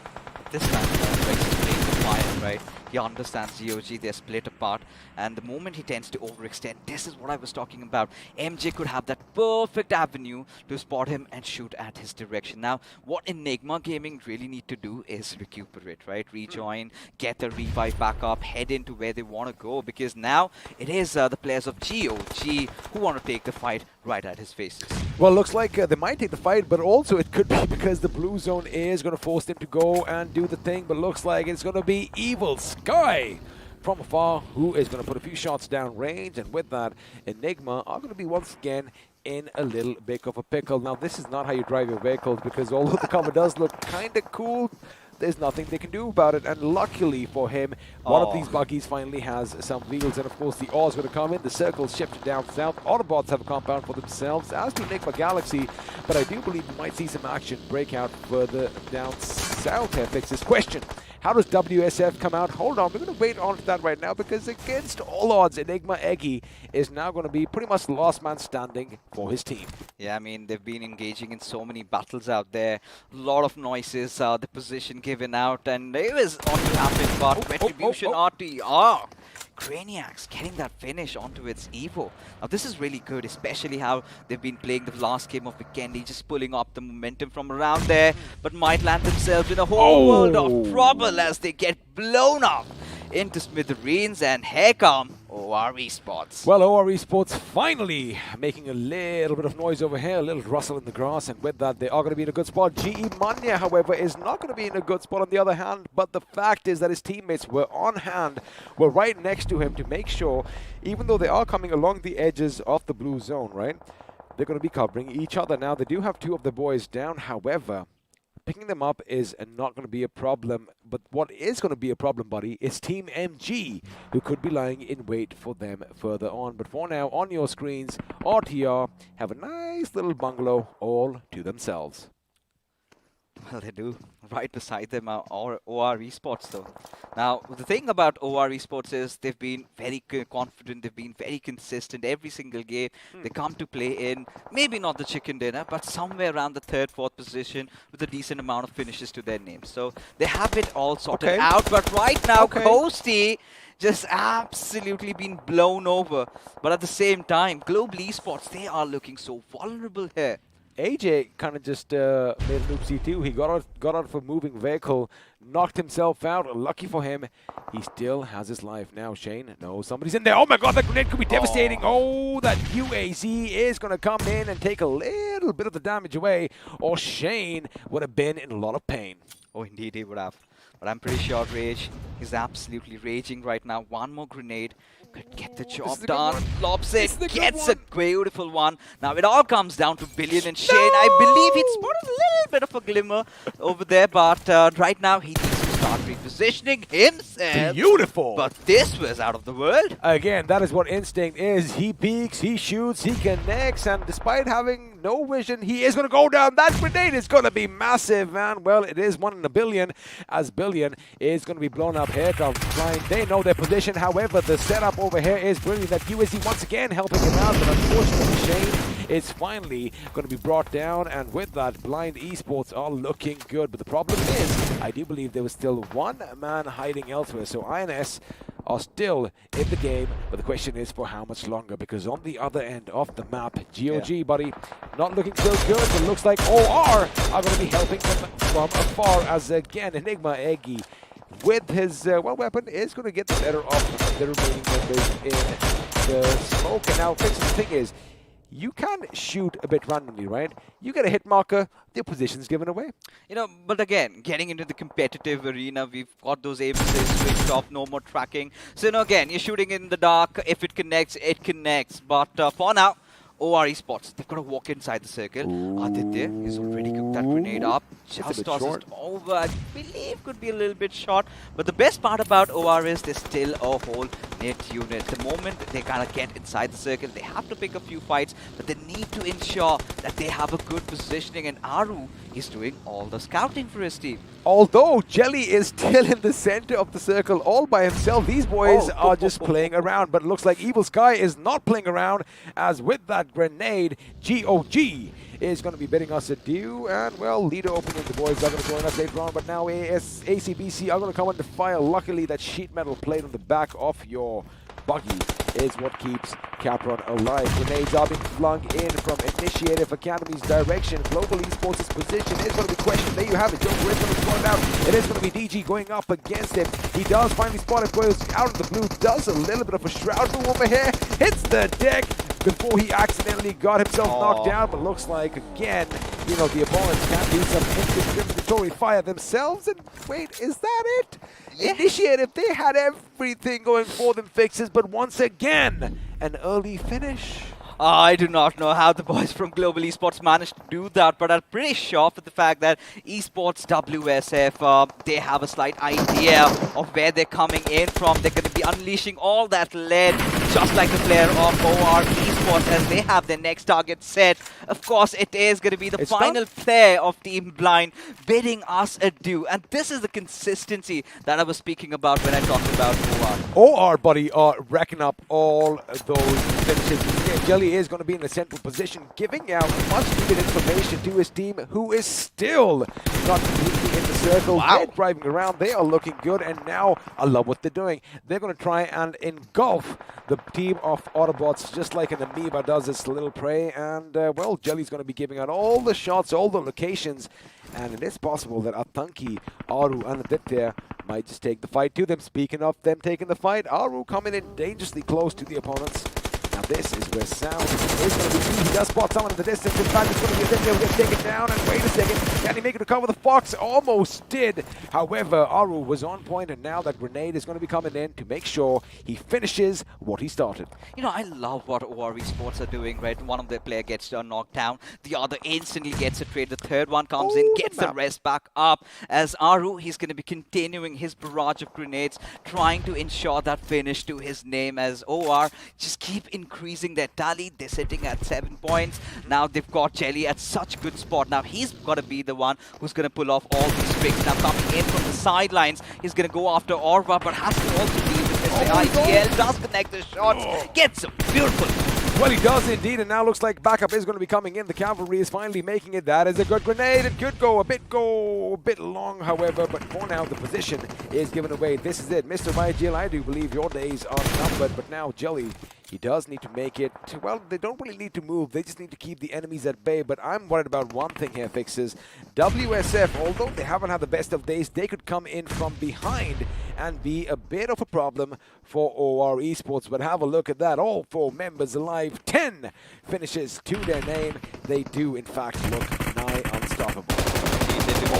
This time, Rex is playing defiant, right? He understands GOG, they're split apart, and the moment he tends to overextend, this is what I was talking about. MJ could have that perfect avenue to spot him and shoot at his direction. Now, what Enigma Gaming really need to do is recuperate, right? Rejoin, get the revive back up, head into where they want to go, because now it is the players of GOG who want to take the fight right at his faces. Well, looks like they might take the fight, but also it could be because the blue zone is going to force them to go and do the thing, but looks like it's going to be Evil Sky from afar who is going to put a few shots down range, and with that, Enigma are going to be once again in a little bit of a pickle. Now, this is not how you drive your vehicles, because although the cover does look kind of cool, there's nothing they can do about it, and luckily for him, one of these buggies finally has some wheels, and of course the O's going to come in, the circles shift down south, Autobotz have a compound for themselves, as do Enigma Galaxy, but I do believe we might see some action break out further down south here. Fixes question. How does WSF come out? Hold on, we're going to wait on to that right now, because against all odds, Enigma Eggy is now going to be pretty much the last man standing for his team. Yeah, I mean, they've been engaging in so many battles out there. A lot of noises, the position given out, and it was on to happen, but Retribution RTR. Craniacs getting that finish onto its Evo. Now this is really good, especially how they've been playing the last game of Vikendi, just pulling up the momentum from around there, but might land themselves in a whole world of trouble as they get blown up into smithereens, and here come OR Esports. Well, OR Esports finally making a little bit of noise over here, a little rustle in the grass, and with that, they are going to be in a good spot. GE Manya, however, is not going to be in a good spot on the other hand, but the fact is that his teammates were on hand, were right next to him to make sure, even though they are coming along the edges of the blue zone, right, they're going to be covering each other. Now, they do have two of the boys down, however, picking them up is not going to be a problem, but what is going to be a problem, buddy, is Team MG, who could be lying in wait for them further on. But for now, on your screens, RTR have a nice little bungalow all to themselves. Well, they do. Right beside them are OR Esports, though. Now, the thing about OR Esports is they've been very confident, they've been very consistent every single game. They come to play in, maybe not the chicken dinner, but somewhere around the third, fourth position with a decent amount of finishes to their names. So they have it all sorted out, but right now, Coasty just absolutely been blown over. But at the same time, Global Esports, they are looking so vulnerable here. AJ kind of just made an oopsie too. He got out of a moving vehicle, knocked himself out. Lucky for him, he still has his life now. Shane, no, somebody's in there. Oh my God, that grenade could be devastating. Oh, that UAZ is going to come in and take a little bit of the damage away, or Shane would have been in a lot of pain. Oh, indeed he would have. But I'm pretty sure Rage is absolutely raging right now. One more grenade could get the job done. Lobs it, gets a beautiful one. Now it all comes down to Billion and Shane. I believe he spotted a little bit of a glimmer over there, but right now he needs to start repositioning himself. Beautiful! But this was out of the world. Again, that is what Instinct is. He peeks, he shoots, he connects, and despite having no vision, he is going to go down. That grenade is going to be massive, man. Well, it is 1 in a billion, as Billion is going to be blown up. Here comes Blind. They know their position. However, the setup over here is brilliant. That USC once again helping him out, but unfortunately, Shane is finally going to be brought down, and with that, Blind Esports are looking good. But the problem is, I do believe there was still one man hiding elsewhere, so INS are still in the game, but the question is for how much longer, because on the other end of the map, GOG, buddy, not looking so good, but looks like OR are going to be helping them from afar, as again, Enigma Eggy with his weapon is going to get the better of the remaining members in the smoke. And now, the thing is, you can shoot a bit randomly, right? You get a hit marker, the position's given away. You know, but again, getting into the competitive arena, we've got those aims's switched off, no more tracking. So, you know, again, you're shooting in the dark. If it connects, it connects. But for now, OR Esports, they've got to walk inside the circle. Aditya has already cooked that grenade up. Just tosses it over. I believe could be a little bit short. But the best part about OR is there's still a whole net unit. The moment they kind of get inside the circle, they have to pick a few fights, but they need to ensure that they have a good positioning. And Aru is doing all the scouting for his team. Although Jelly is still in the center of the circle all by himself, these boys are just playing around. But it looks like Evil Sky is not playing around, as with that grenade, GOG is going to be bidding us adieu. And, well, leader opening, the boys are going to join us later on. But now ACBC are going to come under fire. Luckily, that sheet metal plate on the back of your buggy is what keeps Capron alive. Grenades are being flung in from Initiative Academy's direction. Global Esports' position is going to be questioned. There you have it. Joker is going to be thrown out. It is going to be DG going up against him. He does finally spot it, goes out of the blue, does a little bit of a shroud move over here, hits the deck before he accidentally got himself knocked down. But looks like, again, you know, the opponents can do some indiscriminatory fire themselves. And wait, is that it? Yes. Initiative, they had everything going for them, fixes, but once again, an early finish. I do not know how the boys from Global Esports managed to do that, but I'm pretty sure for the fact that Esports WSF, they have a slight idea of where they're coming in from. They're going to be unleashing all that lead, just like the player of OR Esports, as they have their next target set. Of course, it is going to be the final player of Team Blind bidding us adieu. And this is the consistency that I was speaking about when I talked about OR. OR, buddy, are racking up all those finishes. Jelly is going to be in the central position, giving out much needed information to his team, who is still not completely in the circle. They're driving around, they are looking good, and now I love what they're doing. They're going to try and engulf the team of Autobotz, just like an amoeba does its little prey. And, well, Jelly's going to be giving out all the shots, all the locations, and it is possible that Atanki, Aru, and Aditya might just take the fight to them. Speaking of them taking the fight, Aru coming in dangerously close to the opponents. Now this is where Sound is going to be key. He does spot someone in the distance. In fact, it's going to be Aditya who gets taken down. And wait a second, can he make it to cover the Fox? Almost did. However, Aru was on point, and now that grenade is going to be coming in to make sure he finishes what he started. You know, I love what OR Esports are doing, right? One of their player gets knocked down. The other instantly gets a trade. The third one comes in, gets the rest back up. As Aru, he's going to be continuing his barrage of grenades, trying to ensure that finish to his name, as OR just keep increasing their tally. They're sitting at 7 points. Now they've got Jelly at such good spot. Now he's got to be the one who's going to pull off all these tricks. Now coming in from the sidelines, he's going to go after Orva, but has to also deal with Mr. IGL. Does connect the shots, gets him. Beautiful. Well, he does indeed, and now looks like backup is going to be coming in. The cavalry is finally making it. That is a good grenade. It could go a bit long, however, but for now the position is given away. This is it. Mr. IGL, I do believe your days are numbered, but now Jelly He does need to make it. Well, they don't really need to move. They just need to keep the enemies at bay. But I'm worried about one thing here, Fixes. WSF, although they haven't had the best of days, they could come in from behind and be a bit of a problem for OR Esports. But have a look at that. All 4 members alive. 10 finishes to their name. They do, in fact, look nigh unstoppable.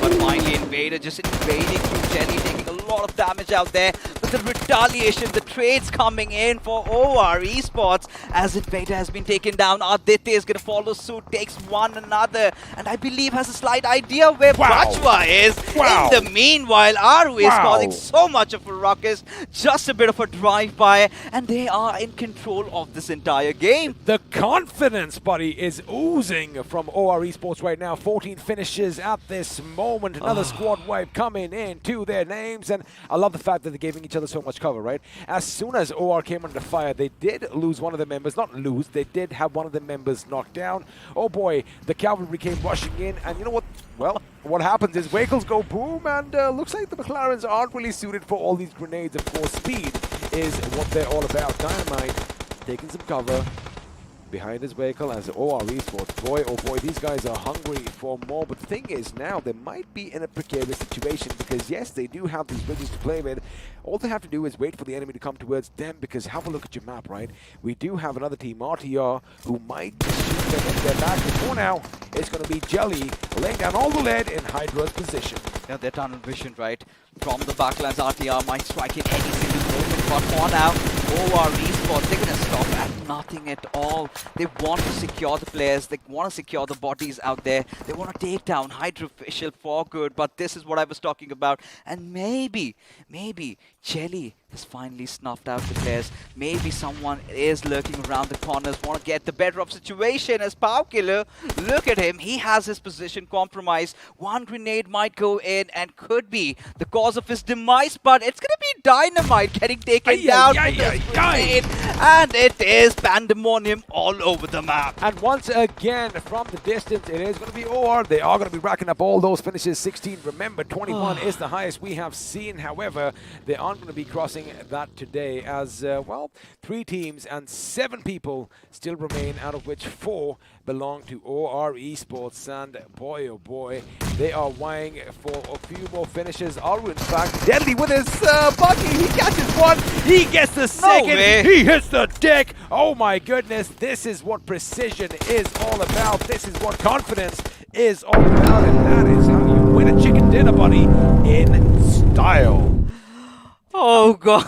But finally, Invader just invading through Jelly, taking a lot of damage out there. But the retaliation, the trades coming in for OR Esports as Invader has been taken down. Aditya is going to follow suit, takes one another, and I believe has a slight idea where Bajwa is. In the meanwhile, Aru is causing so much of a ruckus, just a bit of a drive-by, and they are in control of this entire game. The confidence, buddy, is oozing from OR Esports right now. 14 finishes at this moment. Another squad wipe coming in to their names, and I love the fact that they're giving each other so much cover, right? As soon as OR came under fire, they did lose one of the members. Not lose, they did have one of the members knocked down. Oh boy, the cavalry came rushing in, and you know what? Well, what happens is vehicles go boom, and looks like the McLarens aren't really suited for all these grenades. Of course, speed is what they're all about. Dynamite taking some cover behind his vehicle as OR Esports. Boy, oh boy, these guys are hungry for more. But the thing is now they might be in a precarious situation because, yes, they do have these bridges to play with. All they have to do is wait for the enemy to come towards them because have a look at your map, right? We do have another team, RTR, who might shoot them in their back. But for now, it's going to be Jelly laying down all the lead in Hydra's position. Yeah, they're tunnel vision, right? From the backlines, RTR might strike in any single moment, but for now, OR Esports, they're going to stop at nothing at all. They want to secure the players, they want to secure the bodies out there, they want to take down Hydra official for good, but this is what I was talking about, and maybe Jelly has finally snuffed out the players. Maybe someone is lurking around the corners, want to get the better of situation as Powerkiller. Look at him, he has his position compromised. One grenade might go in and could be the cause of his demise, but it's going to be Dynamite getting taken down with this grenade, and it is pandemonium all over the map. And once again, from the distance, it is going to be OR. They are going to be racking up all those finishes. 16, remember, 21 is the highest we have seen. However, they aren't going to be crossing that today as, well, 3 teams and 7 people still remain, out of which 4 belong to OR Esports. And boy, oh boy, they are vying for a few more finishes. Aru, in fact, deadly with his buggy. He catches one. He gets the second. He hits the deck. Oh my goodness. This is what precision is all about. This is what confidence is all about. And that is how you win a chicken dinner, buddy, in style. Oh God.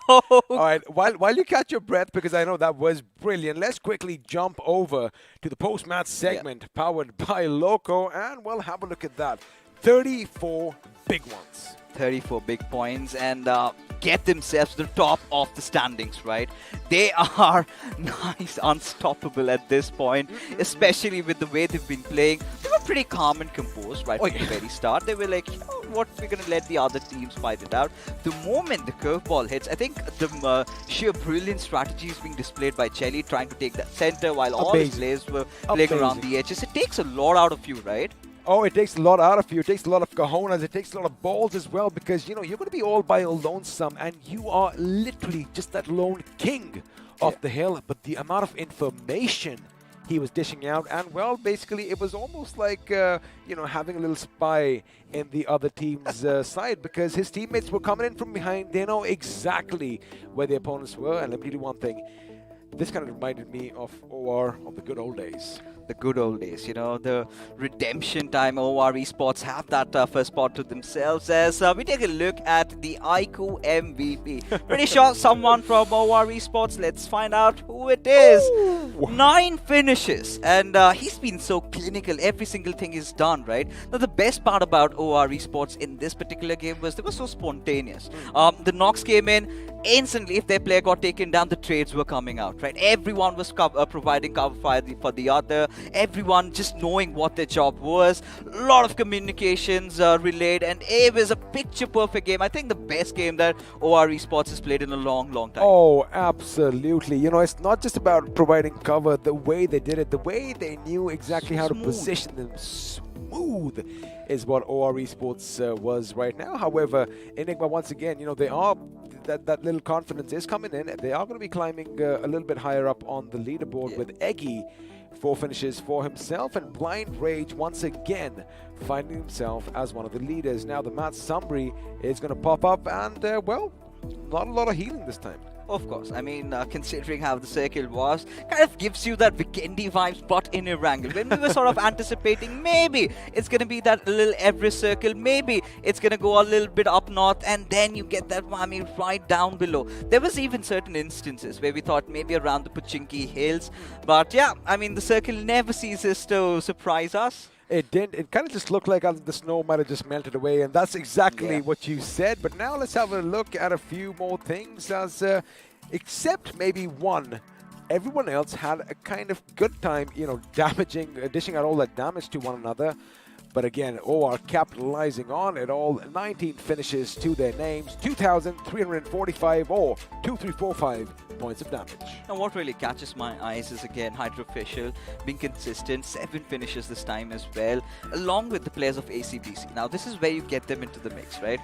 All right, while you catch your breath, because I know that was brilliant, let's quickly jump over to the post-match segment powered by Loco, and we'll have a look at that. 34 big ones. 34 big points and get themselves to the top of the standings, right? They are nice, unstoppable at this point, especially with the way they've been playing. They were pretty calm and composed right from the very start. They were like, you know what, we're going to let the other teams fight it out. The moment the curveball hits, I think the sheer brilliant strategy is being displayed by Chelly, trying to take that center while all his players were playing around the edges. It takes a lot out of you, right? Oh, it takes a lot out of you. It takes a lot of cojones. It takes a lot of balls as well because, you know, you're going to be all by your lonesome and you are literally just that lone king of the hill. But the amount of information he was dishing out and, well, basically it was almost like, you know, having a little spy in the other team's side because his teammates were coming in from behind. They know exactly where the opponents were. And let me do one thing. This kind of reminded me of OR of the good old days. The good old days, you know, the redemption time. OR Esports have that first spot to themselves as we take a look at the Ico Mvp. Pretty sure someone from OR Esports. Let's find out who it is. Ooh. 9 finishes, and he's been so clinical. Every single thing is done, right? Now, the best part about OR Esports in this particular game was they were so spontaneous. The knocks came in instantly. If their player got taken down, the trades were coming out, right? Everyone was providing cover fire for the other. Everyone just knowing what their job was. A lot of communications relayed, and it was a picture-perfect game. I think the best game that OR Esports has played in a long, long time. Oh, absolutely. You know, it's not just about providing cover. The way they did it, the way they knew exactly how to position them. Smooth is what OR Esports was right now. However, Enigma, once again, you know, that little confidence is coming in. They are going to be climbing a little bit higher up on the leaderboard with Eggy. 4 finishes for himself, and Blind Rage once again finding himself as one of the leaders. Now the Matt Sumbri is going to pop up, and well, not a lot of healing this time. Of course, I mean, considering how the circle was, kind of gives you that Vikendi vibes, but in Erangel. When we were sort of anticipating maybe it's going to be that little Everest circle, maybe it's going to go a little bit up north, and then you get that whammy right down below. There was even certain instances where we thought maybe around the Pochinki Hills, but yeah, I mean, the circle never ceases to surprise us. It didn't. It kind of just looked like the snow might have just melted away, and that's exactly what you said. But now let's have a look at a few more things. As except maybe one, everyone else had a kind of good time, you know, dishing out all that damage to one another. But again, OR capitalizing on it all. 19 finishes to their names, 2,345 or 2,345 points of damage. Now what really catches my eyes is again Hydra official being consistent, 7 finishes this time as well, along with the players of ACBC. Now this is where you get them into the mix, right?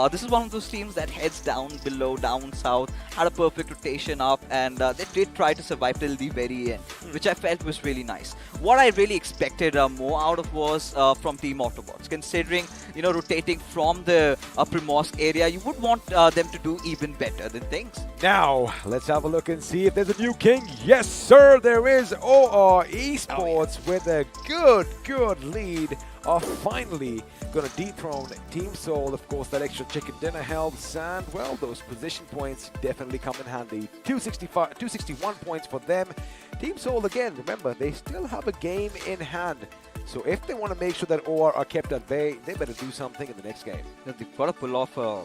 This is one of those teams that heads down below, down south, had a perfect rotation up, and they did try to survive till the very end, which I felt was really nice. What I really expected more out of was from Team Autobotz, considering, you know, rotating from the Primorsk area, you would want them to do even better than things. Now, let's have a look and see if there's a new king. Yes, sir, there is. OR Esports with a good lead are finally going to dethrone Team Soul. Of course, that extra chicken dinner helps, and, well, those position points definitely come in handy. 261 points for them. Team Soul, again, remember, they still have a game in hand. So if they want to make sure that OR are kept at bay, they better do something in the next game. They've got to pull off a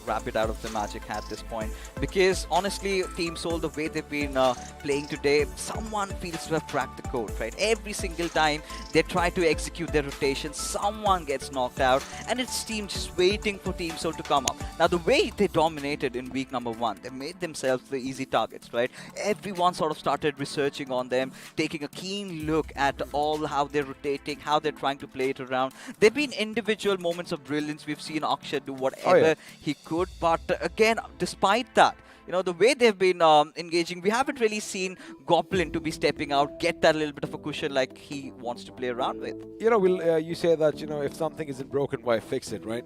rabbit out of the magic hat at this point, because honestly, Team Soul, the way they've been playing today, someone feels to have cracked the code, right? Every single time they try to execute their rotation, someone gets knocked out, and it's Team just waiting for Team Soul to come up. Now, the way they dominated in week number 1, they made themselves the easy targets, right? Everyone sort of started researching on them, taking a keen look at all how they're rotating, how they're trying to play it around. There've been individual moments of brilliance. We've seen Akshay do whatever he could, but again, despite that, you know, the way they've been engaging, we haven't really seen Goblin to be stepping out, get that little bit of a cushion like he wants to play around with. You know, you say that, you know, if something isn't broken, why fix it, right?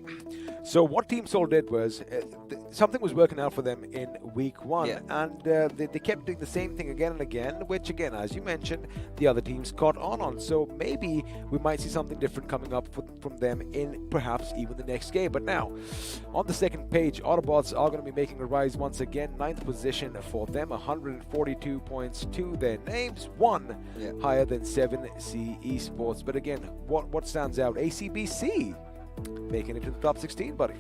So what Team Soul did was, something was working out for them in week 1, and they kept doing the same thing again and again, which again, as you mentioned, the other teams caught on. So maybe we might see something different coming up from them in perhaps even the next game. But now, on the second page, Autobotz are going to be making a rise once again. 9th position for them, 142 points to their names, 1 higher than 7C Esports. But again, what stands out? ACBC making it to the top 16, buddy.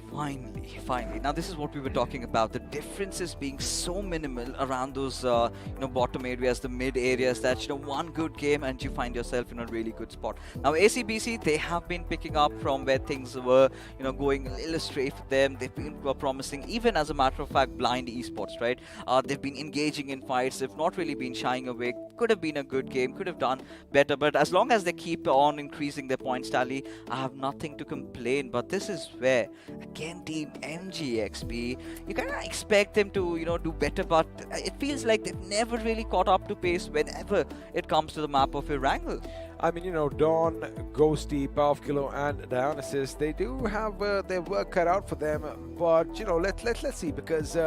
Finally. Now, this is what we were talking about. The differences being so minimal around those, bottom areas, the mid areas, that, one good game and you find yourself in a really good spot. Now, ACBC, they have been picking up from where things were, going a little astray for them. They've been promising, even as a matter of fact, blind esports, right? They've been engaging in fights. They've not really been shying away. Could have been a good game, could have done better, but as long as they keep on increasing their points tally, I have nothing to complain. But this is where, again, Team MGXP, you kind of expect them to, do better, but it feels like they've never really caught up to pace whenever it comes to the map of Erangel. I mean, Dawn, Ghosty, Powerful, and Dionysus, they do have their work cut out for them, but, let's see, because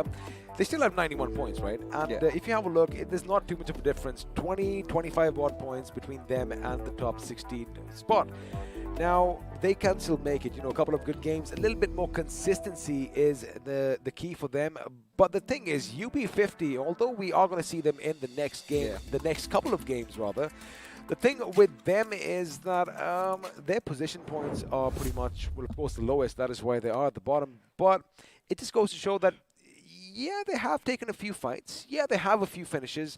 they still have 91 points, right? And if you have a look, there's not too much of a difference. 20, 25 odd points between them and the top 16 spot. Now, they can still make it, a couple of good games. A little bit more consistency is the key for them. But the thing is, UB50, although we are going to see them in the next game, the next couple of games rather, the thing with them is that their position points are pretty much, well, of course, the lowest. That is why they are at the bottom. But it just goes to show that, yeah, they have taken a few fights. Yeah, they have a few finishes,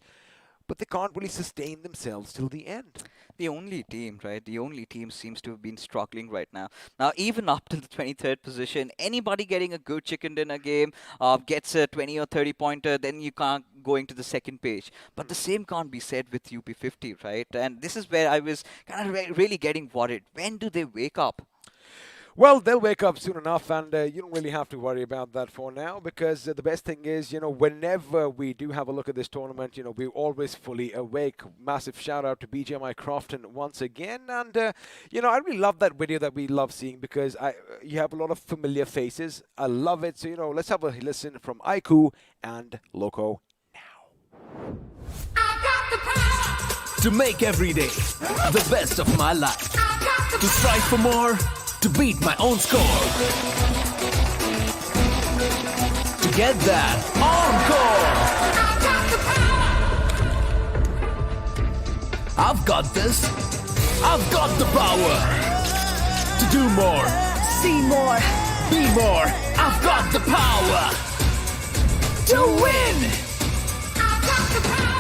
but they can't really sustain themselves till the end. The only team, right? The only team seems to have been struggling right now. Now, even up to the 23rd position, anybody getting a good chicken dinner game gets a 20 or 30 pointer, then you can't go into the second page. But the same can't be said with UP50, right? And this is where I was kind of really getting worried. When do they wake up? Well, they'll wake up soon enough, and you don't really have to worry about that for now, because the best thing is, whenever we do have a look at this tournament, we're always fully awake. Massive shout out to BGMI Crofton once again, and I really love that video that we love seeing, because you have a lot of familiar faces. I love it. So let's have a listen from iQOO and Loco now. To make every day the best of my life. To strive for more. To beat my own score. To get that encore. I've got this. I've got the power. To do more. See more. Be more. I've got the power. To win. I've got the power.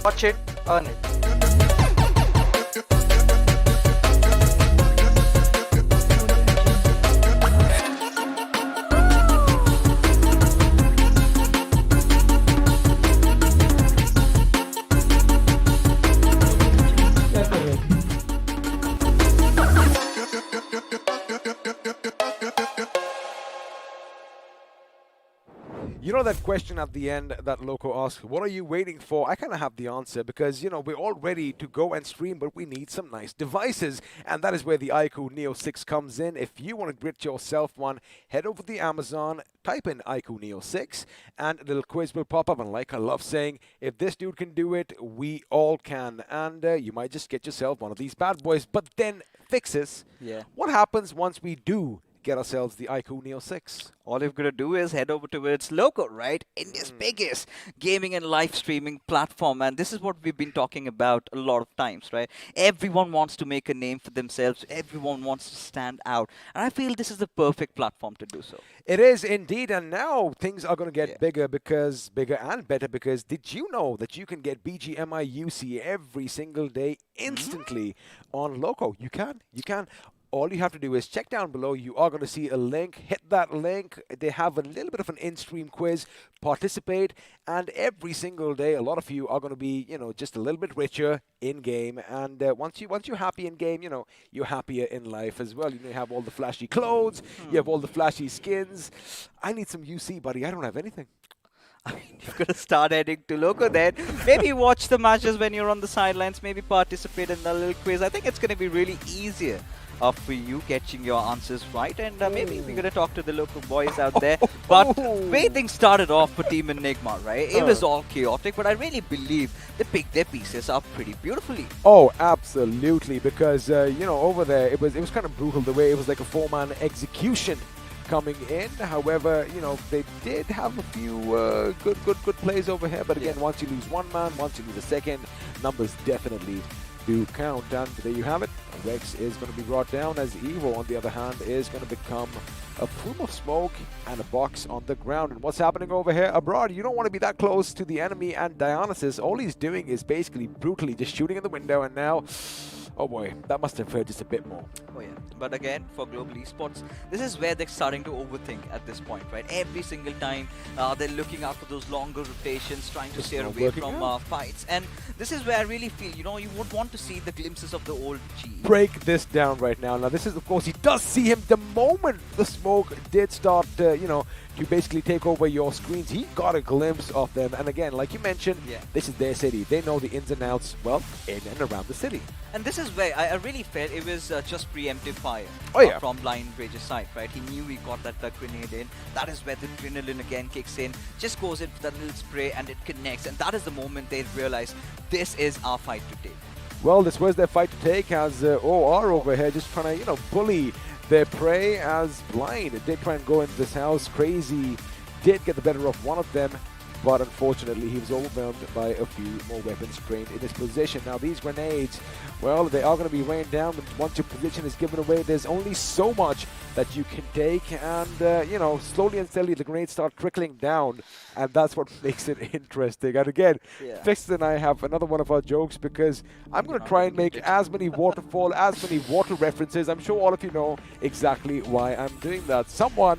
Watch it, earn it. You know that question at the end that Loco asked, what are you waiting for? I kind of have the answer, because, we're all ready to go and stream, but we need some nice devices. And that is where the iQOO Neo 6 comes in. If you want to get yourself one, head over to the Amazon, type in iQOO Neo 6, and a little quiz will pop up. And like I love saying, if this dude can do it, we all can. And you might just get yourself one of these bad boys. But then, fixes. Yeah. What happens once we do get ourselves the iQOO Neo 6? All you've got to do is head over towards Loco, right? India's biggest gaming and live streaming platform. And this is what we've been talking about a lot of times, right? Everyone wants to make a name for themselves. Everyone wants to stand out. And I feel this is the perfect platform to do so. It is indeed. And now things are going to get bigger and better, because did you know that you can get BGMI UC every single day instantly on Loco? You can. All you have to do is check down below. You are going to see a link. Hit that link. They have a little bit of an in-stream quiz. Participate. And every single day, a lot of you are going to be, just a little bit richer in-game. And once you're happy in-game, you're happier in life as well. You have all the flashy clothes. You have all the flashy skins. I need some UC, buddy. I don't have anything. I mean, you've got to start heading to Loco then. Maybe watch the matches when you're on the sidelines. Maybe participate in the little quiz. I think it's going to be really easier for you getting your answers right. And maybe we're going to talk to the local boys out there. But the way things started off for Team Enigma, right? It was all chaotic, but I really believe they picked their pieces up pretty beautifully. Oh, absolutely. Because, over there, it was kind of brutal the way it was like a four-man execution coming in. However, they did have a few good plays over here. But again, once you lose one man, once you lose a second, numbers definitely do count. And there you have it. Rex is going to be brought down, as Evo, on the other hand, is going to become a plume of smoke and a box on the ground. And what's happening over here abroad? You don't want to be that close to the enemy, and Dionysus, all he's doing is basically brutally just shooting in the window, and now, oh boy, that must have hurt just a bit more. Oh yeah, but again, for Global Esports, this is where they're starting to overthink at this point, right? Every single time they're looking out for those longer rotations, trying to steer away from fights. And this is where I really feel, you would want to see the glimpses of the old G. Break this down right now. Now, this is, of course, he does see him the moment the smoke did start, to basically take over your screens. He got a glimpse of them. And again, like you mentioned, this is their city. They know the ins and outs, well, in and around the city. And this is where I really felt it was just preemptive fire from Blind Rage's side, right? He knew he got that grenade in. That is where the adrenaline again kicks in, just goes in for that little spray and it connects. And that is the moment they realize this is our fight to take. Well, this was their fight to take, as OR over here just trying to, bully their prey, as Blind did try and go into this house. Crazy did get the better of one of them, but unfortunately he was overwhelmed by a few more weapons trained in his position. Now these grenades, well, they are going to be rained down, but once your position is given away, there's only so much that you can take, and slowly and steadily the grenades start trickling down, and that's what makes it interesting. And again, Fixed and I have another one of our jokes, because I'm going to try and make as many waterfall, as many water references. I'm sure all of you know exactly why I'm doing that. Someone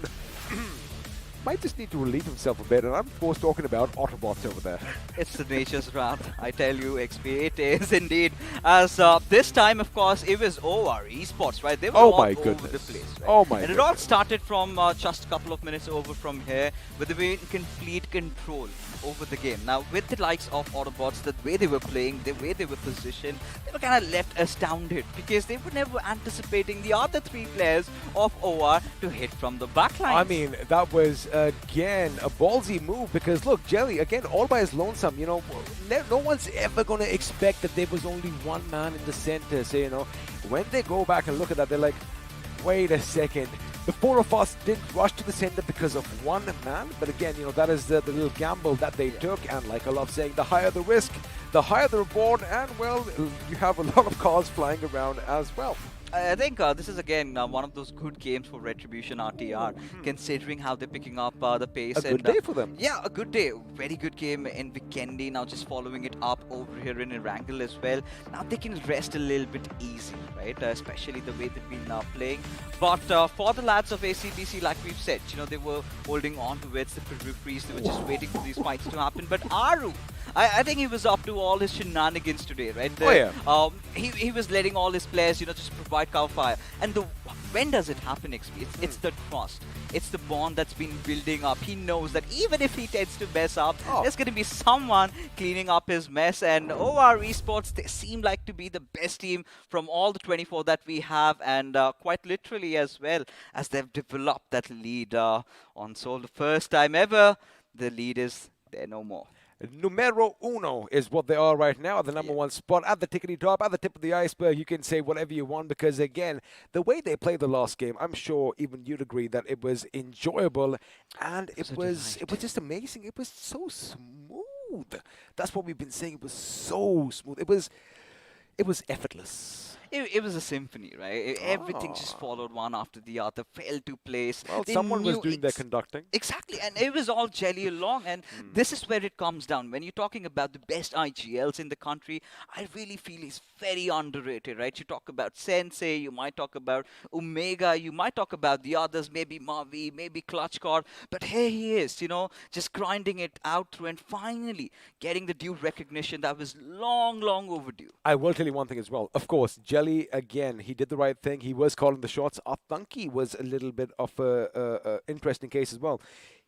might just need to relieve himself a bit, and I'm of course talking about Autobotz over there. It's the nature's wrath, I tell you, XP. It is indeed. As this time, of course, it was OR Esports, right? They were all over the place, right? Oh my And it all started from just a couple of minutes over from here, with the way in complete control over the game. Now, with the likes of Autobotz, the way they were playing, the way they were positioned, they were kind of left astounded because they were never anticipating the other three players of OR to hit from the backline. I mean, that was, again, a ballsy move because, look, Jelly, again, all by his lonesome, you know, no one's ever going to expect that there was only one man in the center. So, you know, when they go back and look at that, they're like, wait a second. The four of us didn't rush to the center because of one man, but again, you know, that is the little gamble that they took, and like I love saying, the higher the risk, the higher the reward, and well, you have a lot of cars flying around as well. I think this is again one of those good games for Retribution RTR, considering how they're picking up the pace. A good day for them. Yeah, a good day. Very good game in Vikendi. Now just following it up over here in Erangel as well. Now they can rest a little bit easy, right? Especially the way they've been playing. But for the lads of ACBC, like we've said, you know, they were holding on to it, the peripheries. They were just waiting for these fights to happen. But Aru, I think he was up to all his shenanigans today, right? He was letting all his players, you know, just provide cover fire. And when does it happen, XP? It's the trust. It's the bond that's been building up. He knows that even if he tends to mess up, there's going to be someone cleaning up his mess. And OR Esports, they seem like to be the best team from all the 24 that we have, and quite literally as well, as they've developed that lead on Seoul. The first time ever, the lead is there no more. Numero uno is what they are right now at the number one spot, at the tickety top, at the tip of the iceberg. You can say whatever you want because, again, the way they played the last game, I'm sure even you'd agree that it was enjoyable and it was just amazing. It was so smooth. That's what we've been saying. It was so smooth. It was effortless. It was a symphony, right? Everything just followed one after the other, fell to place. Well, someone was doing their conducting. Exactly, and it was all jelly along, and this is where it comes down. When you're talking about the best IGLs in the country, I really feel he's very underrated, right? You talk about Sensei, you might talk about Omega, you might talk about the others, maybe Mavi, maybe Clutchcore, but here he is, you know, just grinding it out through and finally getting the due recognition that was long, long overdue. I will tell you one thing as well. Of course, Jelly, again, he did the right thing. He was calling the shots. Athanki was a little bit of a interesting case as well.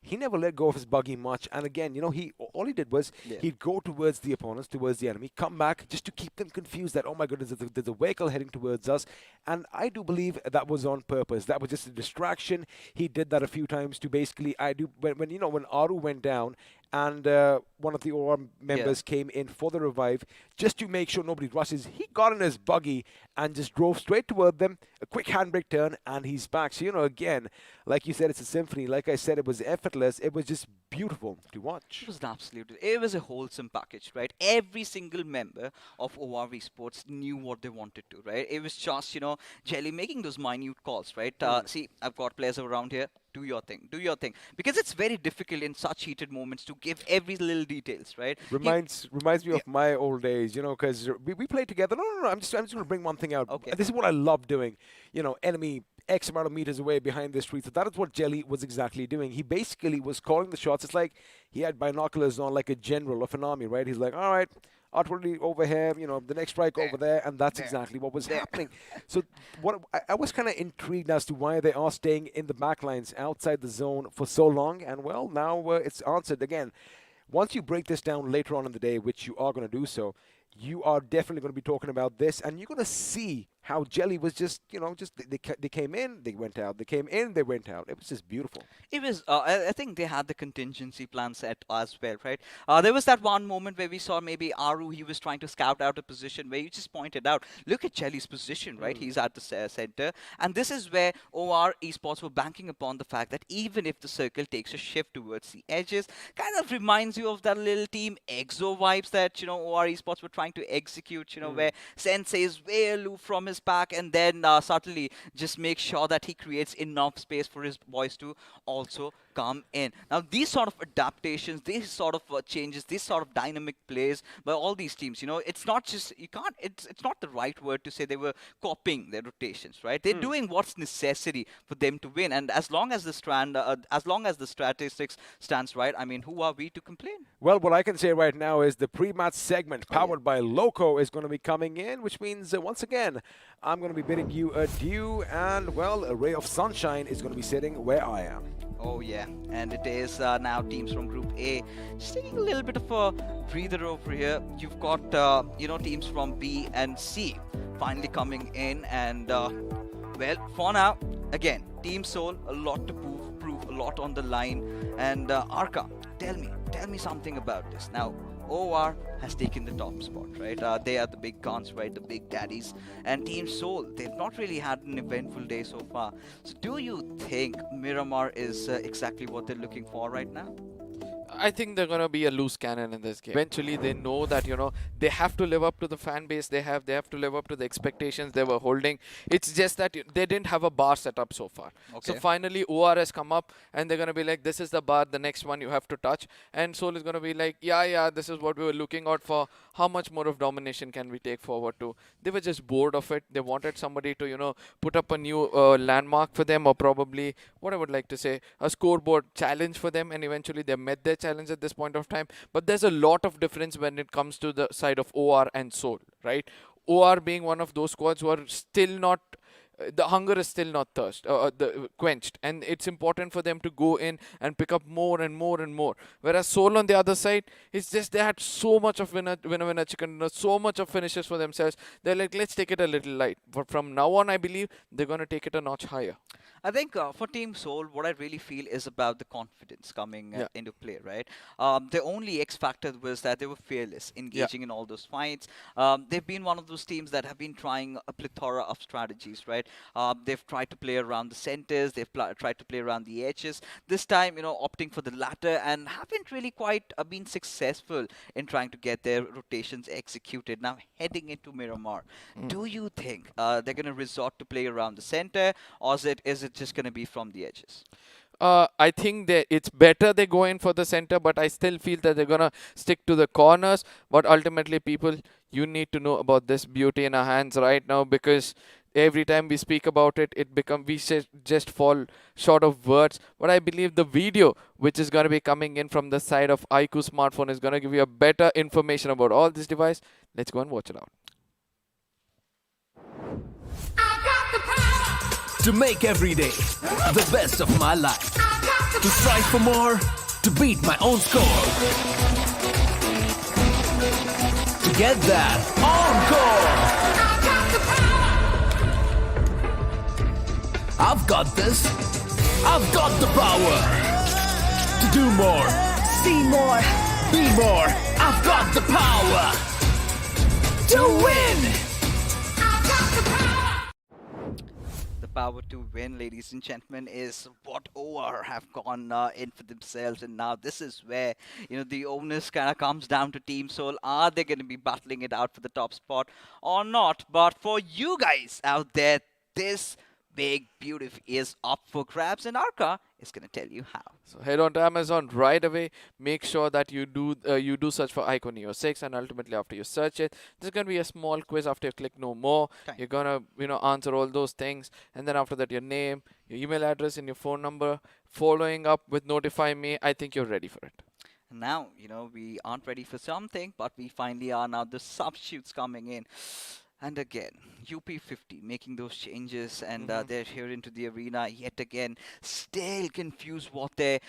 He never let go of his buggy much. And again, you know, all he did was he'd go towards the opponents, towards the enemy, come back just to keep them confused that, oh my goodness, there's a vehicle heading towards us. And I do believe that was on purpose. That was just a distraction. He did that a few times to basically, when Aru went down and one of the OR members came in for the revive, just to make sure nobody rushes, he got in his buggy and just drove straight toward them, a quick handbrake turn, and he's back. So, you know, again, like you said, it's a symphony. Like I said, it was effortless. It was just beautiful to watch. It was a wholesome package, right? Every single member of OR Esports knew what they wanted to, right? It was just, you know, Jelly making those minute calls, right? See, I've got players around here. Do your thing. Because it's very difficult in such heated moments to give every little details, right? Reminds me of my old days, you know, because we played together. No, I'm just going to bring one thing out. Okay. This is what I love doing. You know, enemy X amount of meters away behind the street. So that is what Jelly was exactly doing. He basically was calling the shots. It's like he had binoculars on like a general of an army, right? He's like, all right, artillery over here, you know, the next strike over there, and that's exactly what was happening. So what I was kind of intrigued as to why they are staying in the backlines outside the zone for so long, and well, now it's answered again. Once you break this down later on in the day, which you are going to do so, you are definitely going to be talking about this, and you're going to see how Jelly was just, you know, they came in, they went out. They came in, they went out. It was just beautiful. It was, I think they had the contingency plan set as well, right? There was that one moment where we saw maybe Aru, he was trying to scout out a position where you just pointed out, look at Jelly's position, right? He's at the center. And this is where OR Esports were banking upon the fact that even if the circle takes a shift towards the edges, kind of reminds you of that little team EXO vibes that, you know, OR Esports were trying to execute, you know, where Sensei is way aloof from his his pack and then subtly just make sure that he creates enough space for his boys to also come in. Now, these sort of adaptations, these sort of changes, these sort of dynamic plays by all these teams, you know, it's not just, it's not the right word to say they were copying their rotations, right? They're doing what's necessary for them to win. And as long as the statistics stands right, I mean, who are we to complain? Well, what I can say right now is the pre-match segment powered by Loco is going to be coming in, which means once again, I'm going to be bidding you adieu, and well, a ray of sunshine is going to be sitting where I am. Oh yeah, and it is now teams from Group A just taking a little bit of a breather over here. You've got you know, teams from B and C finally coming in, and well, for now, again, Team Seoul, a lot to prove, a lot on the line, and Arka, tell me something about this now. OR has taken the top spot, right? They are the big guns, right? The big daddies. And Team Seoul, they've not really had an eventful day so far. So do you think Miramar is exactly what they're looking for right now? I think they're gonna be a loose cannon in this game. Eventually, they know that, you know, they have to live up to the fan base they have. They have to live up to the expectations they were holding. It's just that they didn't have a bar set up so far. Okay. So finally, OR has come up, and they're gonna be like, "This is the bar. The next one you have to touch." And Seoul is gonna be like, "Yeah, this is what we were looking out for. How much more of domination can we take forward to?" They were just bored of it. They wanted somebody to, you know, put up a new landmark for them, or probably what I would like to say, a scoreboard challenge for them. And eventually, they met their challenge at this point of time. But there's a lot of difference when it comes to the side of OR and Seoul, right? OR being one of those squads who are still not, the hunger is still not quenched, and it's important for them to go in and pick up more and more and more. Whereas Seoul on the other side, it's just they had so much of winner chicken dinner, so much of finishes for themselves. They're like, let's take it a little light. But from now on, I believe they're going to take it a notch higher. I think for Team Seoul, what I really feel is about the confidence coming into play, right? The only X factor was that they were fearless, engaging in all those fights. They've been one of those teams that have been trying a plethora of strategies, right? They've tried to play around the centers, they've tried to play around the edges. This time, you know, opting for the latter, and haven't really quite been successful in trying to get their rotations executed. Now, heading into Miramar, do you think they're going to resort to play around the center, or is it just going to be from the edges? I think that it's better they go in for the center, but I still feel that they're gonna stick to the corners. But ultimately, people, you need to know about this beauty in our hands right now, because every time we speak about it, we just fall short of words. But I believe the video, which is gonna be coming in from the side of iQOO smartphone, is gonna give you a better information about all this device. Let's go and watch it out. To make every day the best of my life. To strive for more, to beat my own score. To get that encore. I've got this. I've got the power. To do more, see more, be more. I've got the power. To win. Power to win, ladies and gentlemen, is what OR have gone in for themselves. And now this is where, you know, the onus kind of comes down to Team Seoul. Are they going to be battling it out for the top spot or not? But for you guys out there, this big beauty is up for grabs, and Arka is going to tell you how. So head on to Amazon right away. Make sure that you do search for iQOO Neo 6, and ultimately after you search it, there's going to be a small quiz after you click no more. Okay. You're going to, you know, answer all those things, and then after that your name, your email address, and your phone number, following up with notify me. I think you're ready for it. Now, you know, we aren't ready for something, but we finally are now. The substitutes coming in. And again, UP50 making those changes, and they're here into the arena yet again. Still confused what their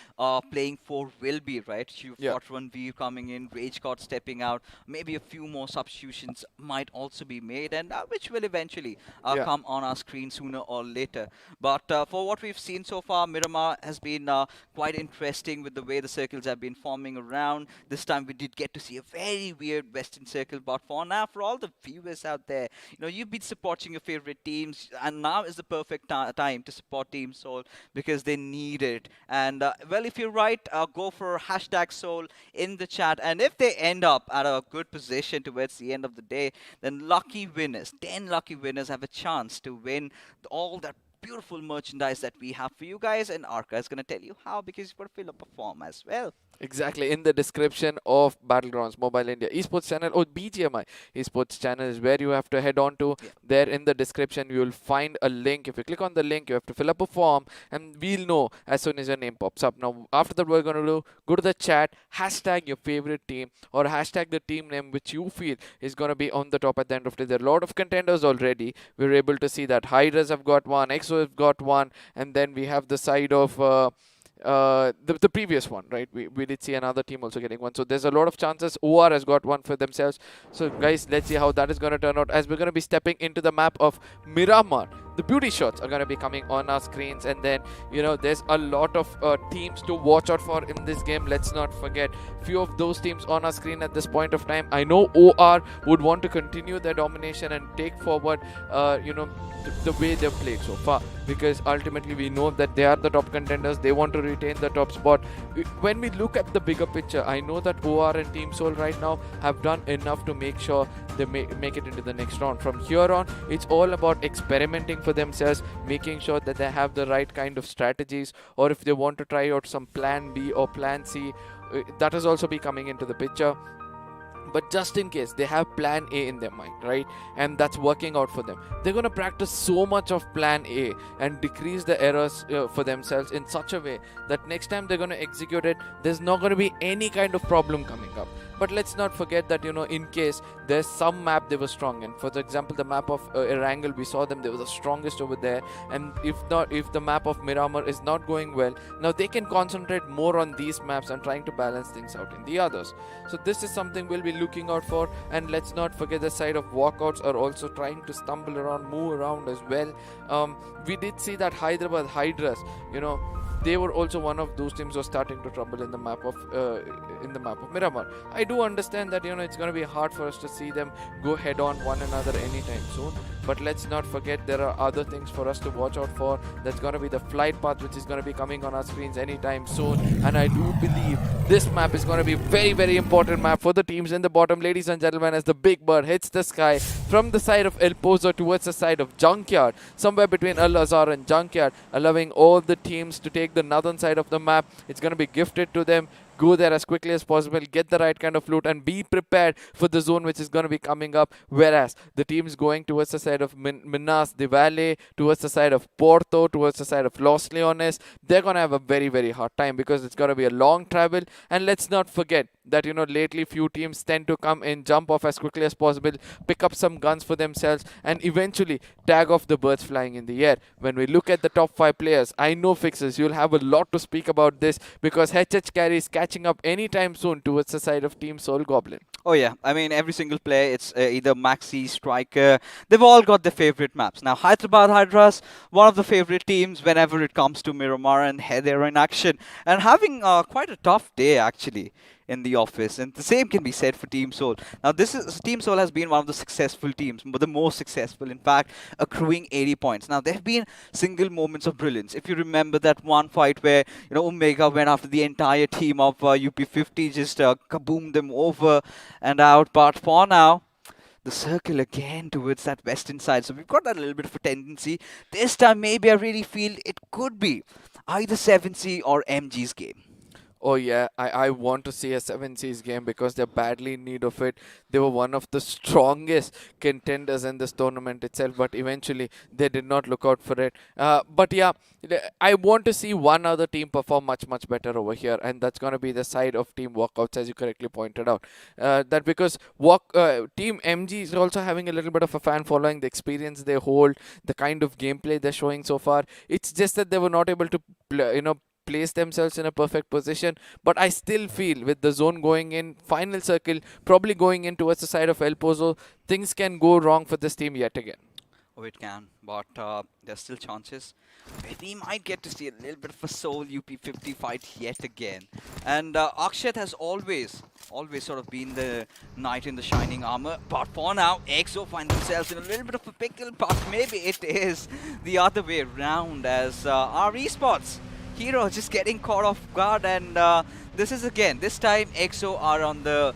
playing for will be, right? You've got Ranveer coming in, Rage God stepping out. Maybe a few more substitutions might also be made, and which will eventually come on our screen sooner or later. But for what we've seen so far, Miramar has been quite interesting with the way the circles have been forming around. This time we did get to see a very weird Western circle, but for now, for all the viewers out there, where you've been supporting your favorite teams, and now is the perfect time to support Team Soul because they need it. And well, if you're right, go for hashtag Soul in the chat. And if they end up at a good position towards the end of the day, then lucky winners, 10 lucky winners, have a chance to win all that beautiful merchandise that we have for you guys. And Arca is going to tell you how, because you've got to fill up a form as well. Exactly. In the description of Battlegrounds Mobile India Esports channel, or BGMI Esports channel, is where you have to head on to. There in the description, you will find a link. If you click on the link, you have to fill up a form, and we'll know as soon as your name pops up. Now, after that, we're going to go to the chat, hashtag your favorite team, or hashtag the team name which you feel is going to be on the top at the end of the day. There are a lot of contenders already. We're able to see that Hydras have got one, EXO have got one, and then we have the side of the previous one, right? We did see another team also getting one. So there's a lot of chances. OR has got one for themselves. So guys, let's see how that is going to turn out, as we're going to be stepping into the map of Miramar. The beauty shots are going to be coming on our screens, and then there's a lot of teams to watch out for in this game. Let's not forget few of those teams on our screen at this point of time. I know OR would want to continue their domination and take forward the way they've played so far, because ultimately we know that they are the top contenders. They want to retain the top spot. When we look at the bigger picture, I know that OR and Team Soul right now have done enough to make sure they make it into the next round. From here on, it's all about experimenting for themselves, making sure that they have the right kind of strategies, or if they want to try out some plan B or plan C, that is also be coming into the picture. But just in case, they have plan A in their mind, right? And that's working out for them. They're going to practice so much of plan A and decrease the errors for themselves in such a way that next time they're going to execute it, there's not going to be any kind of problem coming up. But let's not forget that, in case there's some map they were strong in. For example, the map of Erangel, we saw them, they were the strongest over there. And if the map of Miramar is not going well, now they can concentrate more on these maps and trying to balance things out in the others. So this is something we'll be looking out for. And let's not forget the side of Walkouts are also trying to stumble around, move around as well. We did see that Hyderabad Hydras, they were also one of those teams who are starting to trouble in the map of Miramar. I do understand that it's going to be hard for us to see them go head on one another anytime soon. But let's not forget there are other things for us to watch out for. That's going to be the flight path, which is going to be coming on our screens anytime soon. And I do believe this map is going to be a very, very important map for the teams in the bottom, ladies and gentlemen, as the Big Bird hits the sky from the side of El Pozo towards the side of Junkyard, somewhere between Al Azhar and Junkyard, allowing all the teams to take the northern side of the map. It's going to be gifted to them. Go there as quickly as possible, get the right kind of loot, and be prepared for the zone which is going to be coming up. Whereas the teams going towards the side of Minas de Valle, towards the side of Porto, towards the side of Los Leones, they're going to have a very, very hard time, because it's going to be a long travel. And let's not forget that, lately few teams tend to come in, jump off as quickly as possible, pick up some guns for themselves, and eventually tag off the birds flying in the air. When we look at the top 5 players, I know Fixers, you'll have a lot to speak about this, because HH Carry is catching up anytime soon towards the side of Team Soul Goblin. Oh yeah, I mean every single player, it's either Maxi, Striker, they've all got their favorite maps. Now Hyderabad Hydras, one of the favorite teams whenever it comes to Miramar, and here they're in action and having quite a tough day actually in the office, and the same can be said for Team Soul. Now Team Soul has been one of the successful teams, but the most successful, in fact, accruing 80 points. Now there have been single moments of brilliance. If you remember that one fight where Omega went after the entire team of UP50, just kaboomed them over and out. But for now, the circle again towards that western side. So we've got that little bit of a tendency. This time maybe I really feel it could be either 7C or MG's game. Oh yeah, I want to see a 7Cs game, because they're badly in need of it. They were one of the strongest contenders in this tournament itself, but eventually they did not look out for it. But yeah, I want to see one other team perform much, much better over here, and that's going to be the side of Team Walkouts, as you correctly pointed out. That because Team MG is also having a little bit of a fan following, the experience they hold, the kind of gameplay they're showing so far. It's just that they were not able to place themselves in a perfect position. But I still feel with the zone going in, final circle probably going in towards the side of El Pozo, things can go wrong for this team yet again. Oh, it can, but there's still chances. We might get to see a little bit of a Soul UP50 fight yet again. And Akshat has always sort of been the knight in the shining armor. But for now, EXO find themselves in a little bit of a pickle, but maybe it is the other way around as our Esports hero just getting caught off guard. And this time EXO are on the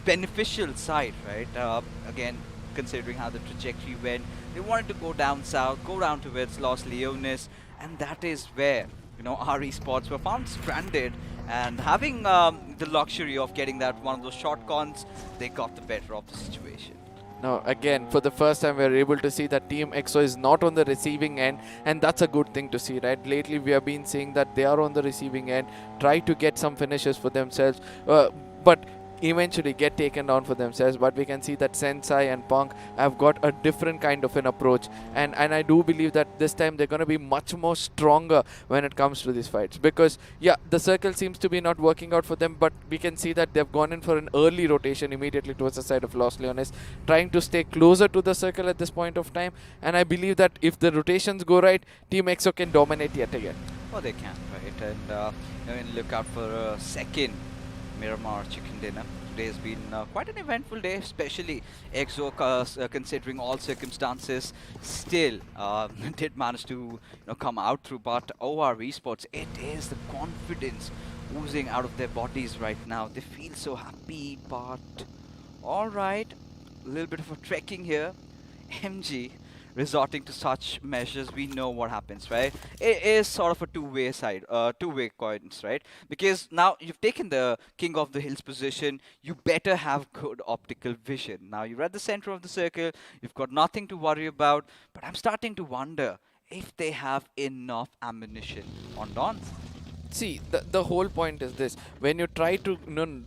beneficial side, right? Again, considering how the trajectory went. They wanted to go down south, go down towards Los Leones, and that is where, our Esports were found stranded. And having the luxury of getting that one of those shotguns, they got the better of the situation. Now, again, for the first time, we're able to see that Team EXO is not on the receiving end, and that's a good thing to see, right? Lately, we have been seeing that they are on the receiving end, try to get some finishes for themselves, but eventually get taken down for themselves. But we can see that Sensei and Punk have got a different kind of an approach, and I do believe that this time they're going to be much more stronger when it comes to these fights, because yeah, the circle seems to be not working out for them, but we can see that they've gone in for an early rotation immediately towards the side of Los Leones, trying to stay closer to the circle at this point of time. And I believe that if the rotations go right, Team EXO can dominate yet again. Oh, they can, right? And look out for a second Miramar chicken dinner. Today has been quite an eventful day, especially EXO, considering all circumstances, still did manage to come out through. But our Esports, it is the confidence oozing out of their bodies right now. They feel so happy, but all right, a little bit of a trekking here. MG resorting to such measures, we know what happens, right? It is sort of a two-way coins, right? Because now you've taken the King of the Hills position, you better have good optical vision. Now you're at the center of the circle, you've got nothing to worry about, but I'm starting to wonder if they have enough ammunition on Dawn. See, the whole point is this: when you try to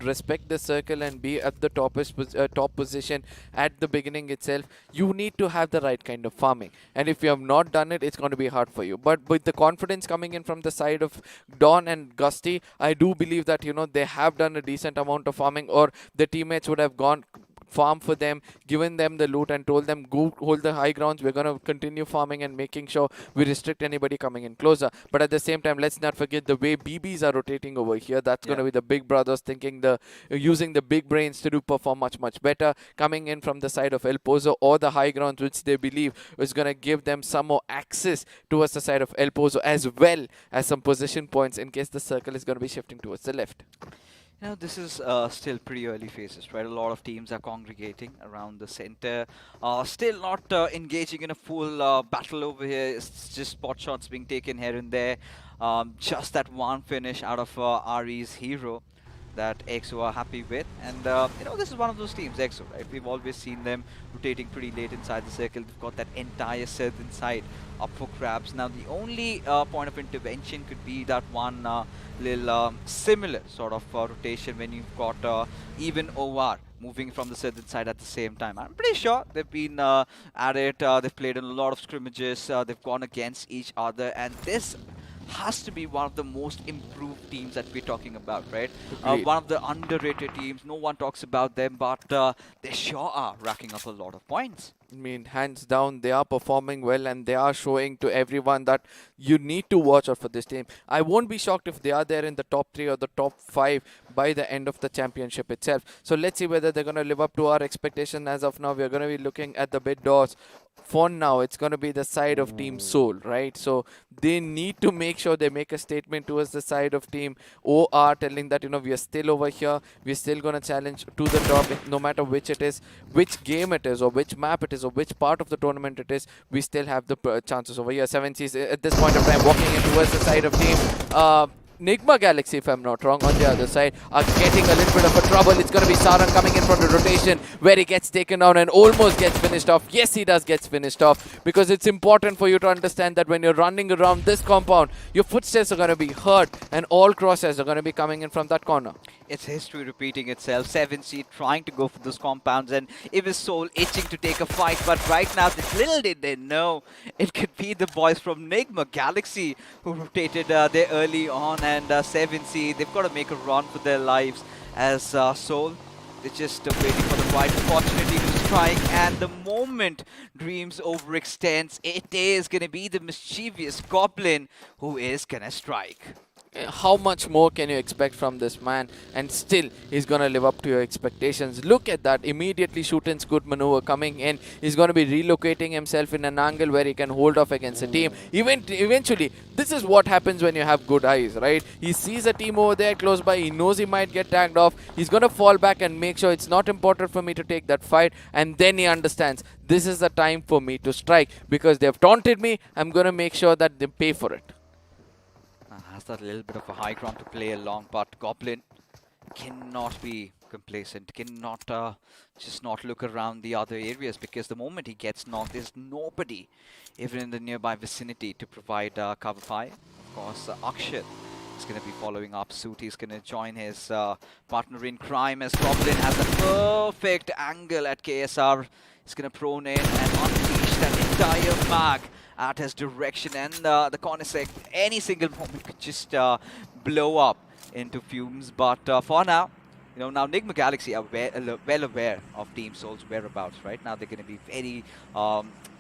respect the circle and be at the top position at the beginning itself, you need to have the right kind of farming. And if you have not done it, it's going to be hard for you. But with the confidence coming in from the side of Dawn and Gusty, I do believe that they have done a decent amount of farming, or the teammates would have gone farm for them, given them the loot and told them, go hold the high grounds, we're going to continue farming and making sure we restrict anybody coming in closer. But at the same time, let's not forget the way BBs are rotating over here. That's going to be the big brothers using the big brains to perform much better, coming in from the side of El Pozo or the high grounds, which they believe is going to give them some more access towards the side of El Pozo, as well as some position points in case the circle is going to be shifting towards the left. This is still pretty early phases, right? A lot of teams are congregating around the center. Still not engaging in a full battle over here. It's just spot shots being taken here and there. Just that one finish out of RE's hero that EXO are happy with. And, this is one of those teams, EXO, right? We've always seen them rotating pretty late inside the circle. They've got that entire southern side up for grabs. Now, the only point of intervention could be that one little similar sort of rotation when you've got even OR moving from the southern side at the same time. I'm pretty sure they've been at it. They've played in a lot of scrimmages. They've gone against each other. And this has to be one of the most improved teams that we're talking about, right? One of the underrated teams. No one talks about them, but they sure are racking up a lot of points. I mean, hands down, they are performing well, and they are showing to everyone that you need to watch out for this team. I won't be shocked if they are there in the top 3 or the top 5 by the end of the championship itself. So let's see whether they're going to live up to our expectation. As of now, we're going to be looking at the bid doors. For now, it's going to be the side of Team Soul, right? So they need to make sure they make a statement towards the side of Team OR, telling that, we are still over here. We're still going to challenge to the top, no matter which it is, which game it is, or which map it is, or which part of the tournament it is. We still have the chances over here. 7Cs at this point of time walking in towards the side of Team Nigma Galaxy, if I'm not wrong, on the other side, are getting a little bit of a trouble. It's going to be Sarang coming in from the rotation, where he gets taken down and almost gets finished off. Yes, he does gets finished off, because it's important for you to understand that when you're running around this compound, your footsteps are going to be heard, and all crosshairs are going to be coming in from that corner. It's history repeating itself. 7C trying to go for those compounds, and it was Soul itching to take a fight. But right now, little did they know, it could be the boys from Nigma Galaxy who rotated there early on. And 7C, they've got to make a run for their lives as Soul. They're just waiting for the right opportunity to strike, and the moment Dreams overextends, it is going to be the mischievous Goblin who is going to strike. How much more can you expect from this man? And still, he's going to live up to your expectations. Look at that. Immediately, Shutin's good maneuver coming in. He's going to be relocating himself in an angle where he can hold off against a team. Eventually, this is what happens when you have good eyes, right? He sees a team over there close by. He knows he might get tagged off. He's going to fall back and make sure it's not important for me to take that fight. And then he understands, this is the time for me to strike. Because they've taunted me, I'm going to make sure that they pay for it. Has that little bit of a high ground to play along, but Goblin cannot be complacent, cannot just not look around the other areas, because the moment he gets knocked, there's nobody even in the nearby vicinity to provide cover fire. Of course, Akshat is going to be following up suit. He's going to join his partner in crime as Goblin has a perfect angle at KSR. He's going to prone in and unleash that entire mag at his direction, and the corner sec any single moment could just blow up into fumes. But for now, you know, now Nigma Galaxy are well aware of Team Soul's whereabouts. Right now, they're going to be very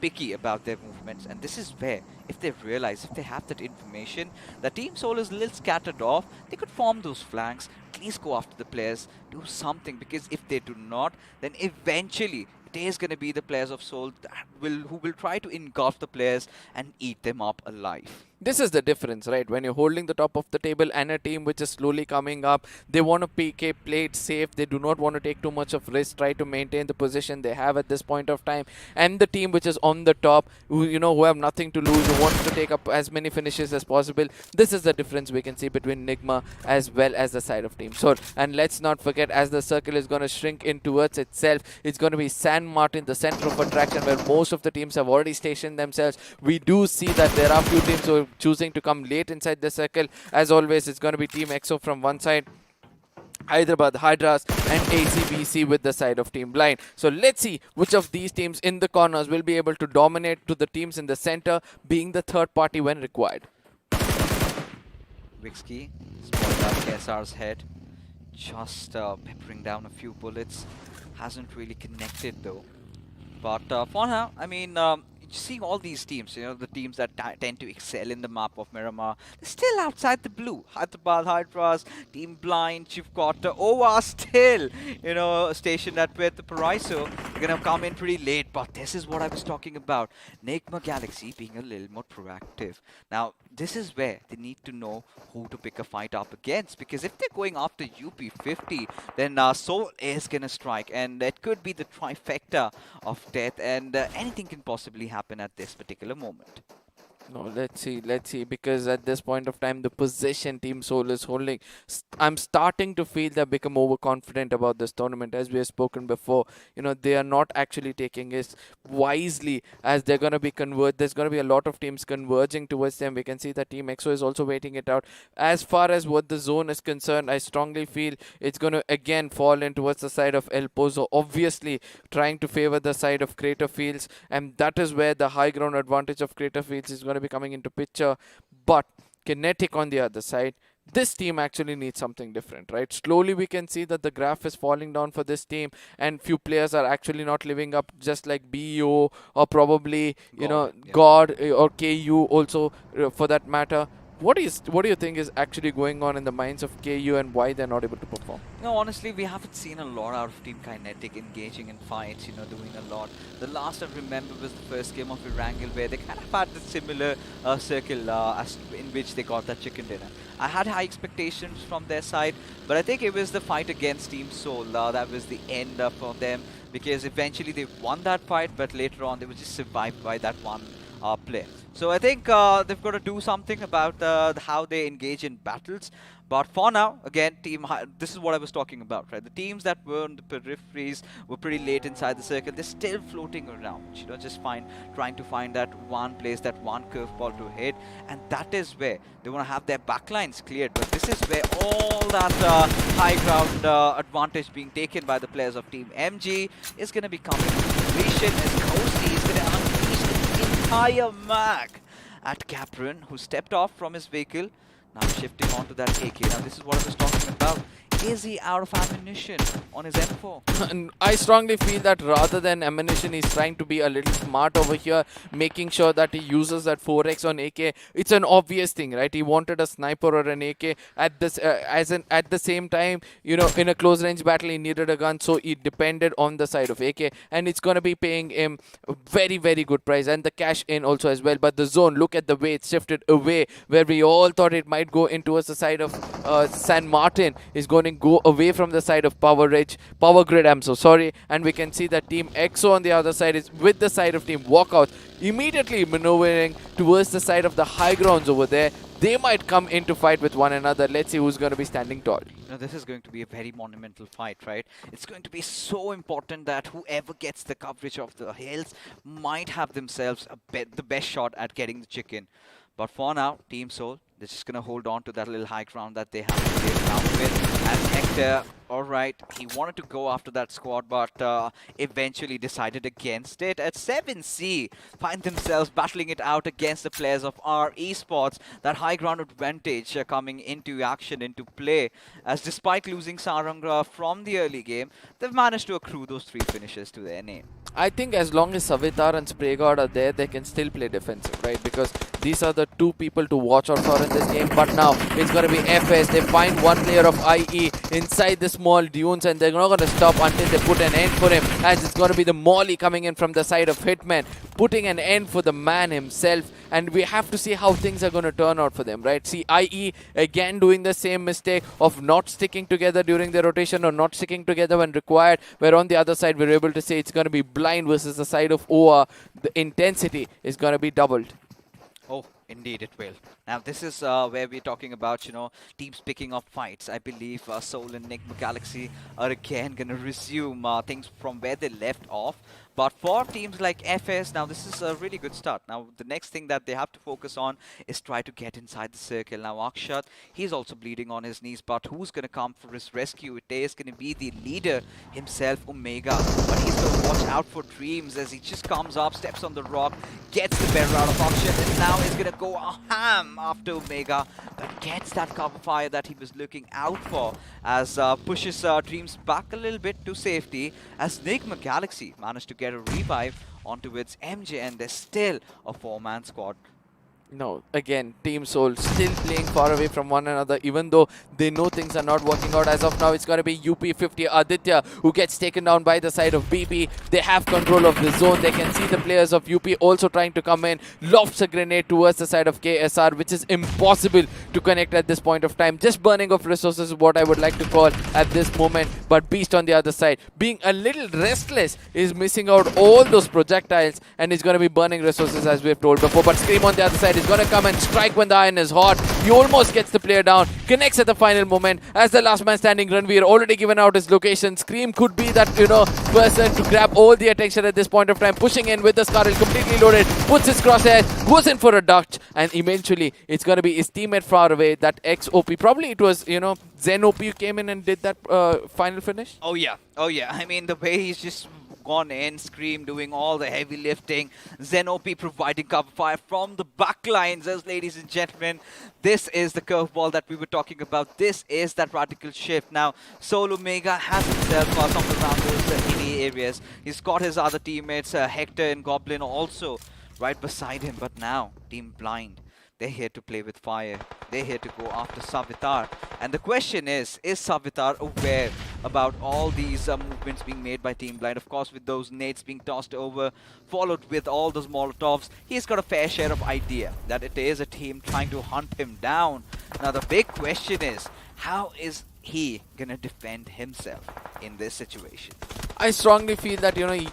picky about their movements, and this is where, if they realize, if they have that information, that Team Soul is a little scattered off, they could form those flanks, at least go after the players, do something, because if they do not, then eventually it is going to be the players of Soul who will try to engulf the players and eat them up alive. This is the difference, right? When you're holding the top of the table and a team which is slowly coming up, they want to PK, play it safe. They do not want to take too much of risk, try to maintain the position they have at this point of time. And the team which is on the top, who have nothing to lose, who wants to take up as many finishes as possible. This is the difference we can see between Nigma as well as the side of Team Soul. And let's not forget, as the circle is going to shrink in towards itself, it's going to be San Martin, the center of attraction, where most of the teams have already stationed themselves. We do see that there are few teams who are choosing to come late inside the circle. As always, it's going to be Team EXO from one side, Hyderabad, Hydras, and ACBC with the side of Team Blind. So let's see which of these teams in the corners will be able to dominate to the teams in the center, being the third party when required. Wixkey spotted out KSR's head, just peppering down a few bullets. Hasn't really connected though. But for now, I mean, seeing all these teams, the teams that tend to excel in the map of Miramar, they're still outside the blue. Hyderabad, Hydras, Team Blind, you've got OVA still, stationed at Puerto Paraiso. They're going to come in pretty late, but this is what I was talking about. Nigma Galaxy being a little more proactive. Now, this is where they need to know who to pick a fight up against, because if they're going after UP50, then Soul is going to strike, and it could be the trifecta of death, and anything can possibly happen at this particular moment. No, let's see, because at this point of time, the position Team Soul is holding, I'm starting to feel they've become overconfident about this tournament. As we have spoken before, they are not actually taking it wisely, as they're going to be there's going to be a lot of teams converging towards them. We can see that Team EXO is also waiting it out. As far as what the zone is concerned, I strongly feel it's going to again fall in towards the side of El Pozo, obviously trying to favor the side of Crater Fields, and that is where the high ground advantage of Crater Fields is going to be coming into picture. But Kinetic on the other side, this team actually needs something different, right? Slowly we can see that the graph is falling down for this team, and few players are actually not living up, just like BEO or probably God or KU also for that matter. What do you think is actually going on in the minds of KU, and why they're not able to perform? No, honestly, we haven't seen a lot out of Team Kinetic engaging in fights, doing a lot. The last I remember was the first game of Erangel, where they kind of had the similar circle as in which they got that chicken dinner. I had high expectations from their side, but I think it was the fight against Team Soul that was the end for them, because eventually they won that fight, but later on they were just survived by that one play. So I think they've got to do something about how they engage in battles. But for now, again, this is what I was talking about, right? The teams that were on the peripheries were pretty late inside the circle. They're still floating around, just trying to find that one place, that one curveball to hit. And that is where they want to have their backlines cleared. But this is where all that high ground advantage being taken by the players of Team MG is going to be coming into fruition, as Kosi is going to unleash the entire mag at Capron, who stepped off from his vehicle. Now shifting onto that AK. Now this is what I was talking about. Is he out of ammunition on his M4? And I strongly feel that rather than ammunition, he's trying to be a little smart over here, making sure that he uses that 4x on AK. It's an obvious thing, right? He wanted a sniper or an AK at this, at the same time, you know, in a close range battle, he needed a gun, so he depended on the side of AK, and it's gonna be paying him a very, very good price, and the cash in also as well. But the zone, look at the way it's shifted away, where we all thought it might go in towards the side of San Martin, is going to go away from the side of Power Grid, I'm so sorry. And we can see that Team EXO on the other side is with the side of Team Walkouts, immediately maneuvering towards the side of the high grounds over there. They might come into fight with one another. Let's see who's going to be standing tall. Now, this is going to be a very monumental fight, right? It's going to be so important that whoever gets the coverage of the hills might have themselves the best shot at getting the chicken. But for now, Team Soul, they're just going to hold on to that little high ground that they have to play around with. And Hector, alright, he wanted to go after that squad, but eventually decided against it. At 7C, find themselves battling it out against the players of our Esports. That high ground advantage coming into action, into play. As despite losing Sarangra from the early game, they've managed to accrue those 3 finishes to their name. I think as long as Savitar and Spraygard are there, they can still play defensive, right? Because these are the 2 people to watch out for in this game. But now it's going to be FS. They find one player of IE inside the small dunes, and they're not going to stop until they put an end for him, as it's going to be the Molly coming in from the side of Hitman, putting an end for the man himself. And we have to see how things are going to turn out for them, right? See, IE again doing the same mistake of not sticking together during the rotation, or not sticking together when required, where on the other side we're able to say it's going to be blind versus the side of OR. The intensity is going to be doubled. Oh, indeed it will. Now this is where we're talking about, you know, teams picking up fights. I believe Soul and Enigma Galaxy are again going to resume things from where they left off. But for teams like FS, now this is a really good start. Now the next thing that they have to focus on is try to get inside the circle. Now Akshat, he's also bleeding on his knees, but who's going to come for his rescue? It is going to be the leader himself, Omega. But he's going to watch out for Dreams as he just comes up, steps on the rock, gets the better out of Akshat, and now he's going to go ham after Omega, but gets that cover fire that he was looking out for, as pushes Dreams back a little bit to safety, as Enigma Galaxy managed to get a revive onto its MJ, and there's still a 4-man squad. No, again, Team Soul still playing far away from one another, even though they know things are not working out. As of now, it's going to be UP50 Aditya who gets taken down by the side of BP. They have control of the zone. They can see the players of UP also trying to come in. Lofts a grenade towards the side of KSR, which is impossible to connect at this point of time. Just burning of resources is what I would like to call at this moment. But Beast on the other side, being a little restless, is missing out all those projectiles, and is going to be burning resources as we've told before. But Scream on the other side is going to come and strike when the iron is hot. He almost gets the player down, connects at the final moment. As the last man standing, Ranveer already given out his location. Scream could be that, you know, person to grab all the attention at this point of time. Pushing in with the Scarlet completely loaded, puts his crosshair, goes in for a dodge, and eventually it's going to be his teammate far away, that XOP. Probably it was, you know, Zen OP who came in and did that final finish. Oh yeah, I mean, the way he's just gone in, Scream doing all the heavy lifting, Zenop providing cover fire from the back lines. As ladies and gentlemen, this is the curveball that we were talking about. This is that radical shift. Now, Soul Omega has himself some around those hilly areas. He's got his other teammates, Hector and Goblin, also right beside him. But now, Team Blind, they're here to play with fire. They're here to go after Savitar. And the question is Savitar aware about all these movements being made by Team Blind? Of course, with those nades being tossed over, followed with all those Molotovs, he's got a fair share of idea that it is a team trying to hunt him down. Now, the big question is, how is he gonna defend himself in this situation? I strongly feel that, you know, he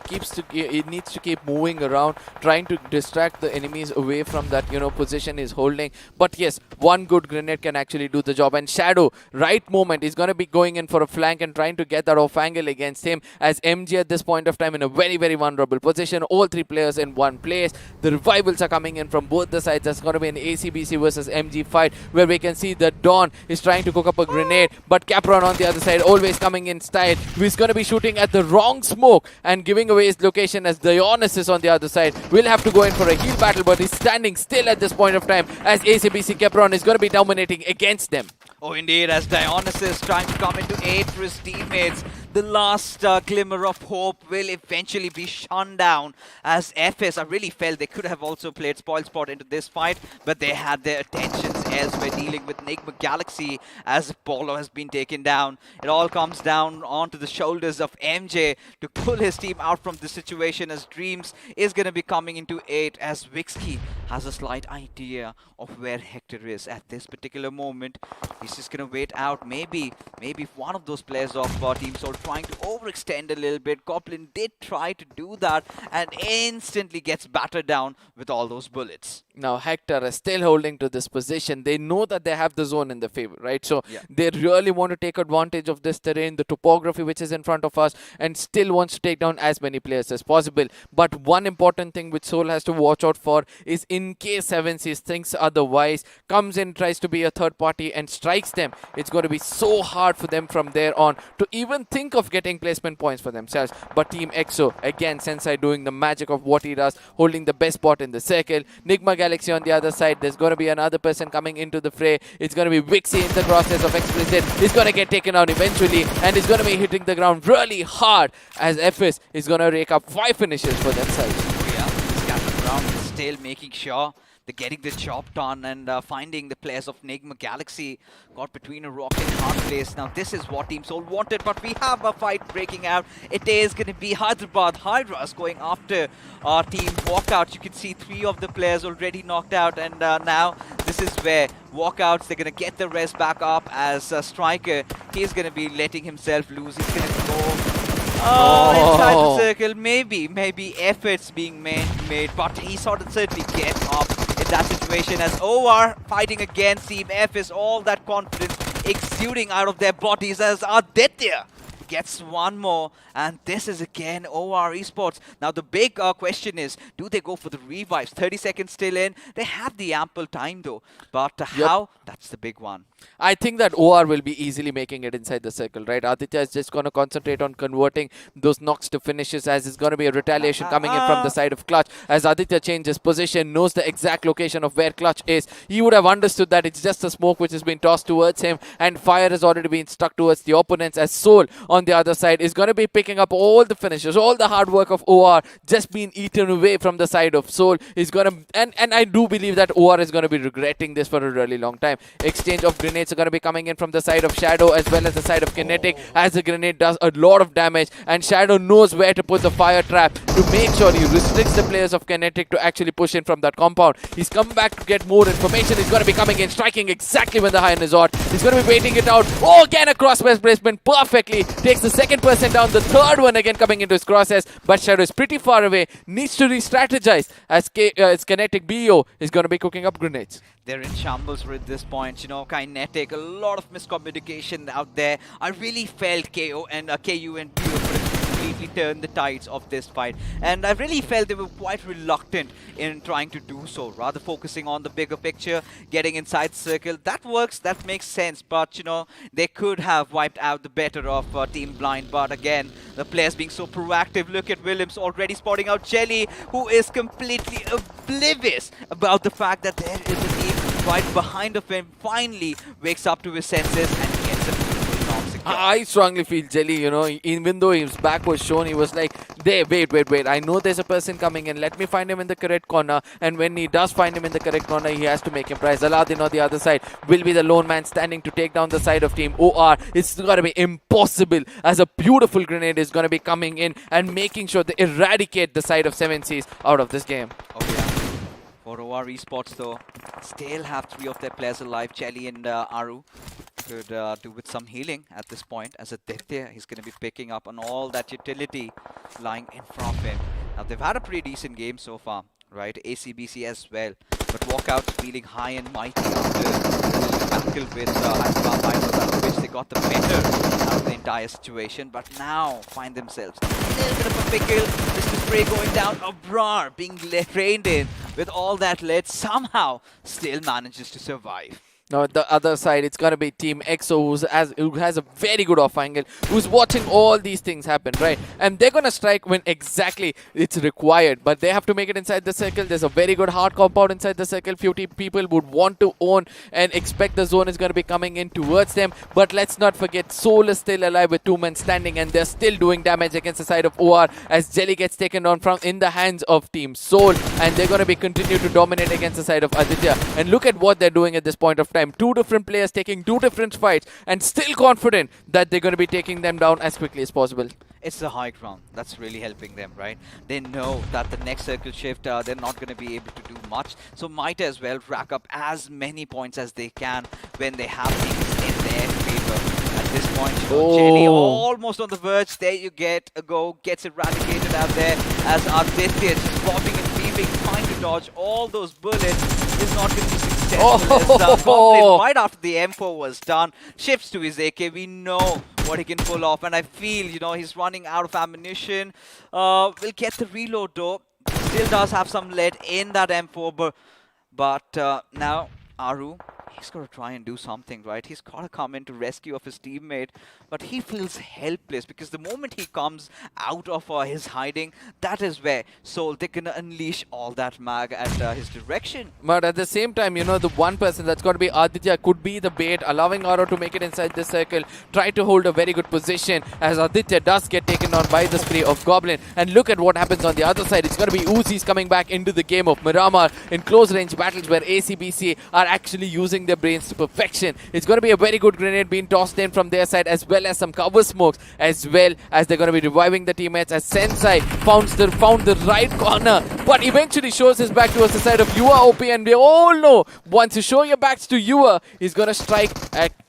needs to keep moving around, trying to distract the enemies away from that, you know, position he's holding. But yes, one good grenade can actually do the job. And Shadow, right moment, is going to be going in for a flank and trying to get that off angle against him, as MG at this point of time in a very, very vulnerable position. All 3 players in one place. The revivals are coming in from both the sides. There's going to be an ACBC versus MG fight, where we can see that Dawn is trying to cook up a grenade, but Capron on the other side always coming in style. He's going to be shooting at the wrong smoke and giving away his location, as Dionysus on the other side will have to go in for a heal battle, but he's standing still at this point of time, as ACBC Capron is going to be dominating against them. Oh, indeed, as Dionysus trying to come into aid for his teammates. The last glimmer of hope will eventually be shone down as FS, I really felt they could have also played spoil sport into this fight, but they had their attentions elsewhere dealing with Nigma Galaxy as Apollo has been taken down. It all comes down onto the shoulders of MJ to pull his team out from this situation as Dreams is going to be coming into aid as Vikendi has a slight idea of where Hector is at this particular moment. He's just going to wait out. Maybe if one of those players of Team Soul trying to overextend a little bit. Goblin did try to do that and instantly gets battered down with all those bullets. Now Hector is still holding to this position. They know that they have the zone in their favor, right? So they really want to take advantage of this terrain, the topography which is in front of us, and still wants to take down as many players as possible. But one important thing which Soul has to watch out for is in case 7Cs thinks otherwise, comes in, tries to be a third party and strikes them, it's going to be so hard for them from there on to even think of getting placement points for themselves. But Team EXO, again, Sensei doing the magic of what he does, holding the best spot in the circle. Nigma Galaxy on the other side, there's going to be another person coming into the fray. It's going to be Vixie in the process of Explicit. He's going to get taken out eventually, and he's going to be hitting the ground really hard as FS is going to rake up 5 finishes for themselves. Oh yeah, Scatter Brown is still making sure they're getting the job done and finding the players of Nigma Galaxy got between a rock and a hard place. Now this is what Team Soul wanted, but we have a fight breaking out. It is going to be Hyderabad Hydras going after Team Walkouts. You can see 3 of the players already knocked out, and now this is where Walkouts, they're going to get the rest back up as Striker, he's going to be letting himself loose. He's going to go inside the circle. Maybe efforts being made, but he sort of certainly gets up in that situation as OR fighting against Team F is all that confidence exuding out of their bodies as Aditya gets one more, and this is again OR Esports. Now the big question is, do they go for the revives? 30 seconds still in. They have the ample time though, but how? That's the big one. I think that OR will be easily making it inside the circle, right? Aditya is just going to concentrate on converting those knocks to finishes, as it's going to be a retaliation coming in from the side of Clutch. As Aditya changes position, knows the exact location of where Clutch is, he would have understood that it's just a smoke which has been tossed towards him, and fire has already been stuck towards the opponents, as Soul on the other side is going to be picking up all the finishes. All the hard work of OR just being eaten away from the side of Soul is going to, and I do believe that OR is going to be regretting this for a really long time. Exchange of grenades are going to be coming in from the side of Shadow as well as the side of Kinetic, as the grenade does a lot of damage, and Shadow knows where to put the fire trap to make sure he restricts the players of Kinetic to actually push in from that compound. He's come back to get more information. He's going to be coming in, striking exactly when the High is on. He's going to be waiting it out. Oh, again a crossbase placement perfectly. Takes the second person down, the third one again coming into his crosshairs, but Shadow is pretty far away. Needs to re-strategize as Kinetic BO is going to be cooking up grenades. They're in shambles at this point, you know, Kinetic, a lot of miscommunication out there. I really felt KU and BO could have completely turned the tides of this fight, and I really felt they were quite reluctant in trying to do so, rather focusing on the bigger picture, getting inside the circle. That works, that makes sense, but you know, they could have wiped out the better of Team Blind, but again, the players being so proactive. Look at Williams already spotting out Jelly, who is completely oblivious about the fact that there is a team right behind of him. Finally wakes up to his senses and gets a beautiful knock secure. I strongly feel Jelly, you know, even though his back was shown, he was like, wait, I know there's a person coming in, let me find him in the correct corner. And when he does find him in the correct corner, he has to make him prize. Aladdin on the other side will be the lone man standing to take down the side of Team OR. It's going to be impossible, as a beautiful grenade is going to be coming in and making sure they eradicate the side of 7Cs out of this game. Oh yeah. For OR Esports though, still have 3 of their players alive. Chelly and Aru could do with some healing at this point, as Aditya, he's going to be picking up on all that utility lying in front of him. Now they've had a pretty decent game so far, right? ACBC as well, but Walkouts feeling high and mighty after the battle with Hyderabad Hydras, out of which they got the better out of the entire situation, but now find themselves in a little bit of a pickle. Mr. Spray going down, Abrar being reined in with all that lead, somehow still manages to survive. Now the other side, it's gonna be Team EXO, who has a very good off angle, who's watching all these things happen, right? And they're gonna strike when exactly it's required, but they have to make it inside the circle. There's a very good hard compound inside the circle. Few people would want to own and expect the zone is gonna be coming in towards them. But let's not forget, Soul is still alive with 2 men standing, and they're still doing damage against the side of OR as Jelly gets taken on from in the hands of Team Soul, and they're gonna be continue to dominate against the side of Aditya. And look at what they're doing at this point of time. 2 different players taking 2 different fights and still confident that they're going to be taking them down as quickly as possible. It's the high ground that's really helping them, right? They know that the next circle shift, they're not going to be able to do much. So might as well rack up as many points as they can when they have things in their favor. At this point, Jelly almost on the verge. There you get a go. Gets eradicated out there as Aditya just bobbing and weaving, trying to dodge all those bullets. Is not going to be successful. Goblin, right after the M4 was done, shifts to his AK. We know what he can pull off, and I feel, he's running out of ammunition. Will get the reload though. Still does have some lead in that M4, but now Aru, he's got to try and do something, right? He's got to come in to rescue of his teammate, but he feels helpless because the moment he comes out of his hiding, that is where Soul, they can unleash all that mag at his direction. But at the same time, the one person that's got to be Aditya could be the bait, allowing Aru to make it inside the circle, try to hold a very good position as Aditya does get taken on by the spray of Goblin. And look at what happens on the other side. It's going to be Uzis coming back into the game of Miramar in close range battles where ACBC are actually using their brains to perfection. It's going to be a very good grenade being tossed in from their side, as well as some cover smokes, as well as they're going to be reviving the teammates as Sensei found the right corner, but eventually shows his back towards the side of Yua OP, and we all know once you show your backs to Yua, he's going to strike.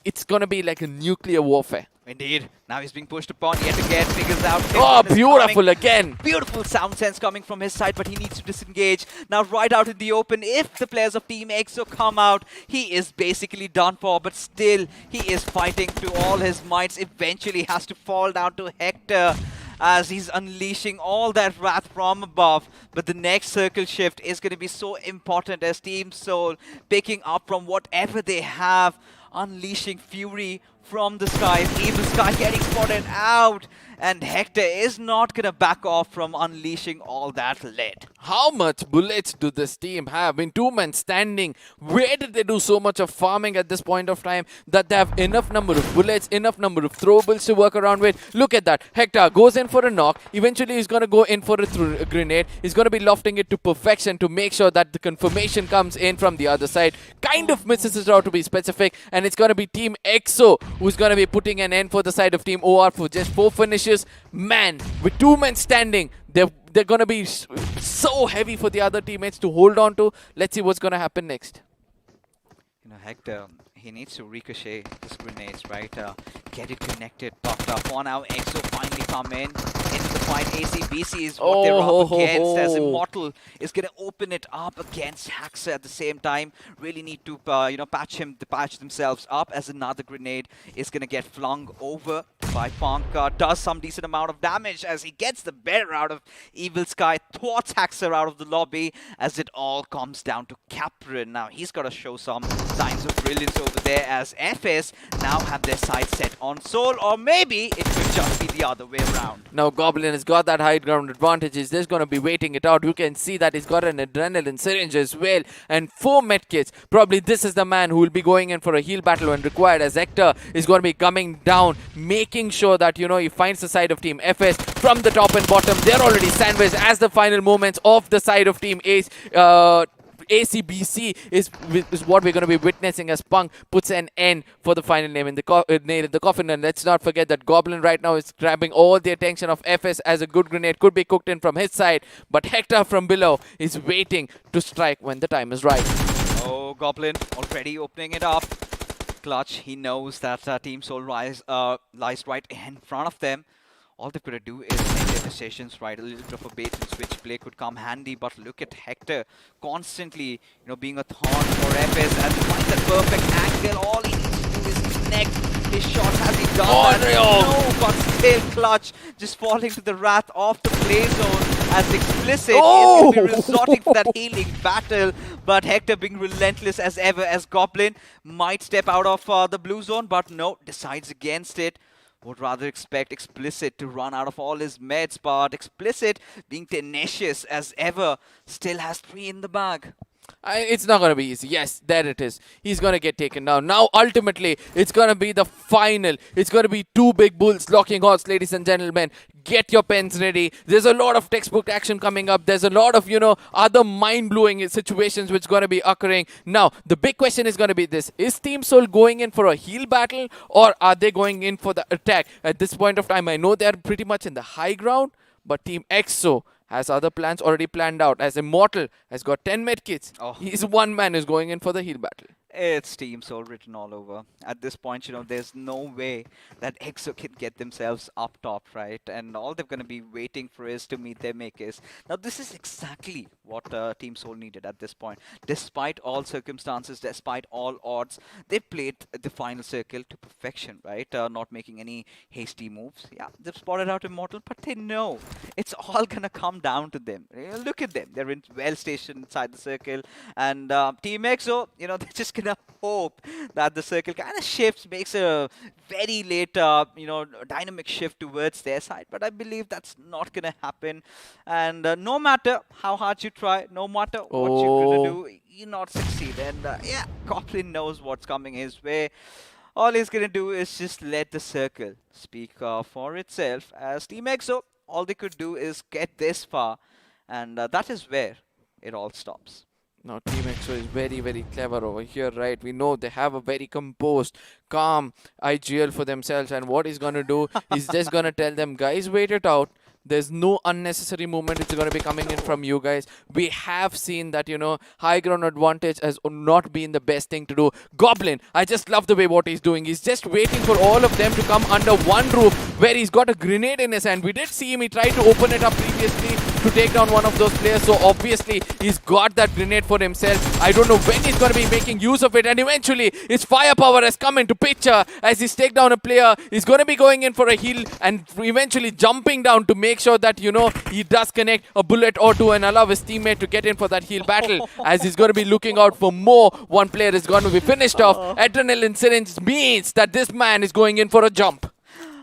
It's going to be like a nuclear warfare. Indeed. Now he's being pushed upon yet again. Figures out. Oh, beautiful again. Beautiful sound sense coming from his side, but he needs to disengage. Now right out in the open, if the players of Team EXO come out, he is basically done for, but still he is fighting to all his mights. Eventually has to fall down to Hector as he's unleashing all that wrath from above. But the next circle shift is going to be so important as Team Soul picking up from whatever they have, unleashing fury from the skies. Evil Sky getting spotted out, and Hector is not going to back off from unleashing all that lead. How much bullets do this team have? In 2 men standing, where did they do so much of farming at this point of time that they have enough number of bullets, enough number of throwables to work around with? Look at that. Hector goes in for a knock. Eventually, he's going to go in for a grenade. He's going to be lofting it to perfection to make sure that the confirmation comes in from the other side. Kind of misses it out, to be specific, and it's going to be Team EXO who's going to be putting an end for the side of Team OR for just 4 finishes. Man, with 2 men standing, they're going to be so heavy for the other teammates to hold on to. Let's see what's going to happen next. Hector, he needs to ricochet his grenades, right? Get it connected, buffed up. For now, EXO finally come in into the fight. ACBC is what they're up against, as Immortal is going to open it up against Haxa at the same time. Really need to, patch themselves up, as another grenade is going to get flung over by Funk. Does some decent amount of damage as he gets the better out of Evil Sky, thwarts Haxa out of the lobby, as it all comes down to Caprin. Now, he's got to show some signs of brilliance over there, as FS now have their sights set on Soul, or maybe it could just be the other way around. Now Goblin has got that high ground advantage. He's just going to be waiting it out. You can see that he's got an adrenaline syringe as well, and 4 medkits. Probably this is the man who will be going in for a heal battle when required, as Hector is going to be coming down, making sure that, he finds the side of Team FS from the top and bottom. They're already sandwiched as the final moments of the side of Team Ace. ACBC is what we're going to be witnessing as Punk puts an end for the final nail in the coffin. And let's not forget that Goblin right now is grabbing all the attention of FS, as a good grenade could be cooked in from his side. But Hector from below is waiting to strike when the time is right. Oh, Goblin already opening it up. Clutch, he knows that Team Soul lies right in front of them. All they've got to do is make their decisions right. A little bit of a bait and switch play could come handy, but look at Hector constantly, being a thorn for FS, and to find that perfect angle. All he needs to do is connect his shot. Has he done that? No, but still Clutch just falling to the wrath of the play zone. as Explicit is going to be resorting for that healing battle, but Hector being relentless as ever, as Goblin might step out of the blue zone, but no, decides against it. Would rather expect Explicit to run out of all his meds, but Explicit, being tenacious as ever, still has 3 in the bag. It's not going to be easy. Yes, there it is. He's going to get taken down. Now, ultimately, it's going to be the final. It's going to be 2 big bulls locking horns, ladies and gentlemen. Get your pens ready. There's a lot of textbook action coming up. There's a lot of, other mind-blowing situations which are going to be occurring. Now, the big question is going to be this. Is Team Soul going in for a heal battle, or are they going in for the attack? At this point of time, I know they're pretty much in the high ground, but Team EXO has other plans already planned out. As Immortal has got 10 medkits. He's one man who's going in for the heal battle. It's Team Soul written all over. At this point, there's no way that EXO can get themselves up top, right? And all they're going to be waiting for is to meet their makers. Now, this is exactly what Team Soul needed at this point. Despite all circumstances, despite all odds, they played the final circle to perfection, right? Not making any hasty moves. Yeah, they've spotted out Immortal, but they know it's all going to come down to them. Look at them. They're well stationed inside the circle. And Team EXO, they're just going to hope that the circle kind of shifts, makes a very late, dynamic shift towards their side. But I believe that's not going to happen. And no matter how hard you try, no matter what you're going to do, you not succeed. And yeah, Goblin knows what's coming his way. All he's going to do is just let the circle speak for itself. As Team EXO, all they could do is get this far. And that is where it all stops. Now, Team EXO is very, very clever over here, right? We know they have a very composed, calm IGL for themselves. And what he's going to do, he's just going to tell them, guys, wait it out. There's no unnecessary movement which is going to be coming in from you guys. We have seen that, high ground advantage has not been the best thing to do. Goblin, I just love the way what he's doing. He's just waiting for all of them to come under one roof where he's got a grenade in his hand. We did see him. He tried to open it up previously to take down one of those players. So obviously, he's got that grenade for himself. I don't know when he's going to be making use of it. And eventually, his firepower has come into picture as he's taken down a player. He's going to be going in for a heal and eventually jumping down to make sure that, he does connect a bullet or two and allow his teammate to get in for that heal battle as he's going to be looking out for more. One player is going to be finished off. Adrenaline syringe means that this man is going in for a jump.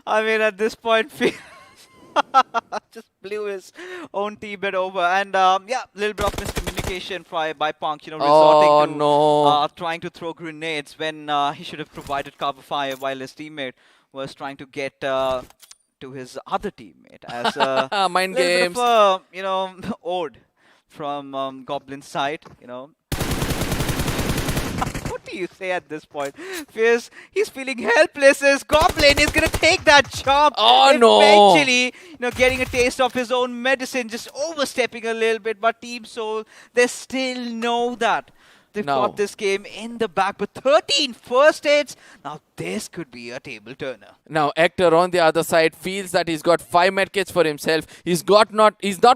I mean, at this point, just blew his own teammate over. And yeah, a little bit of miscommunication by Punk, resorting to trying to throw grenades when he should have provided cover fire while his teammate was trying to get to his other teammate as mind games. Ode from Goblin's side, What do you say at this point? Fierce, he's feeling helpless as Goblin is going to take that jump. Eventually, getting a taste of his own medicine, just overstepping a little bit. But Team Soul, they still know that. They've got this game in the back, but 13 first hits. Now this could be a table turner. Now Hector on the other side feels that he's got 5 medkits for himself. He's not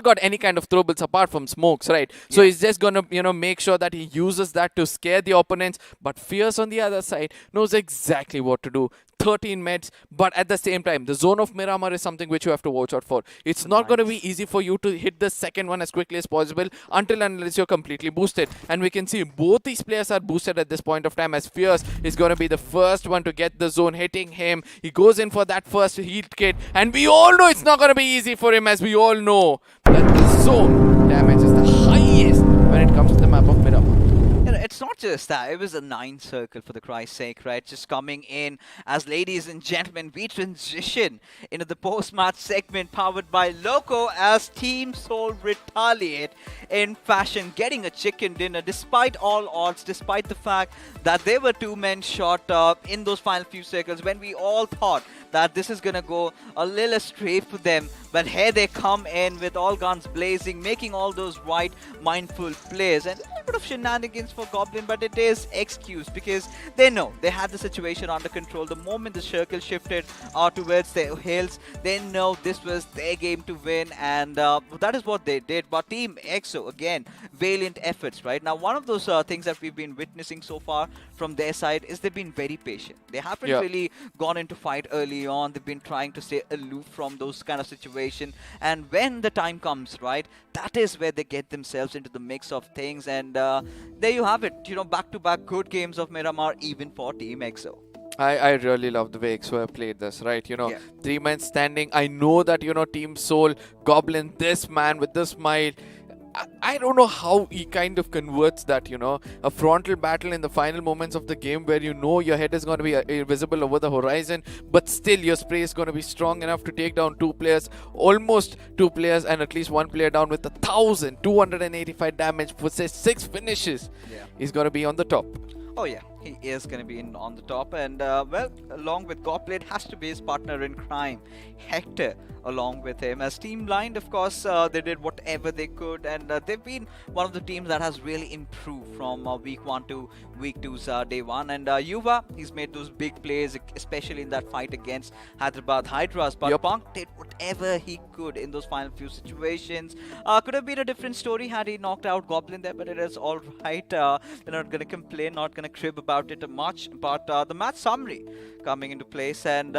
got any kind of throwables apart from smokes, right? Yeah. So he's just gonna make sure that he uses that to scare the opponents. But Fierce on the other side knows exactly what to do. 13 meds, but at the same time, the zone of Miramar is something which you have to watch out for. It's not going to be easy for you to hit the second one as quickly as possible until unless you're completely boosted. And we can see both these players are boosted at this point of time as Fierce is going to be the first one to get the zone hitting him. He goes in for that first heat kit, and we all know it's not going to be easy for him, as we all know that the zone damage is the highest when it comes to the map of Miramar. It's not just that, it was a 9 circle for the Christ's sake, right? Just coming in as, ladies and gentlemen, we transition into the post-match segment powered by Loco as Team Soul retaliate in fashion, getting a chicken dinner despite all odds, despite the fact that they were 2 men short in those final few circles when we all thought that this is going to go a little astray for them. But here they come in with all guns blazing, making all those right mindful plays. And a little bit of shenanigans for Goblin, but it is excused because they know they had the situation under control. The moment the circle shifted towards the hills, they know this was their game to win, and that is what they did. But Team EXO, again, valiant efforts, right? Now, one of those things that we've been witnessing so far from their side is they've been very patient. They haven't really gone into fight early early on. They've been trying to stay aloof from those kind of situations. And when the time comes, right, that is where they get themselves into the mix of things. And there you have it. Back-to-back good games of Miramar, even for Team EXO. I really love the way EXO have played this, right? Yeah. 3 men standing. I know that, Team Soul, Goblin, this man with the smile. I don't know how he kind of converts that, a frontal battle in the final moments of the game where your head is going to be visible over the horizon, but still your spray is going to be strong enough to take down 2 players, almost 2 players, and at least 1 player down with 1,285 damage for 6 finishes. Yeah. He's going to be on the top. Oh yeah, he is going to be on the top, and well, along with Goblin has to be his partner in crime, Hector, along with him. As Team Blind, of course, they did whatever they could, and they've been one of the teams that has really improved from week 1 to week 2's day 1. And Yuva, he's made those big plays, especially in that fight against Hyderabad Hydras. But Punk did whatever he could in those final few situations. Could have been a different story had he knocked out Goblin there, but it is all right. We're not going to complain, not going to crib about it much. But the match summary coming into place, and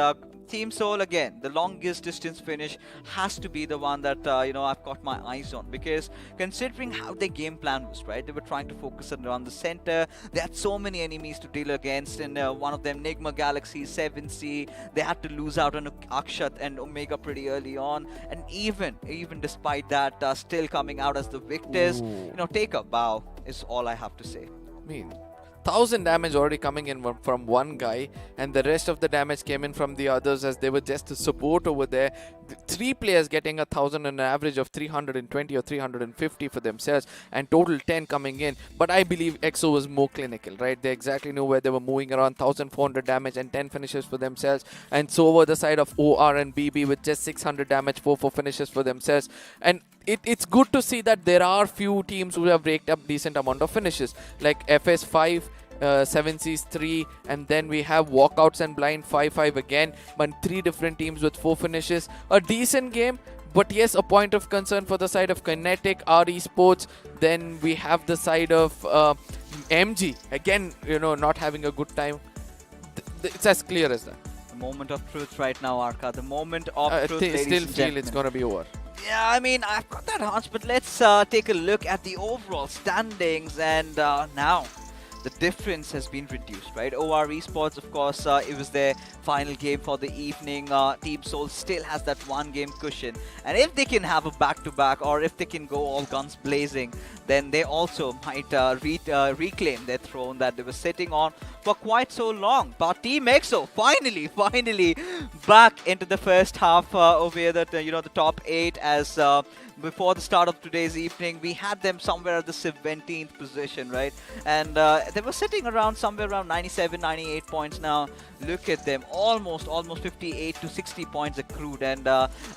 Team Soul, again, the longest distance finish has to be the one that I've got my eyes on, because considering how their game plan was, right, they were trying to focus around the center. They had so many enemies to deal against, and one of them, Enigma Galaxy 7C, they had to lose out on Akshat and Omega pretty early on, and even despite that, still coming out as the victors. Take a bow is all I have to say. I mean, 1,000 damage already coming in from one guy, and the rest of the damage came in from the others as they were just a support over there. 3 players getting 1,000 and an average of 320 or 350 for themselves, and total 10 coming in. But I believe EXO was more clinical, right? They exactly knew where they were moving around. 1,400 damage and 10 finishes for themselves. And so over the side of OR and BB with just 600 damage, 4 finishes for themselves. And it's good to see that there are few teams who have raked up decent amount of finishes, like FS 5, 7Cs 3, and then we have Walkouts and Blind 5-5 again, but 3 different teams with 4 finishes. A decent game, but yes, a point of concern for the side of Kinetic, our Esports. Then we have the side of MG, again, not having a good time. It's as clear as that. The moment of truth right now, Arka. The moment of truth, I still feel it's going to be over. Yeah, I mean, I've got that hunch, but let's take a look at the overall standings, and now the difference has been reduced, right? OR Esports, of course, it was their final game for the evening. Team Soul still has that 1 game cushion, and if they can have a back-to-back, or if they can go all guns blazing, then they also might reclaim their throne that they were sitting on for quite so long. But Team EXO finally back into the first half over here, the top 8, as before the start of today's evening, we had them somewhere at the 17th position, right? And they were sitting around somewhere around 97, 98 points now. Look at them, almost 58 to 60 points accrued, and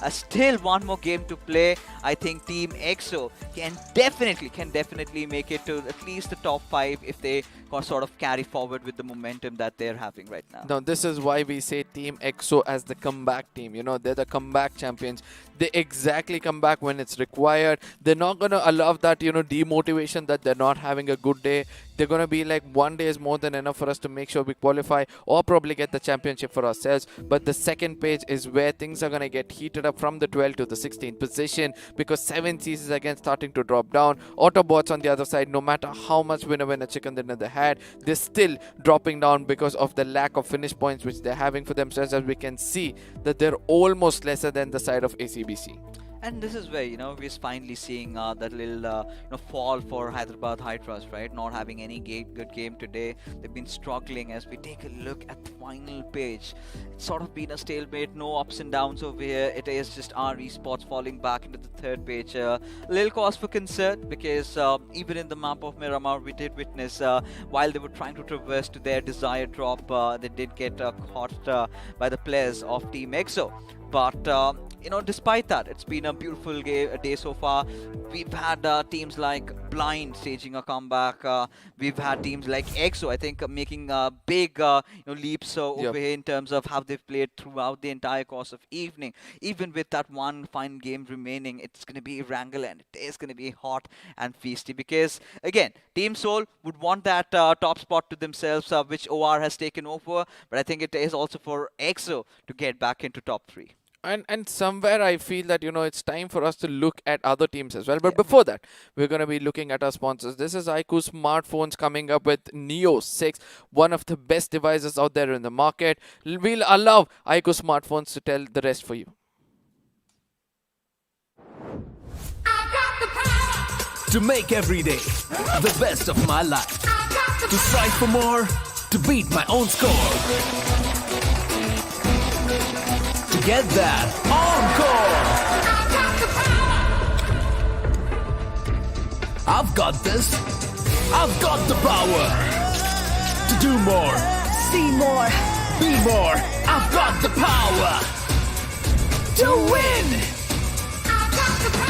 still 1 more game to play. I think Team EXO can definitely make it to at least the top 5 if they sort of carry forward with the momentum that they're having right now. Now, this is why we say Team EXO as the comeback team. They're the comeback champions. They exactly come back when it's required. They're not going to allow that, demotivation that they're not having a good day. They're going to be like, 1 day is more than enough for us to make sure we qualify or probably get the championship for ourselves. But the second page is where things are going to get heated up from the 12th to the 16th position, because 7Cs is again starting to drop down. Autobotz on the other side, no matter how much winner chicken dinner they had, they're still dropping down because of the lack of finish points which they're having for themselves, as we can see that they're almost lesser than the side of ACBC. And this is where, we're finally seeing that little, fall for Hyderabad Hydras, right? Not having any good game today. They've been struggling. As we take a look at the final page, it's sort of been a stalemate, no ups and downs over here. It is just our Esports falling back into the 3rd page. A little cause for concern, because even in the map of Miramar, we did witness, while they were trying to traverse to their desired drop, they did get caught by the players of Team EXO. But despite that, it's been a beautiful day so far. We've had teams like Blind staging a comeback. We've had teams like EXO, I think, making big leaps over here in terms of how they've played throughout the entire course of evening. Even with that one fine game remaining, it's going to be Erangel, and it is going to be hot and feisty because, again, Team Seoul would want that top spot to themselves, which OR has taken over. But I think it is also for EXO to get back into top 3. And somewhere I feel that, it's time for us to look at other teams as well. But before that, we're going to be looking at our sponsors. This is iQOO Smartphones coming up with Neo 6, one of the best devices out there in the market. We'll allow iQOO Smartphones to tell the rest for you. To make every day the best of my life. To strive for more, to beat my own score. To get that encore. I've got this. I've got the power. To do more. See more. Be more. I've got the power. To win. I've got the power.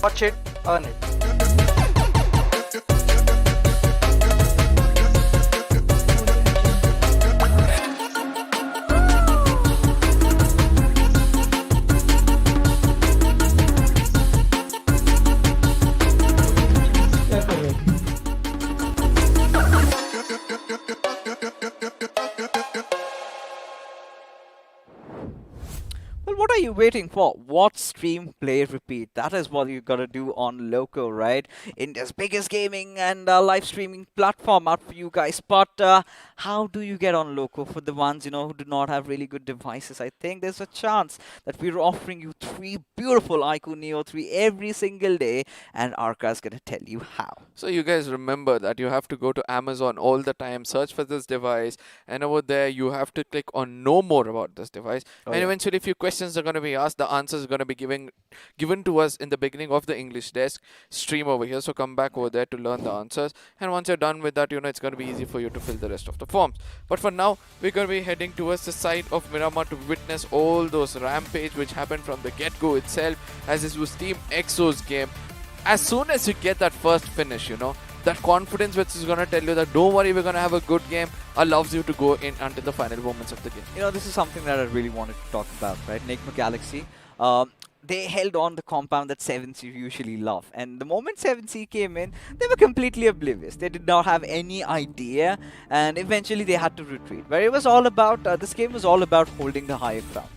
Watch it, earn it. What are you waiting for? Watch, stream, play, repeat. That is what you gotta do on Loco, right? India's biggest gaming and live streaming platform out for you guys. But how do you get on Loco for the ones who do not have really good devices? I think there's a chance that we're offering you 3 beautiful iQOO Neo 3 every single day, and Arka's gonna tell you how. So you guys remember that you have to go to Amazon all the time, search for this device, and over there you have to click on know more about this device. And eventually, a few questions are going to be asked, the answers are going to be given to us in the beginning of the English desk stream over here. So come back over there to learn the answers, and once you're done with that, it's going to be easy for you to fill the rest of the forms. But for now, we're going to be heading towards the side of Miramar to witness all those rampage which happened from the get-go itself, as this was Team EXO's game. As soon as you get that first finish, that confidence which is going to tell you that don't worry, we're going to have a good game, allows you to go in until the final moments of the game. This is something that I really wanted to talk about, right? Enigma Galaxy. They held on the compound that 7C usually love. And the moment 7C came in, they were completely oblivious. They did not have any idea. And eventually they had to retreat. Where it was all about, this game was all about holding the higher grounds.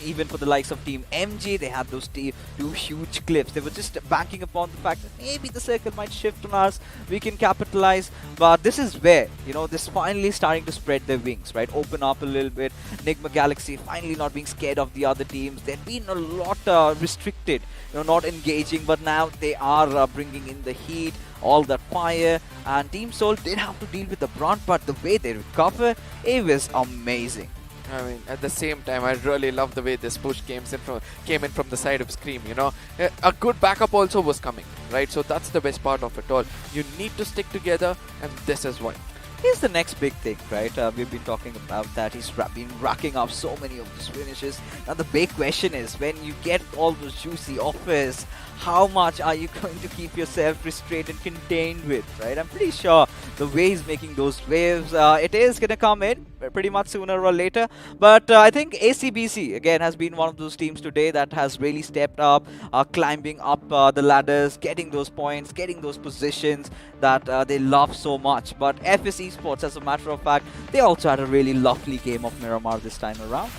Even for the likes of Team MG, they had those 2 huge cliffs. They were just banking upon the fact that maybe the circle might shift on us, we can capitalize. But this is where, this finally starting to spread their wings, right? Open up a little bit. Enigma Galaxy finally not being scared of the other teams. They've been a lot restricted, not engaging, but now they are bringing in the heat, all that fire, and Team Seoul did have to deal with the brunt, but the way they recover, it was amazing. I mean, at the same time, I really love the way this push came in from the side of Scream, A good backup also was coming, right? So that's the best part of it all. You need to stick together, and this is why. Here's the next big thing, right? We've been talking about that. He's been racking up so many of these finishes. Now the big question is, when you get all those juicy offers, how much are you going to keep yourself restrained and contained with, right? I'm pretty sure the way he's making those waves, it is going to come in pretty much sooner or later. But I think ACBC, again, has been one of those teams today that has really stepped up, climbing up the ladders, getting those points, getting those positions that they love so much. But FS Esports, as a matter of fact, they also had a really lovely game of Miramar this time around.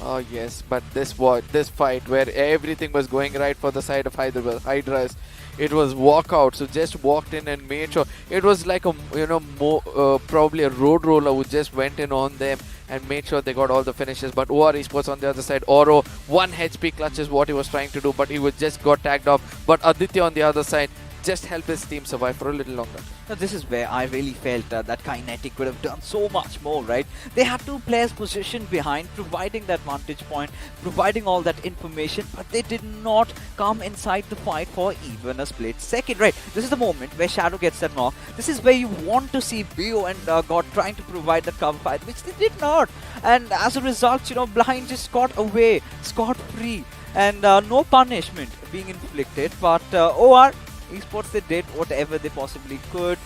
Oh yes, but this fight where everything was going right for the side of Hyderabad, Hydras, it was Walkouts who just walked in and made sure. It was like a probably a road roller who just went in on them and made sure they got all the finishes. But OR Esports on the other side, Oro 1 HP clutch is what he was trying to do, but he was just got tagged off. But Aditya on the other side just help his team survive for a little longer. Now, this is where I really felt that Kinetic could have done so much more, right? They had 2 players positioned behind, providing that vantage point, providing all that information, but they did not come inside the fight for even a split second, right? This is the moment where Shadow gets that knock. This is where you want to see Bio and God trying to provide that cover fight, which they did not. And as a result, Blind just got away, scot-free, and no punishment being inflicted. But OR Esports, they did whatever they possibly could,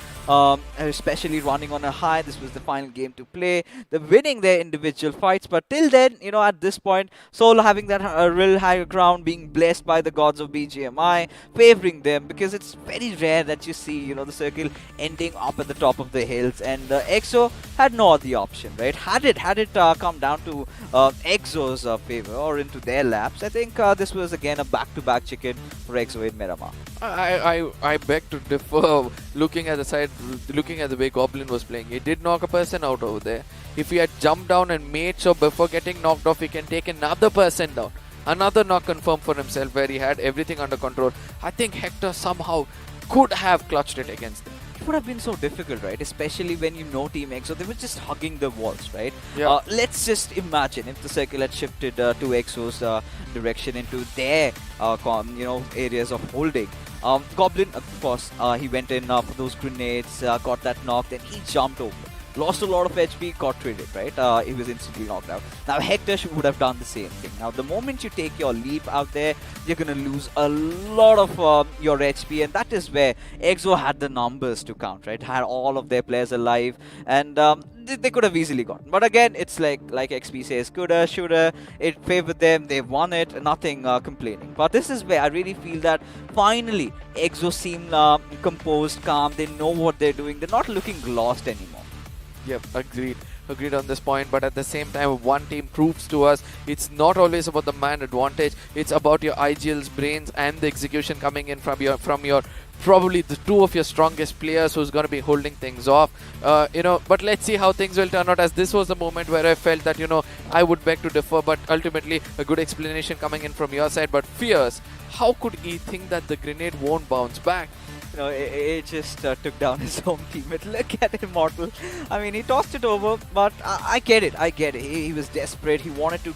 especially running on a high. This was the final game to play. They're winning their individual fights, but till then, at this point, Solo having that real high ground, being blessed by the gods of BGMI, favoring them, because it's very rare that you see, the circle ending up at the top of the hills, and EXO had no other option, right? Had it come down to EXO's favor or into their laps, I think this was again a back-to-back chicken for EXO in Miramar. I beg to differ. Looking at the way Goblin was playing, he did knock a person out over there. If he had jumped down and made sure before getting knocked off, he can take another person down. Another knock confirmed for himself where he had everything under control. I think Hector somehow could have clutched it against them. It would have been so difficult, right? Especially when Team EXO, they were just hugging the walls, right? Yeah. Let's just imagine if the circle had shifted to EXO's direction into their, areas of holding. Goblin, of course, he went in for those grenades, got that knock, then he jumped over. Lost a lot of HP, got traded, right? He was instantly knocked out. Now, Hector would have done the same thing. Now, the moment you take your leap out there, you're going to lose a lot of your HP, and that is where EXO had the numbers to count, right? Had all of their players alive, and they could have easily gotten. But again, it's like XP says, coulda, shoulda, it favored them, they won it, nothing complaining. But this is where I really feel that finally, EXO seem composed, calm, they know what they're doing, they're not looking lost anymore. Yep, agreed on this point, but at the same time, one team proves to us it's not always about the man advantage, it's about your IGL's brains and the execution coming in from your probably the 2 of your strongest players who's going to be holding things off. But let's see how things will turn out, as this was the moment where I felt that, I would beg to differ, but ultimately a good explanation coming in from your side. But Fierce, how could he think that the grenade won't bounce back? It just took down his own teammate. Look at Immortal. I mean, he tossed it over, but I get it. He was desperate. He wanted to,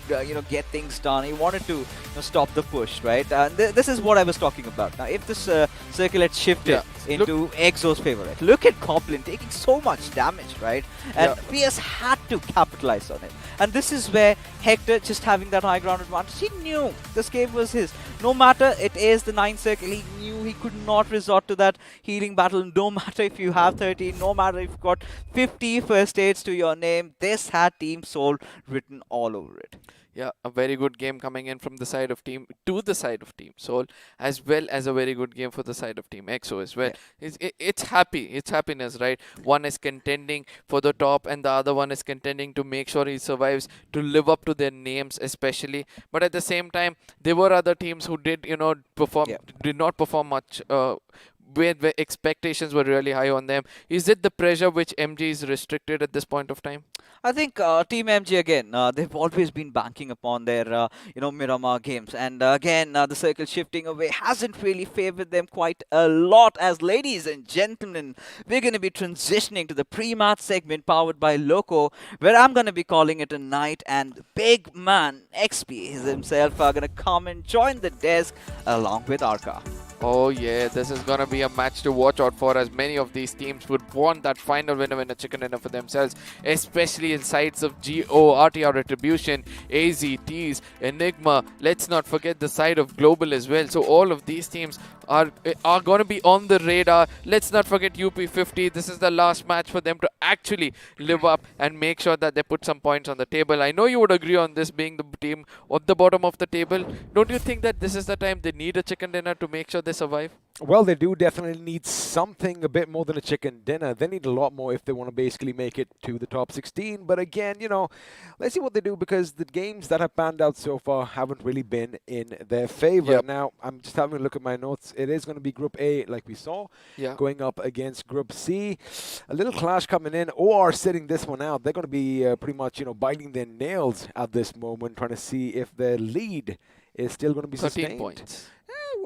get things done. He wanted to stop the push, right? And this is what I was talking about. Now, if this circle had shifted into EXO's favor, right? Look at Goblin taking so much damage, right? And PS had to capitalize on it. And this is where Hector, just having that high ground advantage, he knew this game was his. No matter it is the 9th circle, he knew he could not resort to that healing battle. No matter if you have 13, no matter if you've got 50 first aids to your name, this had Team Soul written all over it. Yeah, a very good game coming in from the side of Team Soul, as well as a very good game for the side of Team EXO as well. Yeah. It's happiness, right? One is contending for the top and the other one is contending to make sure he survives, to live up to their names especially. But at the same time, there were other teams who did not perform much, where the expectations were really high on them. Is it the pressure which MG is restricted at this point of time? I think Team MG again, they've always been banking upon their, Miramar games. And again, the circle shifting away hasn't really favored them quite a lot. As ladies and gentlemen, we're going to be transitioning to the pre-match segment powered by Loco, where I'm going to be calling it a night. And big man, XP himself, are going to come and join the desk along with Arca. Oh yeah, this is going to be a match to watch out for, as many of these teams would want that final winner chicken dinner for themselves, especially in sides of GO, RTR Retribution, AZ, T's, Enigma. Let's not forget the side of Global as well. So all of these teams are going to be on the radar. Let's not forget UP50. This is the last match for them to actually live up and make sure that they put some points on the table. I know you would agree on this being the team at the bottom of the table. Don't you think that this is the time they need a chicken dinner to make sure they survive? Well, they do definitely need something a bit more than a chicken dinner. They need a lot more if they want to basically make it to the top 16. But again, let's see what they do, because the games that have panned out so far haven't really been in their favor. Yep. Now, I'm just having a look at my notes. It is going to be Group A, like we saw, going up against Group C. A little clash coming in. OR sitting this one out. They're going to be pretty much, biting their nails at this moment, trying to see if their lead is still going to be 13 sustained. points.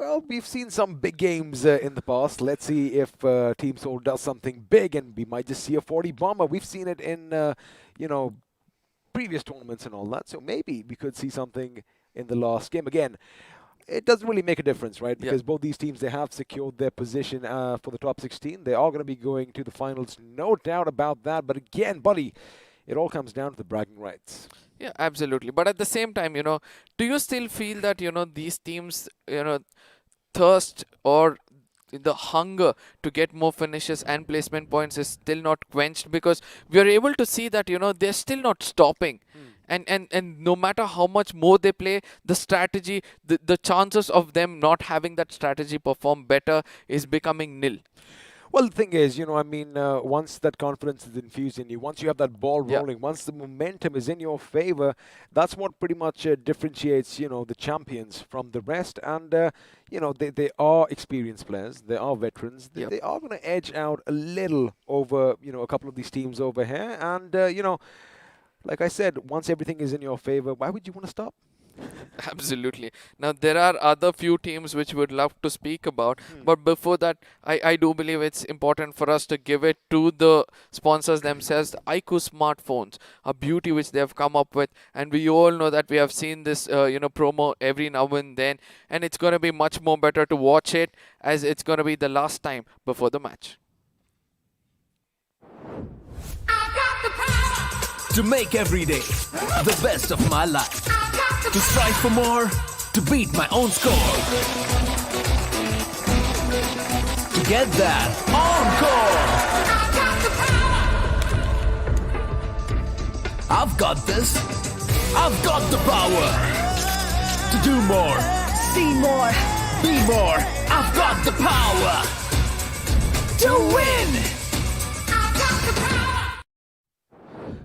well, we've seen some big games in the past. Let's see if Team Soul does something big, and we might just see a 40 bomber. We've seen it in, you know, previous tournaments and all that. So maybe we could see something in the last game. Again, it doesn't really make a difference, right? Because both these teams, they have secured their position for the top 16. They are going to be going to the finals, no doubt about that. But again, buddy, it all comes down to the bragging rights. Yeah, absolutely. But at the same time, you know, do you still feel that, you know, these teams, you know, thirst or the hunger to get more finishes and placement points is still not quenched? Because we are able to see that, you know, they're still not stopping. And no matter how much more they play, the strategy, the chances of them not having that strategy perform better is becoming nil. Well, the thing is, you know, I mean, once that confidence is infused in you, once you have that ball rolling, once the momentum is in your favor, that's what pretty much differentiates, you know, the champions from the rest. And, you know, they are experienced players. They are veterans. They are going to edge out a little over, you know, a couple of these teams over here. And, you know, like I said, once everything is in your favor, why would you want to stop? Absolutely. Now, there are other few teams which we'd love to speak about. But before that, I do believe it's important for us to give it to the sponsors themselves. The iQOO smartphones, a beauty which they have come up with. And we all know that we have seen this, you know, promo every now and then. And it's going to be much more better to watch it, as it's going to be the last time before the match. To make every day the best of my life. To strive for more, to beat my own score. To get that encore. I've got this. I've got the power. To do more, see more, be more. I've got the power. To win.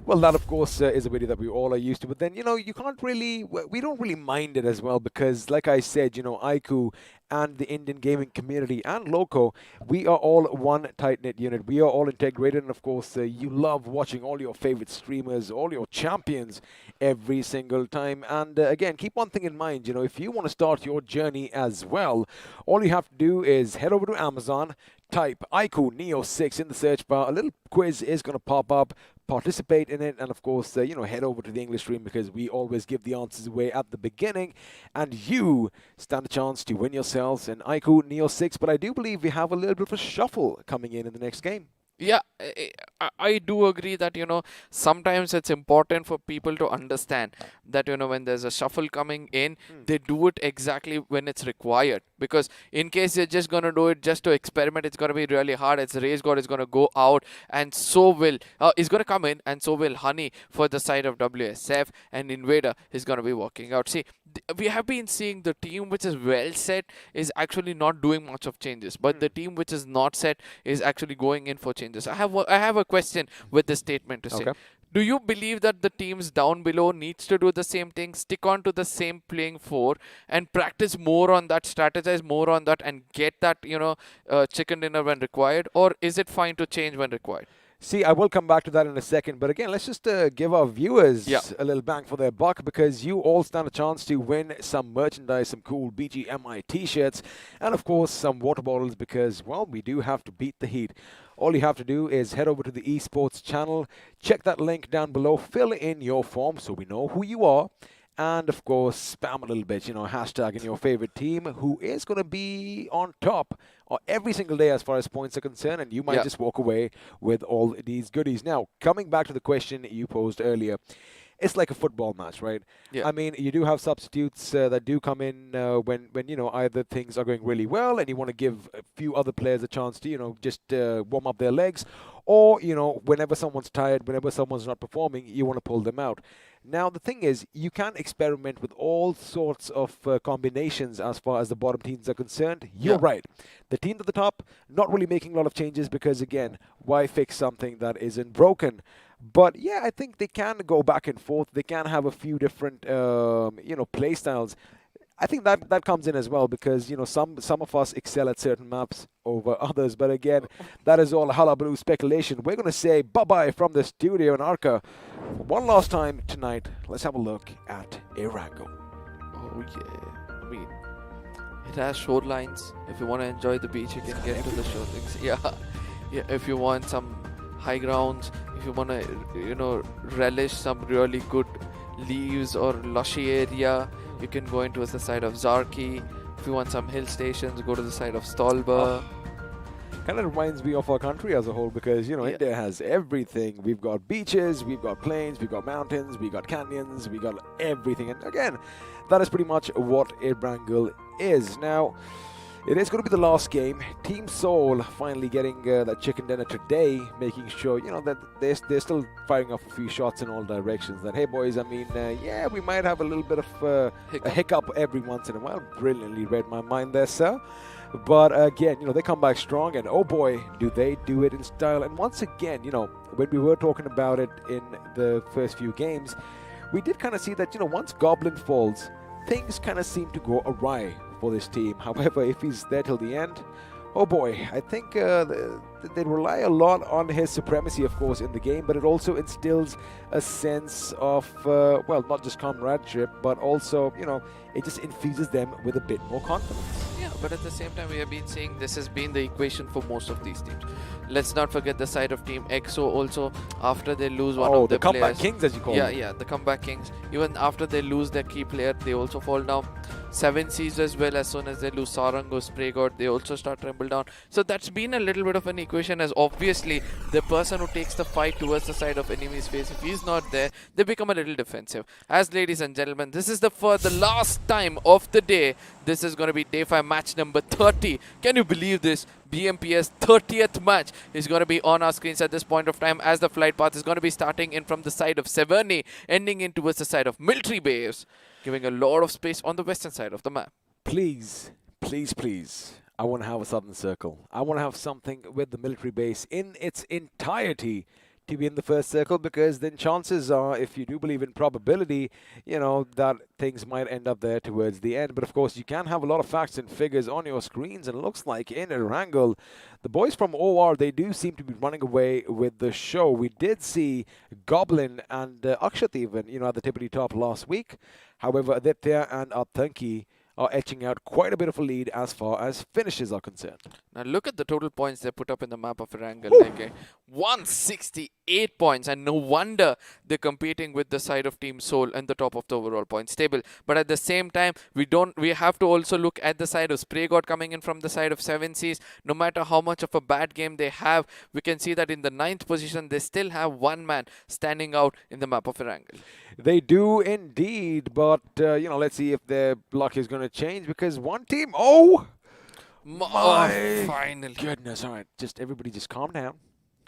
Well, that, of course, is a video that we all are used to. But then, you know, you can't really, we don't really mind it as well because, like I said, you know, iQOO and the Indian gaming community and Loco, we are all one tight-knit unit. We are all integrated. And, of course, you love watching all your favorite streamers, all your champions every single time. And, again, keep one thing in mind, you know, if you want to start your journey as well, all you have to do is head over to Amazon, type iQOO Neo 6 in the search bar. A little quiz is going to pop up. Participate in it, and of course, you know, head over to the English stream because we always give the answers away at the beginning, and you stand a chance to win yourselves an iQOO Neo 6. But I do believe we have a little bit of a shuffle coming in the next game. Yeah, I do agree that, you know, sometimes it's important for people to understand that, you know, when there's a shuffle coming in, they do it exactly when it's required. Because in case you're just going to do it just to experiment, it's going to be really hard. It's Race God is going to go out, and so will, is going to come in, and so will Honey for the side of WSF, and Invader is going to be walking out. See, we have been seeing the team which is well set is actually not doing much of changes, but the team which is not set is actually going in for changes. I have a question with this statement to say. Do you believe that the teams down below needs to do the same thing, stick on to the same playing four, and practice more on that, strategize more on that, and get that, you know, chicken dinner when required? Or is it fine to change when required? See, I will come back to that in a second, but again, let's just give our viewers a little bang for their buck because you all stand a chance to win some merchandise, some cool BGMI t-shirts, and of course some water bottles because, well, we do have to beat the heat. All you have to do is head over to the Esports channel, check that link down below, fill in your form so we know who you are, and of course spam a little bit, you know, hashtag in your favorite team who is going to be on top every single day as far as points are concerned, and you might just walk away with all these goodies. Now, coming back to the question you posed earlier, it's like a football match, right? I mean, you do have substitutes that do come in when, you know, either things are going really well and you want to give a few other players a chance to, you know, just warm up their legs, or, you know, whenever someone's tired, whenever someone's not performing, you want to pull them out. Now, the thing is, you can experiment with all sorts of combinations as far as the bottom teams are concerned. You're right. The team at the top, not really making a lot of changes because, again, why fix something that isn't broken? But, yeah, I think they can go back and forth. They can have a few different, you know, play styles. I think that comes in as well because, you know, some of us excel at certain maps over others. But again, that is all hullabaloo speculation. We're going to say bye-bye from the studio in Arca. One last time tonight, let's have a look at Erangel. Oh, yeah. I mean, has shorelines. If you want to enjoy the beach, you can get to the shorelines. Yeah. If you want some high grounds, if you want to, relish some really good leaves or lushy area, you can go into the side of Zarki. If you want some hill stations, go to the side of Stolba. Kind of reminds me of our country as a whole because, India has everything. We've got beaches, we've got plains, we've got mountains, we've got canyons, we've got everything. And again, that is pretty much what Erangel is. Now, it is going to be the last game. Team Seoul finally getting that chicken dinner today, making sure, that they're still firing off a few shots in all directions. That, hey, boys, I mean, we might have a little bit of a hiccup every once in a while. Brilliantly read my mind there, sir. But again, they come back strong, and oh boy, do they do it in style. And once again, when we were talking about it in the first few games, we did kind of see that, once Goblin falls, things kind of seem to go awry for this team. However, if he's there till the end, oh boy, I think they rely a lot on his supremacy, of course, in the game, but it also instills a sense of, not just comradeship, but also, it just infuses them with a bit more confidence. Yeah, but at the same time, we have been saying this has been the equation for most of these teams. Let's not forget the side of Team EXO also, after they lose one of their players. Oh, the comeback kings, as you call them. Yeah, the comeback kings. Even after they lose their key player, they also fall down. 7Cs as well, as soon as they lose Sarang or Spray God, they also start to tremble down. So that's been a little bit of an equation, as obviously the person who takes the fight towards the side of enemy's face, if he's not there, they become a little defensive. As ladies and gentlemen, this is the last time of the day. This is going to be day 5 match number 30. Can you believe this? BMPS 30th match is going to be on our screens at this point of time, as the flight path is going to be starting in from the side of Severny, ending in towards the side of Military Base, giving a lot of space on the western side of the map. Please, please, please, I want to have a southern circle. I want to have something with the military base in its entirety to be in the first circle, because then chances are, if you do believe in probability, that things might end up there towards the end. But of course, you can have a lot of facts and figures on your screens, and it looks like in Erangel, the boys from OR, they do seem to be running away with the show. We did see Goblin and Akshat even, at the tippity top last week. However, Aditya and Athanki are etching out quite a bit of a lead as far as finishes are concerned. Now look at the total points they put up in the map of Erangel. Like, 168 points, and no wonder they're competing with the side of Team Seoul and the top of the overall points table. But at the same time, we have to also look at the side of Spray God coming in from the side of 7Cs. No matter how much of a bad game they have, we can see that in the 9th position, they still have one man standing out in the map of Erangel. They do indeed, but let's see if their luck is going to change, because one team, my finally goodness. All right, everybody just calm down.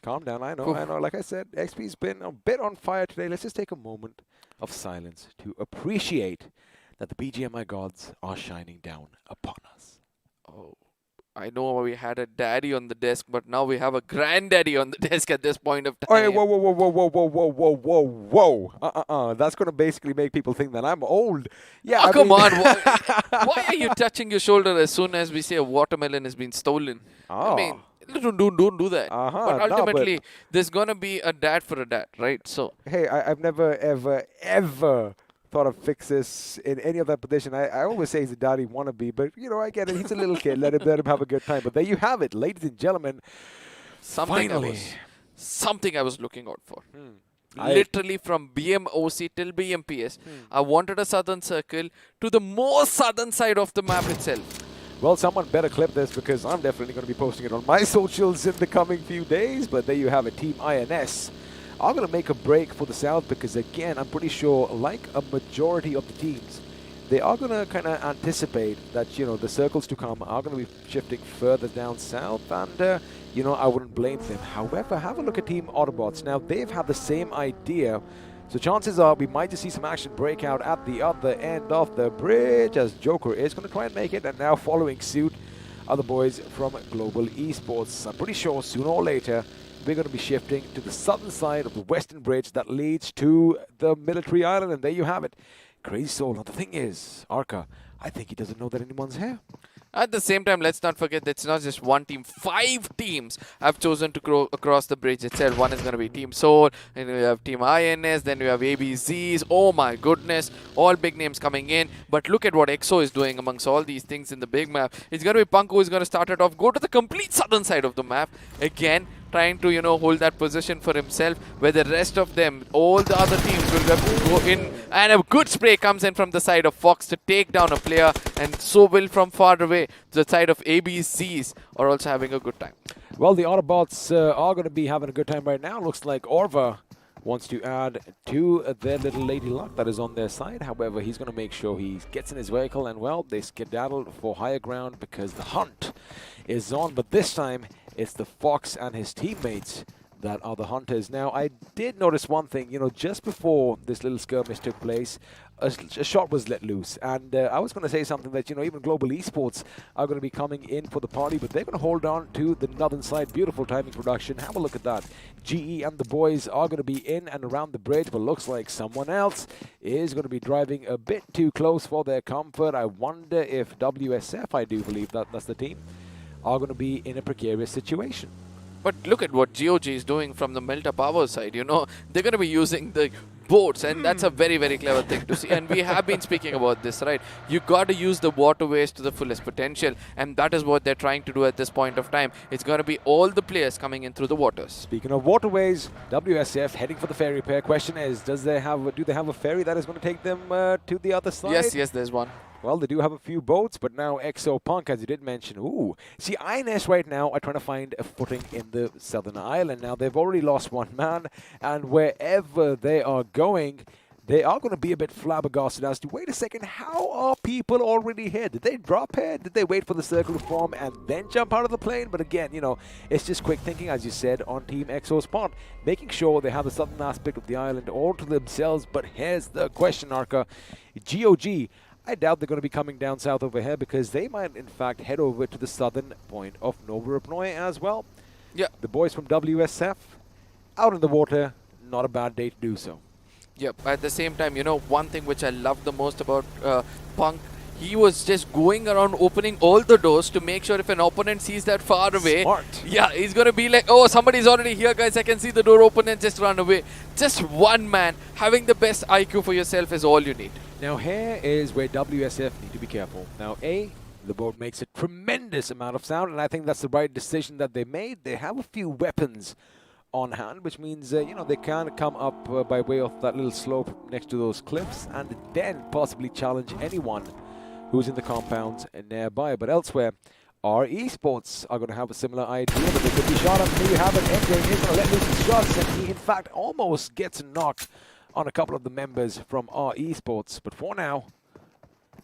Calm down. I know. Like I said, XP's been a bit on fire today. Let's just take a moment of silence to appreciate that the BGMI gods are shining down upon us. Oh, I know we had a daddy on the desk, but now we have a granddaddy on the desk at this point of time. Hey, whoa. That's going to basically make people think that I'm old. Yeah. Oh, come on. Why are you touching your shoulder as soon as we say a watermelon has been stolen? Oh. I mean, don't do that. But ultimately, there's going to be a dad for a dad, right? So, hey, I've never, ever thought of fixes in any other position. I always say he's a daddy wannabe, but I get it. He's a little kid. Let him have a good time. But there you have it, ladies and gentlemen. Something I was looking out for. Literally from BMOC till BMPS, I wanted a southern circle to the most southern side of the map itself. Well, someone better clip this, because I'm definitely going to be posting it on my socials in the coming few days. But there you have it. Team INS are going to make a break for the south, because again, I'm pretty sure, like a majority of the teams, they are going to kind of anticipate that, the circles to come are going to be shifting further down south, and, I wouldn't blame them. However, have a look at Team Autobotz. Now, they've had the same idea, so chances are we might just see some action break out at the other end of the bridge, as Joker is going to try and make it, and now following suit are the boys from Global Esports. I'm pretty sure sooner or later, we're going to be shifting to the southern side of the western bridge that leads to the military island, and there you have it. Crazy Soul. Now the thing is, Arca, I think he doesn't know that anyone's here. At the same time, let's not forget that it's not just one team. 5 teams have chosen to go across the bridge itself. One is going to be Team Soul, then we have Team INS, then we have ABCs. Oh my goodness, all big names coming in. But look at what EXO is doing amongst all these things in the big map. It's going to be Punk who is going to start it off, go to the complete southern side of the map. Again, trying to, hold that position for himself, where the rest of them, all the other teams will go in, and a good spray comes in from the side of Fox to take down a player, and so will from far away, the side of ABCs are also having a good time. Well, the Autobotz are going to be having a good time right now. Looks like Orva wants to add to their little lady luck that is on their side. However, he's going to make sure he gets in his vehicle, and well, they skedaddle for higher ground because the hunt is on. But this time, it's the Fox and his teammates that are the hunters. Now, I did notice one thing, just before this little skirmish took place, a shot was let loose. And I was going to say something that, even Global Esports are going to be coming in for the party, but they're going to hold on to the northern side. Beautiful timing production. Have a look at that. GE and the boys are going to be in and around the bridge, but looks like someone else is going to be driving a bit too close for their comfort. I wonder if WSF, I do believe that's the team, are going to be in a precarious situation. But look at what GOG is doing from the Melta Power side, they're going to be using the boats, and that's a very, very clever thing to see. And we have been speaking about this, right? You got to use the waterways to the fullest potential, and that is what they're trying to do at this point of time. It's going to be all the players coming in through the waters. Speaking of waterways, WSF heading for the ferry pair. Question is, do they have a ferry that is going to take them to the other side? Yes, there's one. Well, they do have a few boats, but now EXO Punk, as you did mention, see, INS right now are trying to find a footing in the southern island. Now, they've already lost one man, and wherever they are going, they are going to be a bit flabbergasted as to, wait a second, how are people already here? Did they drop here? Did they wait for the circle to form and then jump out of the plane? But again, it's just quick thinking, as you said, on Team EXO's part, making sure they have the southern aspect of the island all to themselves. But here's the question, Arca. GOG, I doubt they're going to be coming down south over here, because they might, in fact, head over to the southern point of Nova Rupnoy as well. Yeah. The boys from WSF, out in the water, not a bad day to do so. Yep. At the same time, one thing which I love the most about Punk, he was just going around opening all the doors to make sure if an opponent sees that far away. Smart. Yeah, he's going to be like, oh, somebody's already here, guys. I can see the door open, and just run away. Just one man. Having the best IQ for yourself is all you need. Now, here is where WSF need to be careful. Now, the boat makes a tremendous amount of sound, and I think that's the right decision that they made. They have a few weapons on hand, which means, they can come up by way of that little slope next to those cliffs, and then possibly challenge anyone who's in the compounds nearby. But elsewhere, our Esports are going to have a similar idea, but they could be shot up. There you have it. Erangel is going to let loose his shots, and he, in fact, almost gets knocked on a couple of the members from our Esports. But for now,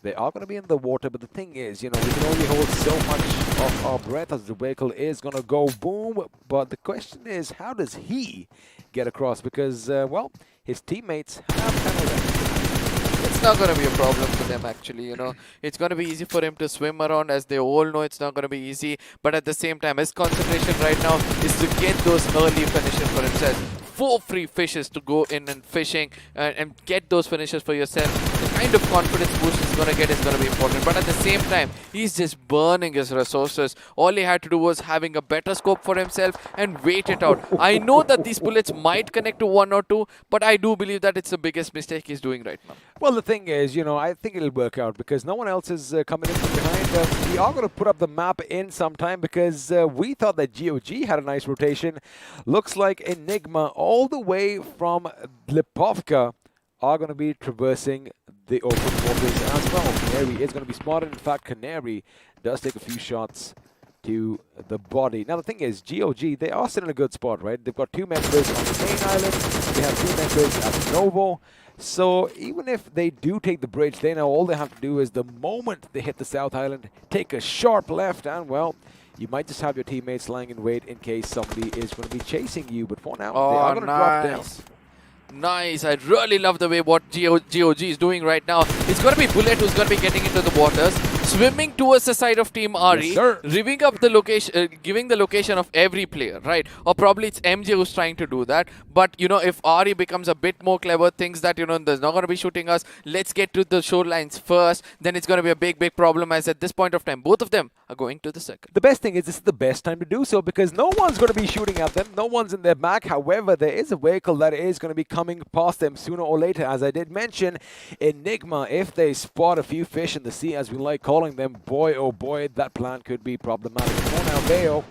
they are going to be in the water. But the thing is, we can only hold so much of our breath as the vehicle is going to go boom. But the question is, how does he get across? Because, well, his teammates have handled it. It's not going to be a problem for them, actually, It's going to be easy for him to swim around. As they all know, it's not going to be easy. But at the same time, his concentration right now is to get those early finishes for himself. 4 free fishes to go in and fishing and get those finishes for yourself. The kind of confidence boost he's going to get is going to be important. But at the same time, he's just burning his resources. All he had to do was having a better scope for himself and wait it out. I know that these bullets might connect to 1 or 2, but I do believe that it's the biggest mistake he's doing right now. Well, the thing is, I think it'll work out because no one else is coming in from behind. We are going to put up the map in sometime because we thought that GOG had a nice rotation. Looks like Enigma all the way from Lipovka are going to be traversing the open waters as well. Canary is going to be spotted. In fact, Canary does take a few shots to the body. Now, the thing is, GOG, they are still in a good spot, right? They've got 2 members on the main island. They have 2 members at Novo. So even if they do take the bridge, they know all they have to do is the moment they hit the South Island, take a sharp left, and, well, you might just have your teammates lying in wait in case somebody is going to be chasing you. But for now, they are going to drop down. Nice. I really love the way what GOG is doing right now. It's going to be Bullet who's going to be getting into the waters. swimming towards the side of Team RE, sir. giving up the location, giving the location of every player, right? Or probably it's MJ who's trying to do that. But you know, if RE becomes a bit more clever, thinks that you know there's not going to be shooting us, let's get to the shorelines first. Then it's going to be a big problem. As at this point of time, both of them are going to the circle. The best thing is this is the best time to do so because no one's going to be shooting at them. No one's in their back. However, there is a vehicle that is going to be coming past them sooner or later. As I did mention, Enigma, if they spot a few fish in the sea, as we like calling them, boy, oh boy, that plan could be problematic. For now, Bayo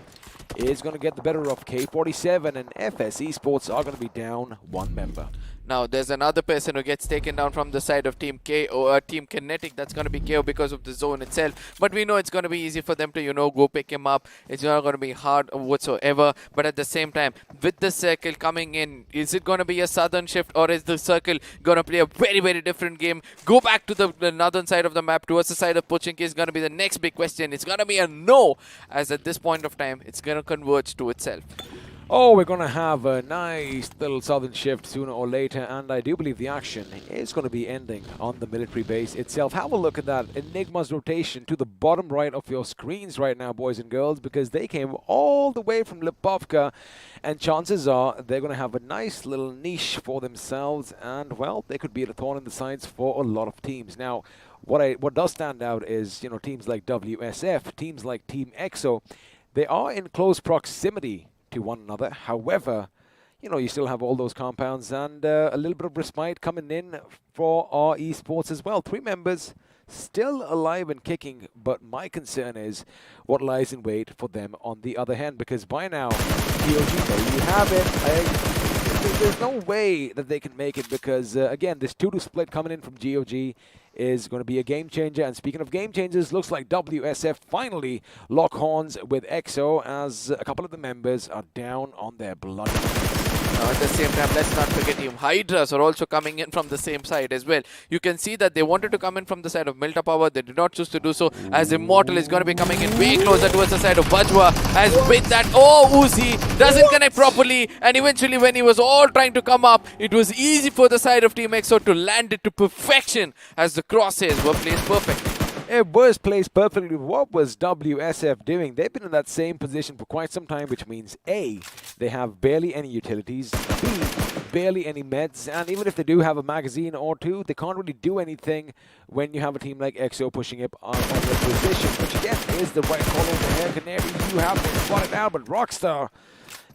is going to get the better of K47 and FS Esports are going to be down one member. Now, there's another person who gets taken down from the side of Team K or Team Kinetic. That's going to be KO because of the zone itself. But we know it's going to be easy for them to, you know, go pick him up. It's not going to be hard whatsoever. But at the same time, with the circle coming in, is it going to be a southern shift or is the circle going to play a very different game? Go back to the northern side of the map towards the side of Pochinki is going to be the next big question. It's going to be a no, as at this point of time, it's going to converge to itself. Oh, we're going to have a nice little southern shift sooner or later, and I do believe the action is going to be ending on the military base itself. Have a look at that Enigma's rotation to the bottom right of your screens right now, boys and girls, because they came all the way from Lipovka, and chances are they're going to have a nice little niche for themselves, and, well, they could be a thorn in the sides for a lot of teams. Now, what does stand out is, you know, teams like WSF, teams like Team EXO, they are in close proximity to one another. However, you know, you still have all those compounds and a little bit of respite coming in for our esports as well. 3 members still alive and kicking, but my concern is what lies in wait for them on the other hand, because by now, GOG, there you have it. There's no way that they can make it because, again, this 2-2 split coming in from GOG is going to be a game changer. And speaking of game changers, looks like WSF finally lock horns with EXO as a couple of the members are down on their blood. Now at the same time, let's not forget Team Hydras are also coming in from the same side as well. You can see that they wanted to come in from the side of Milta Power. They did not choose to do so, as Immortal is going to be coming in way closer towards the side of Bajwa. As with that, Uzi doesn't connect properly, and eventually when he was all trying to come up, it was easy for the side of Team EXO to land it to perfection as the crosshairs were placed perfectly. It was placed perfectly. What was WSF doing? They've been in that same position for quite some time, which means A, they have barely any utilities, B, barely any meds, and even if they do have a magazine or two, they can't really do anything when you have a team like EXO pushing up on their position, which again is the right call over here. Canary, you have been spotted out, but Rockstar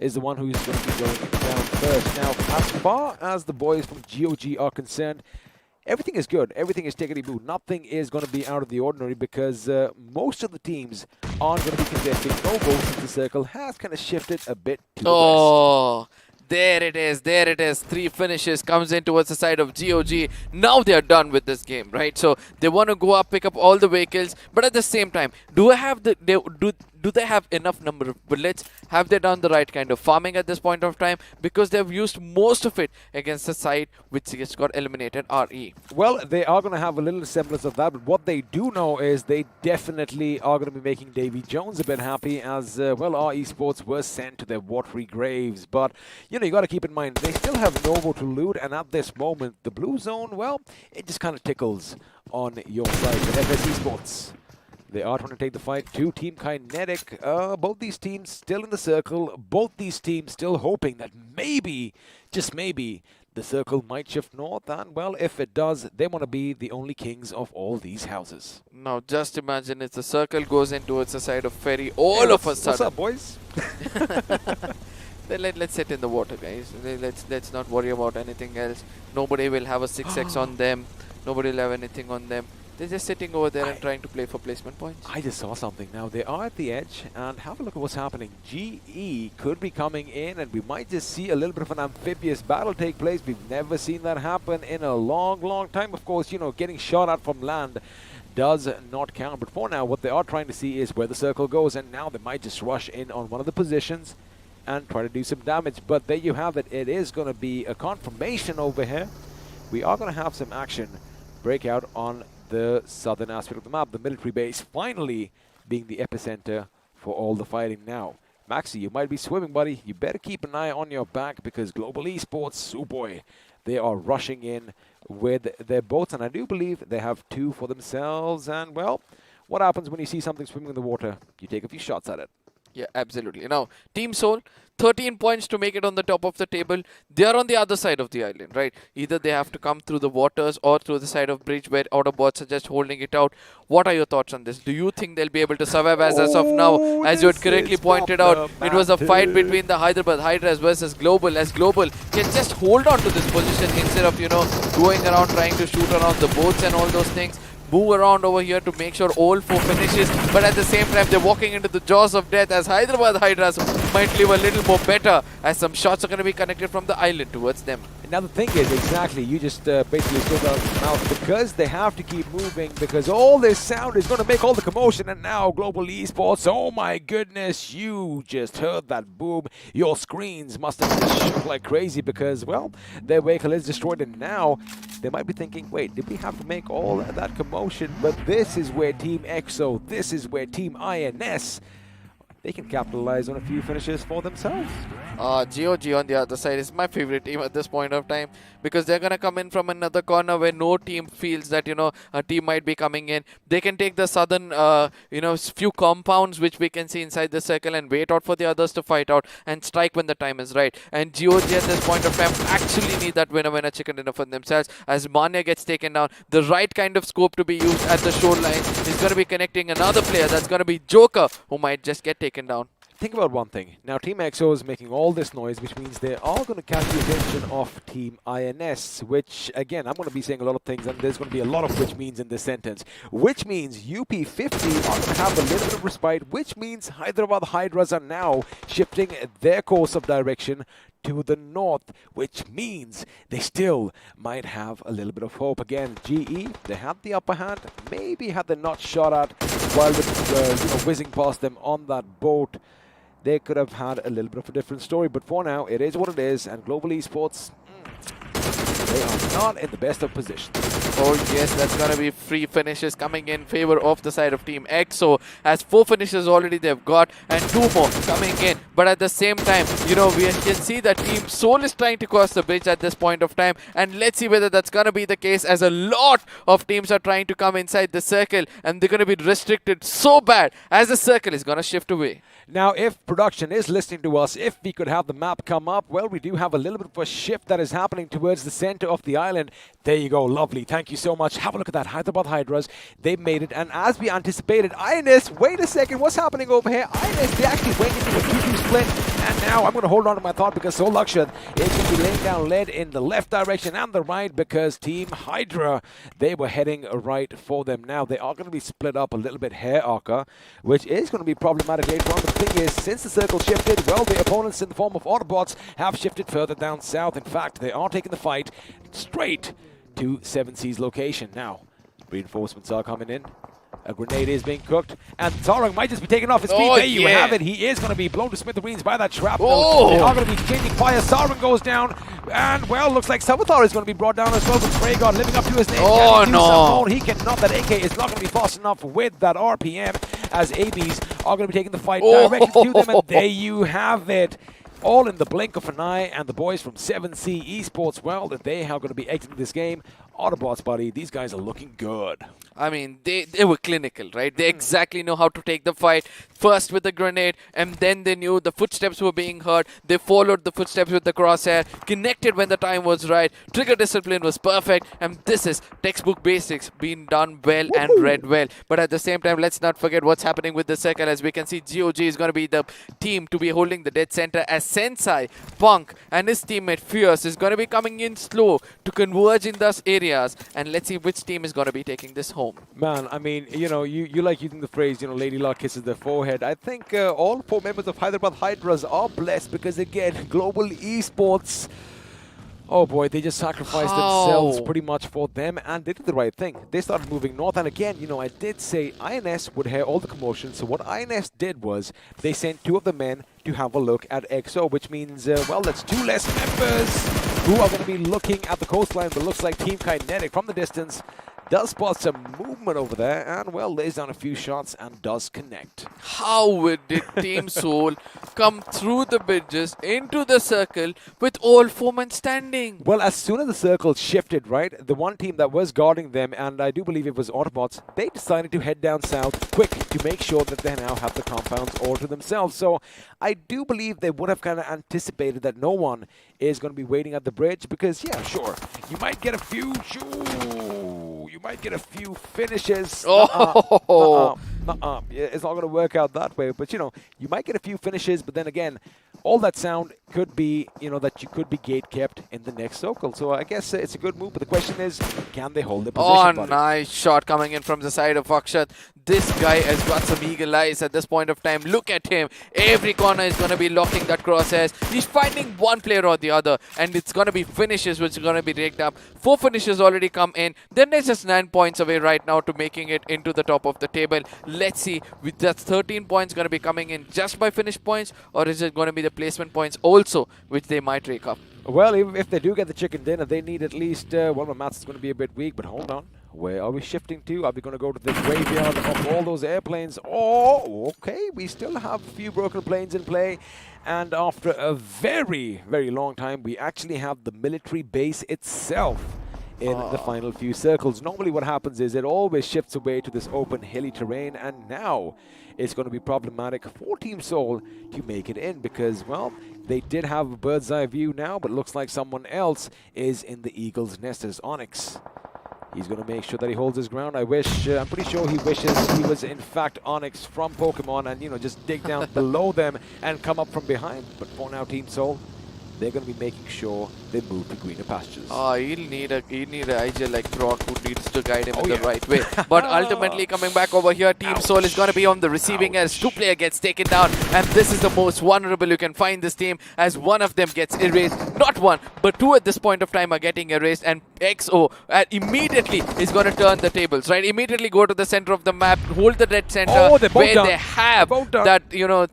is the one who's going to be going down first. Now, as far as the boys from GOG are concerned, everything is good. Everything is tickety-boo. Nothing is going to be out of the ordinary because most of the teams aren't going to be contesting. No goals since the circle has kind of shifted a bit to the west. There it is. There it is. 3 finishes comes in towards the side of GOG. Now they are done with this game, right? So they want to go up, pick up all the vehicles, but at the same time, do they have enough number of bullets? Have they done the right kind of farming at this point of time? Because they've used most of it against the side which just got eliminated, RE. Well, they are going to have a little semblance of that, but what they do know is they definitely are going to be making Davy Jones a bit happy as, well, our esports were sent to their watery graves. But, you know, you got to keep in mind, they still have Novo to loot, and at this moment, the blue zone, well, it just kind of tickles on your side. But FS Esports, they are trying to take the fight to Team Kinetic. Both these teams still in the circle. Both these teams still hoping that maybe, just maybe, the circle might shift north. And, well, if it does, they want to be the only kings of all these houses. Now, just imagine if the circle goes in towards the side of Ferry all of a sudden. What's up, boys? Then let's sit in the water, guys. Let's not worry about anything else. Nobody will have a 6x on them. Nobody will have anything on them. They're just sitting over there and trying to play for placement points. I just saw something now. They are at the edge, and have a look at what's happening. GE could be coming in, and we might just see a little bit of an amphibious battle take place. We've never seen that happen in a long time. Of course, you know, getting shot at from land does not count. But for now, what they are trying to see is where the circle goes, and now they might just rush in on one of the positions and try to do some damage. But there you have it. It is going to be a confirmation over here. We are going to have some action break out on the southern aspect of the map. The military base finally being the epicenter for all the fighting now. Maxi, you might be swimming, buddy. You better keep an eye on your back because Global Esports, oh boy, they are rushing in with their boats. And I do believe they have 2 for themselves. And, well, what happens when you see something swimming in the water? You take a few shots at it. Yeah, absolutely. Now, Team Seoul, 13 points to make it on the top of the table. They are on the other side of the island, right? Either they have to come through the waters or through the side of bridge where Autobotz are just holding it out. What are your thoughts on this? Do you think they'll be able to survive as of now? As you had correctly pointed out, it was a fight between the Hyderabad Hydras versus Global, as Global can just hold on to this position instead of, you know, going around trying to shoot around the boats and all those things. Move around over here to make sure all 4 finishes, but at the same time they're walking into the jaws of death as Hyderabad Hydras might live a little more better as some shots are going to be connected from the island towards them. Now the thing is, exactly, you just basically spoke out of your mouth, because they have to keep moving, because all this sound is going to make all the commotion, and now Global Esports, oh my goodness, you just heard that boom. Your screens must have just shook like crazy because, well, their vehicle is destroyed, and now they might be thinking, wait, did we have to make all that commotion? But this is where Team EXO, this is where Team INS, they can capitalize on a few finishes for themselves. GOG on the other side is my favorite team at this point of time, because they're going to come in from another corner where no team feels that, you know, a team might be coming in. They can take the southern, you know, few compounds which we can see inside the circle and wait out for the others to fight out and strike when the time is right. And GOG at this point of time actually need that winner-winner chicken dinner for themselves as Manya gets taken down. The right kind of scope to be used at the shoreline is going to be connecting another player. That's going to be Joker, who might just get taken down. Think about one thing. Now, Team EXO is making all this noise, which means they are going to catch the attention of Team INS, which, again, I'm going to be saying a lot of things, and there's going to be a lot of which means in this sentence. Which means UP50 are going to have a little bit of respite, which means Hyderabad Hydras are now shifting their course of direction to the north, which means they still might have a little bit of hope. Again, GE, they had the upper hand, maybe had they not shot at while whizzing past them on that boat, they could have had a little bit of a different story. But for now, it is what it is, and Global Esports, they are not in the best of positions. Oh yes, that's going to be 3 finishes coming in favor of the side of Team EXO, as 4 finishes already they've got and 2 more coming in. But at the same time, you know, we can see that Team Seoul is trying to cross the bridge at this point of time, and let's see whether that's going to be the case, as a lot of teams are trying to come inside the circle and they're going to be restricted so bad as the circle is going to shift away. Now, if production is listening to us, if we could have the map come up, well, we do have a little bit of a shift that is happening towards the center of the island. There you go, lovely. Thank you so much. Have a look at that. Hyderabad Hydras, they made it. And as we anticipated, INS, wait a second, what's happening over here? INS, they actually went into a 2-2 split. And now I'm going to hold on to my thought, because Sol Lakshad is going to be laying down lead in the left direction and the right, because Team Hydra, they were heading right for them. Now, they are going to be split up a little bit here, Arca, which is going to be problematic later on. But the thing is, since the circle shifted, well, the opponents in the form of Autobotz have shifted further down south. In fact, they are taking the fight straight to 7C's location. Now, reinforcements are coming in. A grenade is being cooked, and Sarang might just be taken off his feet. There you have it. He is going to be blown to smithereens by that shrapnel. They are going to be changing fire. Sarang goes down, and, well, looks like Savitar is going to be brought down as well. But Fragod living up to his name. Oh, no. He cannot. That AK is not going to be fast enough with that RPM, as ABs are going to be taking the fight directly to them, and there you have it. All in the blink of an eye, and the boys from 7C Esports, well, they are going to be exiting this game. Autobotz, buddy, these guys are looking good. I mean, they were clinical, right? They exactly know how to take the fight. First with the grenade, and then they knew the footsteps were being heard. They followed the footsteps with the crosshair, connected when the time was right. Trigger discipline was perfect, and this is textbook basics being done well and read well. But at the same time, let's not forget what's happening with the circle. As we can see, GOG is going to be the team to be holding the dead center, as Sensei, Punk, and his teammate Fierce is going to be coming in slow to converge in those areas. And let's see which team is going to be taking this home. Man, I mean, you know, you like using the phrase, you know, Lady Luck kisses their forehead. I think all 4 members of Hyderabad Hydras are blessed, because, again, Global Esports, oh boy, they just sacrificed themselves pretty much for them, and they did the right thing. They started moving north, and again, you know, I did say INS would hear all the commotion, so what INS did was they sent 2 of the men to have a look at EXO, which means, well, that's 2 less members who are going to be looking at the coastline. But looks like Team Kinetic from the distance, does spot some movement over there and, well, lays down a few shots and does connect. How did Team Soul come through the bridges into the circle with all 4 men standing? Well, as soon as the circle shifted, right, the one team that was guarding them, and I do believe it was Autobotz, they decided to head down south quick to make sure that they now have the compounds all to themselves. So I do believe they would have kind of anticipated that no one is going to be waiting at the bridge because, yeah, sure, you might get a few, you might get a few finishes. Yeah, it's not going to work out that way. But, you know, you might get a few finishes, but then again, all that sound could be, you know, that you could be gate kept in the next circle. So I guess it's a good move, but the question is, can they hold the position? Oh, nice shot coming in from the side of Akshat. This guy has got some eagle eyes at this point of time. Look at him. Every corner is going to be locking that crosshairs. He's finding one player or the other, and it's going to be finishes which are going to be rigged up. 4 finishes already come in. Then there's just 9 points away right now to making it into the top of the table. Let's see, with that 13 points going to be coming in just by finish points, or is it going to be the placement points also, which they might rake up? Well, if they do get the chicken dinner, they need at least, well, my maths is going to be a bit weak, but hold on. Where are we shifting to? Are we going to go to the graveyard of all those airplanes? Oh, okay. We still have a few broken planes in play. And after a very, very long time, we actually have the military base itself in the final few circles. Normally what happens is it always shifts away to this open, hilly terrain. And now it's going to be problematic for Team Soul to make it in because, well, they did have a bird's eye view now, but it looks like someone else is in the Eagle's nest as Onyx. He's going to make sure that he holds his ground. I'm pretty sure he wishes he was in fact Onyx from Pokemon and, you know, just dig down below them and come up from behind. But for now, Team Soul, they're going to be making sure they move to greener pastures. He'll need a IGL like Brock who needs to guide him in the right way. But ultimately coming back over here, Team Soul is going to be on the receiving as 2 player gets taken down. And this is the most vulnerable you can find this team as one of them gets erased. Not 1, but 2 at this point of time are getting erased. And XO immediately is going to turn the tables, right? Immediately go to the center of the map, hold the red center where they have that, you know,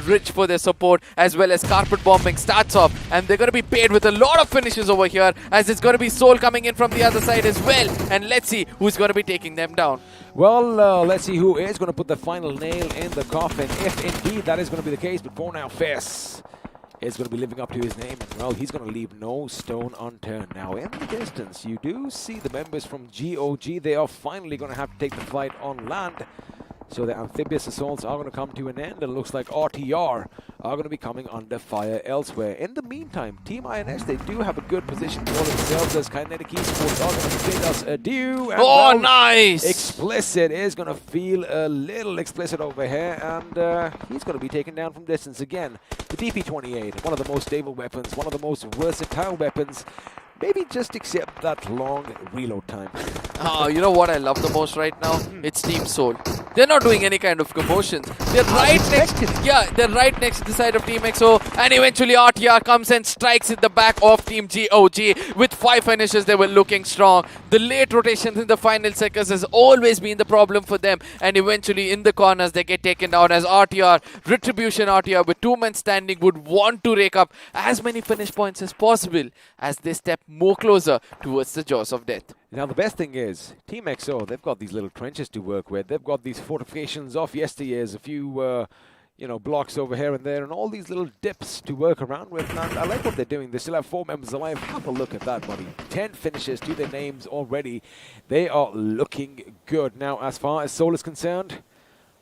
rich for their support as well as carpet bombing starts off. And they're going to be paid with a lot of finishes over here as it's going to be Soul coming in from the other side as well. And let's see who's going to be taking them down. Well, let's see who is going to put the final nail in the coffin, if indeed that is going to be the case. But for now, Fess is going to be living up to his name, and, well, he's going to leave no stone unturned. Now, in the distance, you do see the members from GOG. They are finally going to have to take the flight on land. So the amphibious assaults are going to come to an end, and it looks like RTR are going to be coming under fire elsewhere. In the meantime, Team INS, they do have a good position for themselves as Kinetic Esports are going to bid us adieu. And, well, nice! Explicit is going to feel a little explicit over here, and he's going to be taken down from distance again. The DP-28, one of the most stable weapons, one of the most versatile weapons. Maybe just accept that long reload time. You know what I love the most right now? It's Team Soul. They're not doing any kind of commotions. They're right they're right next to the side of Team XO, and eventually RTR comes and strikes in the back of Team GOG. With 5 finishes, they were looking strong. The late rotations in the final seconds has always been the problem for them, and eventually in the corners they get taken down as RTR, Retribution RTR with 2 men standing would want to rake up as many finish points as possible as they step more closer towards the jaws of death. Now, the best thing is, Team XO, they've got these little trenches to work with. They've got these fortifications off yesteryears, a few, you know, blocks over here and there, and all these little dips to work around with. And I like what they're doing. They still have 4 members alive. Have a look at that, buddy. 10 finishes to their names already. They are looking good. Now, as far as Soul is concerned,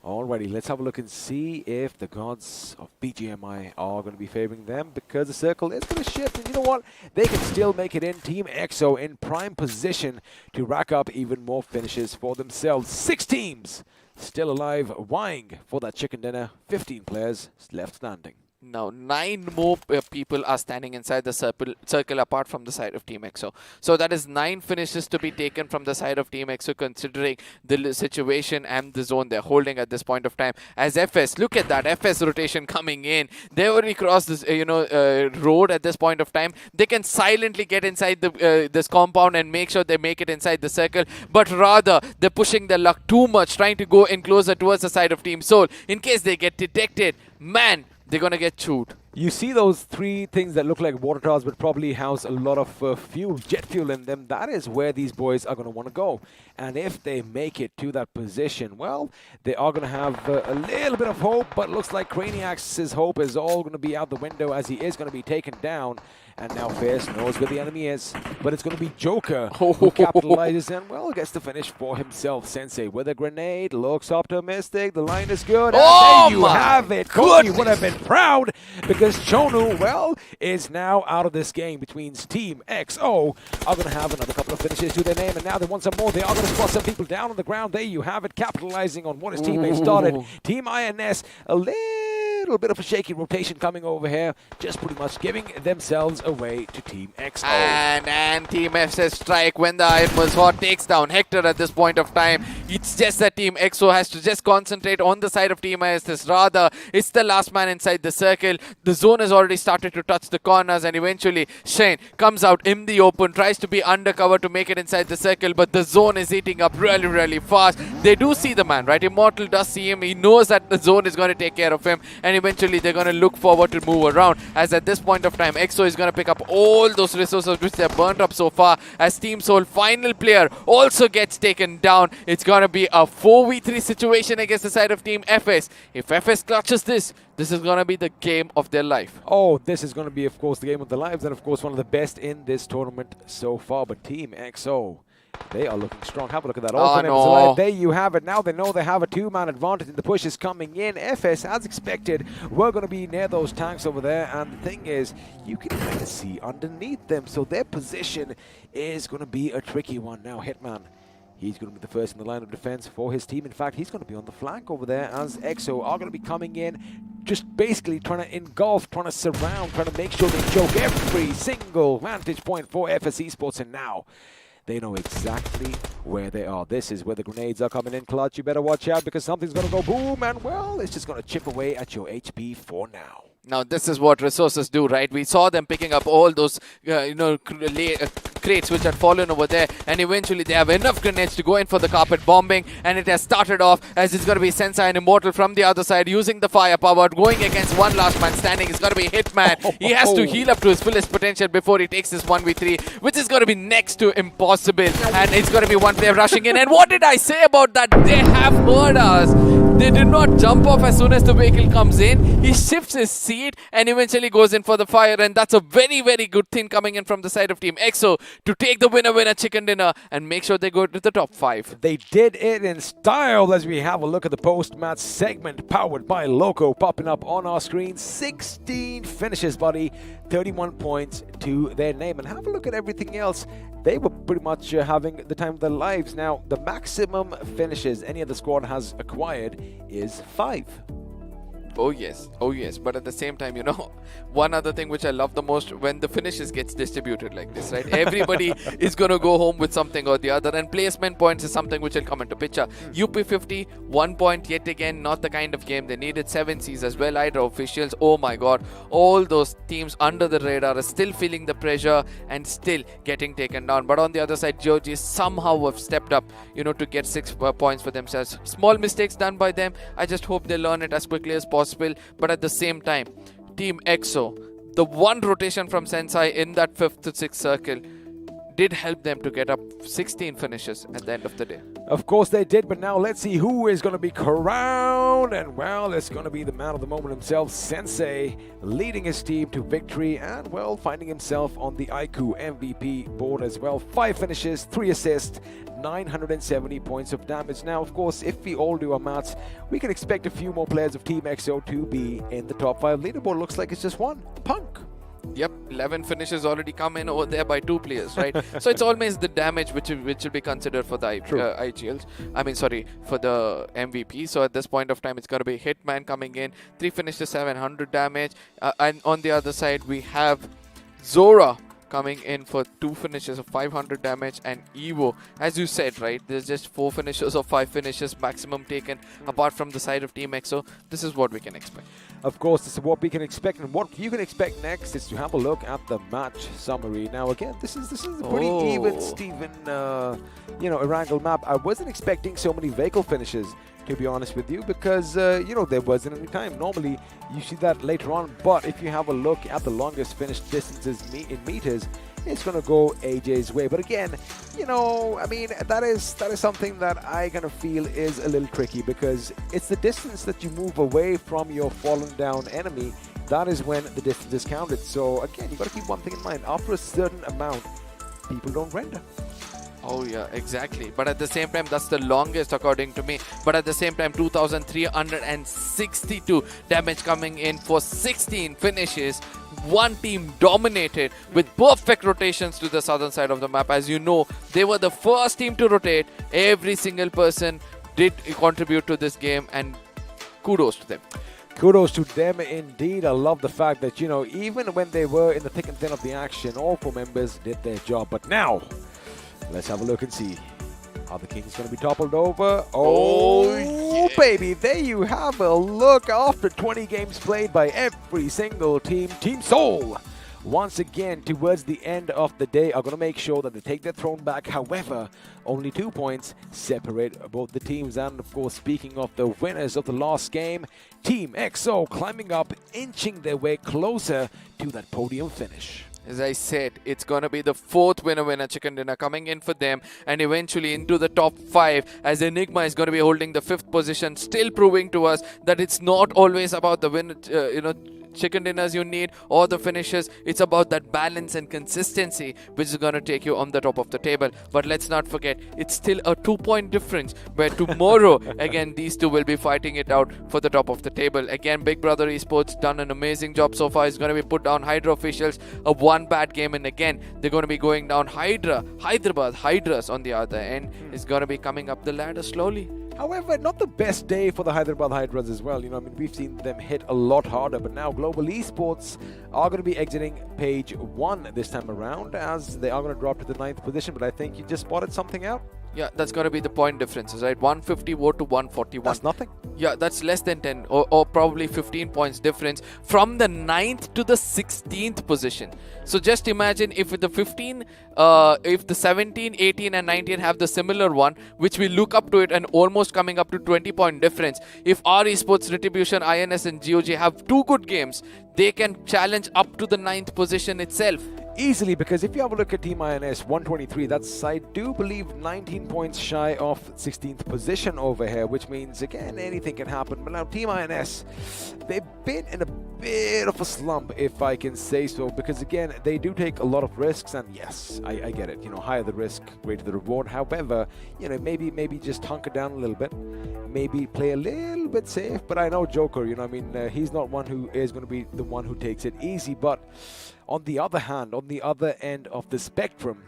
alrighty, let's have a look and see if the gods of BGMI are going to be favoring them, because the circle is going to shift, and you know what? They can still make it in. Team XO in prime position to rack up even more finishes for themselves. 6 teams still alive, vying for that chicken dinner. 15 players left standing. Now, 9 more people are standing inside the circle apart from the side of Team XO. So that is 9 finishes to be taken from the side of Team XO, considering the situation and the zone they're holding at this point of time. As FS, look at that FS rotation coming in. They already crossed this, road at this point of time. They can silently get inside the this compound and make sure they make it inside the circle. But rather, they're pushing their luck too much, trying to go in closer towards the side of Team Soul. In case they get detected, man, they're going to get chewed. You see those three things that look like water towers but probably house a lot of fuel, jet fuel in them. That is where these boys are going to want to go. And if they make it to that position, well, they are going to have a little bit of hope, but it looks like Craniax's hope is all going to be out the window as he is going to be taken down. And now Fierce knows where the enemy is, but it's going to be Joker who capitalizes and, well, gets the finish for himself. Sensei with a grenade, looks optimistic, the line is good, and there you have it. Kobe would have been proud because Chonu, well, is now out of this game, which means Team XO are going to have another couple of finishes to their name, and now they want some more. They are going to spot some people down on the ground. There you have it, capitalizing on what his teammates started. Team INS, a little bit of a shaky rotation coming over here, just pretty much giving themselves away to Team XO. And Team F says strike when the iron was hot, takes down Hector at this point of time. It's just that Team XO has to just concentrate on the side of Team ISS. Rather, it's the last man inside the circle. The zone has already started to touch the corners, and eventually Shane comes out in the open, tries to be undercover to make it inside the circle, but the zone is eating up really, really fast. They do see the man, right? Immortal does see him. He knows that the zone is going to take care of him, and eventually they're going to look forward to move around, as at this point of time, XO is going to pick up all those resources which they've burnt up so far, as Team Soul final player also gets taken down. It's going to be a 4v3 situation against the side of Team FS. If FS clutches this is going to be the game of their life. Oh, this is going to be, of course, the game of their lives, and of course one of the best in this tournament so far. But Team XO, they are looking strong. Have a look at that. There you have it. Now they know they have a two-man advantage and the push is coming in. FS, as expected, we're going to be near those tanks over there. And the thing is, you can kind of see underneath them. So their position is going to be a tricky one. Now, Hitman, he's going to be the first in the line of defense for his team. In fact, he's going to be on the flank over there as XO are going to be coming in, just basically trying to engulf, trying to surround, trying to make sure they choke every single vantage point for FS Esports. And now they know exactly where they are. This is where the grenades are coming in clutch. You better watch out because something's going to go boom, and, well, it's just going to chip away at your HP for now. Now, this is what resources do, right? We saw them picking up all those, crates which had fallen over there, and eventually they have enough grenades to go in for the carpet bombing, and it has started off as it's going to be Sensei and Immortal from the other side using the firepower, going against one last man standing. It's going to be Hitman. He has to heal up to his fullest potential before he takes this 1v3, which is going to be next to impossible, and it's going to be one player rushing in. And what did I say about that? They have heard us. They did not jump off as soon as the vehicle comes in. He shifts his seat and eventually goes in for the fire, and that's a very, very good thing coming in from the side of Team XO to take the winner chicken dinner and make sure they go to the top 5. They did it in style as we have a look at the post-match segment powered by Loco popping up on our screen. 16 finishes, buddy. 31 points to their name. And have a look at everything else. They were pretty much having the time of their lives. Now, the maximum finishes any other squad has acquired is 5. Oh yes, but at the same time, one other thing which I love the most, when the finishes gets distributed like this, right? Everybody is going to go home with something or the other, and placement points is something which will come into picture. UP50, 1 point yet again, not the kind of game they needed. 7 Cs as well. Hydra officials, oh my god, all those teams under the radar are still feeling the pressure and still getting taken down. But on the other side, Georgie somehow have stepped up, to get 6 points for themselves. Small mistakes done by them. I just hope they learn it as quickly as possible. But at the same time, Team XO, the one rotation from Sensei in that 5th to 6th circle did help them to get up 16 finishes at the end of the day. Of course they did, but now let's see who is going to be crowned. And, well, it's going to be the man of the moment himself, Sensei, leading his team to victory and, well, finding himself on the iQOO MVP board as well. 5 finishes, 3 assists, 970 points of damage. Now, of course, if we all do our maths, we can expect a few more players of Team XO to be in the top 5. Leaderboard looks like it's just one, Punk. Yep, 11 finishes already come in over there by 2 players, right? So it's always the damage which will be considered for the IGLs. I mean, sorry, for the MVP. So at this point of time, it's going to be Hitman coming in, 3 finishes, 700 damage. And on the other side, we have Zora coming in for 2 finishes of 500 damage, and Evo, as you said, right, there's just 4 finishes or 5 finishes maximum taken apart from the side of Team XO. This is what we can expect. Of course, this is what we can expect, and what you can expect next is to have a look at the match summary. Now, again, this is a pretty even, Steven, Erangel map. I wasn't expecting so many vehicle finishes to be honest with you, because, there wasn't any time. Normally, you see that later on, but if you have a look at the longest finished distances in meters, it's going to go AJ's way. But again, that is something that I kind of feel is a little tricky, because it's the distance that you move away from your fallen down enemy. That is when the distance is counted. So again, you've got to keep one thing in mind. After a certain amount, people don't render. Oh yeah, exactly. But at the same time, that's the longest according to me. But at the same time, 2,362 damage coming in for 16 finishes. One team dominated with perfect rotations to the southern side of the map. As you know, they were the first team to rotate. Every single person did contribute to this game, and kudos to them. Kudos to them indeed. I love the fact that, even when they were in the thick and thin of the action, all 4 members did their job. But now, let's have a look and see. Are the Kings going to be toppled over? Oh, yeah. Baby, there you have a look. After 20 games played by every single team, Team Soul, once again, towards the end of the day, are going to make sure that they take their throne back. However, only 2 points separate both the teams. And, of course, speaking of the winners of the last game, Team XO climbing up, inching their way closer to that podium finish. As I said, it's going to be the 4th winner chicken dinner coming in for them, and eventually into the top 5, as Enigma is going to be holding the 5th position, still proving to us that it's not always about the win, chicken dinners you need or the finishes. It's about that balance and consistency which is going to take you on the top of the table. But let's not forget, it's still a 2-point difference, where tomorrow again these two will be fighting it out for the top of the table. Again, Big Brother Esports done an amazing job so far. It's going to be put down Hydra officials of one bad game, and again they're going to be going down Hyderabad Hydras on the other end. Is going to be coming up the ladder slowly. However, not the best day for the Hyderabad Hydras as well. We've seen them hit a lot harder, but now Global Esports are going to be exiting page 1 this time around, as they are going to drop to the 9th position. But I think you just spotted something out. Yeah, that's going to be the point differences, right? 154 to 141. That's nothing. Yeah, that's less than 10 or probably 15 points difference from the 9th to the 16th position. So just imagine if the 17, 18 and 19 have the similar one, which we look up to it and almost coming up to 20-point difference. If our Esports, Retribution, INS and GOG have 2 good games, they can challenge up to the 9th position itself. Easily, because if you have a look at Team INS 123, that's, I do believe, 19 points shy of 16th position over here, which means, again, anything can happen. But now Team INS, they've been in a bit of a slump, if I can say so, because, again, they do take a lot of risks, and yes, I get it. Higher the risk, greater the reward. However, maybe just hunker down a little bit, maybe play a little bit safe. But I know Joker, he's not one who is going to be the one who takes it easy, but on the other hand, on the other end of the spectrum,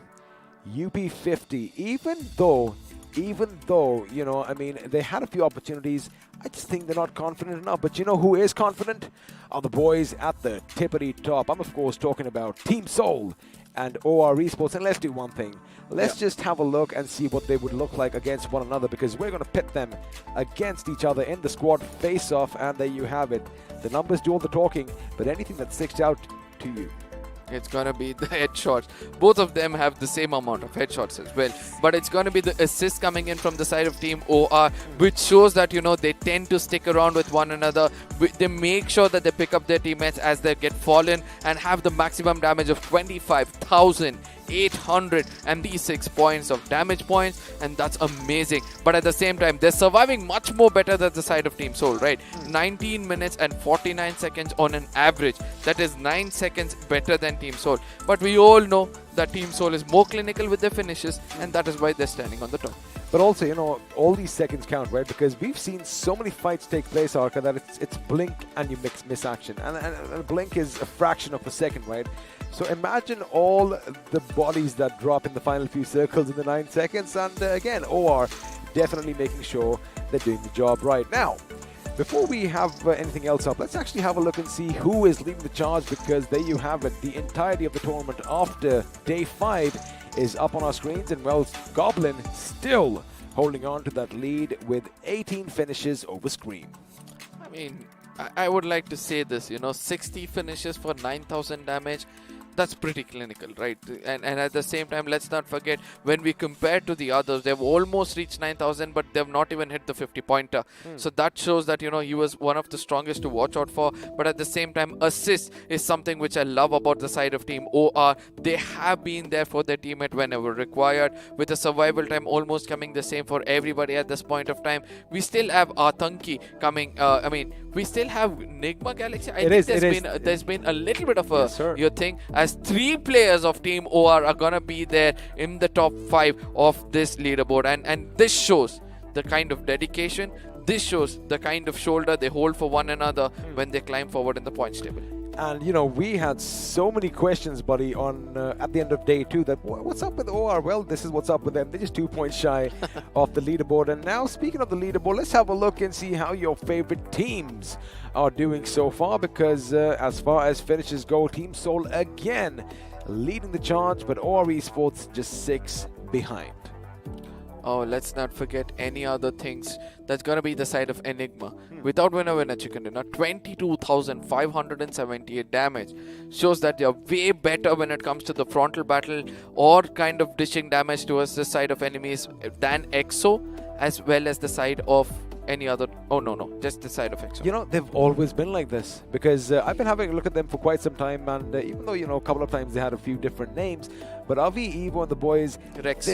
UP50, even though, they had a few opportunities, I just think they're not confident enough. But who is confident? Are the boys at the tippity top. I'm, of course, talking about Team Soul and OR Esports. And let's do one thing. Let's just have a look and see what they would look like against one another, because we're going to pit them against each other in the squad face-off. And there you have it. The numbers do all the talking, but anything that sticks out to you? It's going to be the headshots. Both of them have the same amount of headshots as well. But it's going to be the assists coming in from the side of Team OR, which shows that, they tend to stick around with one another. They make sure that they pick up their teammates as they get fallen and have the maximum damage of 25,836 points of damage points. And that's amazing. But at the same time, they're surviving much more better than the side of Team Soul, right? 19 minutes and 49 seconds on an average. That is 9 seconds better than Team Soul. But we all know that Team Soul is more clinical with their finishes, and that is why they're standing on the top. But also, all these seconds count, right? Because we've seen so many fights take place, Arca, that it's blink and you miss action. And blink is a fraction of a second, right? So imagine all the bodies that drop in the final few circles in the 9 seconds. And again, OR definitely making sure they're doing the job right. Now, before we have anything else up, let's actually have a look and see who is leading the charge, because there you have it. The entirety of the tournament after day 5 is up on our screens, and well, Goblin still holding on to that lead with 18 finishes over Scream. I mean, I would like to say this, 60 finishes for 9,000 damage. that's pretty clinical, right? And at the same time, let's not forget, when we compare to the others, they've almost reached 9,000, but they've not even hit the 50-pointer. So that shows that, you know, he was one of the strongest to watch out for. But at the same time, assist is something which I love about the side of Team OR. They have been there for their teammate whenever required, with the survival time almost coming the same for everybody at this point of time. We still have Atanki coming. I mean, we still have Nigma Galaxy. I think there's been a little bit of a your thing, as 3 players of Team OR are gonna be there in the top 5 of this leaderboard, and this shows the kind of dedication. This shows the kind of shoulder they hold for one another when they climb forward in the points table. And you know, we had so many questions, buddy, on at the end of day 2 that what's up with OR? Well, this is what's up with them. They're just 2 points shy of the leaderboard. And now, speaking of the leaderboard, let's have a look and see how your favorite teams are doing so far. Because as far as finishes go, Team Seoul again leading the charge, but OR Esports just 6 behind. Oh, let's not forget any other things. That's going to be the side of Enigma. Without winner chicken dinner, 22,578 damage. Shows that they're way better when it comes to the frontal battle or kind of dishing damage towards the side of enemies than EXO, as well as the side of any other. Oh, no, just the side of EXO. You know, they've always been like this, because I've been having a look at them for quite some time, and even though, you know, a couple of times they had a few different names, but Avi, Evo, and the boys, Rex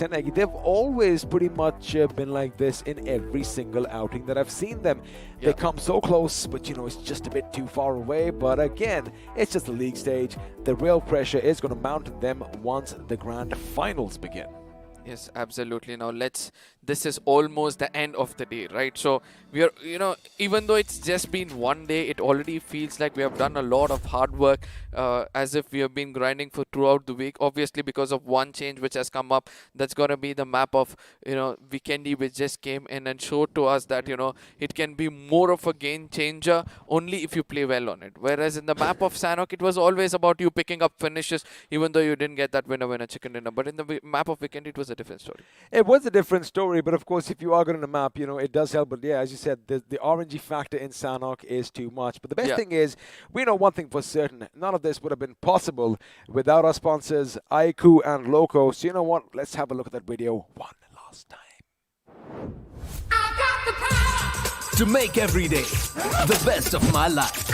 and Eggy, they've always pretty much been like this in every single outing that I've seen them. They come so close, but you know, it's just a bit too far away. But again, it's just the league stage. The real pressure is going to mount on them once the grand finals begin. Yes, absolutely. Now this is almost the end of the day, right? So we are, you know, even though it's just been one day, it already feels like we have done a lot of hard work, as if we have been grinding for throughout the week. Obviously, because of one change which has come up, that's going to be the map of, you know, Vikendi, which just came in and showed to us that, you know, it can be more of a game changer only if you play well on it. Whereas in the map of Sanhok, it was always about you picking up finishes, even though you didn't get that winner chicken dinner. But in the map of Vikendi, it was a different story. It was a different story, but of course, if you are good on a map, you know, it does help. But yeah, as you said, the RNG factor in Sanhok is too much. But the best thing is, we know one thing for certain: none of this would have been possible without our sponsors, iQOO and Loco. So you know what? Let's have a look at that video one last time. To make every day the best of my life.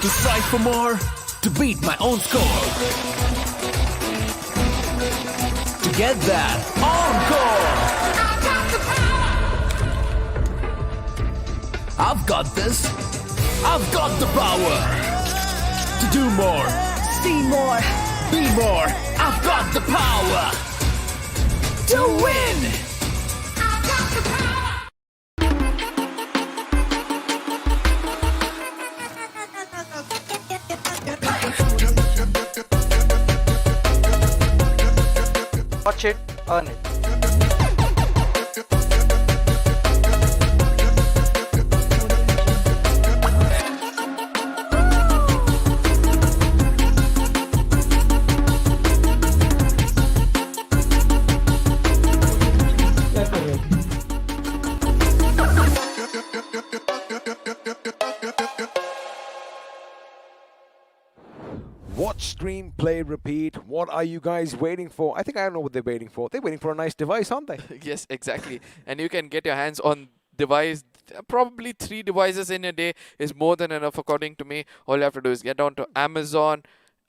To strive for more. To beat my own score. To get that encore. I've got this. I've got the power to do more, see more, be more. I've got the power to win. I've got the power. Watch it, earn it. Watch, stream, play, repeat. What are you guys waiting for? I think I know what they're waiting for. They're waiting for a nice device, aren't they? Yes, exactly. And you can get your hands on device. Probably 3 devices in a day is more than enough, according to me. All you have to do is get onto Amazon.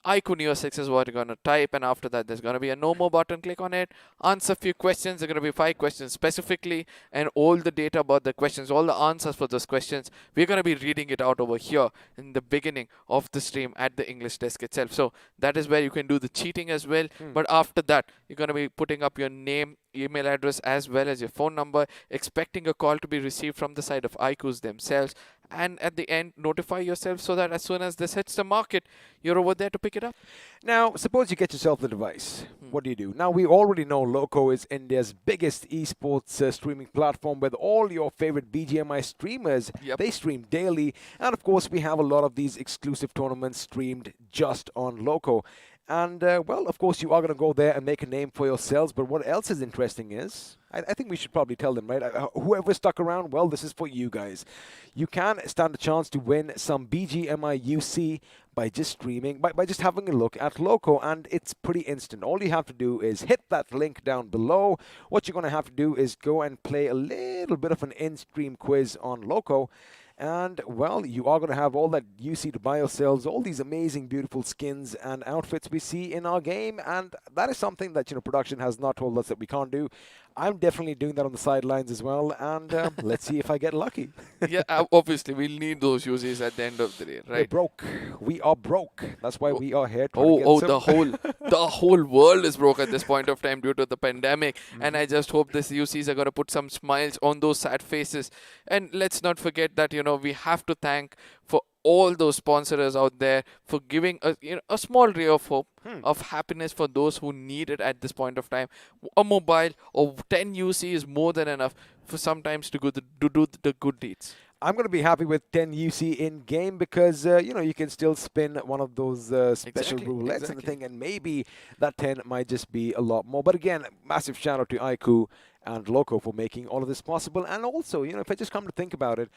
iQOO Neo 6 is what you're going to type, and after that there's going to be a no more button. Click on it, answer a few questions. There are going to be 5 questions specifically, and all the data about the questions, all the answers for those questions, we're going to be reading it out over here in the beginning of the stream at the English desk itself. So that is where you can do the cheating as well. But after that, you're going to be putting up your name, email address, as well as your phone number, expecting a call to be received from the side of iQOOs themselves. And at the end, notify yourself so that as soon as this hits the market, you're over there to pick it up. Now, suppose you get yourself the device. What do? Now, we already know Loco is India's biggest esports streaming platform, with all your favorite BGMI streamers. They stream daily. And of course, we have a lot of these exclusive tournaments streamed just on Loco. And, well, of course, you are going to go there and make a name for yourselves. But what else is interesting is, I think we should probably tell them, right? Whoever stuck around, well, this is for you guys. You can stand a chance to win some BGMI UC by just streaming, by just having a look at Loco, and it's pretty instant. All you have to do is hit that link down below. What you're going to have to do is go and play a little bit of an in-stream quiz on Loco. And, well, you are going to have all that UC to buy yourselves, all these amazing, beautiful skins and outfits we see in our game. And that is something that, production has not told us that we can't do. I'm definitely doing that on the sidelines as well. And let's see if I get lucky. Yeah, obviously, we'll need those UCs at the end of the day, right? We're broke. We are broke. That's why we are here. The whole world is broke at this point of time due to the pandemic. And I just hope these UCs are going to put some smiles on those sad faces. And let's not forget that, we have to thank for all those sponsors out there for giving a small ray of hope, of happiness for those who need it at this point of time. A mobile or 10 UC is more than enough for sometimes to do the good deeds. I'm going to be happy with 10 UC in game because, you can still spin one of those special roulettes and the thing, and maybe that 10 might just be a lot more. But again, massive shout out to iQOO and Loco for making all of this possible. And also, if I just come to think about it,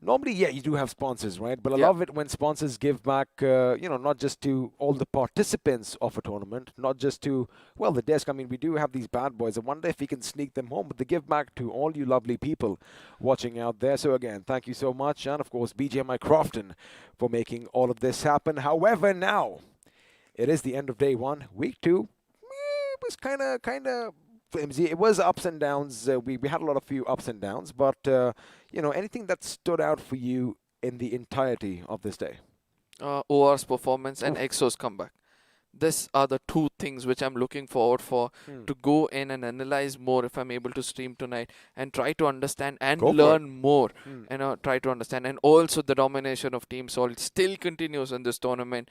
normally, yeah, you do have sponsors, right? But I love it when sponsors give back, not just to all the participants of a tournament, not just to, well, the desk. I mean, we do have these bad boys. I wonder if we can sneak them home, but they give back to all you lovely people watching out there. So again, thank you so much. And of course, BGMI Crofton for making all of this happen. However, now, it is the end of day one. Week two, it was kind of flimsy. It was ups and downs. We had a few ups and downs, but anything that stood out for you in the entirety of this day? OR's performance and EXO's comeback. These are the two things which I'm looking forward for to go in and analyze more if I'm able to stream tonight and try to understand and learn more. Try to understand. And also the domination of Team Solid still continues in this tournament.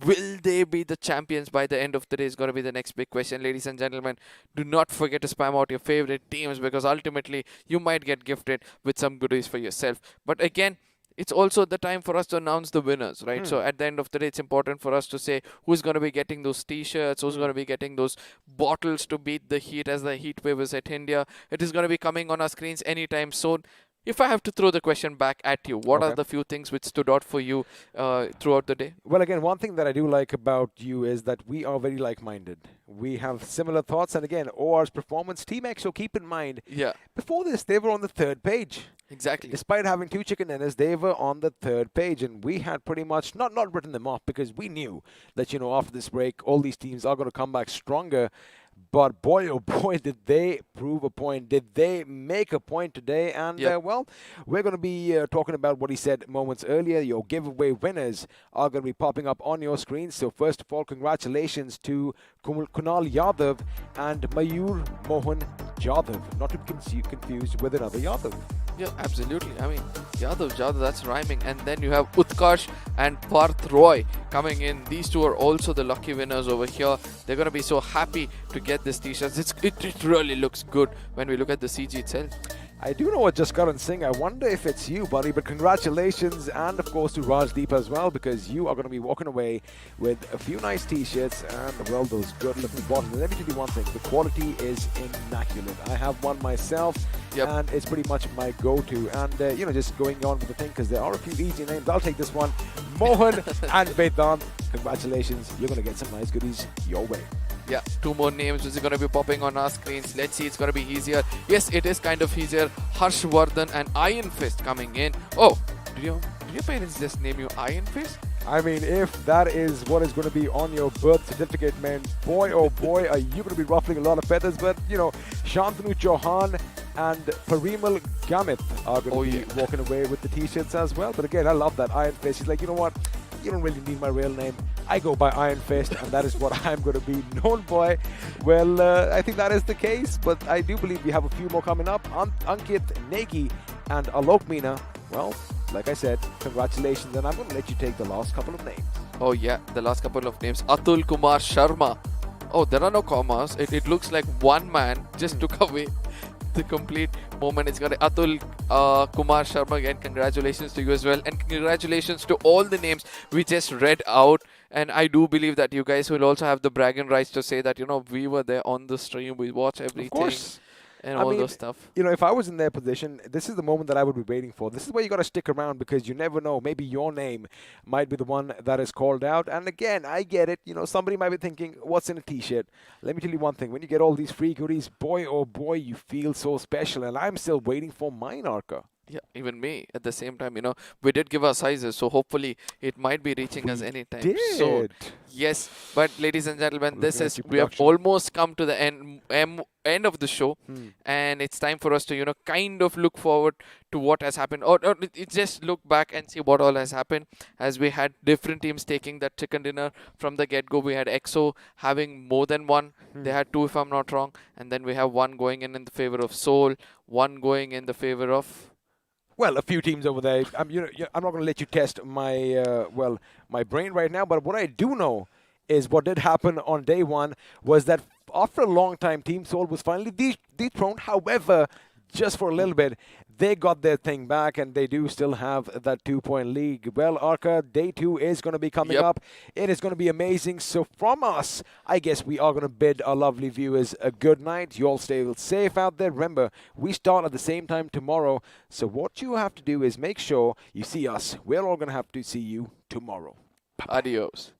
Will they be the champions by the end of the day is going to be the next big question. Ladies and gentlemen, do not forget to spam out your favorite teams because ultimately you might get gifted with some goodies for yourself. But again, it's also the time for us to announce the winners, right? So at the end of the day, it's important for us to say who's going to be getting those t-shirts, who's going to be getting those bottles to beat the heat as the heat wave is at India. It is going to be coming on our screens anytime soon. If I have to throw the question back at you, what are the few things which stood out for you throughout the day? Well, again, one thing that I do like about you is that we are very like-minded. We have similar thoughts. And again, OR's performance, Team EXO, keep in mind, before this, they were on the third page. Exactly. Despite having two chicken dinners, they were on the third page. And we had pretty much not written them off because we knew that, after this break, all these teams are going to come back stronger. But boy, oh boy, did they prove a point. Did they make a point today? And, well, we're going to be talking about what he said moments earlier. Your giveaway winners are going to be popping up on your screen. So first of all, congratulations to Kunal Yadav and Mayur Mohan Yadav. Not to be confused with another Yadav. Yeah, absolutely. I mean, Yadav, that's rhyming. And then you have Utkarsh and Parth Roy coming in. These two are also the lucky winners over here. They're going to be so happy to get this t-shirts. It really looks good when we look at the CG itself. I do know what Jaskaran Singh. I wonder if it's you, buddy. But congratulations, and of course to Rajdeep as well, because you are going to be walking away with a few nice t-shirts and, well, those good-looking bottles. And let me tell you one thing. The quality is immaculate. I have one myself, and it's pretty much my go-to. And, just going on with the thing, because there are a few easy names. I'll take this one. Mohan and Vedant. Congratulations. You're going to get some nice goodies your way. Yeah, two more names which are going to be popping on our screens. Let's see, it's going to be easier. Yes, it is kind of easier. Harshvardhan and Iron Fist coming in. Oh, did your parents just name you Iron Fist? I mean, if that is what is going to be on your birth certificate, man, boy, oh boy, are you going to be ruffling a lot of feathers. But, Shantanu Chauhan and Parimal Gamit are going to be walking away with the t-shirts as well. But again, I love that Iron Fist. He's like, you know what? You don't really need my real name. I go by Iron Fist, and that is what I'm going to be known by. Well, I think that is the case, but I do believe we have a few more coming up. Ankit Negi and Alok Meena. Well, like I said, congratulations, and I'm going to let you take the last couple of names. Oh yeah, the last couple of names. Atul Kumar Sharma. Oh, there are no commas. It looks like one man just took away the complete moment. It's got Atul Kumar Sharma, again, congratulations to you as well. And congratulations to all the names we just read out. And I do believe that you guys will also have the bragging rights to say that, we were there on the stream, we watch everything. Of course. And all those stuff. If I was in their position, this is the moment that I would be waiting for. This is where you got to stick around because you never know. Maybe your name might be the one that is called out. And again, I get it. Somebody might be thinking, what's in a t-shirt? Let me tell you one thing. When you get all these free goodies, boy, oh boy, you feel so special. And I'm still waiting for mine, Arca. Yeah, even me. At the same time, we did give our sizes, so hopefully it might be reaching us anytime soon. Yes, but ladies and gentlemen, we have almost come to the end of the show, and it's time for us to kind of look forward to what has happened, or just look back and see what all has happened, as we had different teams taking that chicken dinner from the get-go. We had EXO having more than one. They had 2 if I'm not wrong, and then we have one going in the favor of Seoul, one going in the favor of... Well, a few teams over there. I'm not going to let you test my my brain right now, but what I do know is what did happen on day one was that after a long time, Team Seoul was finally dethroned. However, just for a little bit, they got their thing back, and they do still have that 2-point lead. Well, Arca, day 2 is going to be coming up. It is going to be amazing. So from us, I guess we are going to bid our lovely viewers a good night. You all stay safe out there. Remember, we start at the same time tomorrow. So what you have to do is make sure you see us. We're all going to have to see you tomorrow. Bye-bye. Adios.